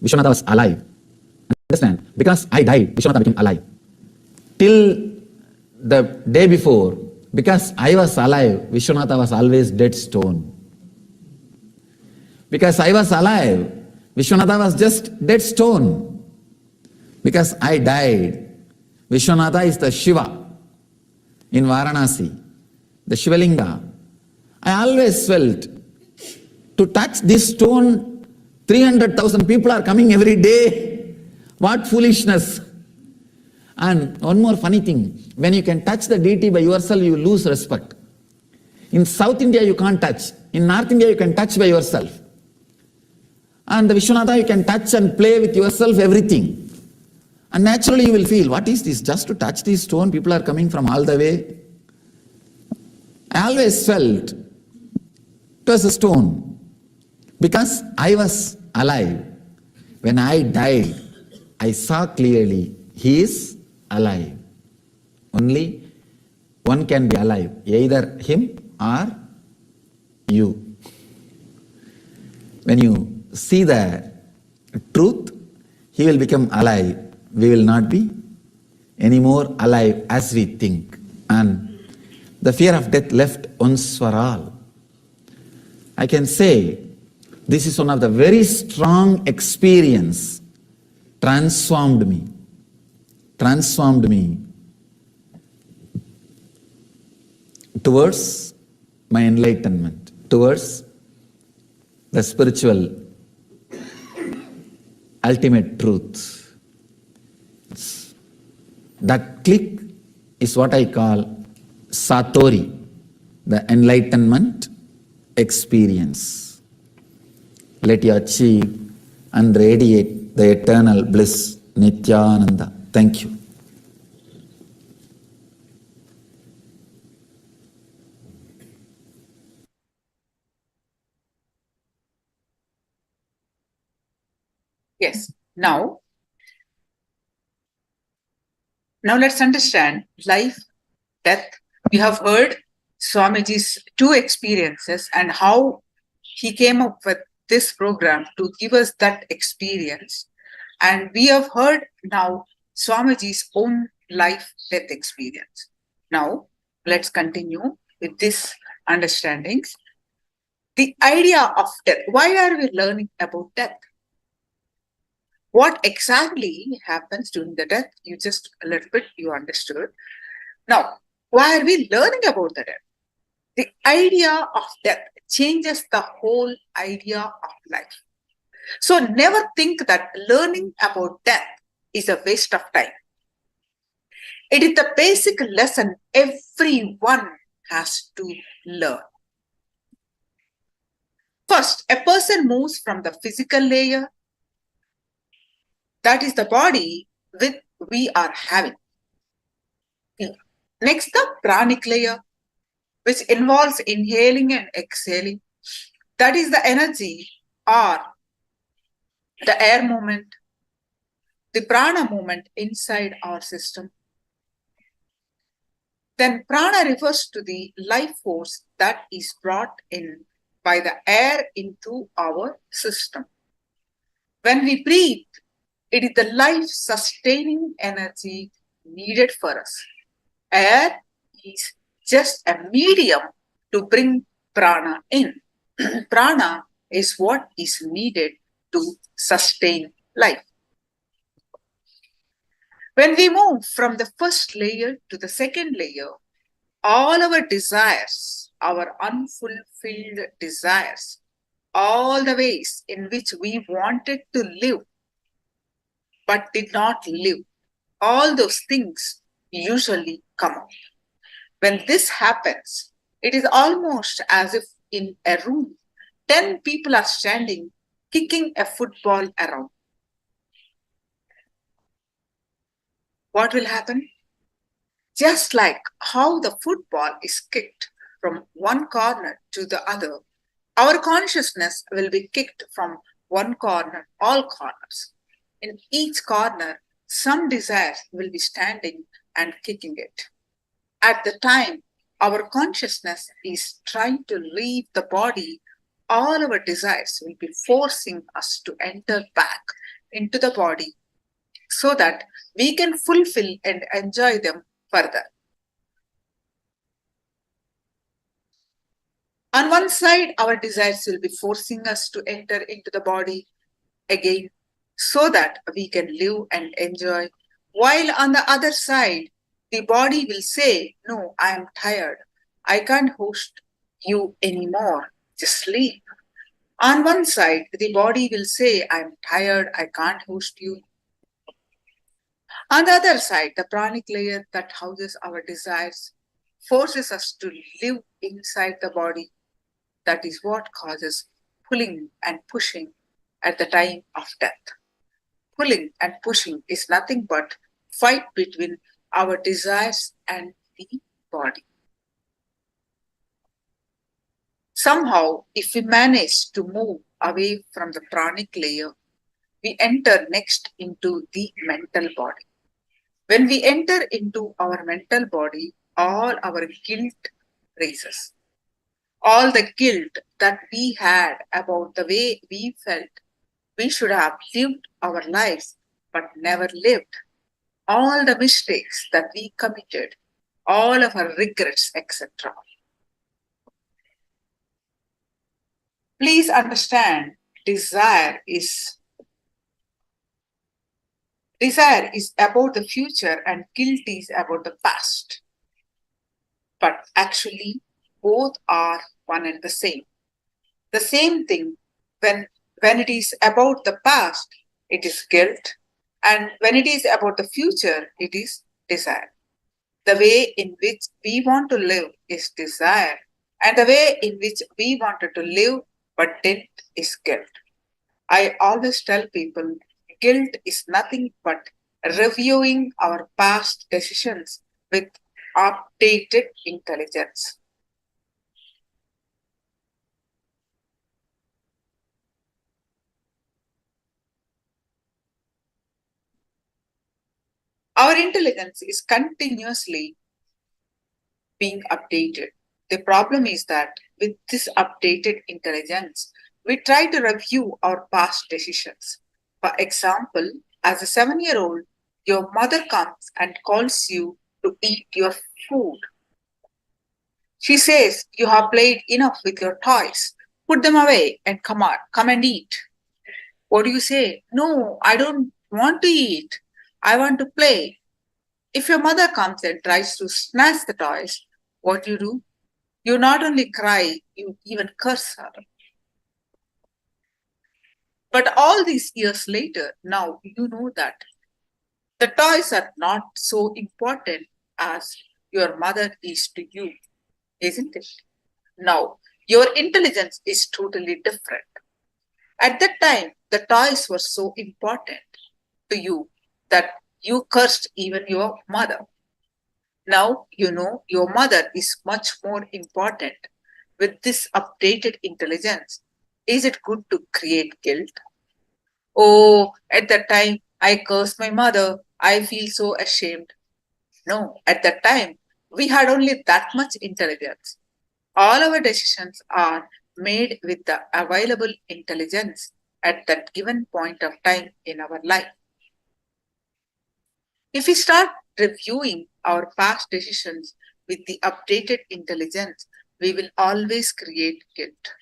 Vishwanatha was alive. Understand? Because I died, Vishwanatha became alive. Till the day before, because I was alive, Vishwanatha was always dead stone. Because I was alive, Vishwanatha was just dead stone. Because I died, Vishwanatha is the Shiva in Varanasi, the Shivalinga. I always felt to touch this stone, 300,000 people are coming every day. What foolishness. And one more funny thing, when you can touch the deity by yourself, you lose respect. In South India, you can't touch. In North India, you can touch by yourself. And the Vishwanatha, you can touch and play with yourself, everything. And naturally, you will feel, what is this? Just to touch this stone, people are coming from all the way. I always felt it was a stone. Because I was alive. When I died, I saw clearly, he is alive. Only one can be alive, either him or you. When you see the truth, he will become alive. We will not be any more alive as we think. And the fear of death left once for all. I can say, this is one of the very strong experience transformed me towards my enlightenment, towards the spiritual ultimate truth. That click is what I call Satori, the enlightenment experience. Let you achieve and radiate the eternal bliss, Nithyananda. Thank you. Yes. Now let's understand life, death. We have heard Swamiji's two experiences and how he came up with this program to give us that experience. And we have heard now Swamiji's own life-death experience. Now, let's continue with this understandings. The idea of death. Why are we learning about death? What exactly happens during the death? You just a little bit you understood. Now, why are we learning about the death? The idea of death changes the whole idea of life. So never think that learning about death is a waste of time. It is the basic lesson everyone has to learn. First, a person moves from the physical layer, that is the body with we are having. Next, the pranic layer, which involves inhaling and exhaling. That is the energy or the air movement, the prana movement inside our system. Then prana refers to the life force that is brought in by the air into our system. When we breathe, it is the life-sustaining energy needed for us. Air is just a medium to bring prana in. Prana is what is needed to sustain life. When we move from the first layer to the second layer, all our desires, our unfulfilled desires, all the ways in which we wanted to live but did not live, all those things usually come out. When this happens, it is almost as if in a room, 10 people are standing, kicking a football around. What will happen? Just like how the football is kicked from one corner to the other, our consciousness will be kicked from one corner, all corners. In each corner, some desires will be standing and kicking it. At the time our consciousness is trying to leave the body, all our desires will be forcing us to enter back into the body so that we can fulfill and enjoy them further. On one side, our desires will be forcing us to enter into the body again so that we can live and enjoy. While on the other side, the body will say, no, I am tired. I can't host you anymore. Just sleep. On one side, the body will say, I'm tired. I can't host you. On the other side, the pranic layer that houses our desires forces us to live inside the body. That is what causes pulling and pushing at the time of death. Pulling and pushing is nothing but fight between our desires and the body. Somehow, if we manage to move away from the pranic layer, we enter next into the mental body. When we enter into our mental body, all our guilt rises. All the guilt that we had about the way we felt we should have lived our lives but never lived, all the mistakes that we committed, all of our regrets, etc. Please understand, desire is Desire is about the future and guilt is about the past. But actually, both are one and the same. The same thing, when it is about the past, it is guilt. And when it is about the future, it is desire. The way in which we want to live is desire. And the way in which we wanted to live but didn't is guilt. I always tell people guilt is nothing but reviewing our past decisions with updated intelligence. Our intelligence is continuously being updated. The problem is that with this updated intelligence, we try to review our past decisions. For example, as a 7-year-old, your mother comes and calls you to eat your food. She says, you have played enough with your toys. Put them away and come and eat. What do you say? No, I don't want to eat. I want to play. If your mother comes and tries to snatch the toys, what do? You not only cry, you even curse her. But all these years later, now you know that the toys are not so important as your mother is to you, isn't it? Now, your intelligence is totally different. At that time, the toys were so important to you that you cursed even your mother. Now you know your mother is much more important. With this updated intelligence, is it good to create guilt? Oh, at that time, I cursed my mother. I feel so ashamed. No, at that time, we had only that much intelligence. All our decisions are made with the available intelligence at that given point of time in our life. If we start reviewing our past decisions with the updated intelligence, we will always create guilt.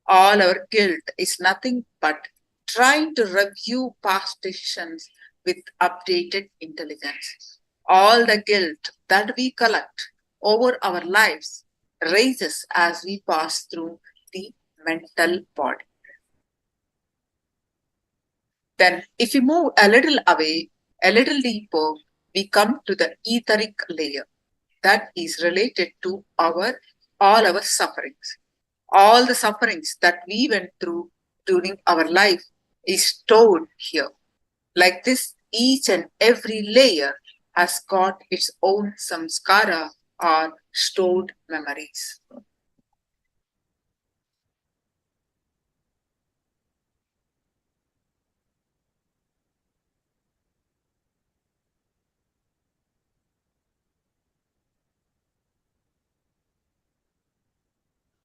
All our guilt is nothing but trying to review past decisions with updated intelligence. All the guilt that we collect over our lives rises as we pass through the mental body. Then, if we move a little away, a little deeper, we come to the etheric layer that is related to all our sufferings. All the sufferings that we went through during our life is stored here. Like this, each and every layer has got its own samskara or stored memories.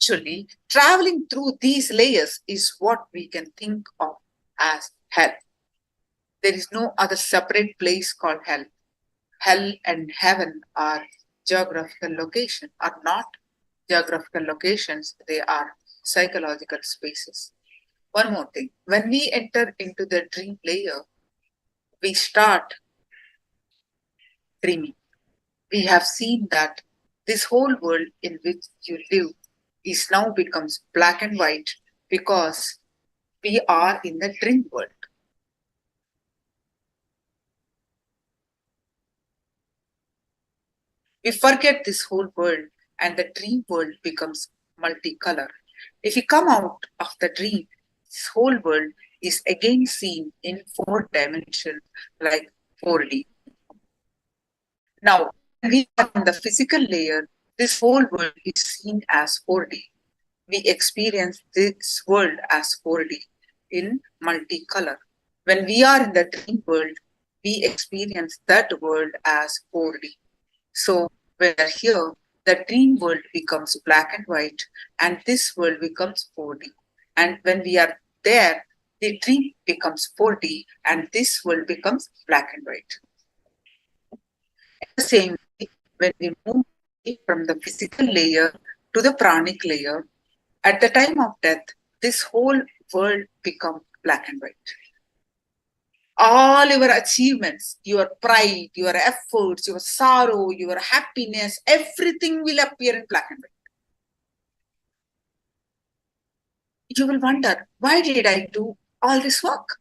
Actually, traveling through these layers is what we can think of as hell. There is no other separate place called hell. Hell and heaven are geographical locations, are not geographical locations, they are psychological spaces. One more thing, when we enter into the dream layer, we start dreaming. We have seen that this whole world in which you live is now becomes black and white because we are in the dream world. We forget this whole world and the dream world becomes multicolor. If we come out of the dream, this whole world is again seen in 4 dimensions like 4D. Now, when we are in the physical layer, this whole world is seen as 4D. We experience this world as 4D in multicolor. When we are in the dream world, we experience that world as 4D. So when we are here, the dream world becomes black and white and this world becomes 4D. And when we are there, the dream becomes 4D and this world becomes black and white. In the same way, when we move from the physical layer to the pranic layer, at the time of death, this whole world becomes black and white. All your achievements, your pride, your efforts, your sorrow, your happiness, everything will appear in black and white. You will wonder, why did I do all this work?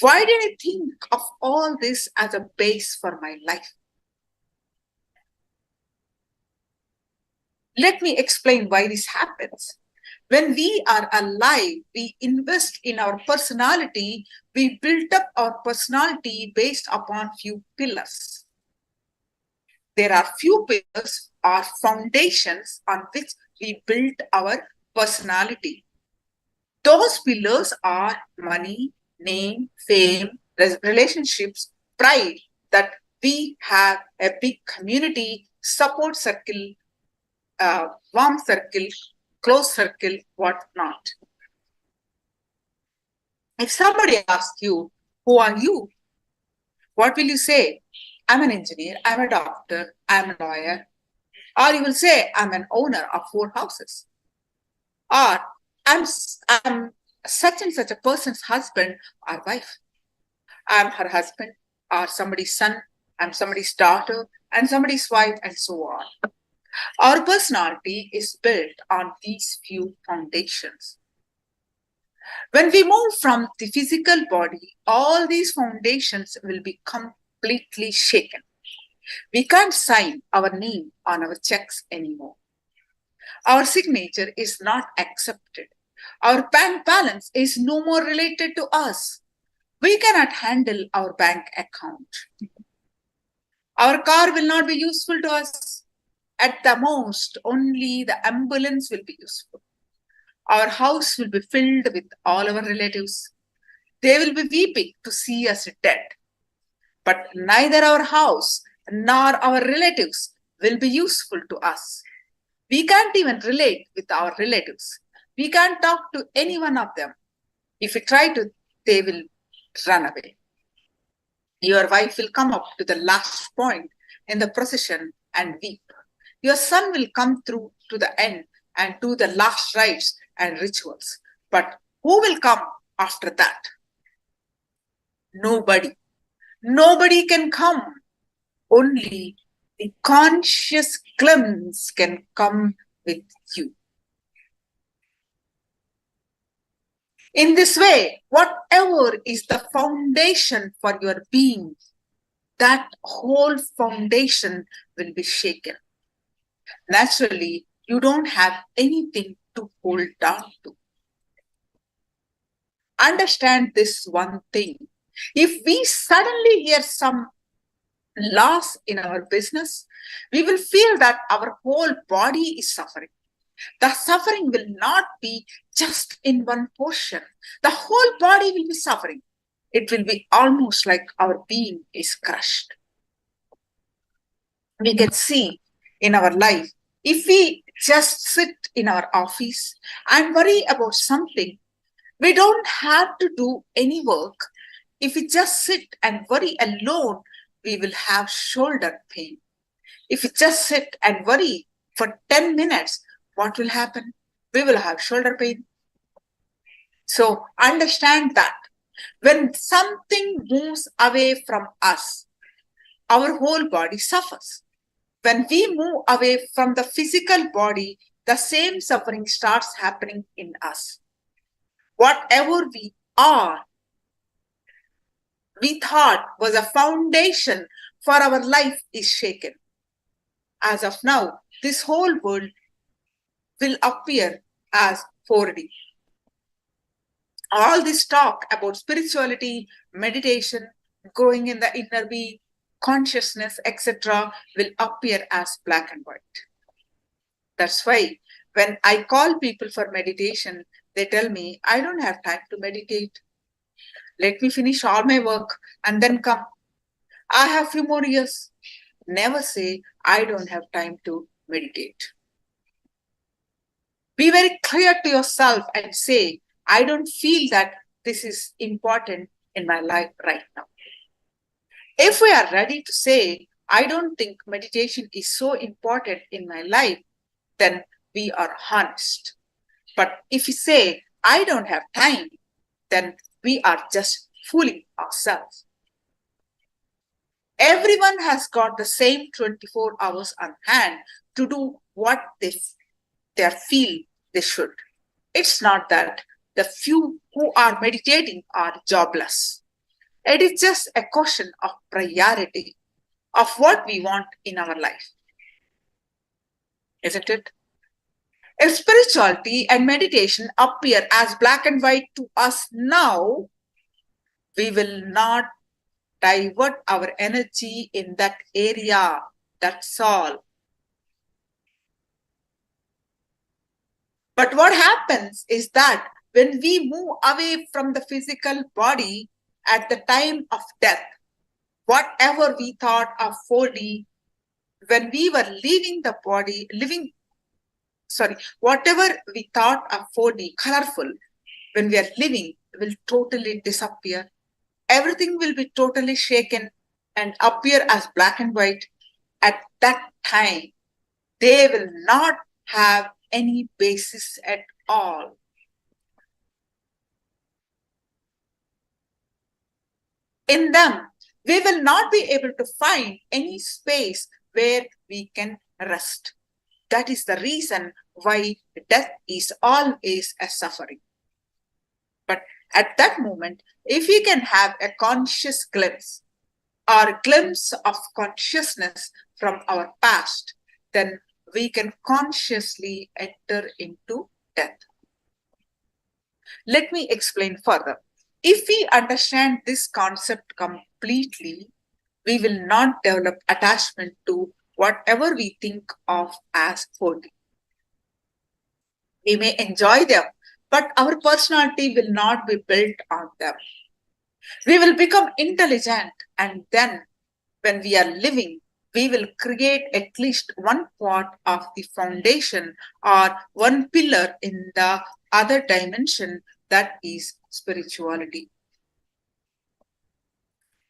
Why did I think of all this as a base for my life? Let me explain why this happens. When we are alive, we invest in our personality. We build up our personality based upon few pillars. There are few pillars or foundations on which we build our personality. Those pillars are money, name, fame, relationships, pride, that we have a big community, support circle, warm circle, close circle, whatnot. If somebody asks you, who are you? What will you say? I'm an engineer, I'm a doctor, I'm a lawyer. Or you will say, I'm an owner of 4 houses. Or I'm such and such a person's husband or wife. I'm her husband or somebody's son, I'm somebody's daughter and somebody's wife, and so on. Our personality is built on these few foundations. When we move from the physical body, all these foundations will be completely shaken. We can't sign our name on our checks anymore. Our signature is not accepted. Our bank balance is no more related to us. We cannot handle our bank account. Our car will not be useful to us. At the most, only the ambulance will be useful. Our house will be filled with all our relatives. They will be weeping to see us dead. But neither our house nor our relatives will be useful to us. We can't even relate with our relatives. We can't talk to any one of them. If we try to, they will run away. Your wife will come up to the last point in the procession and weep. Your son will come through to the end and do the last rites and rituals. But who will come after that? Nobody. Nobody can come. Only the conscious glimpse can come with you. In this way, whatever is the foundation for your being, that whole foundation will be shaken. Naturally, you don't have anything to hold on to. Understand this one thing. If we suddenly hear some loss in our business, we will feel that our whole body is suffering. The suffering will not be just in one portion. The whole body will be suffering. It will be almost like our being is crushed. We can see in our life, if we just sit in our office and worry about something, we don't have to do any work. If we just sit and worry alone, we will have shoulder pain. If we just sit and worry for 10 minutes, what will happen? We will have shoulder pain. So understand that when something moves away from us, our whole body suffers. When we move away from the physical body, the same suffering starts happening in us. Whatever we are, we thought was a foundation for our life is shaken. As of now, this whole world will appear as 4D. All this talk about spirituality, meditation, growing in the inner being, consciousness, etc. will appear as black and white. That's why when I call people for meditation, they tell me, I don't have time to meditate. Let me finish all my work and then come. I have few more years. Never say, I don't have time to meditate. Be very clear to yourself and say, I don't feel that this is important in my life right now. If we are ready to say, I don't think meditation is so important in my life, then we are honest. But if we say, I don't have time, then we are just fooling ourselves. Everyone has got the same 24 hours on hand to do what they feel they should. It's not that the few who are meditating are jobless. It is just a question of priority of what we want in our life. Isn't it? If spirituality and meditation appear as black and white to us now, we will not divert our energy in that area. That's all. But what happens is that when we move away from the physical body at the time of death, whatever we thought of 4D, when we were leaving the body, whatever we thought of 4D, colorful, when we are living, will totally disappear. Everything will be totally shaken and appear as black and white. At that time, they will not have any basis at all. In them, we will not be able to find any space where we can rest. That is the reason why death is always a suffering. But at that moment, if we can have a conscious glimpse or glimpse of consciousness from our past, then we can consciously enter into death. Let me explain further. If we understand this concept completely, we will not develop attachment to whatever we think of as 4D. We may enjoy them, but our personality will not be built on them. We will become intelligent, and then when we are living, we will create at least one part of the foundation or one pillar in the other dimension, that is spirituality.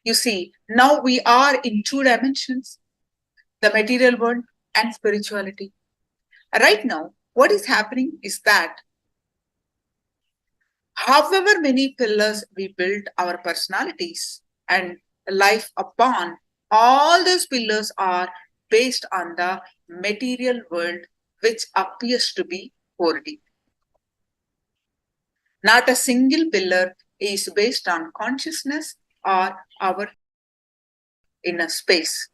You see, now we are in two dimensions, the material world and spirituality. Right now, what is happening is that however many pillars we build our personalities and life upon, all those pillars are based on the material world, which appears to be 4D. Not a single pillar is based on consciousness or our inner space.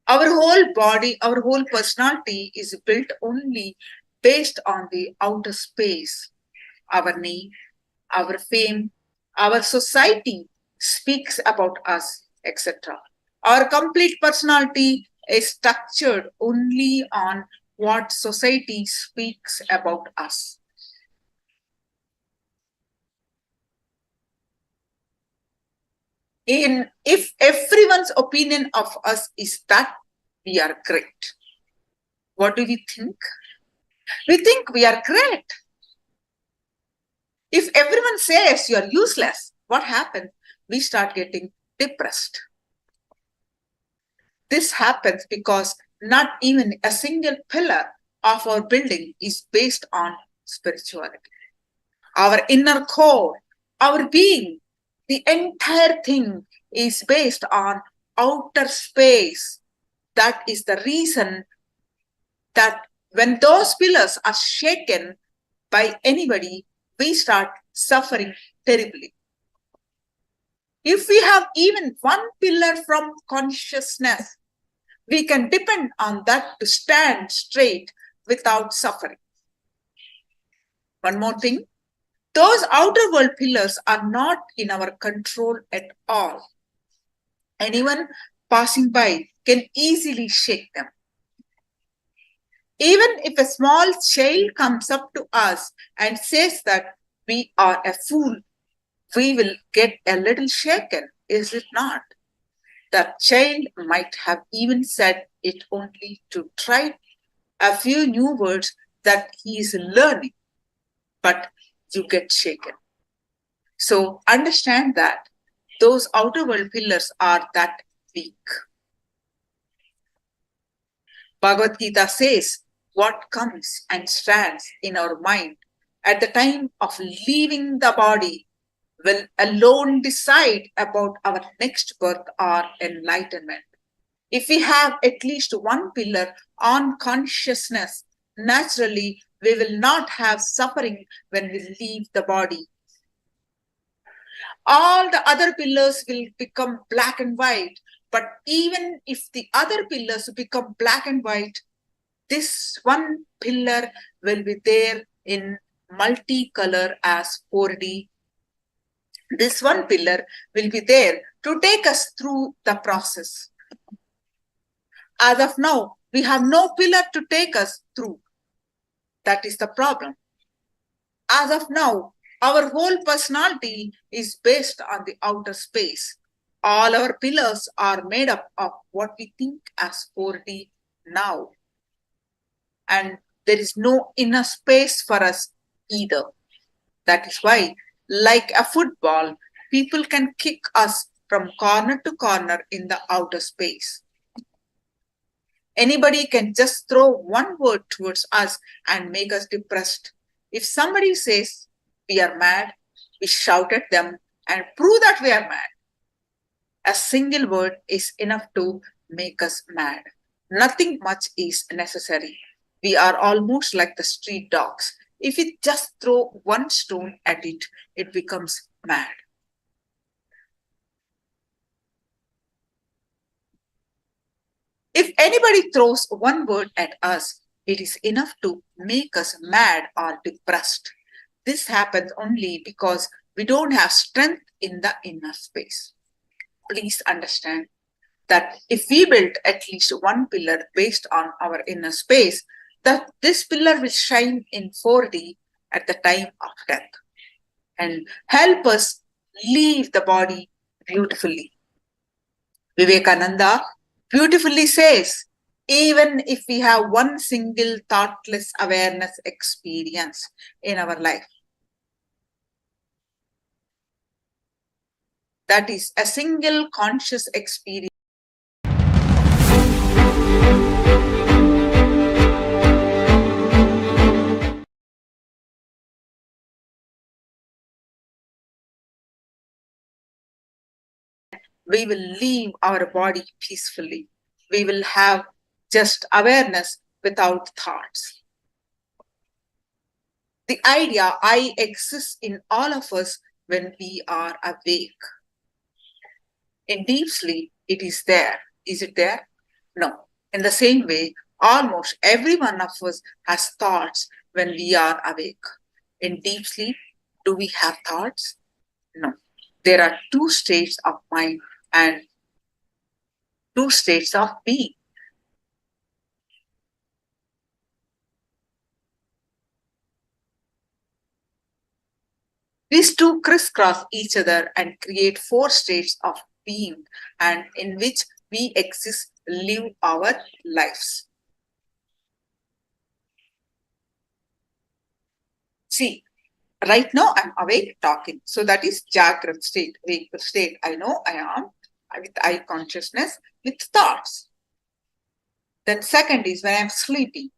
Our whole body, our whole personality is built only based on the outer space. Our name, our fame, our society speaks about us, etc. Our complete personality is structured only on what society speaks about us. If everyone's opinion of us is that we are great, what do we think? We think we are great. If everyone says you are useless, what happens? We start getting depressed. This happens because not even a single pillar of our building is based on spirituality. Our inner core, our being, the entire thing is based on outer space. That is the reason that when those pillars are shaken by anybody, we start suffering terribly. If we have even one pillar from consciousness, we can depend on that to stand straight without suffering. One more thing, those outer world pillars are not in our control at all. Anyone passing by can easily shake them. Even if a small child comes up to us and says that we are a fool, we will get a little shaken, is it not? That child might have even said it only to try a few new words that he is learning, but you get shaken. So understand that those outer world pillars are that weak. Bhagavad Gita says, what comes and stands in our mind at the time of leaving the body will alone decide about our next birth or enlightenment. If we have at least one pillar on consciousness, naturally we will not have suffering when we leave the body. All the other pillars will become black and white, but even if the other pillars become black and white, this one pillar will be there in multicolor as 4D. This one pillar will be there to take us through the process. As of now, we have no pillar to take us through. That is the problem. As of now, our whole personality is based on the outer space. All our pillars are made up of what we think as 4D now. And there is no inner space for us either. That is why, like a football, people can kick us from corner to corner in the outer space. Anybody can just throw one word towards us and make us depressed. If somebody says we are mad, we shout at them and prove that we are mad. A single word is enough to make us mad. Nothing much is necessary. We are almost like the street dogs. If we just throw one stone at it, it becomes mad. If anybody throws one word at us, it is enough to make us mad or depressed. This happens only because we don't have strength in the inner space. Please understand that if we build at least one pillar based on our inner space, that this pillar will shine in 4D at the time of death and help us leave the body beautifully. Vivekananda beautifully says, even if we have one single thoughtless awareness experience in our life, that is a single conscious experience, we will leave our body peacefully. We will have just awareness without thoughts. The idea I exist in all of us when we are awake. In deep sleep, it is there. Is it there? No. In the same way, almost every one of us has thoughts when we are awake. In deep sleep, do we have thoughts? No. There are two states of mind and two states of being. These two crisscross each other and create four states of being, and in which we exist, live our lives. See, right now I'm awake talking. So that is Jagrat state, wakeful state. I know I am with eye consciousness, with thoughts. Then second is when I'm sleeping.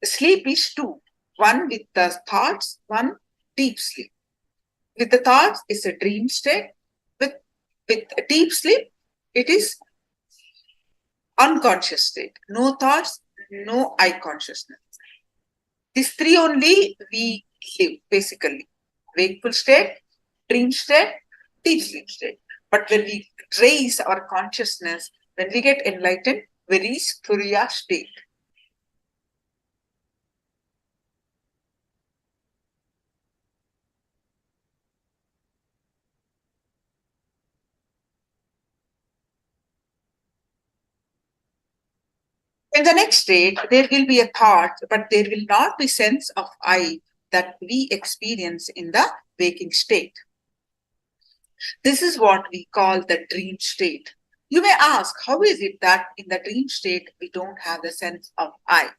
The sleep is two. One with the thoughts, one deep sleep. With the thoughts, it's a dream state. With deep sleep, it is unconscious state. No thoughts, no eye consciousness. These three only we live, basically. Wakeful state, dream state, deep sleep state. But when we raise our consciousness, when we get enlightened, we reach Turiya state. In the next state, there will be a thought, but there will not be sense of I that we experience in the waking state. This is what we call the dream state. You may ask, how is it that in the dream state, we don't have the sense of I?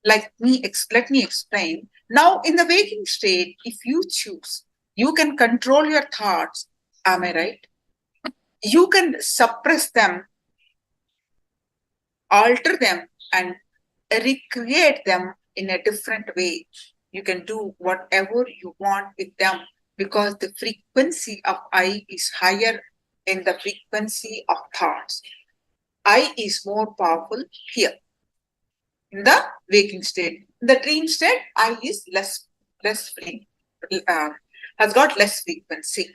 Let me explain. Now, in the waking state, if you choose, you can control your thoughts. Am I right? You can suppress them, alter them, and recreate them in a different way. You can do whatever you want with them because the frequency of I is higher in the frequency of thoughts. I is more powerful here in the waking state. In the dream state, I is less free, has got less frequency.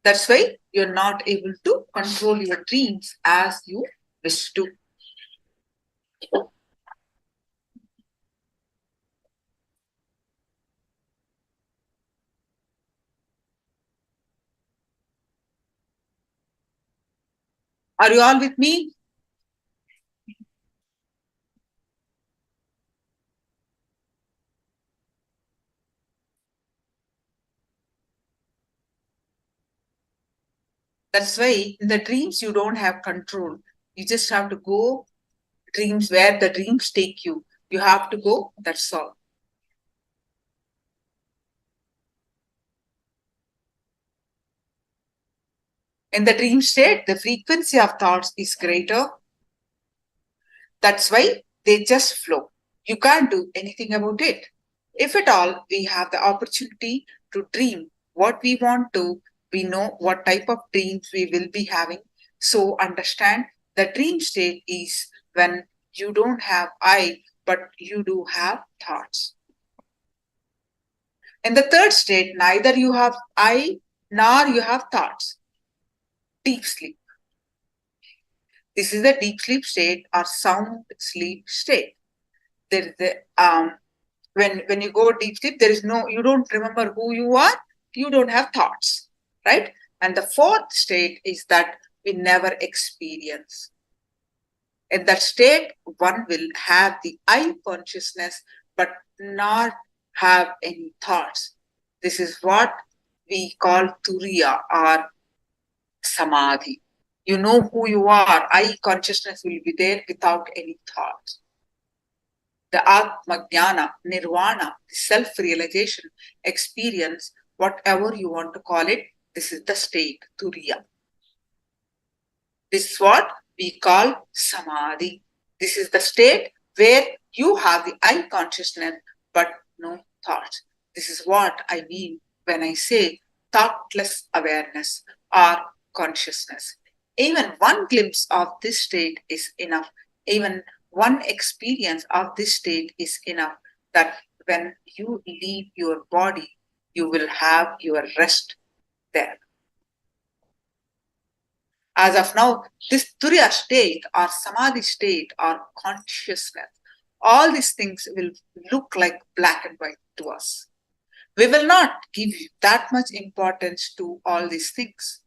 That's why you're not able to control your dreams as you wish to. Are you all with me? That's why in the dreams you don't have control. You just have to go dreams where the dreams take you. You have to go, that's all. In the dream state, the frequency of thoughts is greater. That's why they just flow. You can't do anything about it. If at all we have the opportunity to dream what we want to, we know what type of dreams we will be having. So understand the dream state is when you don't have I, but you do have thoughts. In the third state, neither you have I nor you have thoughts. Deep sleep. This is the deep sleep state or sound sleep state. There is the when you go deep sleep, there is no, you don't remember who you are, you don't have thoughts, right? And the fourth state is that we never experience. In that state, one will have the I consciousness, but not have any thoughts. This is what we call Turiya or Samadhi. You know who you are. I consciousness will be there without any thoughts. The Atma Jnana, Nirvana, the self-realization experience, whatever you want to call it, this is the state, Turiya. This is what we call Samadhi. This is the state where you have the I consciousness, but no thoughts. This is what I mean when I say thoughtless awareness or consciousness. Even one glimpse of this state is enough. Even one experience of this state is enough, that when you leave your body, you will have your rest there. As of now, this Turiya state or Samadhi state or consciousness, all these things will look like black and white to us. We will not give that much importance to all these things.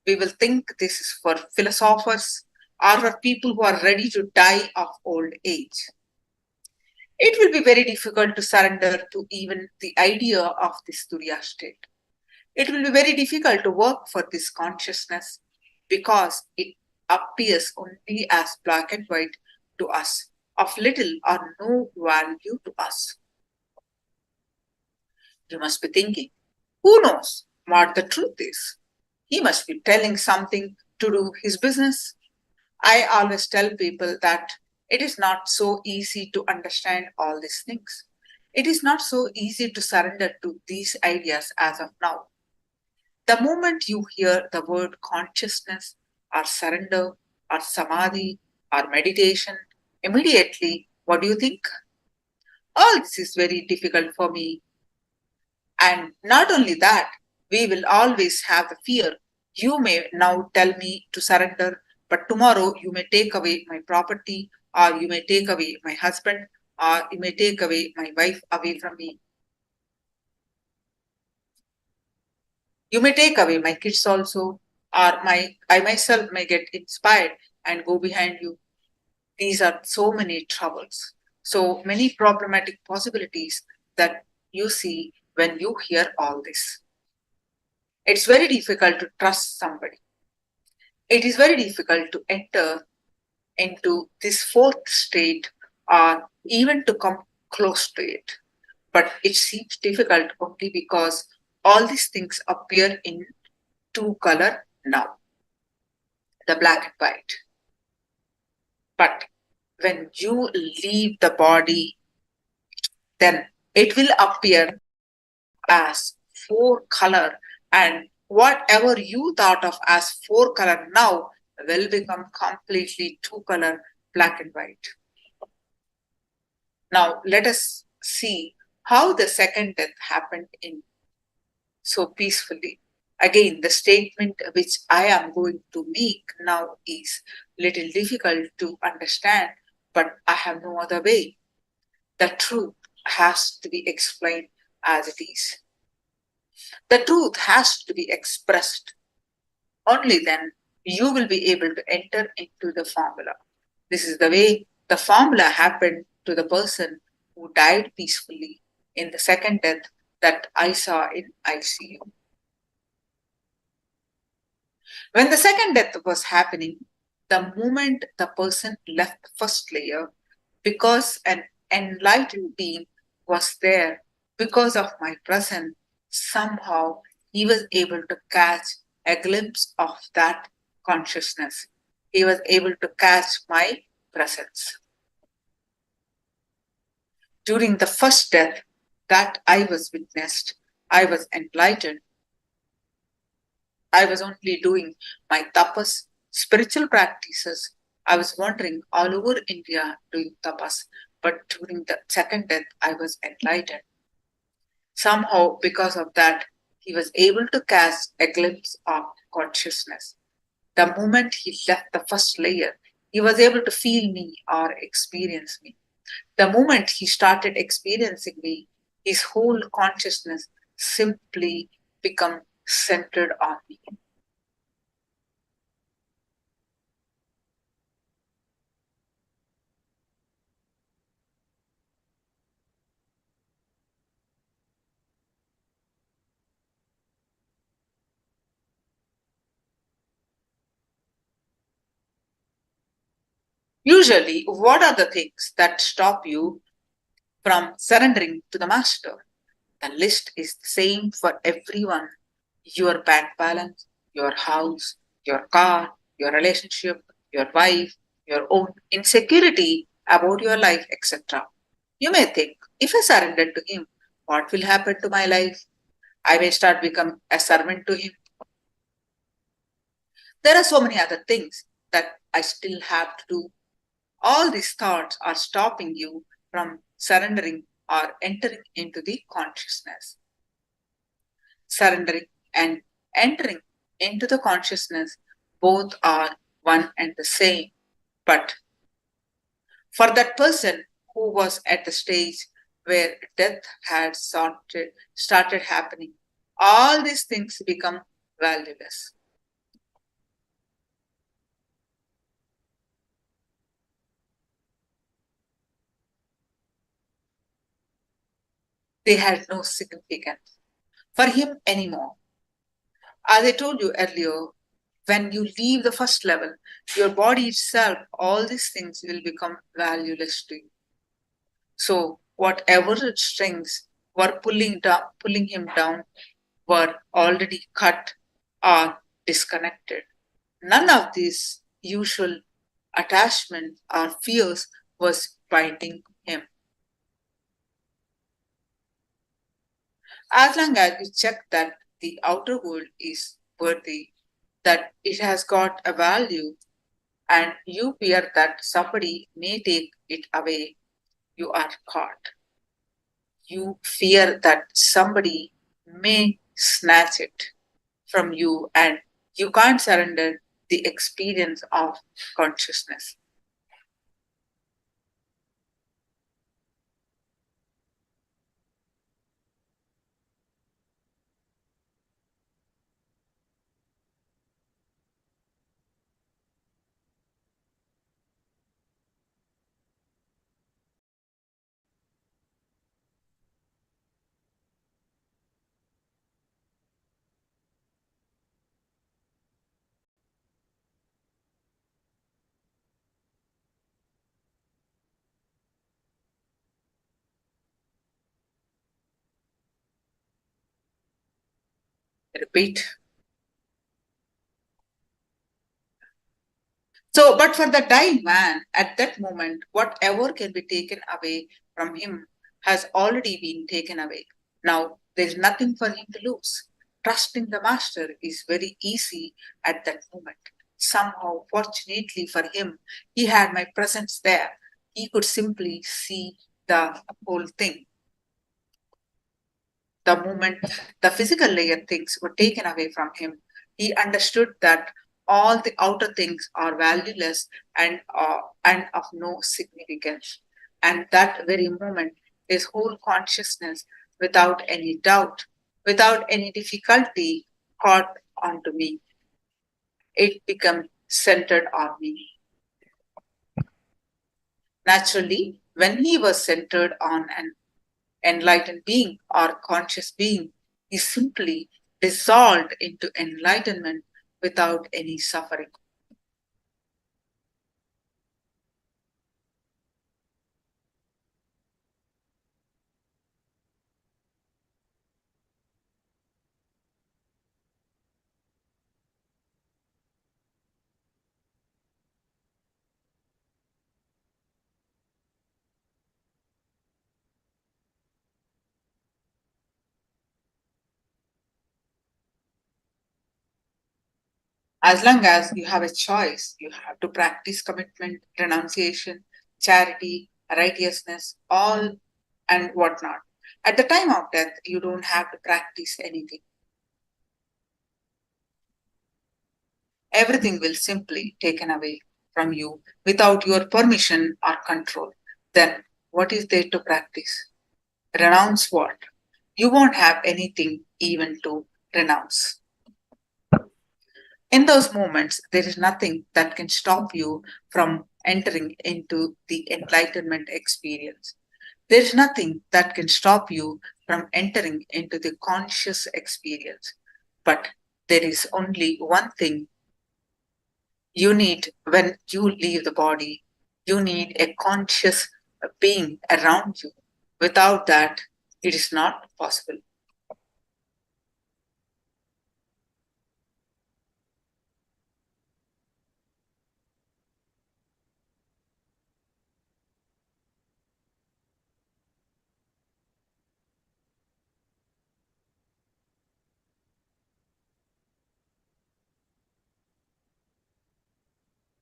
We will think this is for philosophers or for people who are ready to die of old age. It will be very difficult to surrender to even the idea of this Turiya state. It will be very difficult to work for this consciousness because it appears only as black and white to us, of little or no value to us. You must be thinking, who knows what the truth is? He must be telling something to do his business. I always tell people that it is not so easy to understand all these things. It is not so easy to surrender to these ideas as of now. The moment you hear the word consciousness or surrender or samadhi or meditation, immediately, what do you think? All this is very difficult for me. And not only that, we will always have the fear. You may now tell me to surrender, but tomorrow you may take away my property, or you may take away my husband, or you may take away my wife away from me. You may take away my kids also, or I myself may get inspired and go behind you. These are so many troubles, so many problematic possibilities that you see when you hear all this. It's very difficult to trust somebody. It is very difficult to enter into this fourth state or even to come close to it. But it seems difficult only because all these things appear in two color now, the black and white. But when you leave the body, then it will appear as 4-color, and whatever you thought of as 4-color now will become completely 2-color, black and white. Now let us see how the second death happened in so peacefully. Again, the statement which I am going to make now is little difficult to understand, but I have no other way. The truth has to be explained as it is. The truth has to be expressed. Only then you will be able to enter into the formula. This is the way the formula happened to the person who died peacefully in the second death that I saw in ICU. When the second death was happening, the moment the person left the first layer, because an enlightened being was there, because of my presence, somehow he was able to catch a glimpse of that consciousness. He was able to catch my presence. During the first death that I was witnessed, I was enlightened. I was only doing my tapas, spiritual practices. I was wandering all over India doing tapas. But during the second death, I was enlightened. Somehow, because of that, he was able to cast a glimpse of consciousness. The moment he left the first layer, he was able to feel me or experience me. The moment he started experiencing me, his whole consciousness simply became centered on me. Usually, what are the things that stop you from surrendering to the master? The list is the same for everyone. Your bank balance, your house, your car, your relationship, your wife, your own insecurity about your life, etc. You may think, if I surrender to him, what will happen to my life? I may start become a servant to him. There are so many other things that I still have to do. All these thoughts are stopping you from surrendering or entering into the consciousness. Surrendering and entering into the consciousness both are one and the same. But for that person who was at the stage where death had started happening, all these things become valueless. They had no significance for him anymore. As I told you earlier, when you leave the first level, your body itself, all these things will become valueless to you. So whatever strings were pulling him down were already cut or disconnected. None of these usual attachments or fears was binding him. As long as you check that the outer world is worthy, that it has got a value, and you fear that somebody may take it away, you are caught. You fear that somebody may snatch it from you, and you can't surrender the experience of consciousness. Repeat. So, but for the dying man, at that moment, whatever can be taken away from him has already been taken away. Now there is nothing for him to lose. Trusting the master is very easy at that moment. Somehow, fortunately for him, he had my presence there. He could simply see the whole thing. The moment the physical layer things were taken away from him, he understood that all the outer things are valueless and of no significance. And that very moment, his whole consciousness, without any doubt, without any difficulty, caught onto me. It became centered on me. Naturally, when he was centered on an enlightened being or conscious being, he simply dissolved into enlightenment without any suffering. As long as you have a choice, you have to practice commitment, renunciation, charity, righteousness, all and whatnot. At the time of death, you don't have to practice anything. Everything will simply taken away from you without your permission or control. Then what is there to practice? Renounce what? You won't have anything even to renounce. In those moments, there is nothing that can stop you from entering into the enlightenment experience. There is nothing that can stop you from entering into the conscious experience. But there is only one thing you need when you leave the body. You need a conscious being around you. Without that, it is not possible.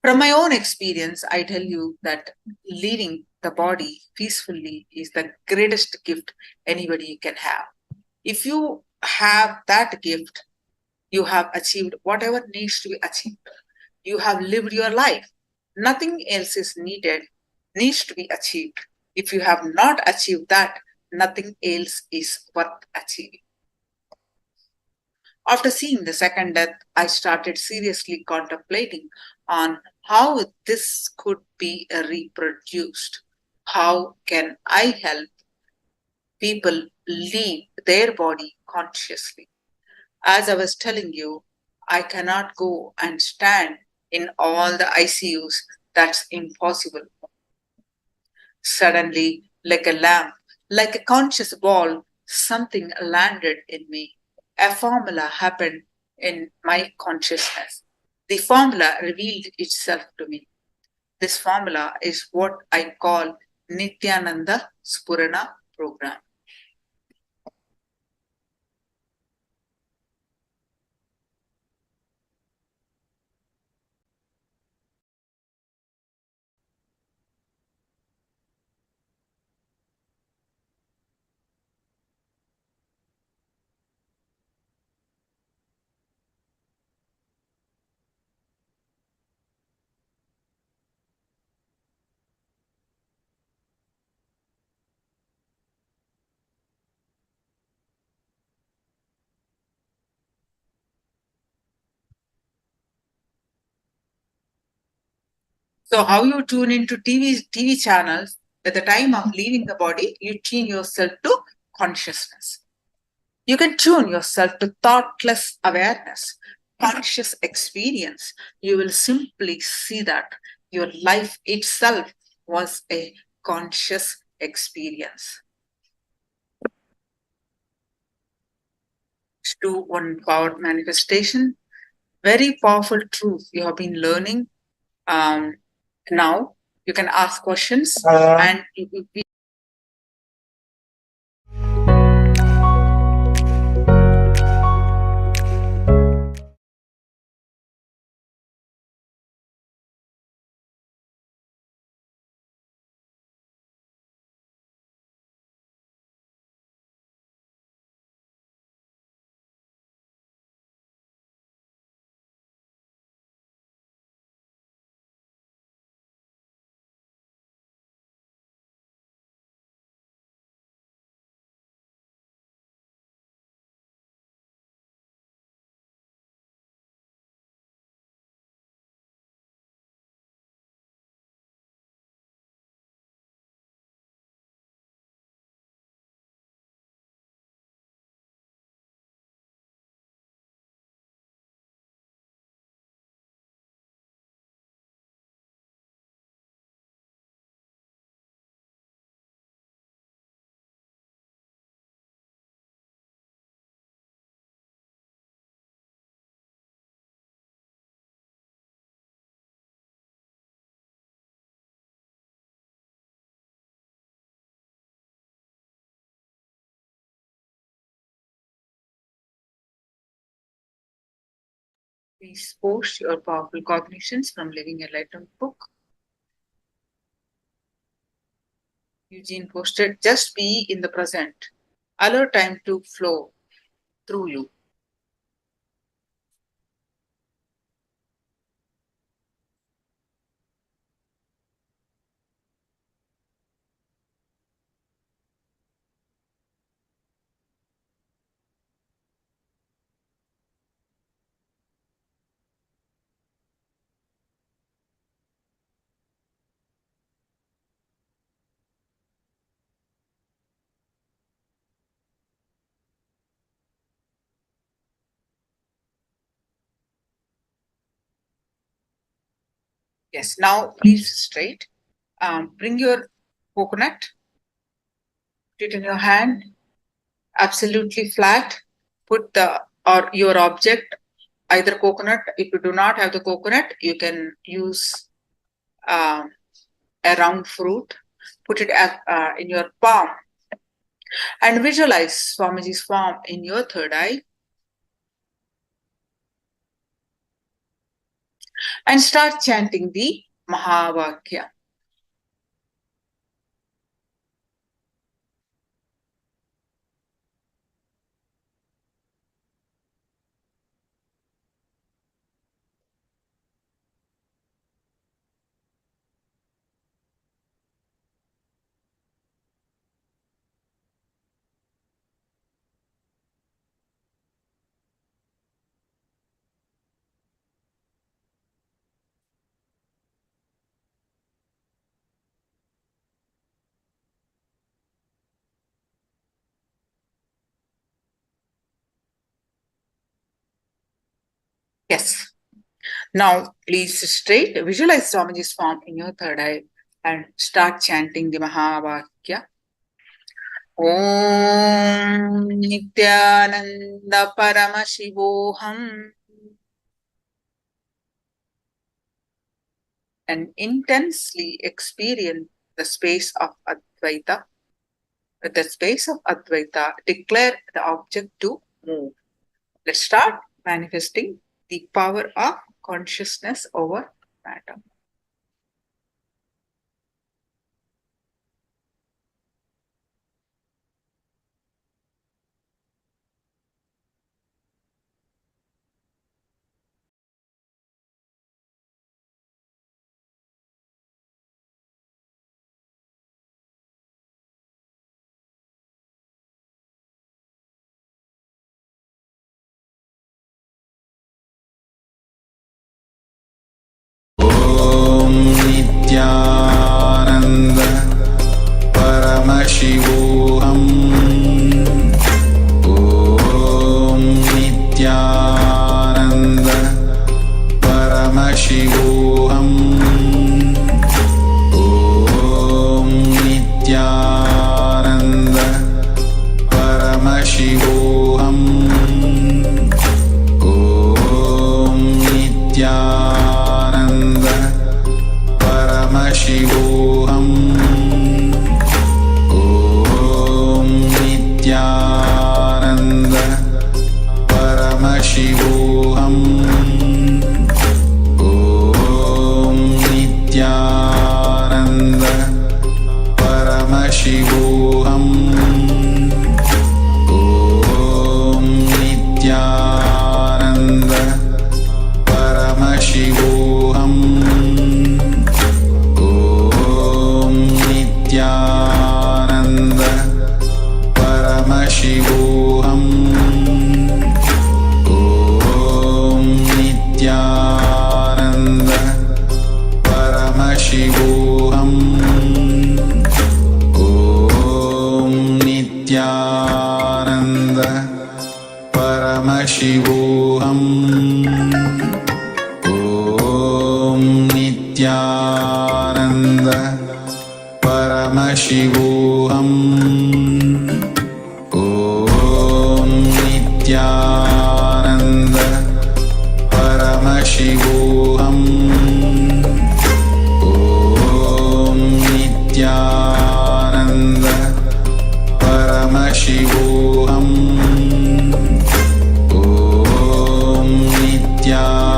From my own experience, I tell you that leaving the body peacefully is the greatest gift anybody can have. If you have that gift, you have achieved whatever needs to be achieved. You have lived your life. Nothing else is needs to be achieved. If you have not achieved that, nothing else is worth achieving. After seeing the second death, I started seriously contemplating on how this could be reproduced. How can I help people leave their body consciously? As I was telling you, I cannot go and stand in all the ICUs. That's impossible. Suddenly, like a lamp, like a conscious ball, something landed in me. A formula happened in my consciousness. The formula revealed itself to me. This formula is what I call Nithyananda Spurana program. So how you tune into TV channels, at the time of leaving the body, you tune yourself to consciousness. You can tune yourself to thoughtless awareness, conscious experience. You will simply see that your life itself was a conscious experience. To one power manifestation, very powerful truth you have been learning. Now you can ask questions and Please post your powerful cognitions from Living Enlightenment book. Eugene posted, just be in the present. Allow time to flow through you. Yes, now please straight. Bring your coconut, put it in your hand, absolutely flat. Put your object, either coconut. If you do not have the coconut, you can use a round fruit. Put it in your palm and visualize Swamiji's form in your third eye. And start chanting the Mahavakya. Yes. Now, please straight, visualize Swamiji's form in your third eye and start chanting the Mahavakya. Om Nithyananda Paramashivoham. And intensely experience the space of Advaita. With the space of Advaita, declare the object to move. Let's start manifesting the power of consciousness over matter. Nithyananda Paramashivoham Om Nithyananda Paramashivoham Om Nithyananda Paramashivoham Om Nithyananda Paramashivoham Om Nithyananda Paramashivoham Om Nithyananda Paramashivoham Om Nithyananda Paramashivoham Nithyananda Paramashivoham Om Nithyananda Paramashivoham Om Nithyananda Paramashivoham Om Nithyananda Paramashivoham Om Nithyananda Paramashivoham Om Nithyananda Paramashivoham Om Nithyananda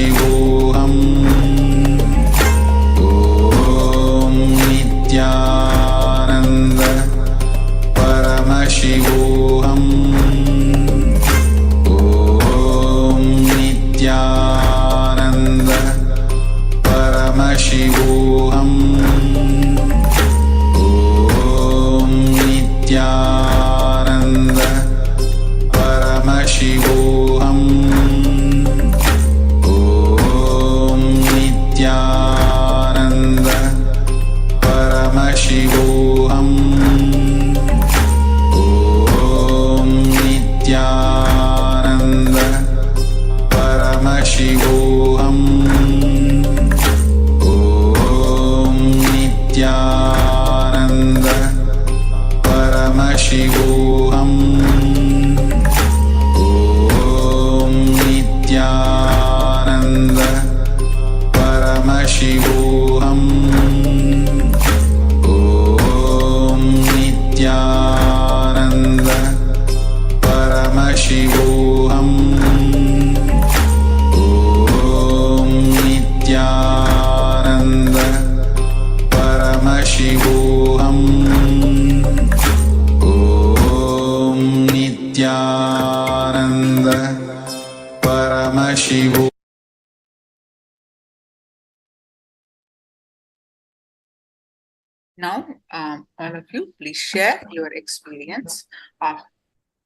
Paramashivoham Om Nithyananda Paramashivoham Om Nithyananda Paramashivoham Om Nithyananda Paramashivoham Om Nithyananda Paramashivoham Om Nithyananda Paramashivoham Om Nithyananda Paramashivoham Om Nithyananda Paramashivoham Om Nithyananda Paramashivoham Om Nithyananda Paramashivoham Om Nithyananda Paramashivoham. Now, all of you, please share your experience of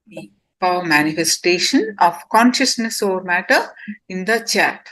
the power manifestation of consciousness over matter in the chat.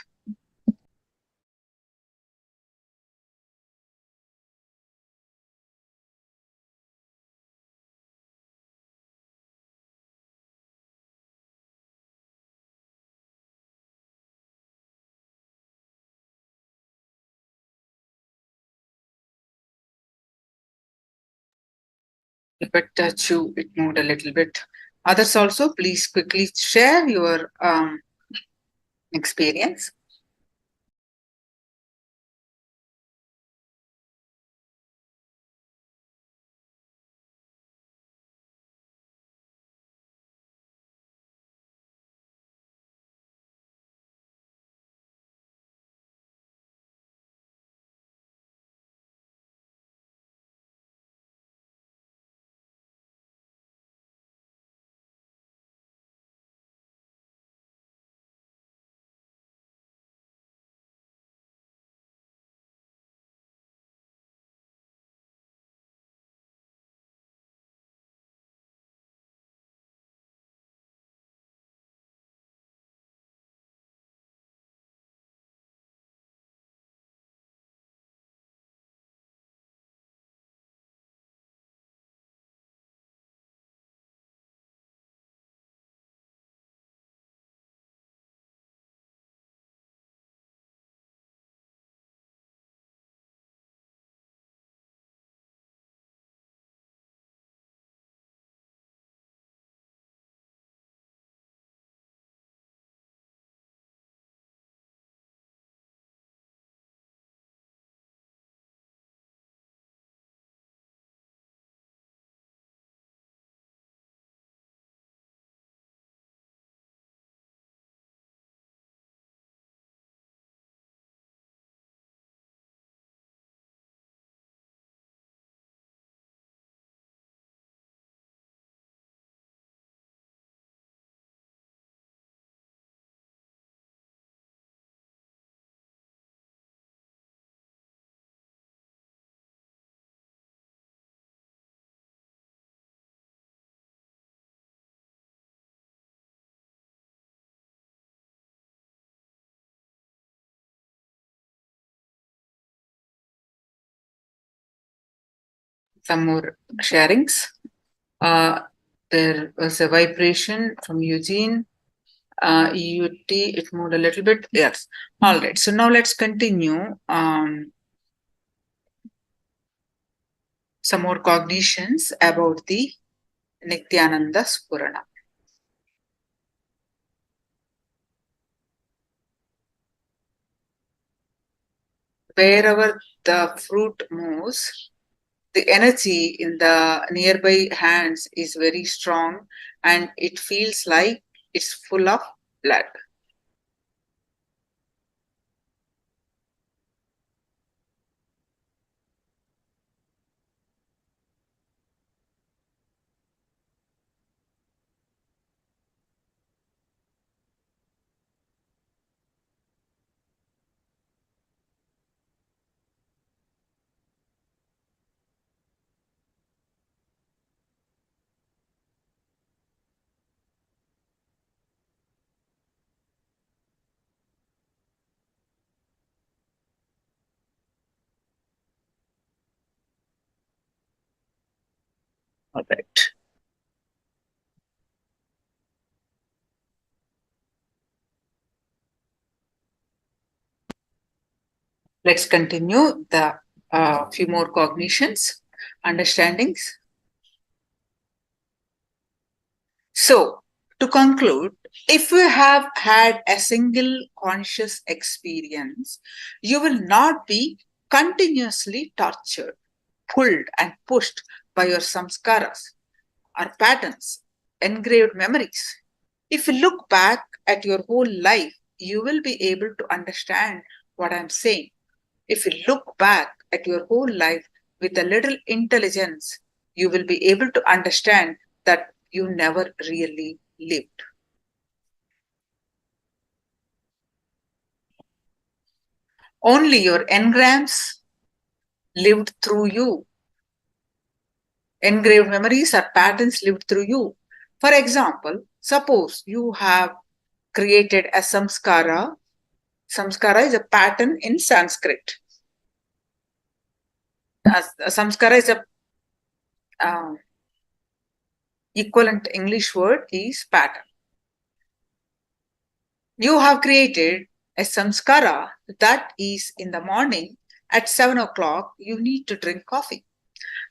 If it touched you, it moved a little bit. Others also, please quickly share your experience. Some more sharings. There was a vibration from Eugene. EUT, it moved a little bit. Yes. All right. So now let's continue. Some more cognitions about the Nithyananda Spurana. Wherever the fruit moves, the energy in the nearby hands is very strong and it feels like it's full of blood. All right. Let's continue the few more cognitions, understandings. So, to conclude, if you have had a single conscious experience, you will not be continuously tortured, pulled and pushed by your samskaras or patterns, engraved memories. If you look back at your whole life, you will be able to understand what I'm saying. If you look back at your whole life with a little intelligence, you will be able to understand that you never really lived. Only your engrams lived through you. Engraved memories or patterns lived through you. For example, suppose you have created a samskara. Samskara is a pattern in Sanskrit. A samskara is a equivalent English word is pattern. You have created a samskara that is in the morning at 7 o'clock, you need to drink coffee.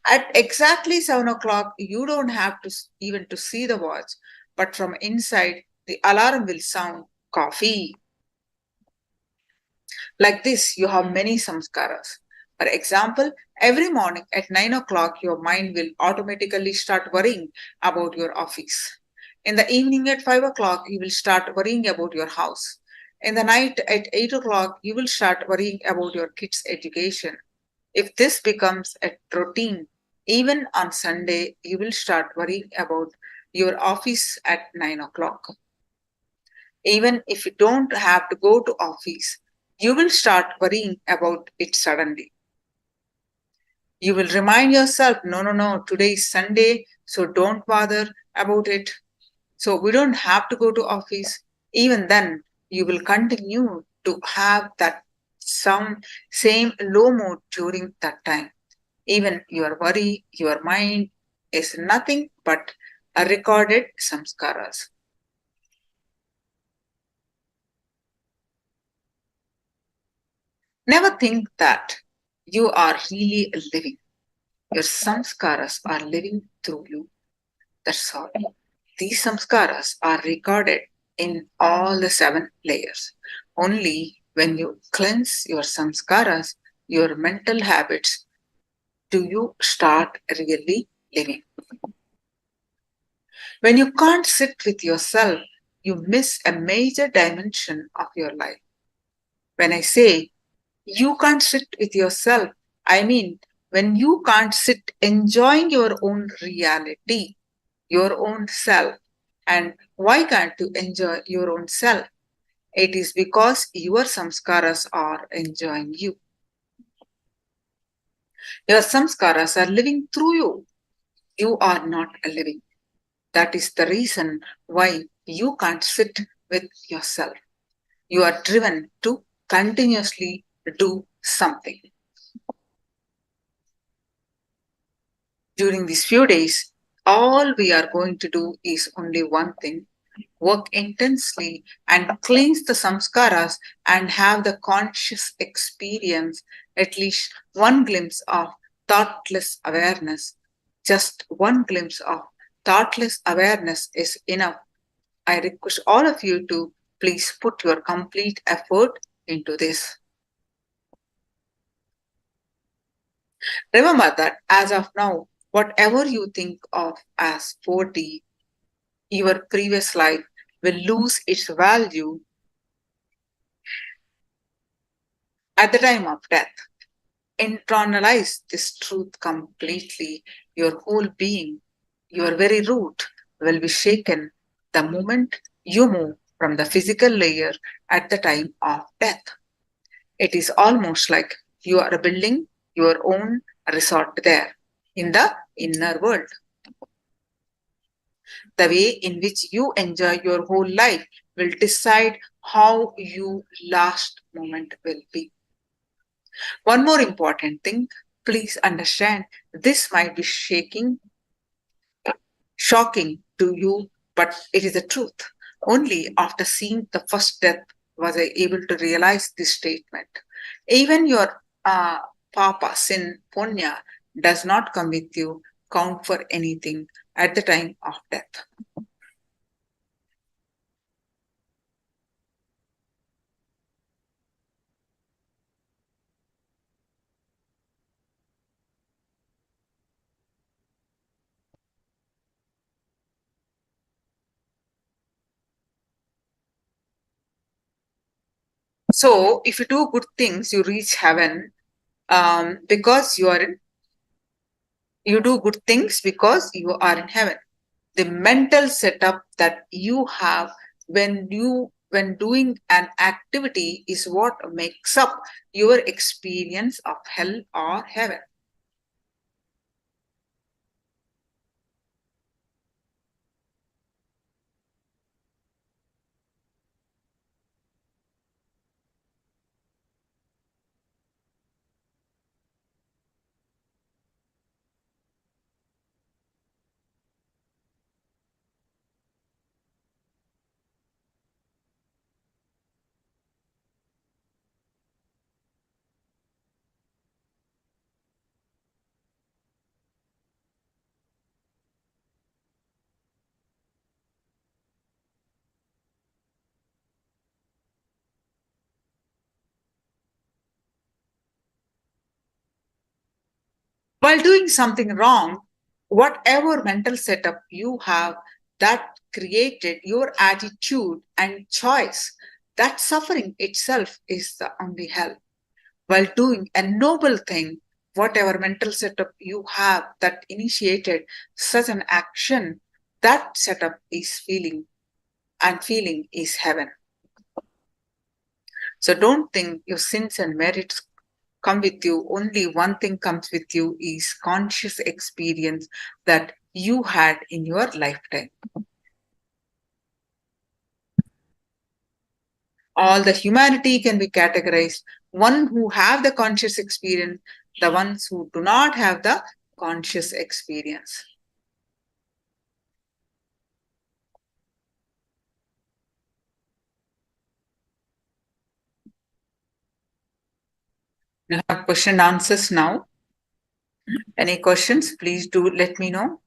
At exactly 7 o'clock, you don't have to even to see the watch, but from inside, the alarm will sound coffee. Like this, you have many samskaras. For example, every morning at 9 o'clock, your mind will automatically start worrying about your office. In the evening at 5 o'clock, you will start worrying about your house. In the night at 8 o'clock, you will start worrying about your kids' education. If this becomes a routine, even on Sunday, you will start worrying about your office at 9 o'clock. Even if you don't have to go to office, you will start worrying about it suddenly. You will remind yourself, no, today is Sunday, so don't bother about it. So we don't have to go to office. Even then, you will continue to have that same low mood during that time. Even your worry, your mind is nothing but a recorded samskaras. Never think that you are really living. Your samskaras are living through you. That's all. These samskaras are recorded in all the 7 layers. Only when you cleanse your samskaras, your mental habits, do you start really living. When you can't sit with yourself, you miss a major dimension of your life. When I say you can't sit with yourself, I mean when you can't sit enjoying your own reality, your own self. And why can't you enjoy your own self? It is because your samskaras are enjoying you. Your samskaras are living through you. You are not living. That is the reason why you can't sit with yourself. You are driven to continuously do something. During these few days, all we are going to do is only one thing: work intensely and cleanse the samskaras and have the conscious experience, at least one glimpse of thoughtless awareness. Just one glimpse of thoughtless awareness is enough. I request all of you to please put your complete effort into this. Remember that as of now, whatever you think of as 4D, your previous life will lose its value at the time of death. Internalize this truth completely. Your whole being, your very root will be shaken the moment you move from the physical layer at the time of death. It is almost like you are building your own resort there in the inner world. The way in which you enjoy your whole life will decide how your last moment will be. One more important thing, please understand, this might be shaking shocking to you, but it is the truth. Only after seeing the first death was I able to realize this statement. Even your papa, sin, punya, does not come with you, count for anything at the time of death. So, if you do good things, you reach heaven because you do good things because you are in heaven. The mental setup that you have when doing an activity is what makes up your experience of hell or heaven. While doing something wrong, whatever mental setup you have that created your attitude and choice, that suffering itself is the only hell. While doing a noble thing, whatever mental setup you have that initiated such an action, that setup is feeling, and feeling is heaven. So don't think your sins and merits come with you. Only one thing comes with you is conscious experience that you had in your lifetime. All the humanity can be categorized. One who have the conscious experience, the ones who do not have the conscious experience. We have question and answers now. Any questions, please do let me know.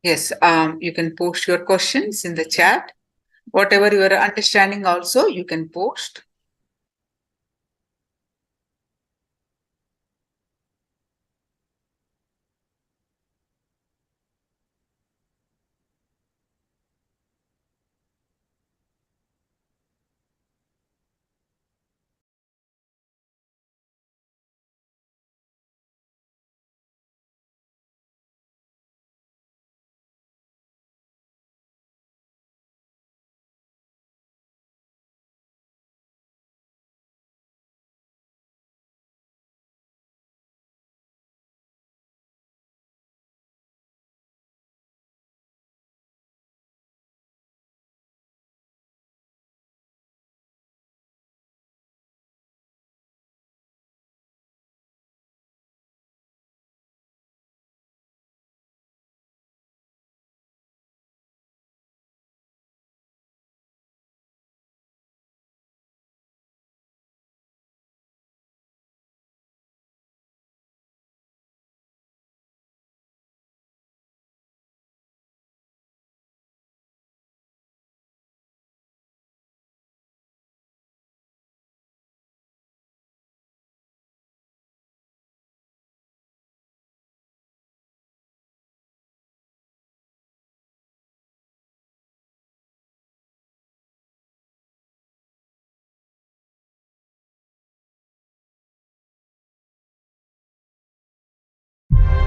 Yes, you can post your questions in the chat. Whatever your understanding also, you can post.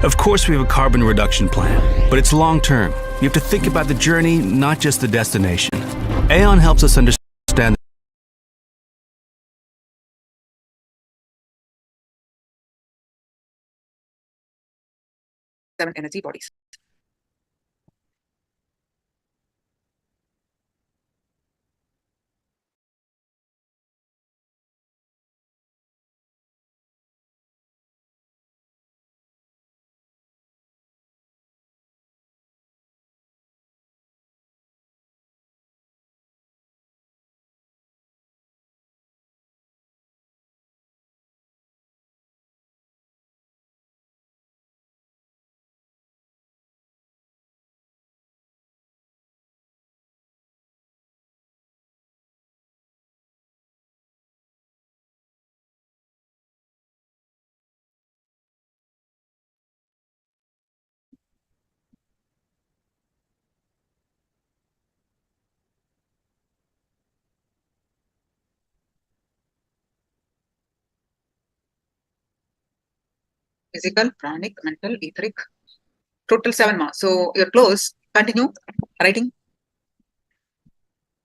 Of course, we have a carbon reduction plan, but it's long term. You have to think about the journey, not just the destination. Aeon helps us understand Seven energy bodies. Physical, pranic, mental, etheric. Total 7 marks. So you're close. Continue writing.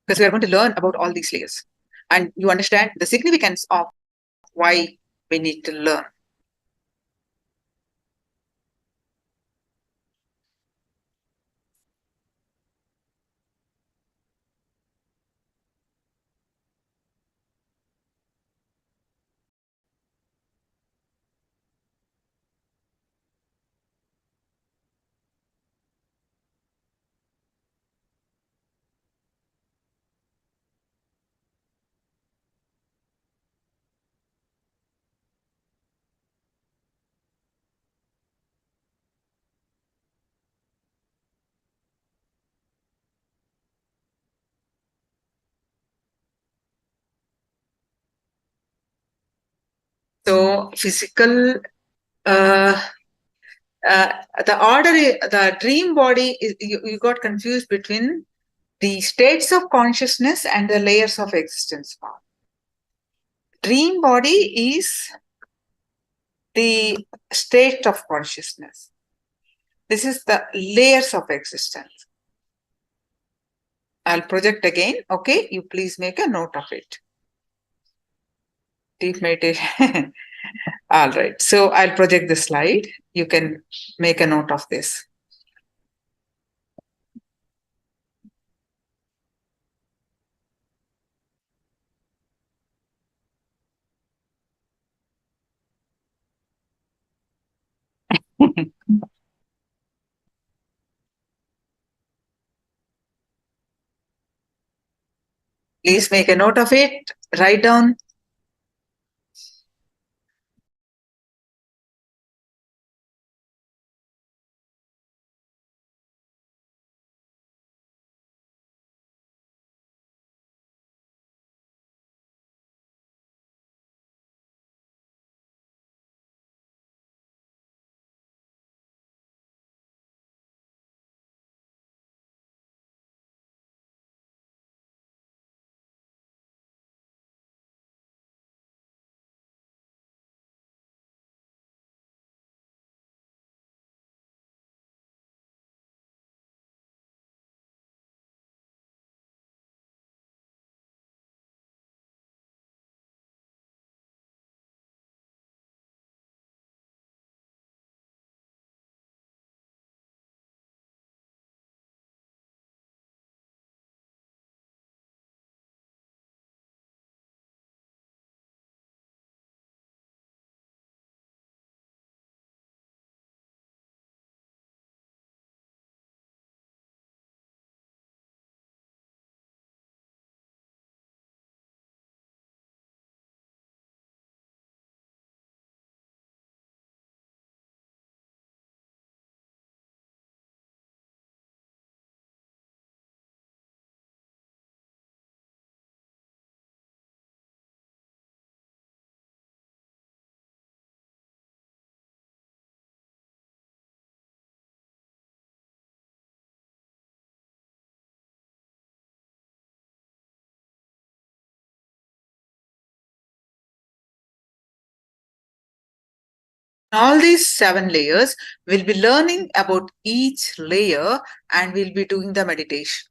Because we are going to learn about all these layers. And you understand the significance of why we need to learn. So physical, the order, the dream body, you got confused between the states of consciousness and the layers of existence. Dream body is the state of consciousness. This is the layers of existence. I'll project again. Okay, you please make a note of it. Deep meditation. All right. So I'll project the slide. You can make a note of this. Please make a note of it. Write down. All these 7 layers, we'll be learning about each layer and we'll be doing the meditation.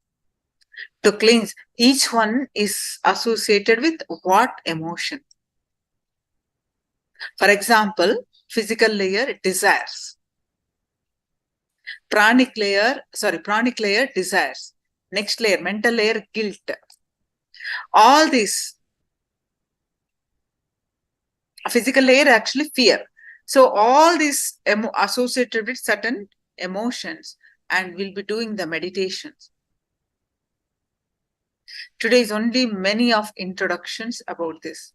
To cleanse, each one is associated with what emotion? For example, physical layer, desires. Pranic layer, desires. Next layer, mental layer, guilt. All these, physical layer actually fear. So all these associated with certain emotions, and we'll be doing the meditations. Today is only many of introductions about this.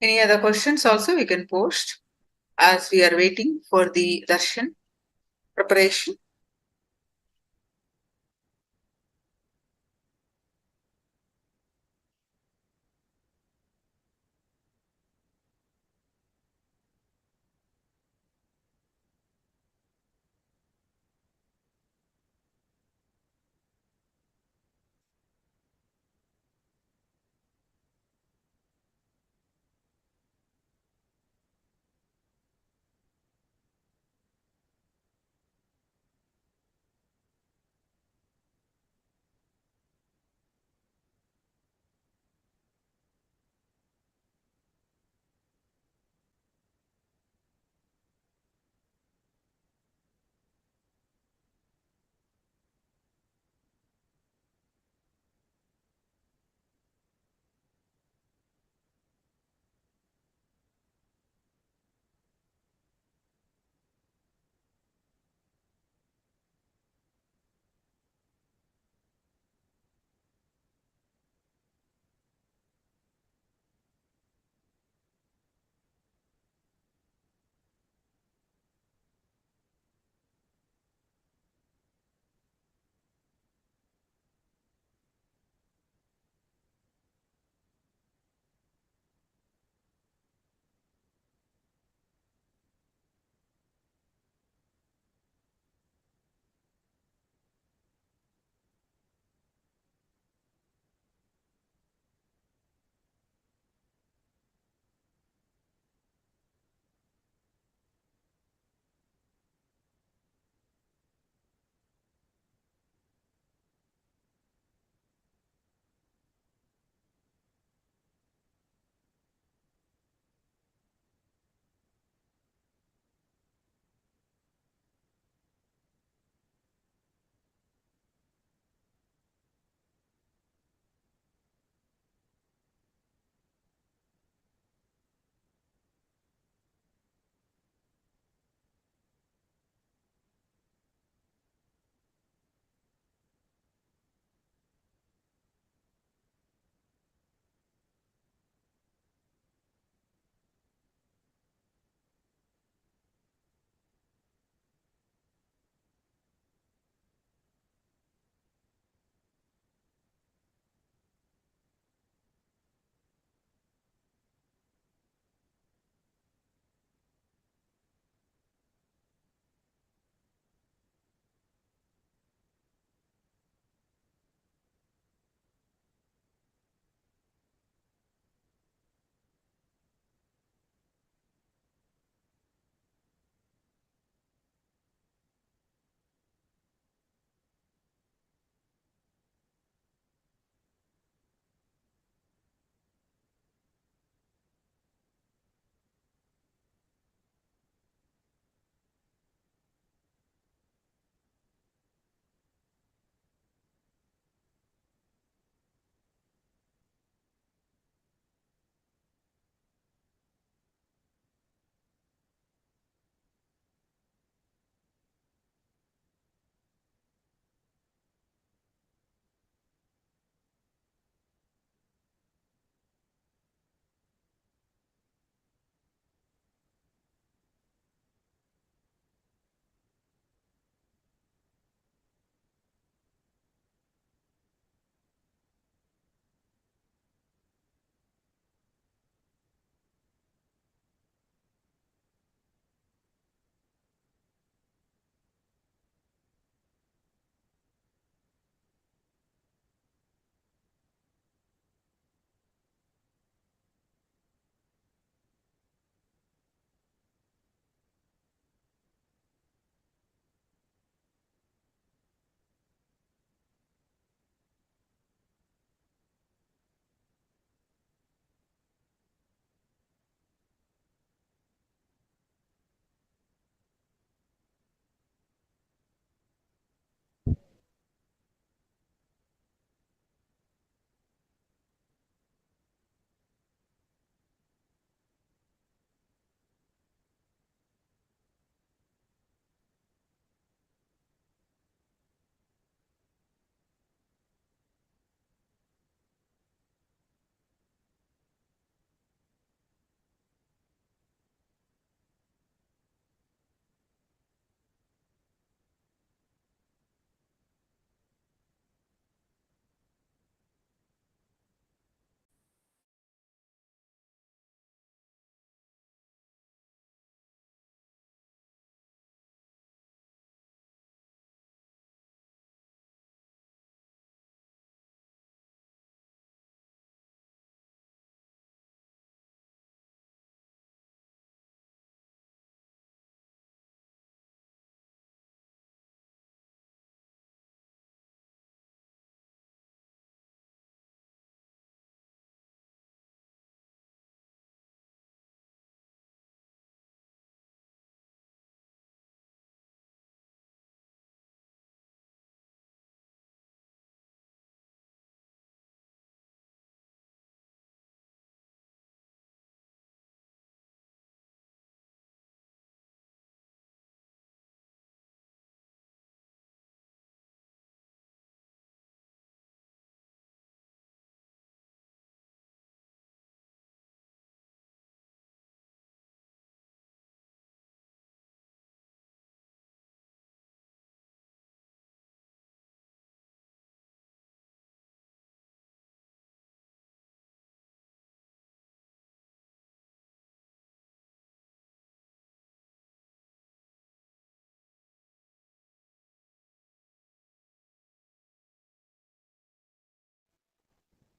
Any other questions also we can post as we are waiting for the darshan preparation.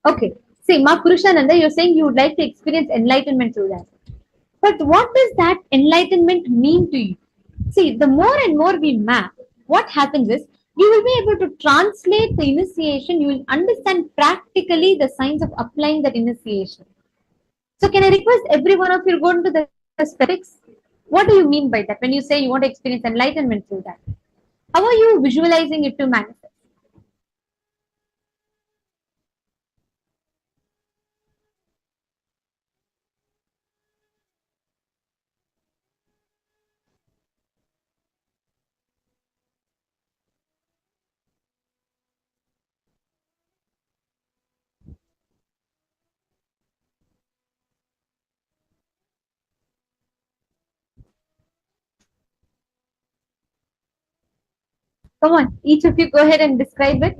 Okay. See, Ma Purushananda, you're saying you would like to experience enlightenment through that. But what does that enlightenment mean to you? See, the more and more we map, what happens is you will be able to translate the initiation, you will understand practically the signs of applying that initiation. So, can I request every one of you to go into the specifics? What do you mean by that when you say you want to experience enlightenment through that? How are you visualizing it to manifest? Come on, each of you go ahead and describe it.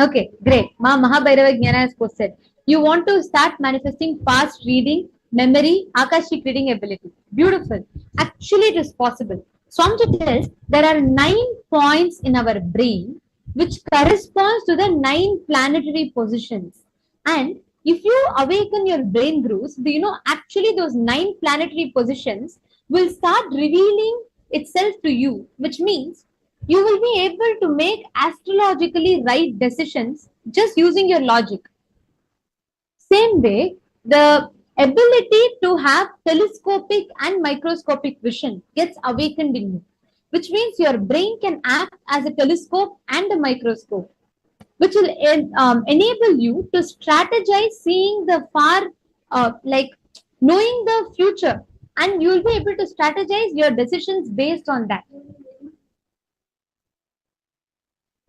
Okay, great. Ma Mahabhairava Jnana has posted. You want to start manifesting fast reading, memory, Akashic reading ability. Beautiful. Actually, it is possible. Swamiji tells there are 9 points in our brain which corresponds to the 9 planetary positions. And if you awaken your brain grooves, do you know actually those 9 planetary positions will start revealing itself to you, which means you will be able to make astrologically right decisions just using your logic. Same way, the ability to have telescopic and microscopic vision gets awakened in you, which means your brain can act as a telescope and a microscope, which will enable you to strategize seeing the far, like knowing the future, and you will be able to strategize your decisions based on that.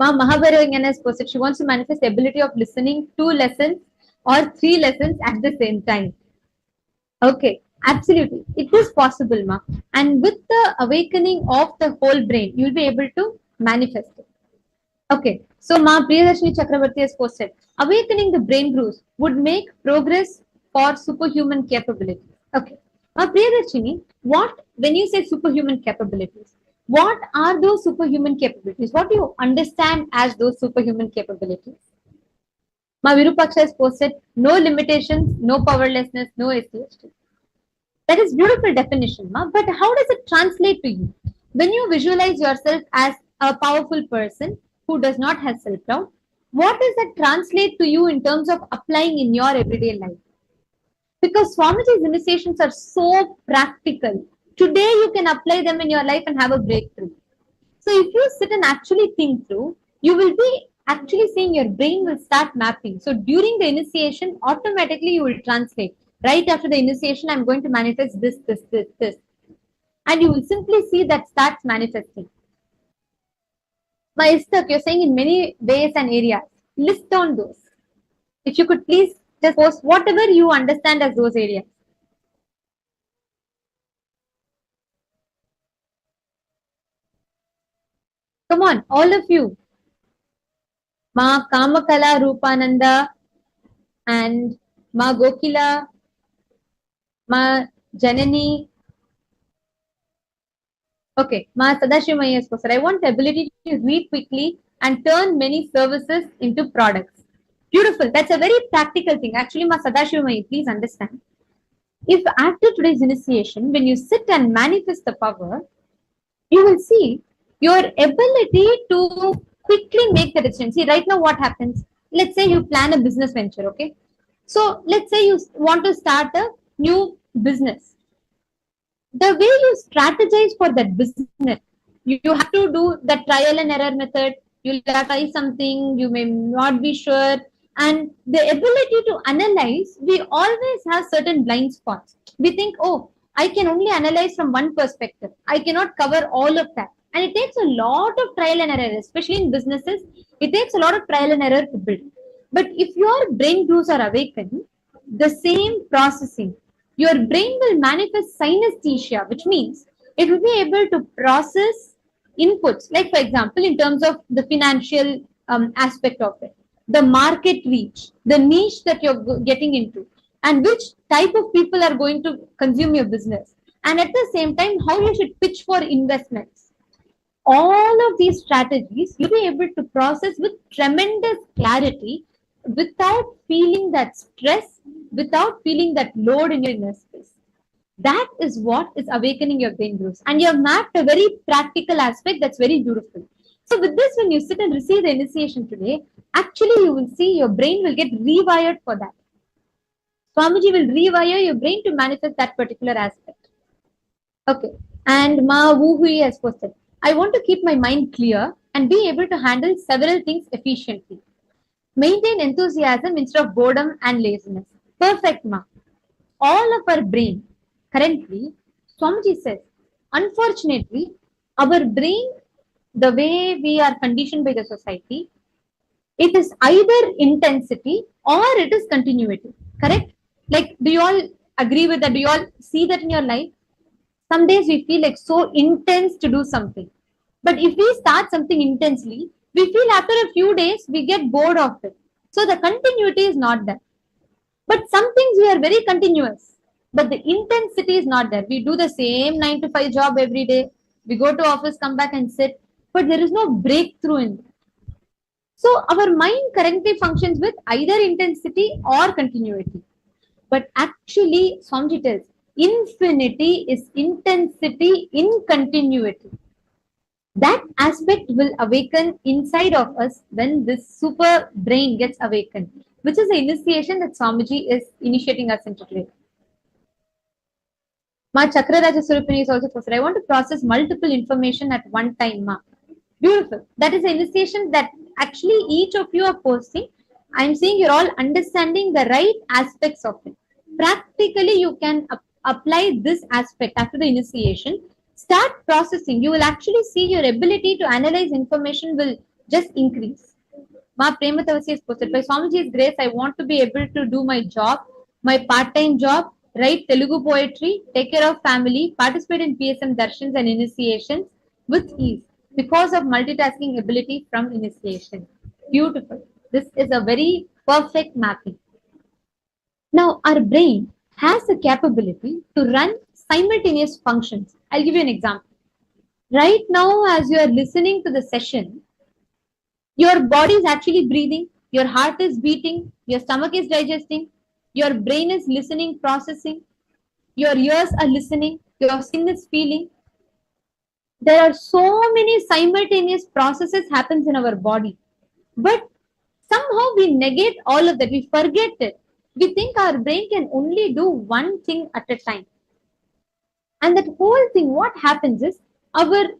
Ma Mahabharata has posted she wants to manifest the ability of listening 2 lessons or 3 lessons at the same time. Okay, absolutely. It is possible, Ma. And with the awakening of the whole brain, you will be able to manifest it. Okay, so Ma Priyadarshini Chakravarti has posted awakening the brain grooves would make progress for superhuman capabilities. Okay, Ma Priyadarshini, what when you say superhuman capabilities? What are those superhuman capabilities? What do you understand as those superhuman capabilities? Ma Virupaksha has posted no limitations, no powerlessness, no ADHD. That is beautiful definition, Ma. But how does it translate to you? When you visualize yourself as a powerful person who does not have self-doubt, what does that translate to you in terms of applying in your everyday life? Because Swamiji's initiations are so practical. Today you can apply them in your life and have a breakthrough. So if you sit and actually think through, you will be actually seeing your brain will start mapping. So during the initiation, automatically you will translate. Right after the initiation, I'm going to manifest this, this, this, this. And you will simply see that starts manifesting. My Istak, you're saying in many ways and areas. List down those. If you could please just post whatever you understand as those areas. Come on, all of you. Ma Kamakala Rupananda and Ma Gokila, Ma Janani. Okay, Ma Sadashivamaya has posted. I want the ability to read quickly and turn many services into products. Beautiful. That's a very practical thing. Actually, Ma Sadashivamaya, please understand. If after today's initiation, when you sit and manifest the power, you will see your ability to quickly make the decision. See, right now what happens? Let's say you plan a business venture, okay? So let's say you want to start a new business. The way you strategize for that business, you have to do the trial and error method. You'll try something, you may not be sure. And the ability to analyze, we always have certain blind spots. We think, oh, I can only analyze from one perspective. I cannot cover all of that. And it takes a lot of trial and error, especially in businesses. It takes a lot of trial and error to build. But if your brain grooves are awakened, the same processing, your brain will manifest synesthesia, which means it will be able to process inputs. Like, for example, in terms of the financial aspect of it, the market reach, the niche that you're getting into, and which type of people are going to consume your business. And at the same time, how you should pitch for investments. All of these strategies you'll be able to process with tremendous clarity without feeling that stress, without feeling that load in your inner space. That is what is awakening your brain grooves. And you have mapped a very practical aspect that's very beautiful. So with this, when you sit and receive the initiation today, actually you will see your brain will get rewired for that. Swamiji will rewire your brain to manifest that particular aspect. Okay. And Ma Wu Hui has posted, I want to keep my mind clear and be able to handle several things efficiently. Maintain enthusiasm instead of boredom and laziness. Perfect, Ma. All of our brain, currently, Swamiji says, unfortunately, our brain, the way we are conditioned by the society, it is either intensity or it is continuity. Correct? Like, do you all agree with that? Do you all see that in your life? Some days we feel like so intense to do something. But if we start something intensely, we feel after a few days we get bored of it. So the continuity is not there. But some things we are very continuous, but the intensity is not there. We do the same 9 to 5 job every day. We go to office, come back and sit, but there is no breakthrough in it. So our mind currently functions with either intensity or continuity. But actually, Swamiji tells, infinity is intensity in continuity. That aspect will awaken inside of us when this super brain gets awakened, which is the initiation that Swamiji is initiating us into today. Ma Chakraraja Surupini is also posted, I want to process multiple information at one time, Ma. Beautiful. That is the initiation that actually each of you are posting. I am seeing you're all understanding the right aspects of it. Practically, you can apply this aspect after the initiation. Start processing. You will actually see your ability to analyze information will just increase. Ma Prematavasi is posted, by Swamiji's grace, I want to be able to do my job, my part-time job, write Telugu poetry, take care of family, participate in PSM darshans and initiations with ease because of multitasking ability from initiation. Beautiful. This is a very perfect mapping. Now, our brain has the capability to run simultaneous functions. I'll give you an example. Right now, as you are listening to the session, your body is actually breathing, your heart is beating, your stomach is digesting, your brain is listening, processing, your ears are listening, your skin is feeling. There are so many simultaneous processes happens in our body. But somehow we negate all of that. We forget it. We think our brain can only do one thing at a time. And that whole thing, what happens is,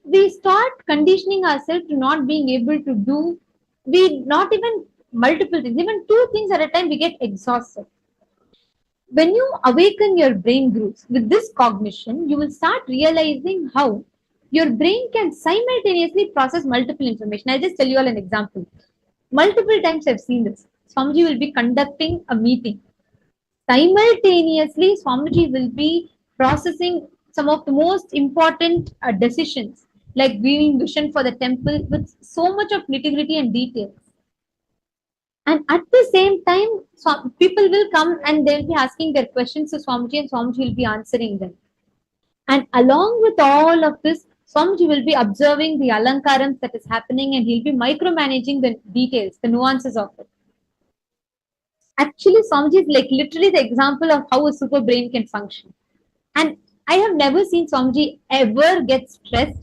we start conditioning ourselves to not being able to do, not even multiple things, even 2 things at a time, we get exhausted. When you awaken your brain grooves with this cognition, you will start realizing how your brain can simultaneously process multiple information. I'll just tell you all an example. Multiple times I've seen this. Swamiji will be conducting a meeting. Simultaneously, Swamiji will be processing some of the most important decisions, like viewing vision for the temple with so much of nitty-gritty and details. And at the same time, people will come and they'll be asking their questions to Swamiji, and Swamiji will be answering them. And along with all of this, Swamiji will be observing the alankarams that is happening, and he'll be micromanaging the details, the nuances of it. Actually, Swamiji is like literally the example of how a super brain can function. And I have never seen Swamiji ever get stressed,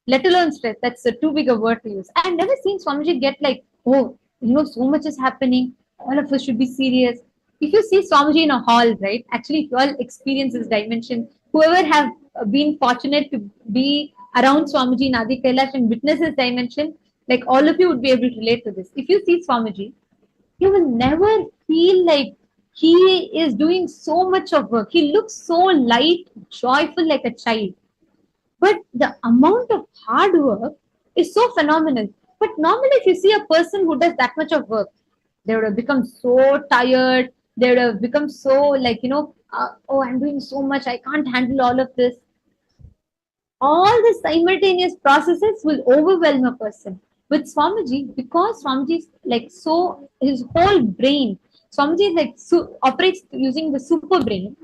let alone stress. That's a too big a word to use. I have never seen Swamiji get like, oh, so much is happening. All of us should be serious. If you see Swamiji in a hall, right? Actually, if you all experience this dimension, whoever have been fortunate to be around Swamiji in Adi Kailasa and witness this dimension, like all of you would be able to relate to this. If you see Swamiji, you will never feel like he is doing so much of work. He looks so light, joyful like a child. But the amount of hard work is so phenomenal. But normally if you see a person who does that much of work, they would have become so tired. They would have become so like, oh, I'm doing so much. I can't handle all of this. All the simultaneous processes will overwhelm a person. With Swamiji, because Swamiji is like so, his whole brain, Swamiji is like operates using the super brain.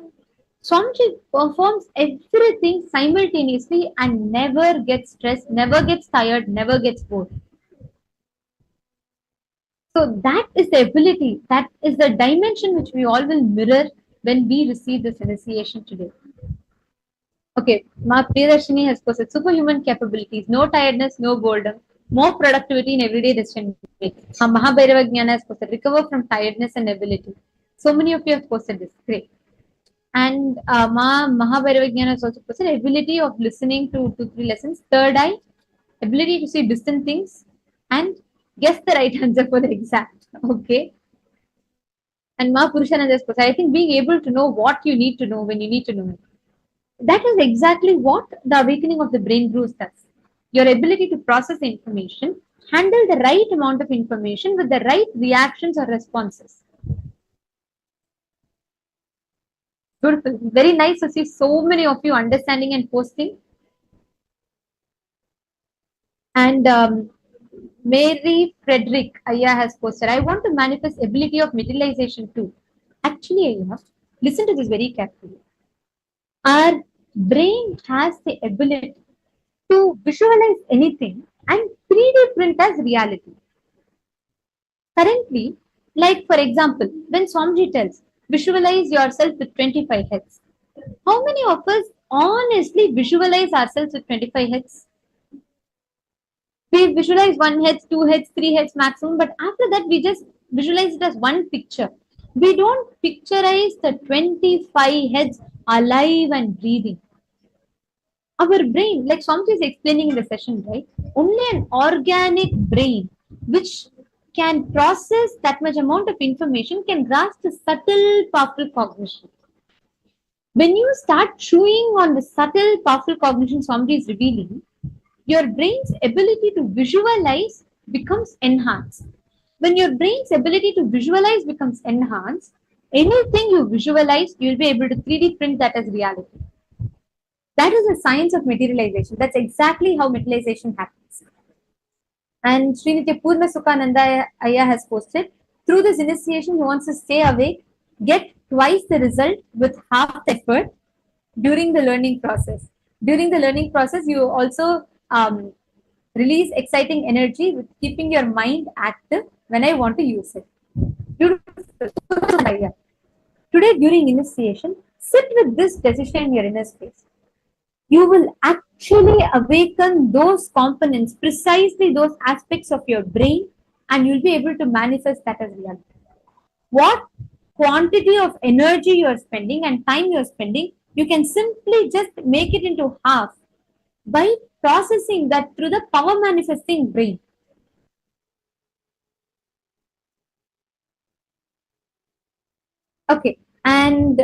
Swamiji performs everything simultaneously and never gets stressed, never gets tired, never gets bored. So that is the ability, that is the dimension which we all will mirror when we receive this initiation today. Okay, Ma Priyadarshini has posted superhuman capabilities, no tiredness, no boredom, more productivity in everyday decision making. Mahabhairava Jnana has posted recover from tiredness and ability. So many of you have posted this. Great. And Mahabhairava Jnana has also posted ability of listening to 2-3 lessons. Third eye, ability to see distant things, and guess the right answer for the exam. Okay. And Ma Purushananda has posted, I think being able to know what you need to know when you need to know it. That is exactly what the awakening of the brain grooves does. Your ability to process the information, handle the right amount of information with the right reactions or responses. Beautiful. Very nice to see so many of you understanding and posting. And Mary Frederick Aya has posted, I want to manifest ability of materialization too. Actually, Aya, listen to this very carefully. Our brain has the ability to visualize anything and 3D print as reality. Currently, like for example, when Swamiji tells, visualize yourself with 25 heads. How many of us honestly visualize ourselves with 25 heads? We visualize 1 head, 2 heads, 3 heads maximum, but after that we just visualize it as one picture. We don't picturize the 25 heads alive and breathing. Our brain, like Swamiji is explaining in the session, right? Only an organic brain which can process that much amount of information can grasp the subtle, powerful cognition. When you start chewing on the subtle, powerful cognition Swamiji is revealing, your brain's ability to visualize becomes enhanced. When your brain's ability to visualize becomes enhanced, anything you visualize, you'll be able to 3D print that as reality. That is the science of materialization. That's exactly how materialization happens. And Srinitya Purna Sukhananda Aya has posted, through this initiation, he wants to stay awake, get twice the result with half the effort during the learning process. During the learning process, you also release exciting energy with keeping your mind active when I want to use it. Beautiful. Today, during initiation, sit with this decision in your inner space. You will actually awaken those components, precisely those aspects of your brain, and you'll be able to manifest that as reality. What quantity of energy you are spending and time you are spending, you can simply just make it into half by processing that through the power manifesting brain. Okay, and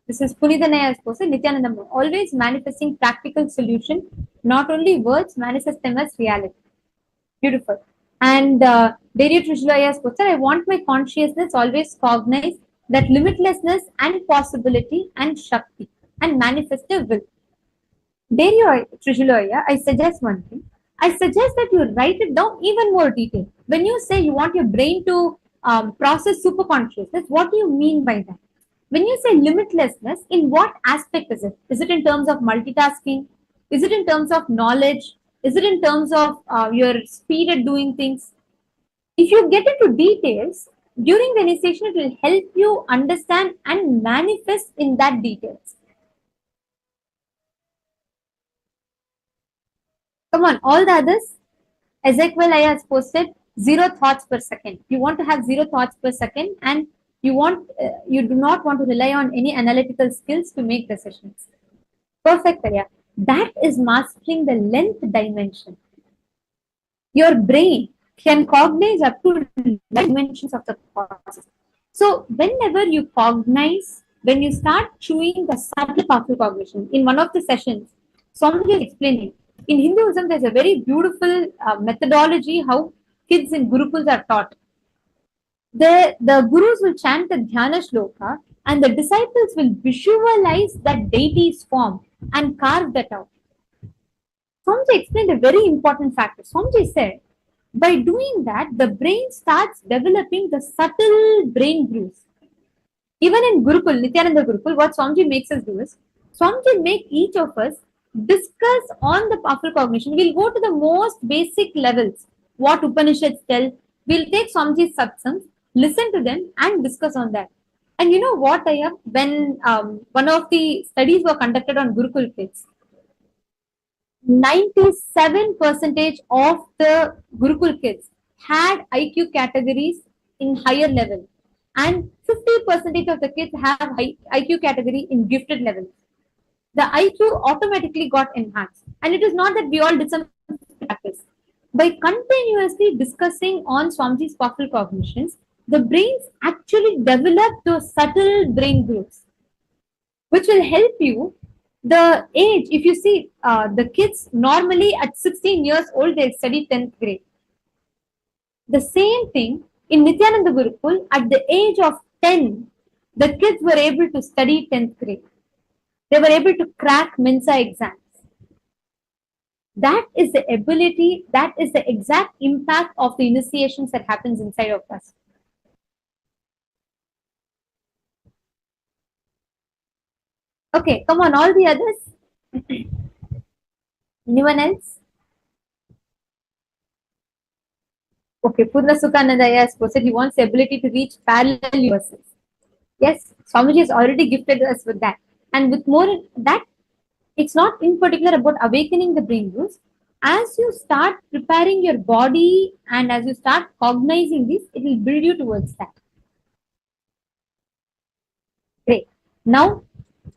this is Punithanaya has posted, Nithyananda, always manifesting practical solution, not only words, manifest them as reality. Beautiful. And Dario Trishulaya has posted, I want my consciousness always cognize that limitlessness and possibility and Shakti and manifest a will. Dario Trishulaya, I suggest one thing. I suggest that you write it down even more detail. When you say you want your brain to process superconsciousness, what do you mean by that? When you say limitlessness, in what aspect is it? Is it in terms of multitasking? Is it in terms of knowledge? Is it in terms of your speed at doing things? If you get into details, during the initiation, it will help you understand and manifest in that details. Come on, all the others. Ezekiel Aya has posted 0 thoughts per second. You want to have 0 thoughts per second, and you do not want to rely on any analytical skills to make decisions. Perfect, Aya. That is mastering the length dimension. Your brain can cognize up to dimensions of the process. So whenever you cognize, when you start chewing the subtle powerful cognition, in one of the sessions, somebody is explaining, in Hinduism, there's a very beautiful methodology how kids in Gurukuls are taught. The gurus will chant the Dhyana Shloka and the disciples will visualize that deity's form and carve that out. Swamiji explained a very important factor. Swamiji said, by doing that, the brain starts developing the subtle brain grooves. Even in Gurukul, Nithyananda Gurukul, what Swamiji makes us do is, Swamiji make each of us discuss on the powerful cognition. We'll go to the most basic levels, what Upanishads tell, We'll take Swamiji's satsangs, listen to them, and discuss on that. And you know what, Aya? When one of the studies were conducted on Gurukul kids, 97% of the Gurukul kids had IQ categories in higher level, and 50% of the kids have IQ category in gifted levels. The IQ automatically got enhanced, and it is not that we all did some practice. By continuously discussing on Swamiji's powerful cognitions, the brains actually develop those subtle brain groups, which will help you. The age, if you see, the kids normally at 16 years old, they study 10th grade. The same thing in Nithyananda Gurukul, at the age of 10, the kids were able to study 10th grade. They were able to crack Mensa exams. That is the ability, that is the exact impact of the initiations that happens inside of us. Okay, come on, all the others. Anyone else? Okay, Purna Sukhananda has posted he wants the ability to reach parallel universes. Yes, Swamiji has already gifted us with that. And with more that, it's not in particular about awakening the brain groups. As you start preparing your body and as you start cognizing this, it will build you towards that. Great. Now,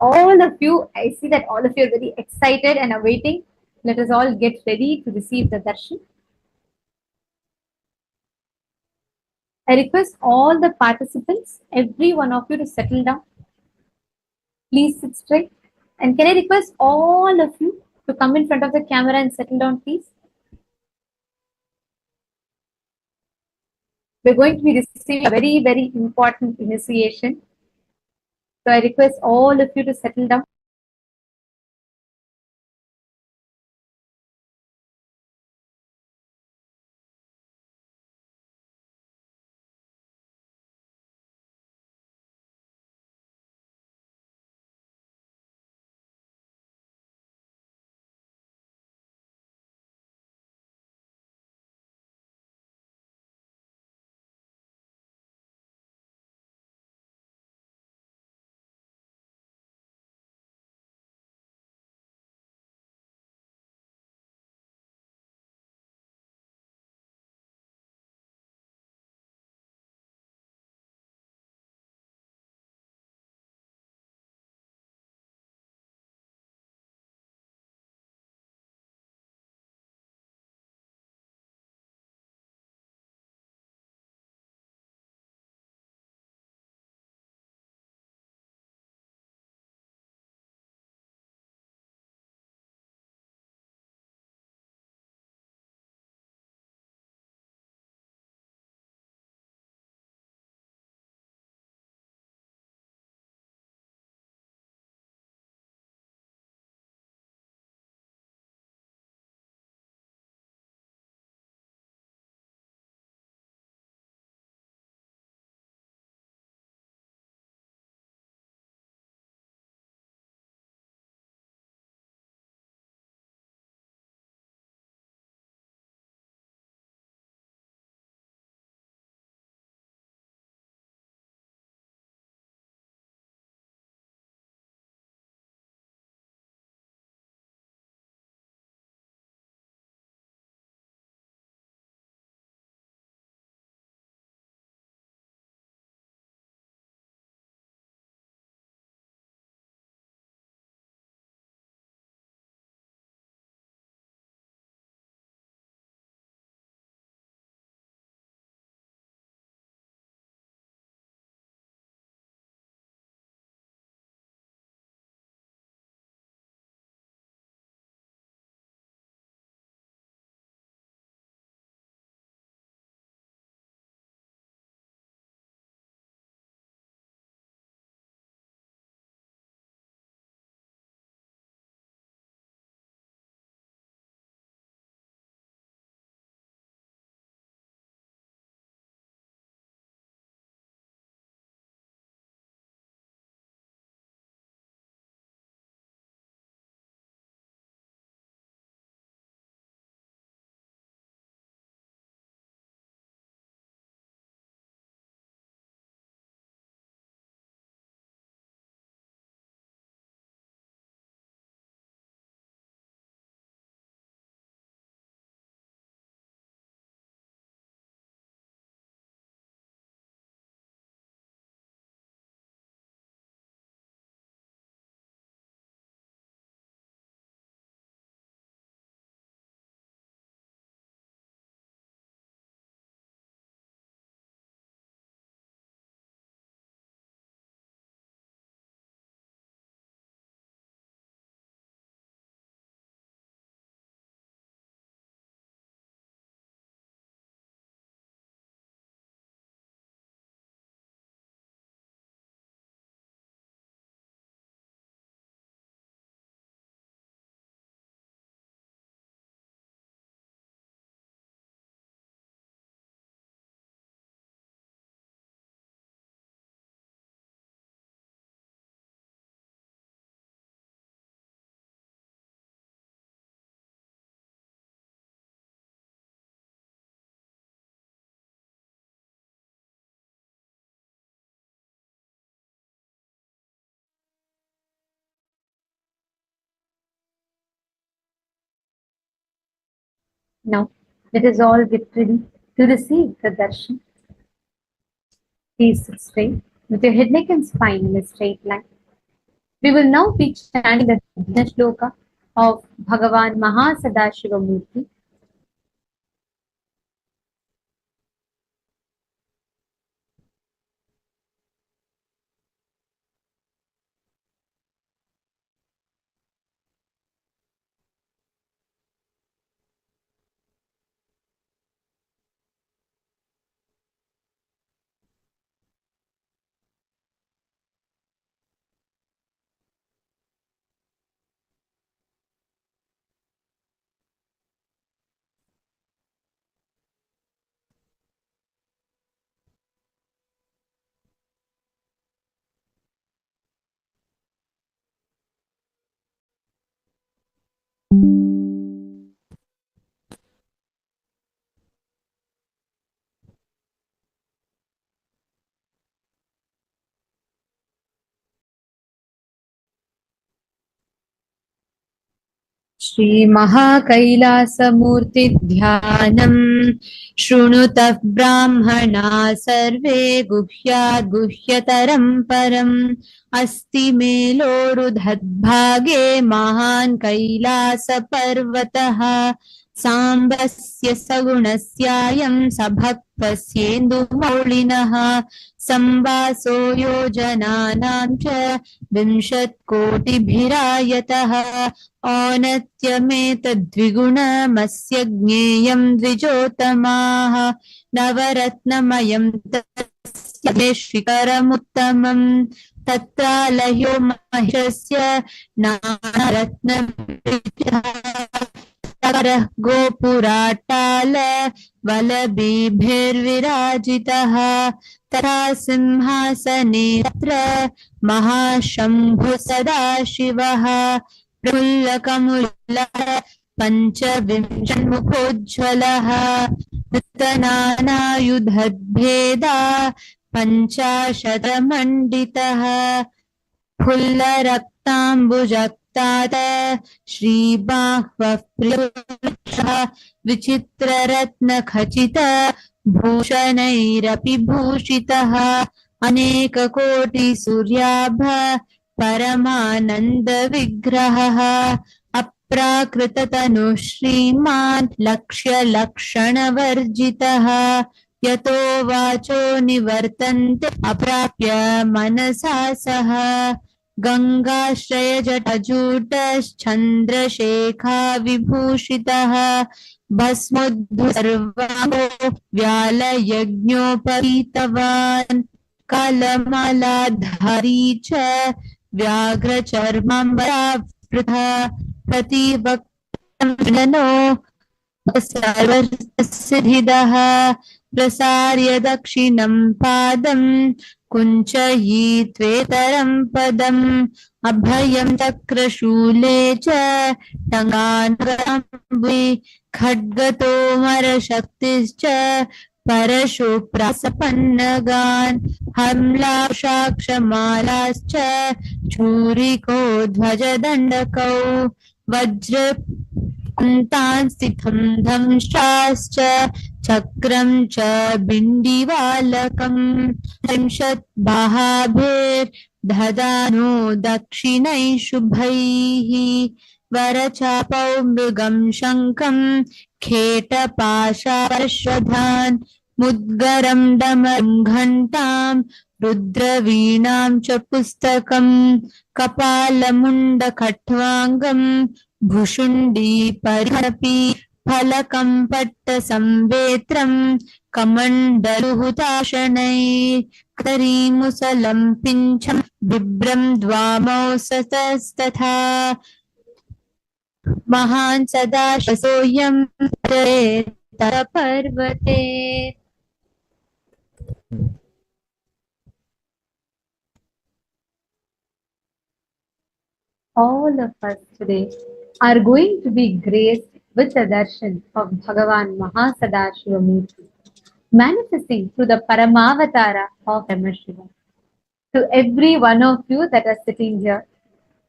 all of you, I see that all of you are very excited and awaiting. Let us all get ready to receive the darshan. I request all the participants, every one of you, to settle down. Please sit straight. And can I request all of you to come in front of the camera and settle down, please? We're going to be receiving a very, very important initiation. So I request all of you to settle down. Now, let us all get ready to receive the darshan. Please sit straight with your head, neck and spine in a straight line. We will now be chanting the Dhana Shloka of Bhagavan Mahasadashivamurti. Shri Mahakailasamurti Dhyanam Shrunutah Brahmana Sarve Guhyad Guhyataram Param Asti Melorudhadbhage Mahan Kailasa Parvataha Sambasya Sagunasyayam Sabhaktasyendu Maulinaha Sambaso Yojananam Cha Vimshat Koti Bhirayataha औनत्यमेतद्विगुणमस्य ज्ञेयं द्विजोतमाः नवरत्नमयं तस्य शिखरमुत्तमं तत्रालयो महिषस्य नानारत्नविग्रहः गोपुराट्टाल वलभिर्विराजितः तथा सिंहासने तत्र महाशम्भु सदाशिवः प्रफुल्लकमुल्लः पञ्चविंशन्मुखोज्ज्वलः नृतनानायुधद्भेदा पञ्चाशतमण्डितः फुल्लरक्ताम्बुजक्तात् श्रीबाह्वः प्रियः विचित्ररत्नखचित भूषणैरपि भूषितः अनेककोटिसूर्याभ परमानन्दविग्रहः अप्राकृततनुः श्रीमान् लक्ष्यलक्षणवर्जितः यतो वाचो निवर्तन्ते अप्राप्य मनसा सह गङ्गाश्रयजटजूटश्चन्द्रशेखा विभूषितः भस्मोद्धु सर्वाङ्गो व्यालयज्ञोपवीतवान् कालमालाधारी च व्याघ्रचर्माम्बरावृतः प्रतिवक्त्रनो सर्वसिद्धिदः प्रसार्य दक्षिणं पादं कुञ्चयित्वेतरं पदम् अभयं चक्रशूले च टङ्गान्वि खड्गतोमरशक्तिश्च परशुप्रासपन्नगान् हम्लाक्षमालाश्च चूरिको ध्वजदण्डकौ वज्रकुन्तान् स्थितं धंष्ट्राश्च चक्रं च बिण्डिवालकम् त्रिंशत् बाहाभिर्दधानो दक्षिणैः शुभैः वरचापौ मृगं शङ्खं खेटपाशाश्वधान् मुद्गरं डमरुं घण्टां रुद्रवीणां च पुस्तकं कपालमुण्डखट्वाङ्गं भुशुण्डी परिहपि फलकं पट्टसंवेत्रं कमण्डलुहुताशनैः करीमुसलं पिञ्छं बिभ्रं द्वामौ सतस्तथा महान् सदाशिवोऽयं पर्वते. All of us today are going to be graced with the darshan of Bhagavan Mahasadashivamurti, manifesting through the Paramavatara of Paramashiva. To every one of you that are sitting here,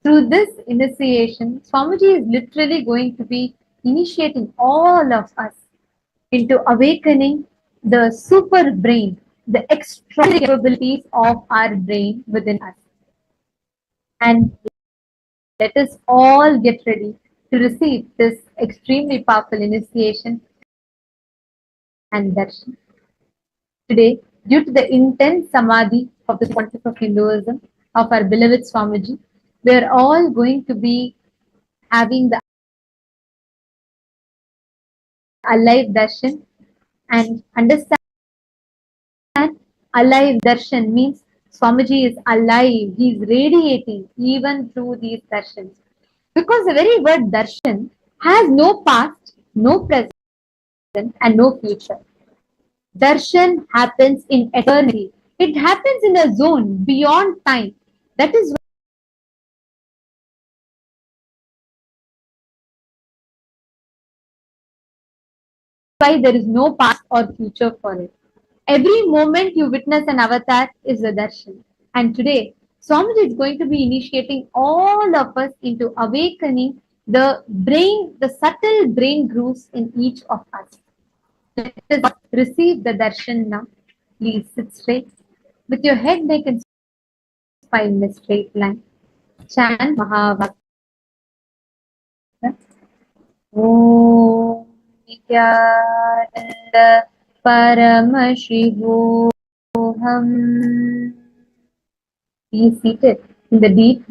through this initiation, Swamiji is literally going to be initiating all of us into awakening the super brain, the extraordinary capabilities of our brain within us. And let us all get ready to receive this extremely powerful initiation and darshan. Today, due to the intense samadhi of the Pontiff of Hinduism, of our beloved Swamiji, we are all going to be having the alive darshan and understand alive darshan means Swamiji is alive, he is radiating even through these darshans. Because the very word darshan has no past, no present, and no future. Darshan happens in eternity. It happens in a zone beyond time. That is why there is no past or future for it. Every moment you witness an avatar is a darshan. And today, Swamiji is going to be initiating all of us into awakening the brain, the subtle brain grooves in each of us. Let us receive the darshan now. Please sit straight with your head, neck, and spine in a straight line. Chant Mahavakya. Om Nithyananda Paramashivoham. Be seated in the deep